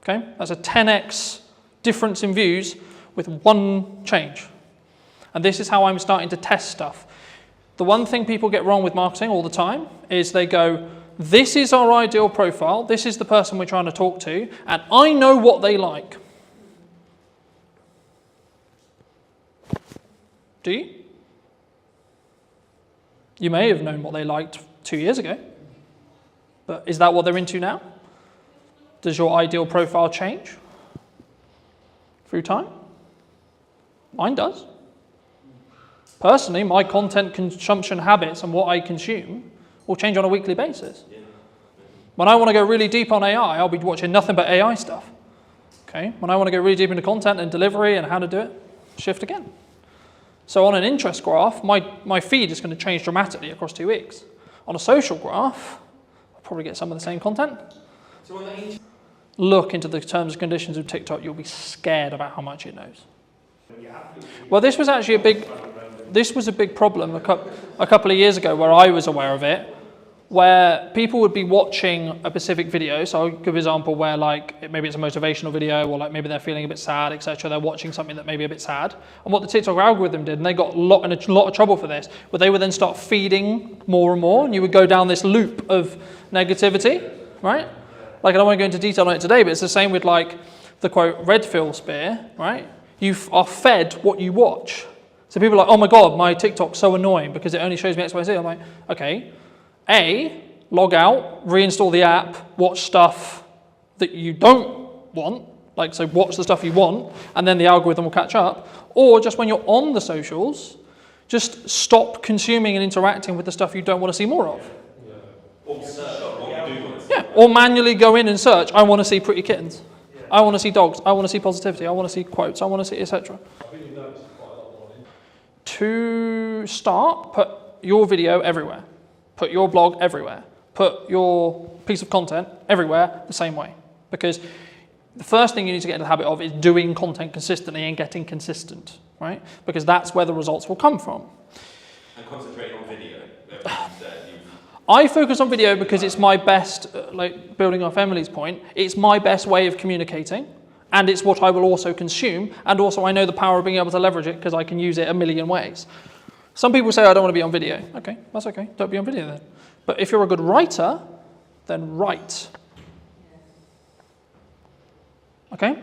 Okay, that's a 10x difference in views with one change. And this is how I'm starting to test stuff. The one thing people get wrong with marketing all the time is they go, this is our ideal profile, this is the person we're trying to talk to, and I know what they like. Do you? You may have known what they liked 2 years ago, but is that what they're into now? Does your ideal profile change through time? Mine does. Personally, my content consumption habits and what I consume will change on a weekly basis. When I want to go really deep on AI, I'll be watching nothing but AI stuff. Okay? When I want to go really deep into content and delivery and how to do it, shift again. So on an interest graph, my feed is going to change dramatically across 2 weeks. On a social graph, I'll probably get some of the same content. Look into the terms and conditions of TikTok, you'll be scared about how much it knows. Well, this was actually a big problem a couple of years ago where I was aware of it, where people would be watching a specific video. So I'll give an example where maybe it's a motivational video or maybe they're feeling a bit sad, etc. They're watching something that may be a bit sad. And what the TikTok algorithm did, and they got in a lot of trouble for this, but they would then start feeding more and more, and you would go down this loop of negativity, right? I don't want to go into detail on it today, but it's the same with the quote, red pill spear, right? You are fed what you watch. So people are like, oh my God, my TikTok's so annoying because it only shows me X, Y, Z. I'm like, okay. A, log out, reinstall the app, watch stuff that you don't want, so watch the stuff you want, and then the algorithm will catch up. Or just when you're on the socials, just stop consuming and interacting with the stuff you don't want to see more of. Or search what you do want to see. Yeah, or manually go in and search, I want to see pretty kittens. I want to see dogs, I want to see positivity, I want to see quotes, I want to see etc. To start, put your video everywhere. Put your blog everywhere. Put your piece of content everywhere the same way. Because the first thing you need to get into the habit of is doing content consistently and getting consistent, right? Because that's where the results will come from. And concentrating on video. I focus on video because it's my best, building off Emily's point, it's my best way of communicating, and it's what I will also consume, and also I know the power of being able to leverage it because I can use it a million ways. Some people say, I don't want to be on video. Okay, that's okay, don't be on video then. But if you're a good writer, then write. Okay?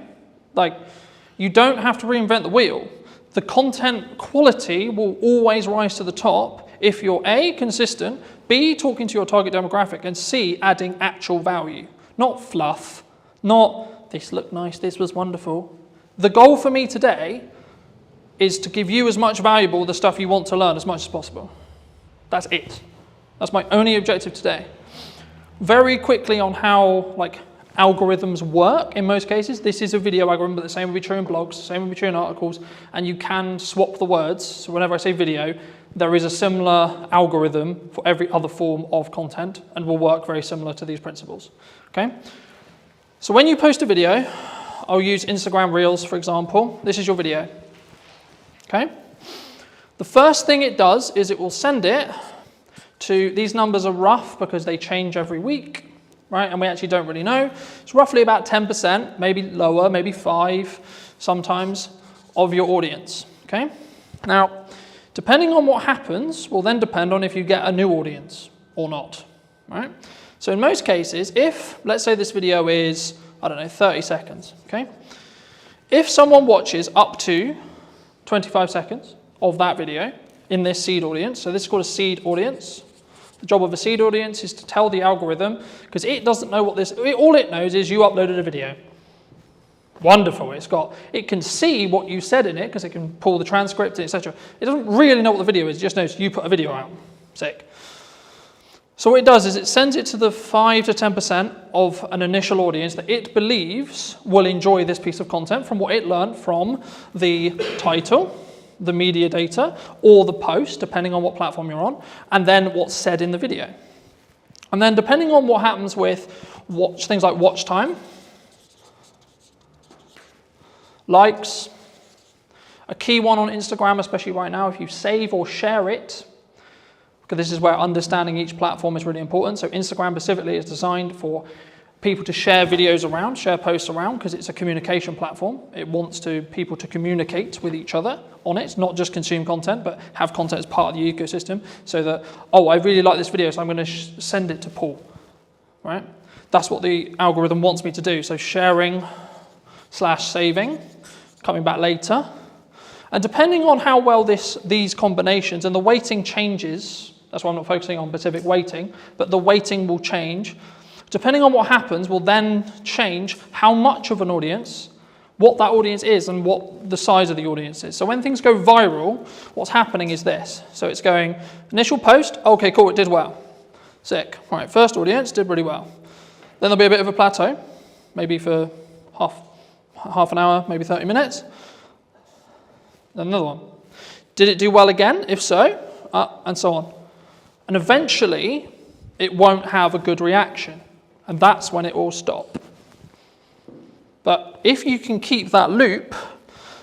You don't have to reinvent the wheel. The content quality will always rise to the top if you're A, consistent, B, talking to your target demographic, and C, adding actual value. Not fluff, not this looked nice, this was wonderful. The goal for me today is to give you as much valuable the stuff you want to learn as much as possible. That's it. That's my only objective today. Very quickly on how algorithms work in most cases. This is a video algorithm, but the same would be true in blogs, the same would be true in articles, and you can swap the words. So whenever I say video, there is a similar algorithm for every other form of content and will work very similar to these principles. Okay? So when you post a video, I'll use Instagram Reels, for example. This is your video. Okay? The first thing it does is it will send it to, these numbers are rough because they change every week, right? And we actually don't really know. It's roughly about 10%, maybe lower, maybe 5% sometimes, of your audience. Okay? Now, depending on what happens will then depend on if you get a new audience or not, right? So in most cases, if, let's say this video is I don't know, 30 seconds, okay? If someone watches up to 25 seconds of that video in this seed audience, so this is called a seed audience. The job of a seed audience is to tell the algorithm, because it doesn't know what this, all it knows is you uploaded a video. Wonderful, it can see what you said in it, because it can pull the transcript, etc. It doesn't really know what the video is, it just knows you put a video out. Sick. So what it does is it sends it to the 5 to 10% of an initial audience that it believes will enjoy this piece of content from what it learned from the title, the media data, or the post, depending on what platform you're on, and then what's said in the video. And then depending on what happens with things like watch time, likes, a key one on Instagram, especially right now, if you save or share it, because this is where understanding each platform is really important. So Instagram specifically is designed for people to share videos around, share posts around, because it's a communication platform. It wants people to communicate with each other on it, not just consume content, but have content as part of the ecosystem, so that, oh, I really like this video, so I'm going to send it to Paul, right? That's what the algorithm wants me to do. So sharing / saving, coming back later. And depending on how well these combinations, and the weighting changes, that's why I'm not focusing on specific weighting, but the weighting will change. Depending on what happens will then change how much of an audience, what that audience is, and what the size of the audience is. So when things go viral, what's happening is this. So it's going, initial post, okay, cool, it did well. Sick. All right, first audience, did really well. Then there'll be a bit of a plateau, maybe for half an hour, maybe 30 minutes. Then another one. Did it do well again? If so, and so on. And eventually, it won't have a good reaction. And that's when it will stop. But if you can keep that loop,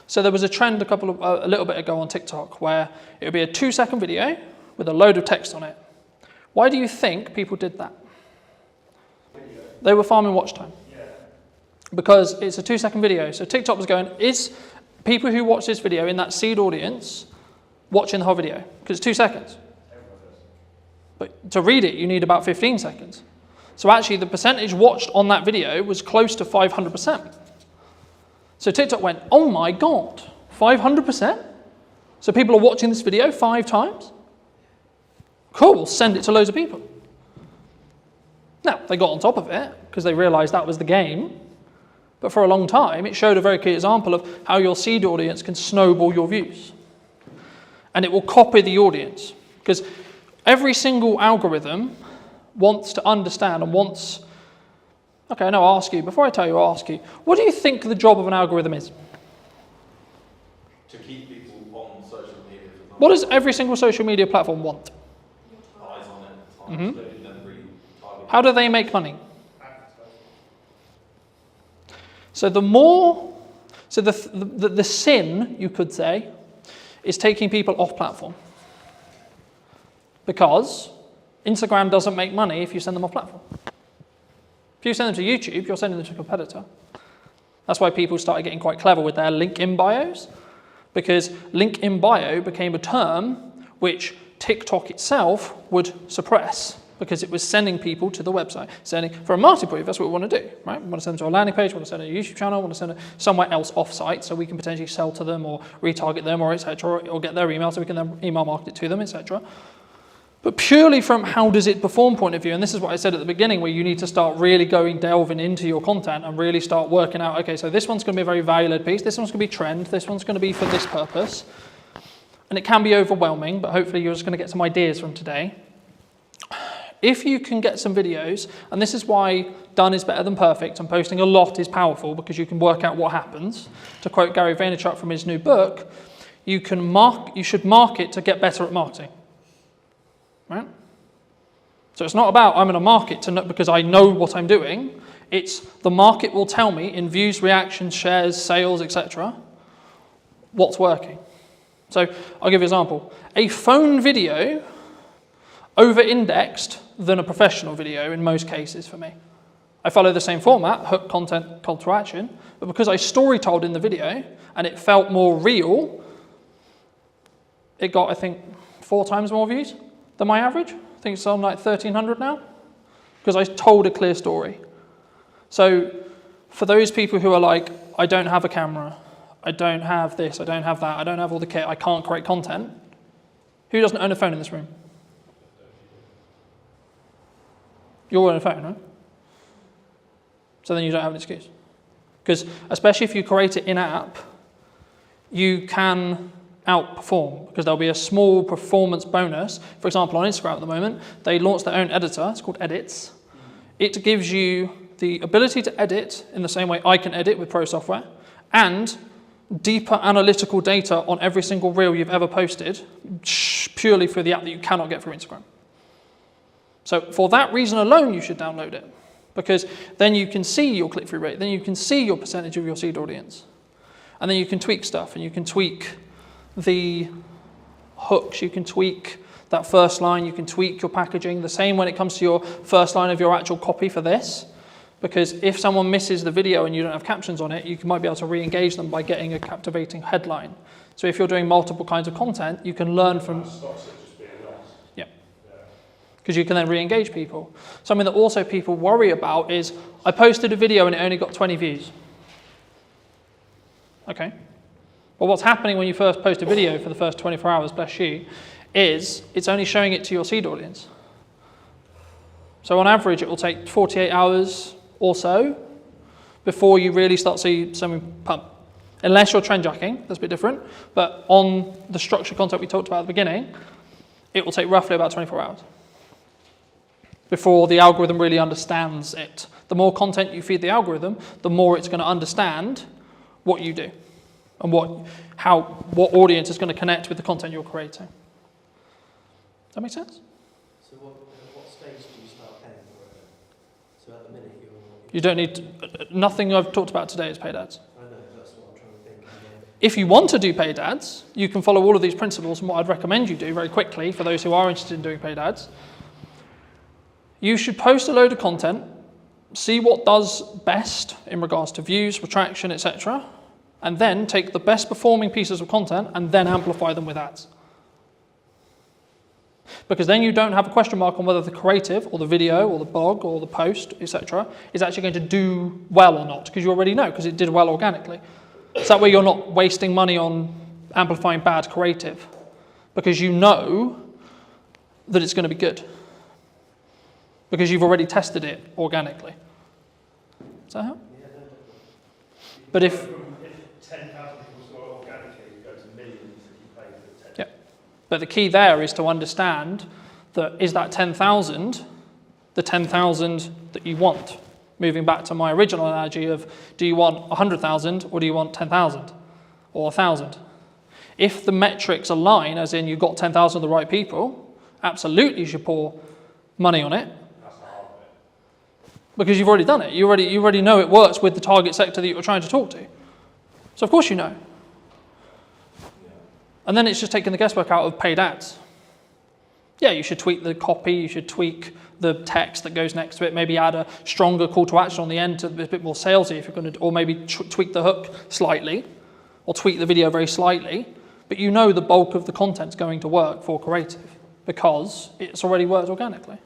so there was a trend a little bit ago on TikTok where it would be a 2-second video with a load of text on it. Why do you think people did that? They were farming watch time. Because it's a 2-second video. So TikTok was going, is people who watch this video in that seed audience watching the whole video? Because it's 2 seconds. But to read it, you need about 15 seconds. So actually, the percentage watched on that video was close to 500%. So TikTok went, oh my God, 500%? So people are watching this video 5 times? Cool, we'll send it to loads of people. Now, they got on top of it because they realized that was the game. But for a long time, it showed a very clear example of how your seed audience can snowball your views. And it will copy the audience. Because every single algorithm wants to understand and wants... Okay, no, I'll ask you. Before I tell you, I'll ask you. What do you think the job of an algorithm is? To keep people on social media. What does every single social media platform want? Eyes on it. Mm-hmm. Them retargeting. How do they make money? So the sin, you could say, is taking people off platform. Because Instagram doesn't make money if you send them off platform. If you send them to YouTube, you're sending them to a competitor. That's why people started getting quite clever with their link in bios, because link in bio became a term which TikTok itself would suppress, because it was sending people to the website. For a marketing point of view, that's what we want to do, right? We want to send them to a landing page, we want to send them to a YouTube channel, we want to send them somewhere else off-site so we can potentially sell to them or retarget them or etc. or get their email so we can then email market it to them, etc. But purely from how does it perform point of view, and this is what I said at the beginning, where you need to start really delving into your content and really start working out, okay, so this one's going to be a very value-led piece, this one's going to be trend, this one's going to be for this purpose. And it can be overwhelming, but hopefully you're just going to get some ideas from today. If you can get some videos, and this is why done is better than perfect, and posting a lot is powerful because you can work out what happens. To quote Gary Vaynerchuk from his new book, you should market to get better at marketing. Right? So it's not about I'm going to market because I know what I'm doing. It's the market will tell me in views, reactions, shares, sales, etc. what's working. So I'll give you an example. A phone video over-indexed than a professional video in most cases for me. I follow the same format, hook, content, call to action, but because I story-told in the video and it felt more real, it got, I think, 4 times more views than my average. I think it's on like 1,300 now, because I told a clear story. So For those people who are like, I don't have a camera, I don't have this, I don't have that, I don't have all the kit, I can't create content. Who doesn't own a phone in this room? You all own a phone, right? So then you don't have an excuse. Because especially if you create it in-app, you can outperform because there'll be a small performance bonus. For example, on Instagram at the moment, they launched their own editor. It's called Edits. It gives you the ability to edit in the same way I can edit with Pro Software, and deeper analytical data on every single reel you've ever posted purely through the app that you cannot get through Instagram. So for that reason alone, you should download it, because then you can see your click-through rate, then you can see your percentage of your seed audience, and then you can tweak stuff, and you can tweak the hooks, you can tweak that first line, you can tweak your packaging. The same when it comes to your first line of your actual copy for this, because if someone misses the video and you don't have captions on it, you might be able to re-engage them by getting a captivating headline. So if you're doing multiple kinds of content, you can learn from... Yeah. Because you can then re-engage people. Something that also people worry about is, I posted a video and it only got 20 views. Okay. Well, what's happening when you first post a video for the first 24 hours, bless you, is it's only showing it to your seed audience. So on average, it will take 48 hours or so before you really start to see some pump. Unless you're trend jacking, that's a bit different. But on the structured content we talked about at the beginning, it will take roughly about 24 hours before the algorithm really understands it. The more content you feed the algorithm, the more it's going to understand what you do and what audience is going to connect with the content you're creating. Does that make sense? So what stage do you start paying for it? So at the minute you don't need nothing I've talked about today is paid ads. I know, that's what I'm trying to think. If you want to do paid ads, you can follow all of these principles, and what I'd recommend you do very quickly for those who are interested in doing paid ads. You should post a load of content, see what does best in regards to views, retraction, etc., and then take the best performing pieces of content and then amplify them with ads. Because then you don't have a question mark on whether the creative or the video or the blog or the post, etc., is actually going to do well or not, because you already know, because it did well organically. So that way you're not wasting money on amplifying bad creative, because you know that it's going to be good, because you've already tested it organically. Does that help? But if 10,000 people saw it organically, you go to millions if you pay for the 10. Yeah. But the key there is to understand that is that 10,000 the 10,000 that you want? Moving back to my original analogy of, do you want 100,000 or do you want 10,000 or 1,000? If the metrics align, as in you got 10,000 of the right people, absolutely you should pour money on it. That's the hard bit. Because you've already done it. You already know it works with the target sector that you're trying to talk to. So of course you know. And then it's just taking the guesswork out of paid ads. Yeah, you should tweak the copy, you should tweak the text that goes next to it, maybe add a stronger call to action on the end to be a bit more salesy if you're going to, or maybe tweak the hook slightly, or tweak the video very slightly, but you know the bulk of the content's going to work for creative because it's already worked organically.